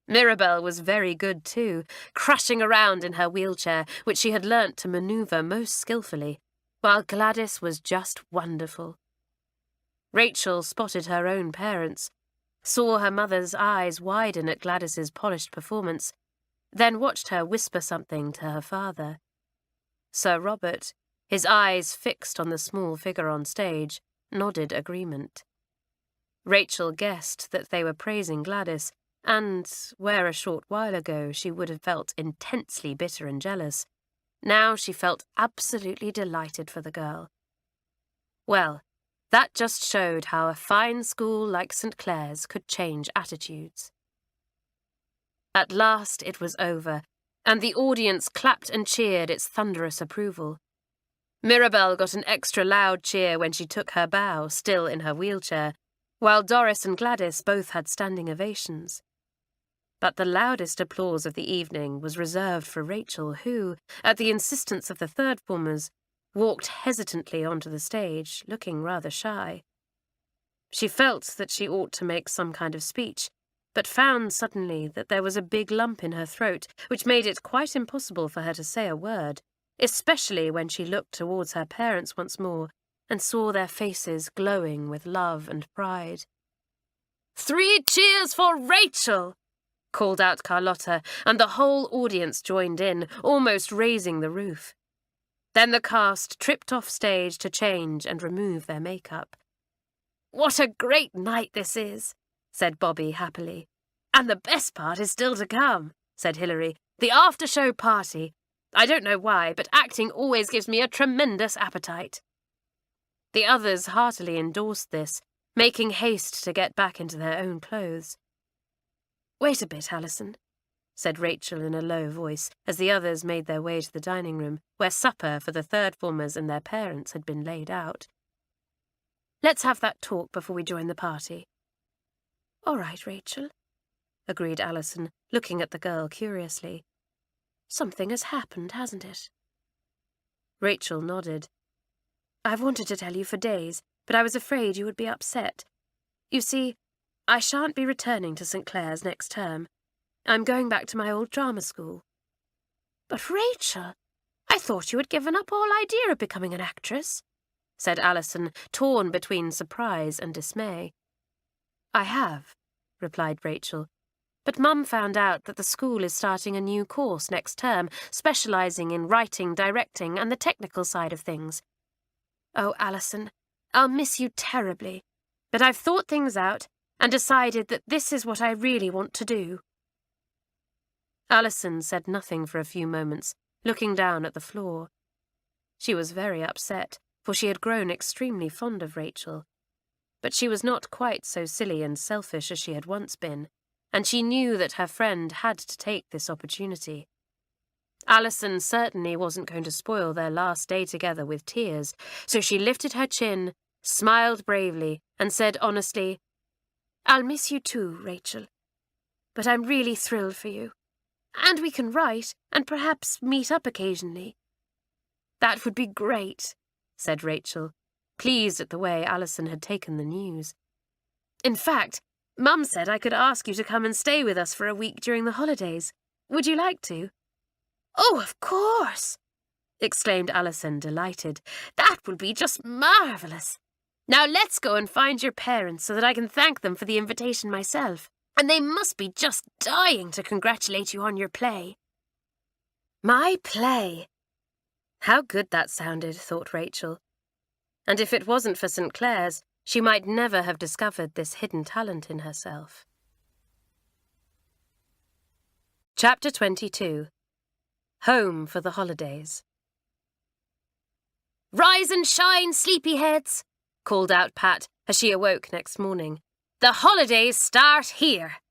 Mirabel was very good too, crashing around in her wheelchair, which she had learnt to manoeuvre most skillfully, while Gladys was just wonderful. Rachel spotted her own parents, saw her mother's eyes widen at Gladys's polished performance, then watched her whisper something to her father. Sir Robert, his eyes fixed on the small figure on stage, nodded agreement. Rachel guessed that they were praising Gladys, and, where a short while ago she would have felt intensely bitter and jealous, now she felt absolutely delighted for the girl. Well, that just showed how a fine school like St. Clare's could change attitudes. At last it was over, and the audience clapped and cheered its thunderous approval. Mirabel got an extra loud cheer when she took her bow, still in her wheelchair, while Doris and Gladys both had standing ovations. But the loudest applause of the evening was reserved for Rachel, who, at the insistence of the third formers, walked hesitantly onto the stage, looking rather shy. She felt that she ought to make some kind of speech, but found suddenly that there was a big lump in her throat, which made it quite impossible for her to say a word, especially when she looked towards her parents once more and saw their faces glowing with love and pride. "3 cheers for Rachel!" called out Carlotta, and the whole audience joined in, almost raising the roof. Then the cast tripped off stage to change and remove their makeup. "What a great night this is," said Bobby happily. "And the best part is still to come," said Hilary. "The after-show party. I don't know why, but acting always gives me a tremendous appetite." The others heartily endorsed this, making haste to get back into their own clothes. "Wait a bit, Alison," said Rachel in a low voice, as the others made their way to the dining room, where supper for the third formers and their parents had been laid out. "Let's have that talk before we join the party." "All right, Rachel," agreed Alison, looking at the girl curiously. "Something has happened, hasn't it?" Rachel nodded. "I've wanted to tell you for days, but I was afraid you would be upset. You see, I shan't be returning to St. Clare's next term. I'm going back to my old drama school." "But Rachel, I thought you had given up all idea of becoming an actress," said Alison, torn between surprise and dismay. "I have," replied Rachel, "but Mum found out that the school is starting a new course next term, specialising in writing, directing, and the technical side of things. Oh, Alison, I'll miss you terribly, but I've thought things out and decided that this is what I really want to do." Alison said nothing for a few moments, looking down at the floor. She was very upset, for she had grown extremely fond of Rachel. But she was not quite so silly and selfish as she had once been, and she knew that her friend had to take this opportunity. Alison certainly wasn't going to spoil their last day together with tears, so she lifted her chin, smiled bravely, and said honestly, "I'll miss you too, Rachel. But I'm really thrilled for you. And we can write, and perhaps meet up occasionally." "That would be great," said Rachel, pleased at the way Alison had taken the news. "In fact, Mum said I could ask you to come and stay with us for a week during the holidays. Would you like to?" "Oh, of course!" exclaimed Alison, delighted. "That will be just marvellous. Now let's go and find your parents so that I can thank them for the invitation myself. And they must be just dying to congratulate you on your play." My play! How good that sounded, thought Rachel. And if it wasn't for St. Clare's, she might never have discovered this hidden talent in herself. Chapter 22. Home for the Holidays. "Rise and shine, sleepyheads!" called out Pat as she awoke next morning. "The holidays start here!"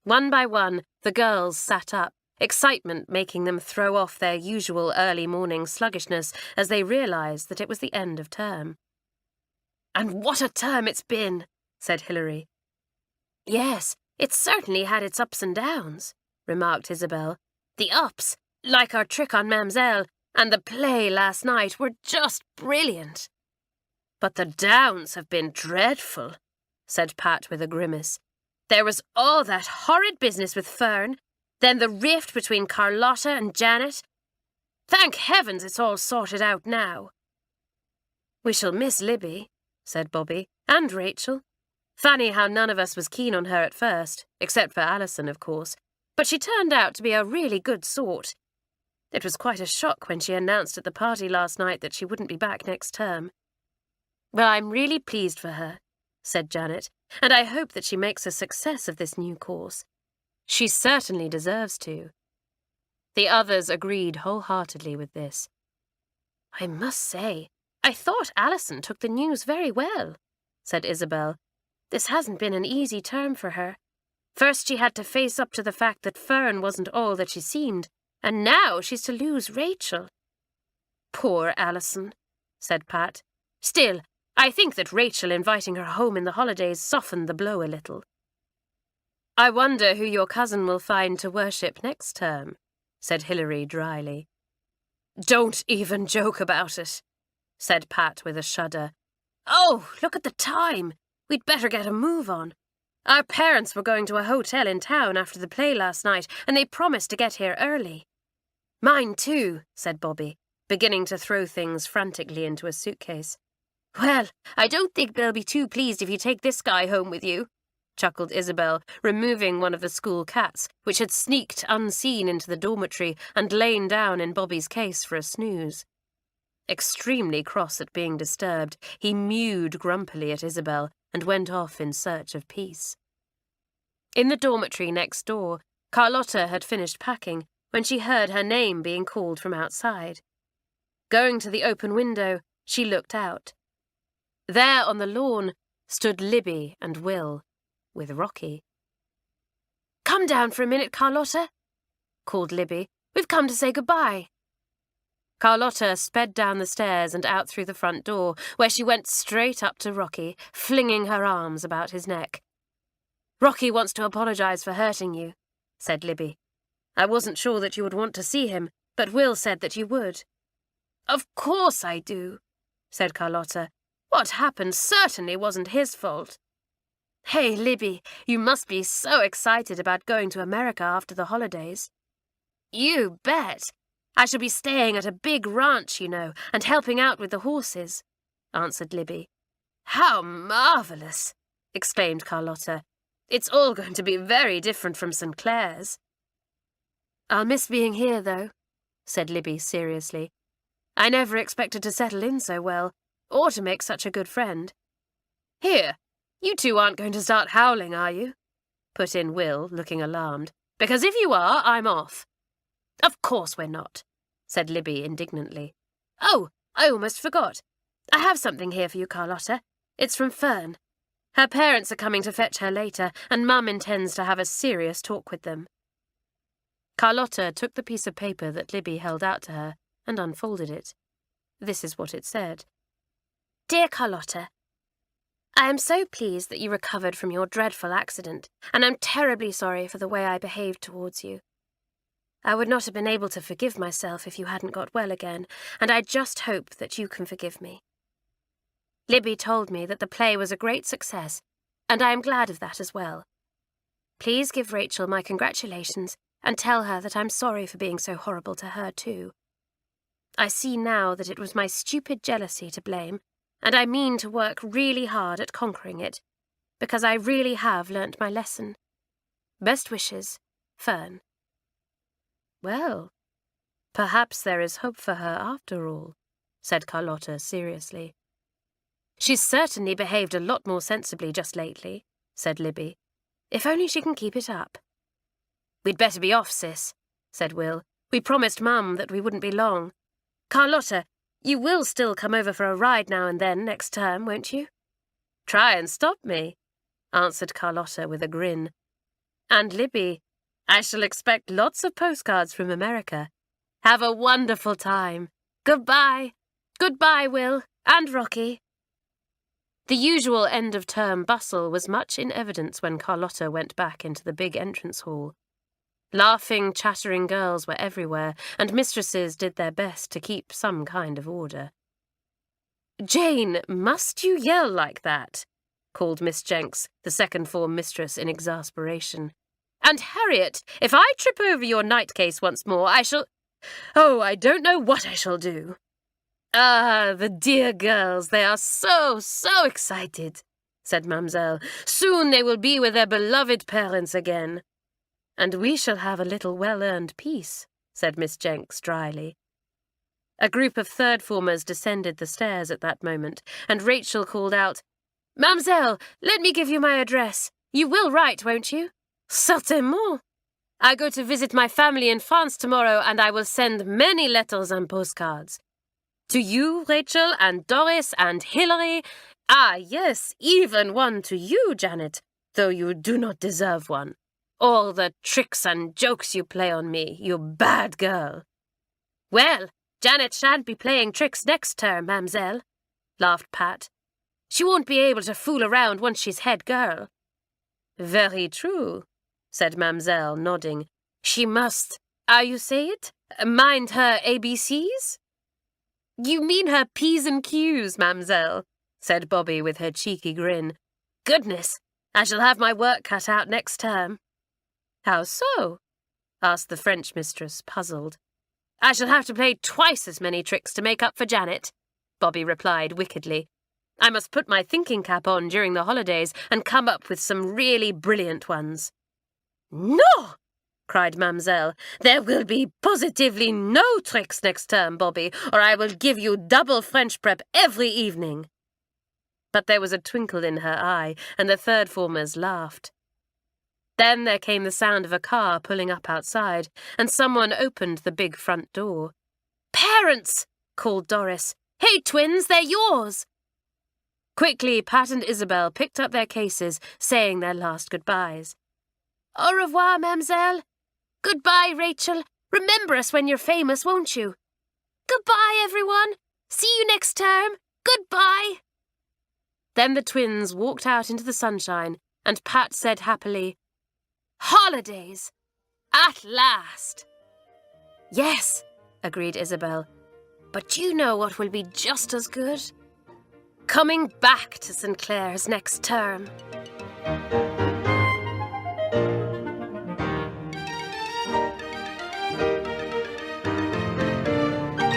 One by one, the girls sat up, excitement making them throw off their usual early morning sluggishness as they realised that it was the end of term. "And what a term it's been," said Hilary. "Yes, it's certainly had its ups and downs," remarked Isabel. "The ups, like our trick on Mamselle, and the play last night were just brilliant." "But the downs have been dreadful," said Pat with a grimace. "There was all that horrid business with Fern, then the rift between Carlotta and Janet. Thank heavens it's all sorted out now." "We shall miss Libby," said Bobby, "and Rachel. Funny how none of us was keen on her at first, except for Alison, of course, but she turned out to be a really good sort. It was quite a shock when she announced at the party last night that she wouldn't be back next term." "Well, I'm really pleased for her," said Janet, "and I hope that she makes a success of this new course. She certainly deserves to." The others agreed wholeheartedly with this. "I must say, I thought Alison took the news very well," said Isabel. "This hasn't been an easy term for her. First she had to face up to the fact that Fern wasn't all that she seemed, and now she's to lose Rachel." "Poor Alison," said Pat. "Still, I think that Rachel inviting her home in the holidays softened the blow a little. I wonder who your cousin will find to worship next term, said Hilary dryly. Don't even joke about it, said Pat with a shudder. Oh, look at the time. We'd better get a move on. Our parents were going to a hotel in town after the play last night, and they promised to get here early. Mine too, said Bobby, beginning to throw things frantically into a suitcase. Well, I don't think they'll be too pleased if you take this guy home with you, chuckled Isabel, removing one of the school cats, which had sneaked unseen into the dormitory and lain down in Bobby's case for a snooze. Extremely cross at being disturbed, he mewed grumpily at Isabel and went off in search of peace. In the dormitory next door, Carlotta had finished packing when she heard her name being called from outside. Going to the open window, she looked out. There on the lawn stood Libby and Will, with Rocky. Come down for a minute, Carlotta, called Libby. We've come to say goodbye. Carlotta sped down the stairs and out through the front door, where she went straight up to Rocky, flinging her arms about his neck. Rocky wants to apologize for hurting you, said Libby. I wasn't sure that you would want to see him, but Will said that you would. Of course I do, said Carlotta. What happened certainly wasn't his fault. Hey, Libby, you must be so excited about going to America after the holidays. You bet. I shall be staying at a big ranch, you know, and helping out with the horses, answered Libby. How marvellous, exclaimed Carlotta. It's all going to be very different from St. Clare's. I'll miss being here, though, said Libby seriously. I never expected to settle in so well, or to make such a good friend. Here, you two aren't going to start howling, are you? Put in Will, looking alarmed. Because if you are, I'm off. Of course we're not, said Libby indignantly. Oh, I almost forgot. I have something here for you, Carlotta. It's from Fern. Her parents are coming to fetch her later, and Mum intends to have a serious talk with them. Carlotta took the piece of paper that Libby held out to her and unfolded it. This is what it said. Dear Carlotta, I am so pleased that you recovered from your dreadful accident, and I'm terribly sorry for the way I behaved towards you. I would not have been able to forgive myself if you hadn't got well again, and I just hope that you can forgive me. Libby told me that the play was a great success, and I am glad of that as well. Please give Rachel my congratulations and tell her that I'm sorry for being so horrible to her too. I see now that it was my stupid jealousy to blame, and I mean to work really hard at conquering it, because I really have learnt my lesson. Best wishes, Fern. Well, perhaps there is hope for her after all, said Carlotta seriously. She's certainly behaved a lot more sensibly just lately, said Libby. If only she can keep it up. We'd better be off, sis, said Will. We promised Mum that we wouldn't be long. Carlotta, you will still come over for a ride now and then next term, won't you? Try and stop me, answered Carlotta with a grin. And Libby, I shall expect lots of postcards from America. Have a wonderful time. Goodbye. Goodbye, Will, and Rocky. The usual end-of-term bustle was much in evidence when Carlotta went back into the big entrance hall. Laughing, chattering girls were everywhere, and mistresses did their best to keep some kind of order. Jane, must you yell like that? Called Miss Jenks, the second-form mistress, in exasperation. And Harriet, if I trip over your night-case once more, I shall— Oh, I don't know what I shall do. Ah, the dear girls, they are so excited, said Mademoiselle. Soon they will be with their beloved parents again. And we shall have a little well-earned peace, said Miss Jenks dryly. A group of third-formers descended the stairs at that moment, and Rachel called out, Mademoiselle, let me give you my address. You will write, won't you? Certainement. I go to visit my family in France tomorrow, and I will send many letters and postcards. To you, Rachel, and Doris, and Hilary. Ah, yes, even one to you, Janet, though you do not deserve one. All the tricks and jokes you play on me, you bad girl. Well, Janet shan't be playing tricks next term, mademoiselle, laughed Pat. She won't be able to fool around once she's head girl. Very true, said Mamselle, nodding. She must, You say it? Mind her ABCs? You mean her P's and Q's, Mamselle, said Bobby with her cheeky grin. Goodness, I shall have my work cut out next term. How so? Asked the French mistress, puzzled. I shall have to play twice as many tricks to make up for Janet, Bobby replied wickedly. I must put my thinking cap on during the holidays and come up with some really brilliant ones. No! cried Mamselle. There will be positively no tricks next term, Bobby, or I will give you double French prep every evening. But there was a twinkle in her eye, and the third formers laughed. Then there came the sound of a car pulling up outside, and someone opened the big front door. Parents! called Doris. Hey, twins, they're yours! Quickly, Pat and Isabel picked up their cases, saying their last goodbyes. Au revoir, Mamselle. Goodbye, Rachel. Remember us when you're famous, won't you? Goodbye, everyone. See you next term. Goodbye. Then the twins walked out into the sunshine, and Pat said happily, Holidays! At last! Yes, agreed Isabel. But you know what will be just as good? Coming back to St. Clare's next term.